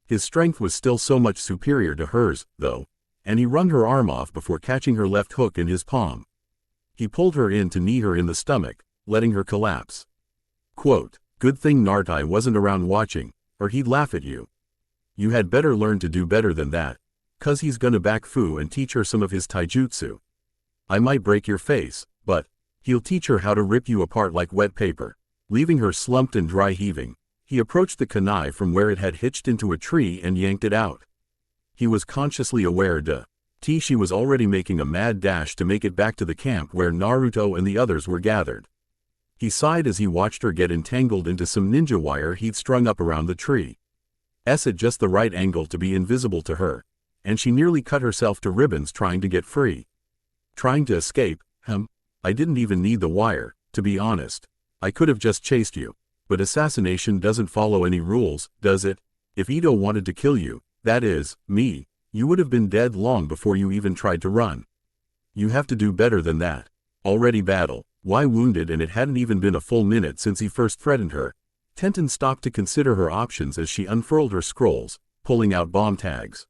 His strength was still so much superior to hers, though, and he wrung her arm off before catching her left hook in his palm. He pulled her in to knee her in the stomach, letting her collapse. Quote, "Good thing Naruto wasn't around watching, or he'd laugh at you. You had better learn to do better than that, 'cause he's gonna back Fu and teach her some of his taijutsu. I might break your face, but he'll teach her how to rip you apart like wet paper." Leaving her slumped and dry heaving, he approached the kunai from where it had hitched into a tree and yanked it out. He was consciously aware she was already making a mad dash to make it back to the camp where Naruto and the others were gathered. He sighed as he watched her get entangled into some ninja wire he'd strung up around the tree. At just the right angle to be invisible to her, and she nearly cut herself to ribbons trying to get free. Trying to escape, I didn't even need the wire, to be honest. I could have just chased you. But assassination doesn't follow any rules, does it? If Ito wanted to kill you, that is, me, You would have been dead long before you even tried to run. You have to do better than that. Already battle. Why wounded? And it hadn't even been a full minute since he first threatened her. Tenten stopped to consider her options as she unfurled her scrolls, pulling out bomb tags.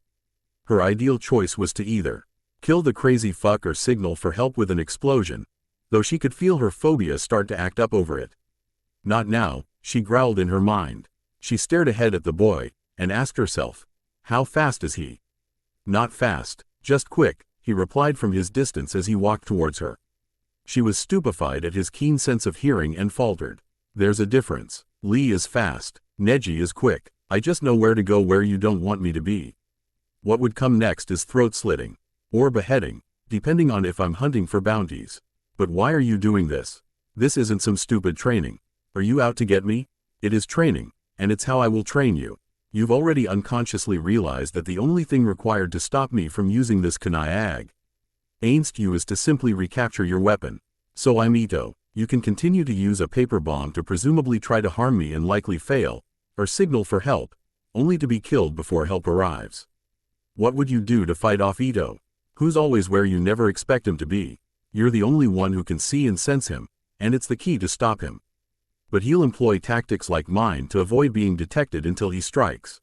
Her ideal choice was to either kill the crazy fuck or signal for help with an explosion, though she could feel her phobia start to act up over it. Not now, she growled in her mind. She stared ahead at the boy, and asked herself, how fast is he? Not fast, just quick, he replied from his distance as he walked towards her. She was stupefied at his keen sense of hearing and faltered. There's a difference. Lee is fast. Neji is quick. I just know where to go where you don't want me to be. What would come next is throat slitting. Or beheading, depending on if I'm hunting for bounties. But why are you doing this? This isn't some stupid training. Are you out to get me? It is training, and it's how I will train you. You've already unconsciously realized that the only thing required to stop me from using this kunai against you is to simply recapture your weapon. So I'm Ito. You can continue to use a paper bomb to presumably try to harm me and likely fail, or signal for help, only to be killed before help arrives. What would you do to fight off Ito? Who's always where you never expect him to be? You're the only one who can see and sense him, and it's the key to stop him. But he'll employ tactics like mine to avoid being detected until he strikes.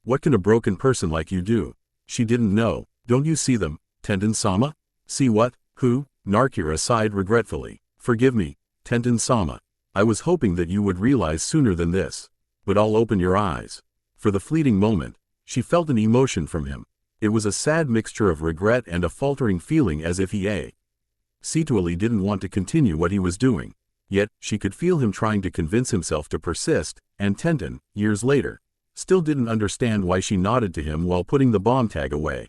What can a broken person like you do? She didn't know. Don't you see them, Tenten-sama? See what? Who? Narkira sighed regretfully. Forgive me, Tenten-sama. I was hoping that you would realize sooner than this. But I'll open your eyes. For the fleeting moment, she felt an emotion from him. It was a sad mixture of regret and a faltering feeling as if he actually didn't want to continue what he was doing. Yet, she could feel him trying to convince himself to persist, and Tenten, years later, still didn't understand why she nodded to him while putting the bomb tag away.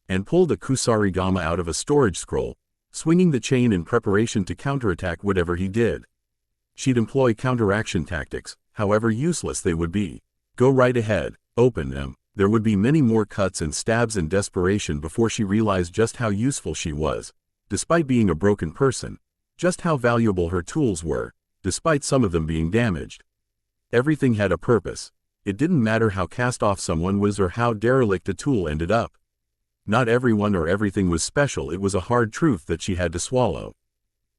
And pulled a kusarigama out of a storage scroll, swinging the chain in preparation to counterattack whatever he did. She'd employ counteraction tactics, however useless they would be. Go right ahead, open them. There would be many more cuts and stabs in desperation before she realized just how useful she was, despite being a broken person. Just how valuable her tools were, despite some of them being damaged. Everything had a purpose. It didn't matter how cast off someone was or how derelict a tool ended up. Not everyone or everything was special. It was a hard truth that she had to swallow.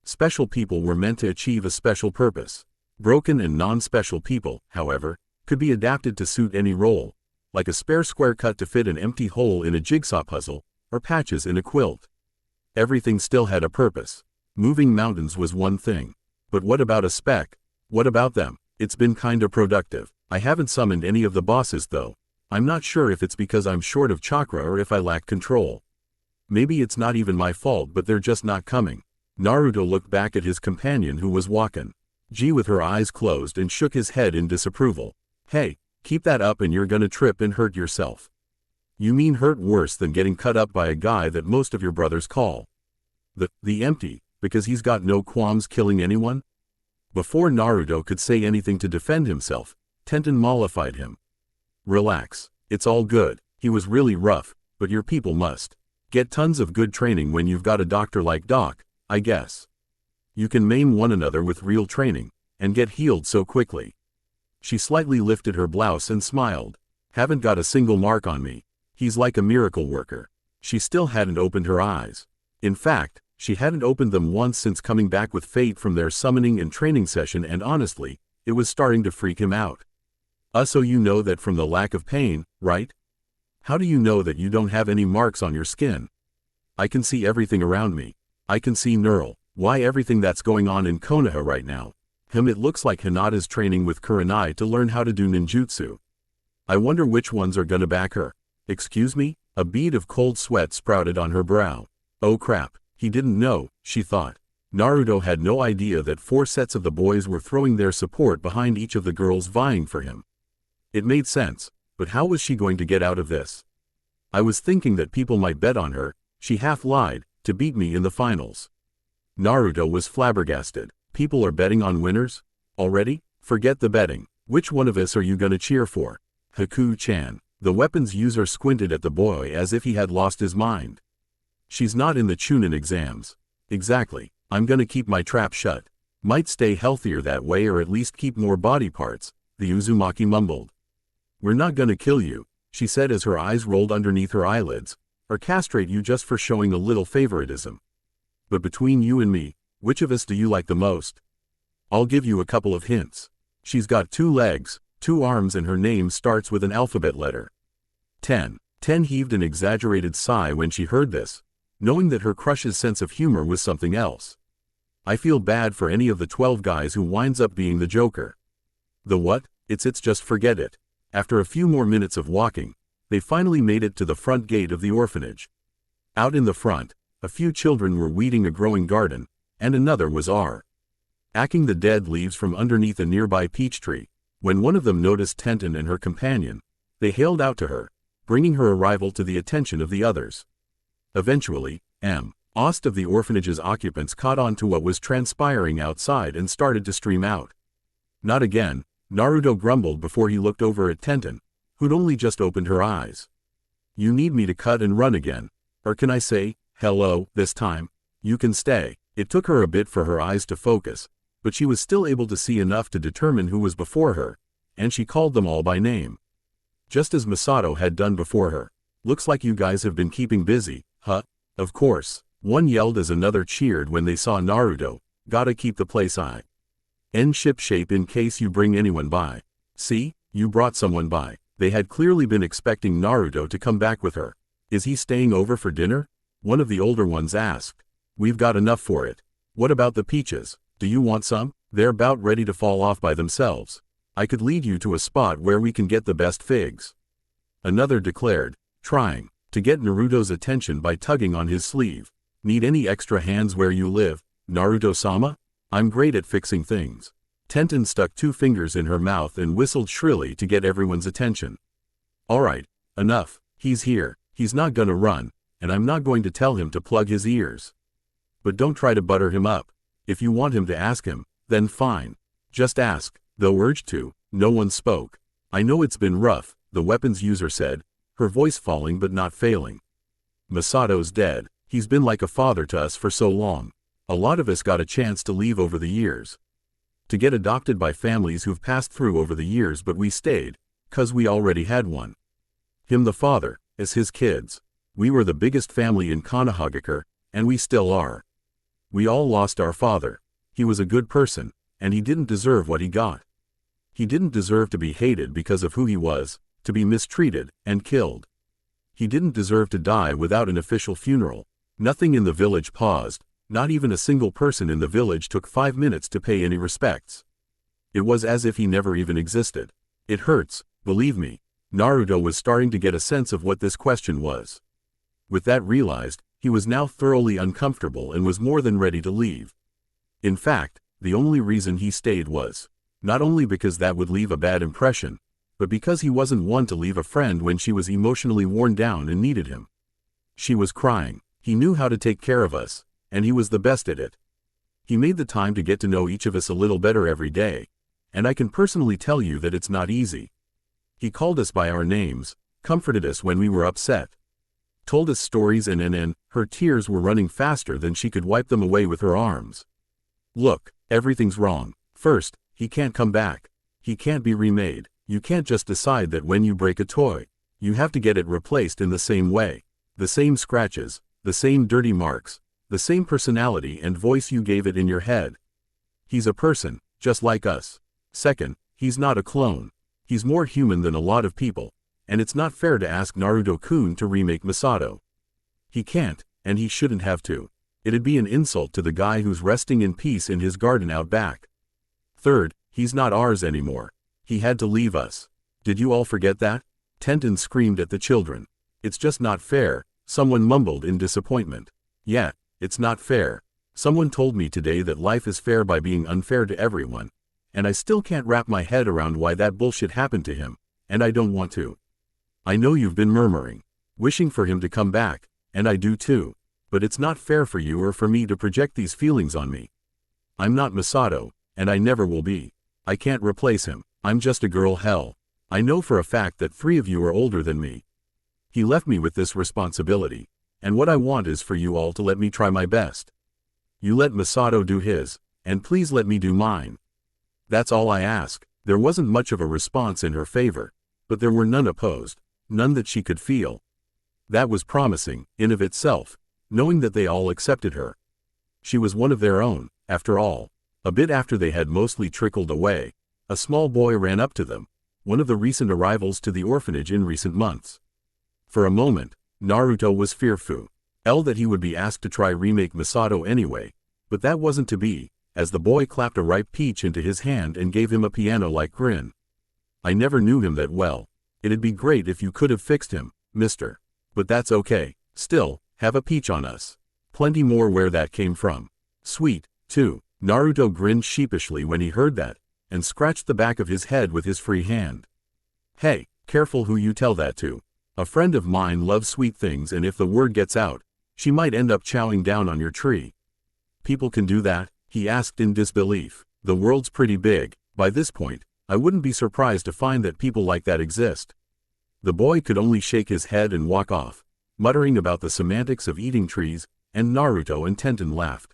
Special people were meant to achieve a special purpose. Broken and non-special people, however, could be adapted to suit any role, like a spare square cut to fit an empty hole in a jigsaw puzzle, or patches in a quilt. Everything still had a purpose. Moving mountains was one thing. But what about a speck? What about them? It's been kinda productive. I haven't summoned any of the bosses though. I'm not sure if it's because I'm short of chakra or if I lack control. Maybe it's not even my fault, but they're just not coming. Naruto looked back at his companion who was walking. Ji with her eyes closed and shook his head in disapproval. Hey, keep that up and you're gonna trip and hurt yourself. You mean hurt worse than getting cut up by a guy that most of your brothers call the empty, because he's got no qualms killing anyone? Before Naruto could say anything to defend himself, Tenten mollified him. Relax, it's all good. He was really rough, but your people must get tons of good training when you've got a doctor like Doc, I guess. You can maim one another with real training, and get healed so quickly. She slightly lifted her blouse and smiled. Haven't got a single mark on me. He's like a miracle worker. She still hadn't opened her eyes. In fact, she hadn't opened them once since coming back with Fate from their summoning and training session, and honestly, it was starting to freak him out. So you know that from the lack of pain, right? How do you know that you don't have any marks on your skin? I can see everything around me. I can see neural. Why everything that's going on in Konoha right now. It looks like Hinata's training with Kurenai to learn how to do ninjutsu. I wonder which ones are gonna back her. Excuse me? A bead of cold sweat sprouted on her brow. Oh crap. He didn't know, she thought. Naruto had no idea that 4 sets of the boys were throwing their support behind each of the girls vying for him. It made sense, but how was she going to get out of this? I was thinking that people might bet on her, she half lied, to beat me in the finals. Naruto was flabbergasted. People are betting on winners? Already? Forget the betting. Which one of us are you gonna cheer for? Haku-chan. The weapons user squinted at the boy as if he had lost his mind. She's not in the Chunin exams. Exactly. I'm gonna keep my trap shut. Might stay healthier that way, or at least keep more body parts, the Uzumaki mumbled. We're not gonna kill you. she said as her eyes rolled underneath her eyelids, or castrate you just for showing a little favoritism. But between you and me, which of us do you like the most? I'll give you a couple of hints. She's got 2 legs, 2 arms, and her name starts with an alphabet letter. 10 heaved an exaggerated sigh when she heard this, knowing that her crush's sense of humor was something else. I feel bad for any of the 12 guys who winds up being the Joker. The what? It's just forget it. After a few more minutes of walking, they finally made it to the front gate of the orphanage. Out in the front, a few children were weeding a growing garden, and another was hacking the dead leaves from underneath a nearby peach tree. When one of them noticed Tenton and her companion, they hailed out to her, bringing her arrival to the attention of the others. Eventually, most of the orphanage's occupants caught on to what was transpiring outside and started to stream out. Not again, Naruto grumbled before he looked over at Tenton, who'd only just opened her eyes. You need me to cut and run again, or can I say, hello, this time? You can stay. It took her a bit for her eyes to focus, but she was still able to see enough to determine who was before her, and she called them all by name. Just as Masato had done before her. Looks like you guys have been keeping busy, huh? Of course, one yelled as another cheered when they saw Naruto. Gotta keep the place in ship shape in case you bring anyone by. See, you brought someone by. They had clearly been expecting Naruto to come back with her. Is he staying over for dinner? One of the older ones asked. We've got enough for it. What about the peaches? Do you want some? They're about ready to fall off by themselves. I could lead you to a spot where we can get the best figs. Another declared, trying to get Naruto's attention by tugging on his sleeve. Need any extra hands where you live, Naruto-sama? I'm great at fixing things. Tenton stuck 2 fingers in her mouth and whistled shrilly to get everyone's attention. Alright, enough. He's here. He's not gonna run, and I'm not going to tell him to plug his ears. But don't try to butter him up. If you want him to ask him, then fine. Just ask. Though urged to, no one spoke. I know it's been rough, the weapons user said, her voice falling but not failing. Masato's dead. He's been like a father to us for so long. A lot of us got a chance to leave over the years. To get adopted by families who've passed through over the years, but we stayed, 'cause we already had one. Him the father, as his kids. We were the biggest family in Konohagakure, and we still are. We all lost our father. He was a good person, and he didn't deserve what he got. He didn't deserve to be hated because of who he was, to be mistreated and killed. He didn't deserve to die without an official funeral. Nothing in the village paused. Not even a single person in the village took 5 minutes to pay any respects. It was as if he never even existed. It hurts, believe me. Naruto was starting to get a sense of what this question was. With that realized, he was now thoroughly uncomfortable and was more than ready to leave. In fact, the only reason he stayed was not only because that would leave a bad impression, but because he wasn't one to leave a friend when she was emotionally worn down and needed him. She was crying. He knew how to take care of us, and he was the best at it. He made the time to get to know each of us a little better every day, and I can personally tell you that it's not easy. He called us by our names, comforted us when we were upset, told us stories, and her tears were running faster than she could wipe them away with her arms. Look, everything's wrong. First, he can't come back. He can't be remade. You can't just decide that when you break a toy, you have to get it replaced in the same way. The same scratches, the same dirty marks, the same personality and voice you gave it in your head. He's a person, just like us. Second, he's not a clone. He's more human than a lot of people, and it's not fair to ask Naruto-kun to remake Masato. He can't, and he shouldn't have to. It'd be an insult to the guy who's resting in peace in his garden out back. Third, he's not ours anymore. He had to leave us. Did you all forget that? Tenton screamed at the children. It's just not fair, someone mumbled in disappointment. Yeah, it's not fair. Someone told me today that life is fair by being unfair to everyone, and I still can't wrap my head around why that bullshit happened to him, and I don't want to. I know you've been murmuring, wishing for him to come back, and I do too, but it's not fair for you or for me to project these feelings on me. I'm not Masato, and I never will be. I can't replace him. I'm just a girl. Hell, I know for a fact that 3 of you are older than me. He left me with this responsibility, and what I want is for you all to let me try my best. You let Masato do his, and please let me do mine. That's all I ask. There wasn't much of a response in her favor, but there were none opposed. none that she could feel. That was promising, in of itself, knowing that they all accepted her. She was one of their own, after all. A bit after they had mostly trickled away, a small boy ran up to them, one of the recent arrivals to the orphanage in recent months. For a moment, Naruto was fearful that he would be asked to try remake Masato anyway, but that wasn't to be, as the boy clapped a ripe peach into his hand and gave him a piano-like grin. I never knew him that well. It'd be great if you could have fixed him, mister. But that's okay. Still, have a peach on us. Plenty more where that came from. Sweet, too. Naruto grinned sheepishly when he heard that, and scratched the back of his head with his free hand. Hey, careful who you tell that to. A friend of mine loves sweet things, and if the word gets out, she might end up chowing down on your tree. People can do that? He asked in disbelief. The world's pretty big. By this point, I wouldn't be surprised to find that people like that exist. The boy could only shake his head and walk off, muttering about the semantics of eating trees, and Naruto and Tenten laughed.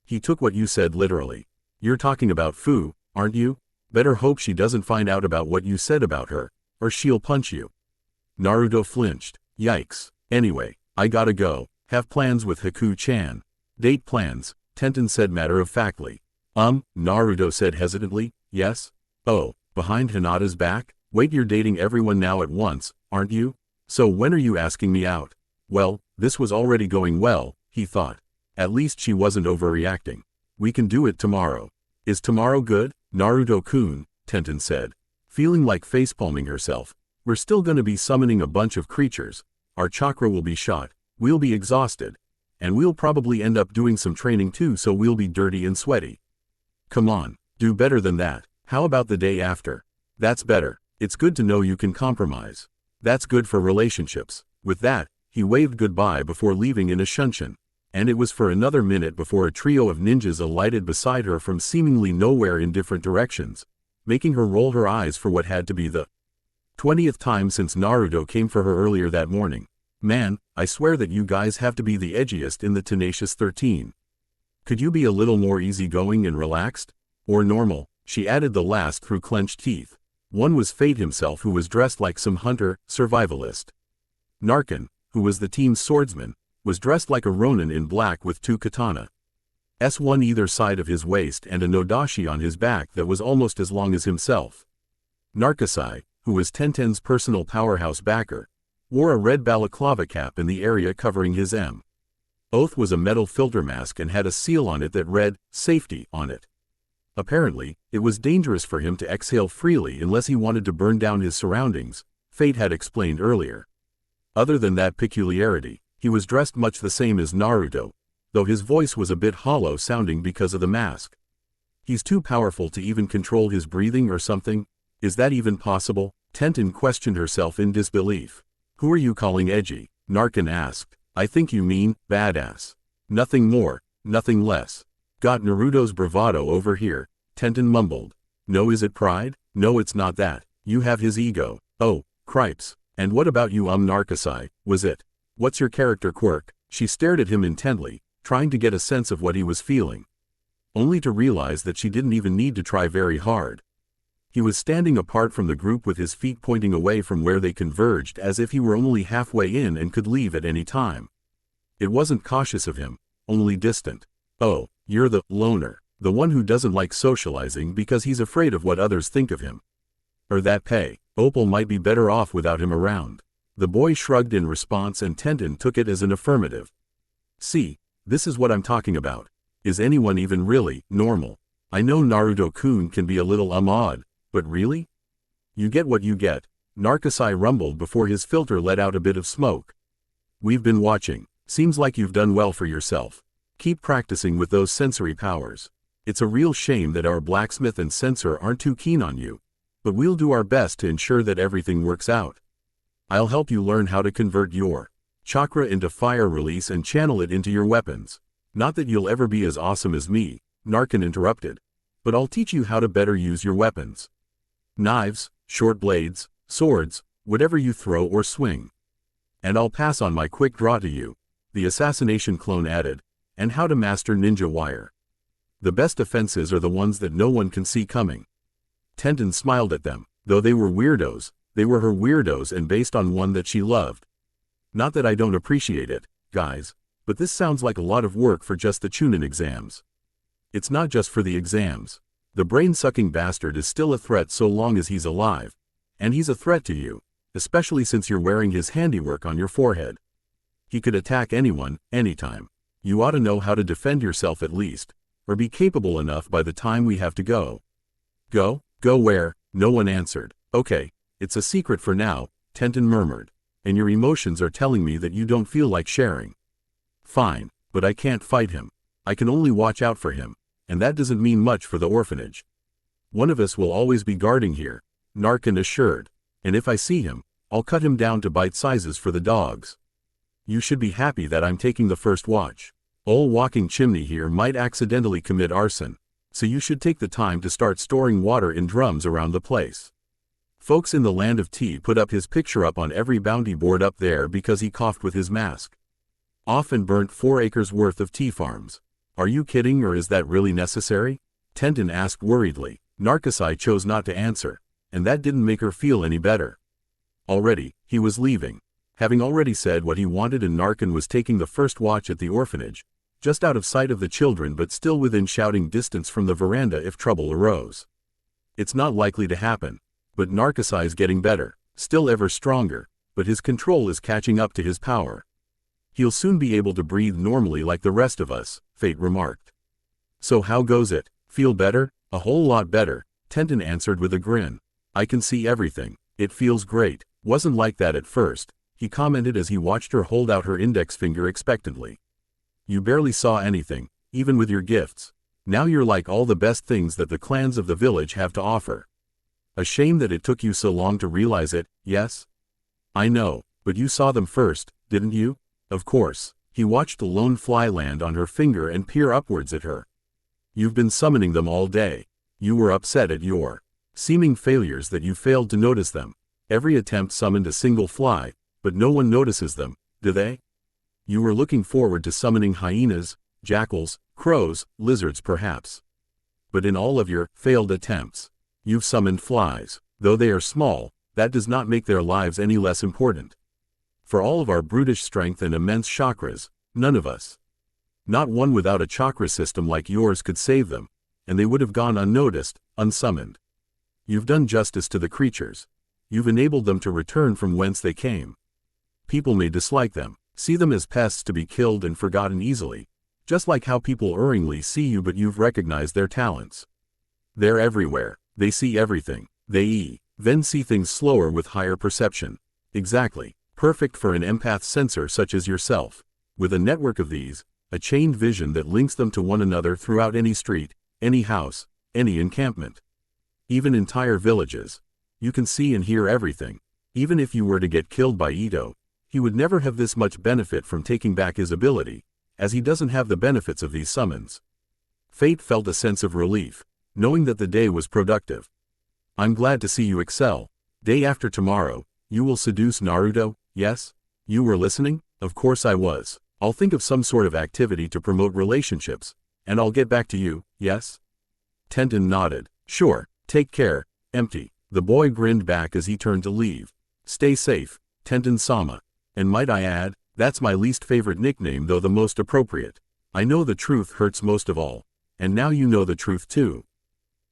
He took what you said literally. You're talking about Fu, aren't you? Better hope she doesn't find out about what you said about her, or she'll punch you. Naruto flinched. Yikes. Anyway, I gotta go. Have plans with Haku-chan. Date plans, Tenten said matter-of-factly. Naruto said hesitantly, yes? Oh, behind Hinata's back? Wait, you're dating everyone now at once, aren't you? So when are you asking me out? Well, this was already going well, he thought. At least she wasn't overreacting. We can do it tomorrow. Is tomorrow good? Naruto-kun, Tenten said, feeling like facepalming herself. We're still gonna be summoning a bunch of creatures. Our chakra will be shot. We'll be exhausted. And we'll probably end up doing some training too, so we'll be dirty and sweaty. Come on, do better than that. How about the day after? That's better. It's good to know you can compromise. That's good for relationships. With that, he waved goodbye before leaving in a shunshin. And it was for another minute before a trio of ninjas alighted beside her from seemingly nowhere in different directions, making her roll her eyes for what had to be the 20th time since Naruto came for her earlier that morning. Man, I swear that you guys have to be the edgiest in the Tenacious 13. Could you be a little more easygoing and relaxed? Or normal? She added the last through clenched teeth. One was Fate himself, who was dressed like some hunter, survivalist. Narkin, who was the team's swordsman, was dressed like a ronin in black with two katana. One either side of his waist and a nodashi on his back that was almost as long as himself. Narkasai, who was Tenten's personal powerhouse backer, wore a red balaclava cap in the area covering his Oath was a metal filter mask and had a seal on it that read, "Safety," on it. Apparently, it was dangerous for him to exhale freely unless he wanted to burn down his surroundings, Fate had explained earlier. Other than that peculiarity, he was dressed much the same as Naruto, though his voice was a bit hollow sounding because of the mask. He's too powerful to even control his breathing or something? Is that even possible? Tenten questioned herself in disbelief. Who are you calling edgy? Narkin asked. I think you mean, badass. Nothing more, nothing less. Got Naruto's bravado over here, Tenten mumbled. No, is it pride? No, it's not that. You have his ego. Oh, cripes. And what about you, Narkasai, was it? What's your character quirk? She stared at him intently, trying to get a sense of what he was feeling. Only to realize that she didn't even need to try very hard. He was standing apart from the group with his feet pointing away from where they converged as if he were only halfway in and could leave at any time. It wasn't cautious of him, only distant. Oh, you're the loner, the one who doesn't like socializing because he's afraid of what others think of him. Or that pay, Opal might be better off without him around. The boy shrugged in response and Tenten took it as an affirmative. See, this is what I'm talking about. Is anyone even really normal? I know Naruto-kun can be a little odd. But really? You get what you get, Narkasai rumbled before his filter let out a bit of smoke. We've been watching. Seems like you've done well for yourself. Keep practicing with those sensory powers. It's a real shame that our blacksmith and censor aren't too keen on you. But we'll do our best to ensure that everything works out. I'll help you learn how to convert your chakra into fire release and channel it into your weapons. Not that you'll ever be as awesome as me, Narkin interrupted. But I'll teach you how to better use your weapons. Knives, short blades, swords, whatever you throw or swing. And I'll pass on my quick draw to you, the assassination clone added, and how to master ninja wire. The best offenses are the ones that no one can see coming. Tenten smiled at them. Though they were weirdos, They were her weirdos and based on one that she loved. Not that I don't appreciate it, guys, but this sounds like a lot of work for just the Chunin exams. It's not just for the exams. The brain-sucking bastard is still a threat so long as he's alive. And he's a threat to you, especially since you're wearing his handiwork on your forehead. He could attack anyone, anytime. You ought to know how to defend yourself at least, or be capable enough by the time we have to go. Go? Go where? No one answered. Okay, it's a secret for now, Tenten murmured. And your emotions are telling me that you don't feel like sharing. Fine, but I can't fight him. I can only watch out for him, and that doesn't mean much for the orphanage. One of us will always be guarding here, Narkin assured. And if I see him, I'll cut him down to bite sizes for the dogs. You should be happy that I'm taking the first watch. Old walking chimney here might accidentally commit arson, so you should take the time to start storing water in drums around the place. Folks in the land of tea put up his picture up on every bounty board up there because he coughed with his mask. Off and burnt 4 acres worth of tea farms. Are you kidding, or is that really necessary? Tenten asked worriedly. Narkasai chose not to answer, and that didn't make her feel any better. Already, he was leaving. Having already said what he wanted, and Narkin was taking the first watch at the orphanage, just out of sight of the children but still within shouting distance from the veranda if trouble arose. It's not likely to happen. But Narkasai's getting better, still ever stronger, but his control is catching up to his power. He'll soon be able to breathe normally like the rest of us, Fate remarked. So how goes it? Feel better? A whole lot better, Tenten answered with a grin. I can see everything. It feels great. Wasn't like that at first, he commented as he watched her hold out her index finger expectantly. You barely saw anything, even with your gifts. Now you're like all the best things that the clans of the village have to offer. A shame that it took you so long to realize it, yes? I know, but you saw them first, didn't you? Of course. He watched the lone fly land on her finger and peer upwards at her. You've been summoning them all day. You were upset at your seeming failures that you failed to notice them. Every attempt summoned a single fly, but no one notices them, do they? You were looking forward to summoning hyenas, jackals, crows, lizards perhaps. But in all of your failed attempts, you've summoned flies. Though they are small, that does not make their lives any less important. For all of our brutish strength and immense chakras, none of us, not one without a chakra system like yours, could save them, and they would have gone unnoticed, unsummoned. You've done justice to the creatures. You've enabled them to return from whence they came. People may dislike them, see them as pests to be killed and forgotten easily, just like how people erringly see you, but you've recognized their talents. They're everywhere. They see everything. They then see things slower with higher perception. Exactly. Perfect for an empath sensor such as yourself. With a network of these, a chained vision that links them to one another throughout any street, any house, any encampment. Even entire villages. You can see and hear everything. Even if you were to get killed by Ito, he would never have this much benefit from taking back his ability, as he doesn't have the benefits of these summons. Fate felt a sense of relief, knowing that the day was productive. I'm glad to see you excel. Day after tomorrow, you will seduce Naruto, yes? You were listening? Of course I was. I'll think of some sort of activity to promote relationships, and I'll get back to you, yes? Tenten nodded. Sure, take care, Empty. The boy grinned back as he turned to leave. Stay safe, Tenten-sama. And might I add, that's my least favorite nickname, though the most appropriate. I know the truth hurts most of all. And now you know the truth too.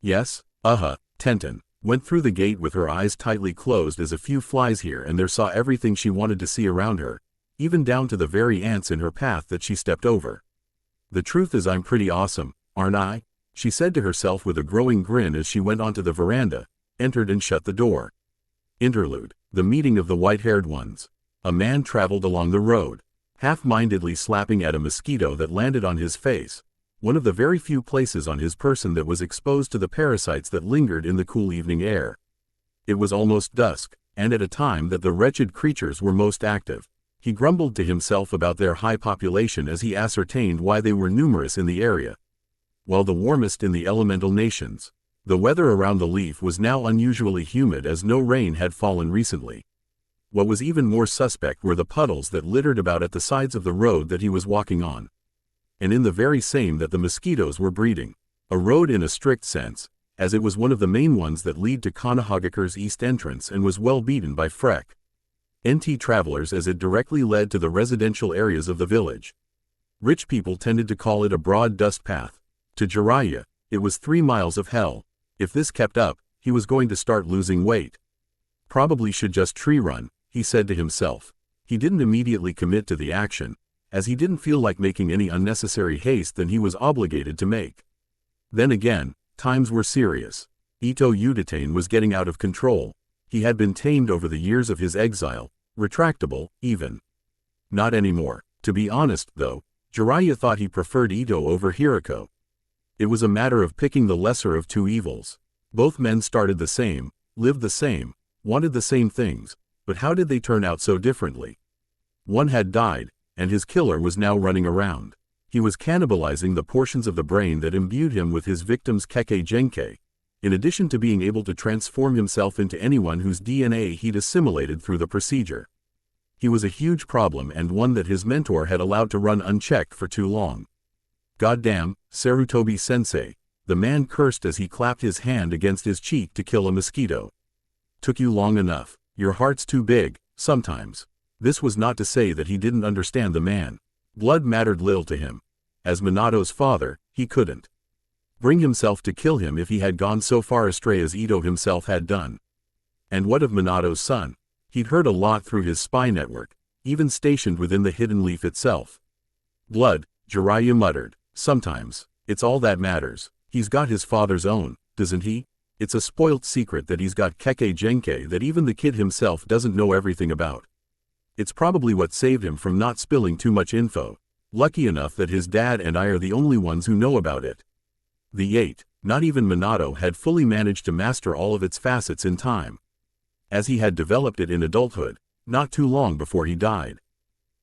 Yes? Tenten went through the gate with her eyes tightly closed as a few flies here and there saw everything she wanted to see around her, even down to the very ants in her path that she stepped over. The truth is, I'm pretty awesome, aren't I? She said to herself with a growing grin as she went onto the veranda, entered and shut the door. Interlude. The meeting of the white-haired ones. A man traveled along the road, half-mindedly slapping at a mosquito that landed on his face, one of the very few places on his person that was exposed to the parasites that lingered in the cool evening air. It was almost dusk, and at a time that the wretched creatures were most active. He grumbled to himself about their high population as he ascertained why they were numerous in the area. While the warmest in the elemental nations, the weather around the leaf was now unusually humid as no rain had fallen recently. What was even more suspect were the puddles that littered about at the sides of the road that he was walking on. And in the very same that the mosquitoes were breeding. A road in a strict sense, as it was one of the main ones that lead to Konohagakure's east entrance and was well beaten by freq. NT travelers as it directly led to the residential areas of the village. Rich people tended to call it a broad dust path. To Jiraiya, it was 3 miles of hell. If this kept up, he was going to start losing weight. Probably should just tree run, he said to himself. He didn't immediately commit to the action, as he didn't feel like making any unnecessary haste than he was obligated to make. Then again, times were serious. Ito Udatane was getting out of control. He had been tamed over the years of his exile, retractable, even. Not anymore. To be honest, though, Jiraiya thought he preferred Ito over Hirako. It was a matter of picking the lesser of two evils. Both men started the same, lived the same, wanted the same things, but how did they turn out so differently? One had died, and his killer was now running around. He was cannibalizing the portions of the brain that imbued him with his victim's Kekkei Genkei, in addition to being able to transform himself into anyone whose DNA he'd assimilated through the procedure. He was a huge problem and one that his mentor had allowed to run unchecked for too long. Goddamn, Sarutobi-sensei, the man cursed as he clapped his hand against his cheek to kill a mosquito. Took you long enough. Your heart's too big, sometimes. This was not to say that he didn't understand the man. Blood mattered little to him. As Minato's father, he couldn't bring himself to kill him if he had gone so far astray as Ito himself had done. And what of Minato's son? He'd heard a lot through his spy network, even stationed within the Hidden Leaf itself. Blood, Jiraiya muttered. Sometimes, it's all that matters. He's got his father's own, doesn't he? It's a spoilt secret that he's got Kekkei Genkei that even the kid himself doesn't know everything about. It's probably what saved him from not spilling too much info. Lucky enough that his dad and I are the only ones who know about it. The 8, not even Minato had fully managed to master all of its facets in time, as he had developed it in adulthood, not too long before he died.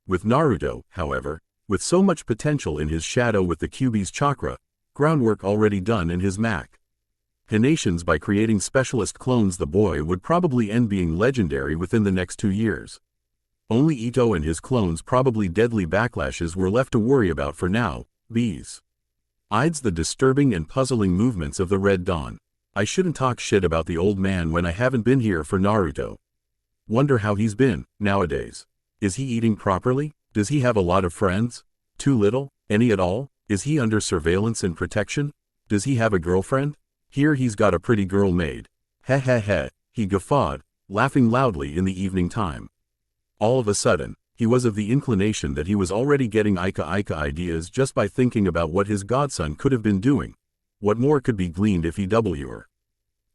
With Naruto, however, with so much potential in his shadow with the Kyuubi's chakra, groundwork already done in his machinations by creating specialist clones, the boy would probably end being legendary within the next 2 years. Only Ito and his clones' probably deadly backlashes were left to worry about for now. Besides the disturbing and puzzling movements of the Red Dawn. I shouldn't talk shit about the old man when I haven't been here for Naruto. Wonder how he's been, nowadays. Is he eating properly? Does he have a lot of friends? Too little? Any at all? Is he under surveillance and protection? Does he have a girlfriend? Here he's got a pretty girl maid. Heh heh heh, he guffawed, laughing loudly in the evening time. All of a sudden, he was of the inclination that he was already getting Ika ideas just by thinking about what his godson could have been doing. What more could be gleaned if he were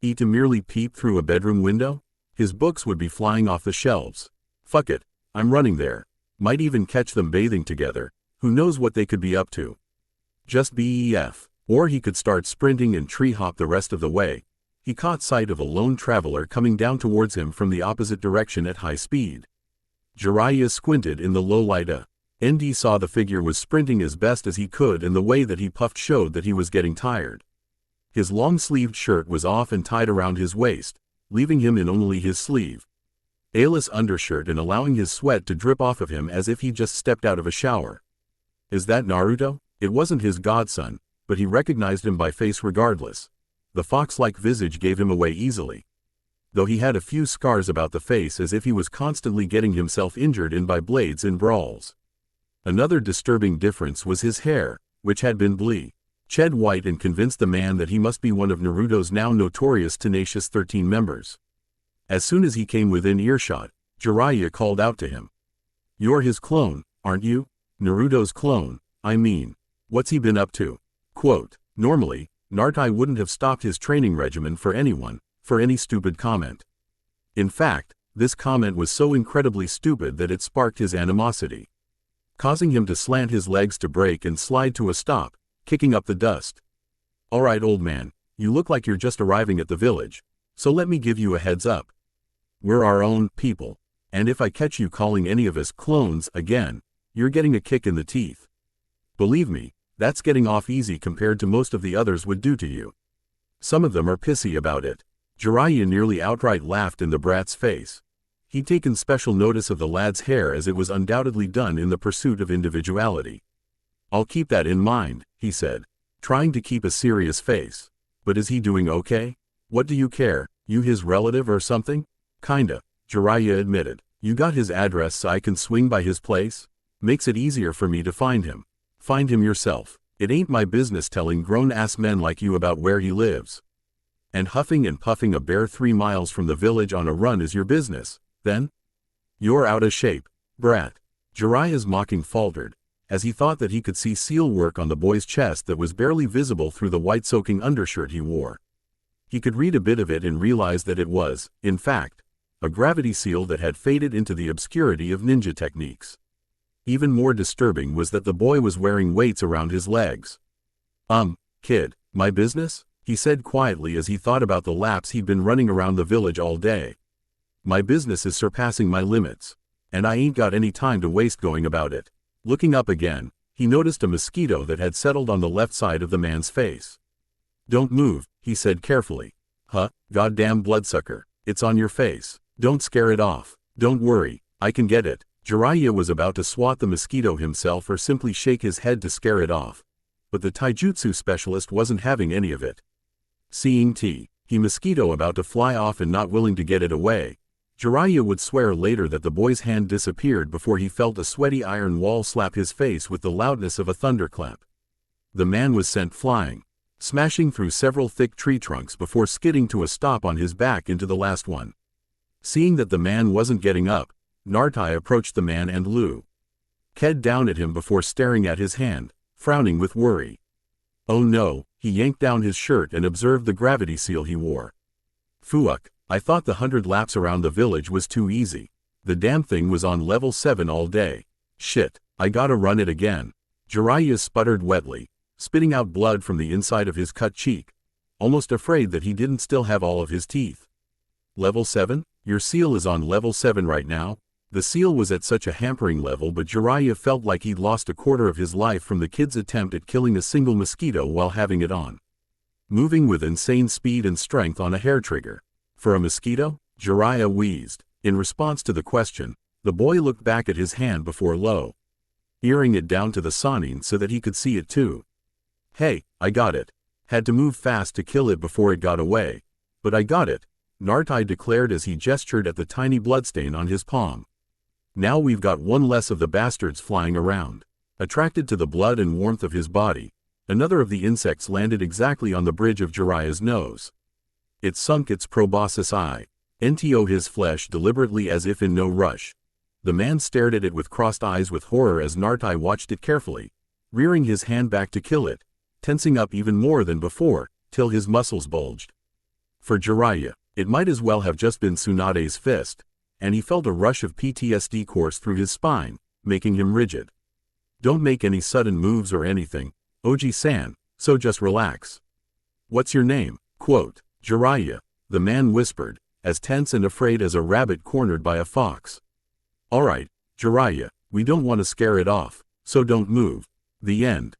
to merely peep through a bedroom window? His books would be flying off the shelves. Fuck it, I'm running there. Might even catch them bathing together. Who knows what they could be up to? Just BEF. Or he could start sprinting and tree hop the rest of the way. He caught sight of a lone traveler coming down towards him from the opposite direction at high speed. Jiraiya squinted in the low light. ND saw the figure was sprinting as best as he could, and the way that he puffed showed that he was getting tired. His long-sleeved shirt was off and tied around his waist, leaving him in only his sleeve-less undershirt and allowing his sweat to drip off of him as if he just stepped out of a shower. Is that Naruto? It wasn't his godson, but he recognized him by face regardless. The fox-like visage gave him away easily, though he had a few scars about the face as if he was constantly getting himself injured in by blades in brawls. Another disturbing difference was his hair, which had been bleached white and convinced the man that he must be one of Naruto's now notorious tenacious 13 members. As soon as he came within earshot, Jiraiya called out to him. You're his clone, aren't you? Naruto's clone, I mean. What's he been up to? Quote, normally, Naruto wouldn't have stopped his training regimen for anyone, for any stupid comment. In fact, this comment was so incredibly stupid that it sparked his animosity, causing him to slant his legs to break and slide to a stop, kicking up the dust. Alright old man, you look like you're just arriving at the village, so let me give you a heads up. We're our own people, and if I catch you calling any of us clones again, you're getting a kick in the teeth. Believe me, that's getting off easy compared to most of the others would do to you. Some of them are pissy about it. Jiraiya nearly outright laughed in the brat's face. He'd taken special notice of the lad's hair as it was undoubtedly done in the pursuit of individuality. I'll keep that in mind, he said, trying to keep a serious face. But is he doing okay? What do you care, you his relative or something? Kinda, Jiraiya admitted. You got his address so I can swing by his place? Makes it easier for me to find him. Find him yourself. It ain't my business telling grown-ass men like you about where he lives. And huffing and puffing a bare 3 miles from the village on a run is your business, then? You're out of shape, brat. Jiraiya's mocking faltered, as he thought that he could see seal work on the boy's chest that was barely visible through the white soaking undershirt he wore. He could read a bit of it and realize that it was, in fact, a gravity seal that had faded into the obscurity of ninja techniques. Even more disturbing was that the boy was wearing weights around his legs. Kid, my business? He said quietly as he thought about the laps he'd been running around the village all day. My business is surpassing my limits, and I ain't got any time to waste going about it. Looking up again, he noticed a mosquito that had settled on the left side of the man's face. Don't move, he said carefully. Goddamn bloodsucker, it's on your face. Don't scare it off. Don't worry, I can get it. Jiraiya was about to swat the mosquito himself or simply shake his head to scare it off. But the taijutsu specialist wasn't having any of it. Seeing he mosquito about to fly off and not willing to get it away, Jiraiya would swear later that the boy's hand disappeared before he felt a sweaty iron wall slap his face with the loudness of a thunderclap. The man was sent flying, smashing through several thick tree trunks before skidding to a stop on his back into the last one. Seeing that the man wasn't getting up, Naruto approached the man and looked down at him before staring at his hand, frowning with worry. Oh no, he yanked down his shirt and observed the gravity seal he wore. Fuck, I thought the 100 laps around the village was too easy. The damn thing was on level 7 all day. Shit, I gotta run it again. Jiraiya sputtered wetly, spitting out blood from the inside of his cut cheek, almost afraid that he didn't still have all of his teeth. Level 7? Your seal is on level 7 right now? The seal was at such a hampering level, but Jiraiya felt like he'd lost a quarter of his life from the kid's attempt at killing a single mosquito while having it on. Moving with insane speed and strength on a hair trigger. For a mosquito? Jiraiya wheezed. In response to the question, the boy looked back at his hand before earing it down to the Sannin so that he could see it too. Hey, I got it. Had to move fast to kill it before it got away. But I got it, Naruto declared as he gestured at the tiny bloodstain on his palm. Now we've got one less of the bastards flying around. Attracted to the blood and warmth of his body, another of the insects landed exactly on the bridge of Jiraiya's nose. It sunk its proboscis eye into his flesh deliberately as if in no rush. The man stared at it with crossed eyes with horror as Naruto watched it carefully, rearing his hand back to kill it, tensing up even more than before, till his muscles bulged. For Jiraiya, it might as well have just been Tsunade's fist, and he felt a rush of PTSD course through his spine, making him rigid. Don't make any sudden moves or anything, Oji-san, so just relax. What's your name? Quote, Jiraiya, the man whispered, as tense and afraid as a rabbit cornered by a fox. Alright, Jiraiya, we don't want to scare it off, so don't move. The end.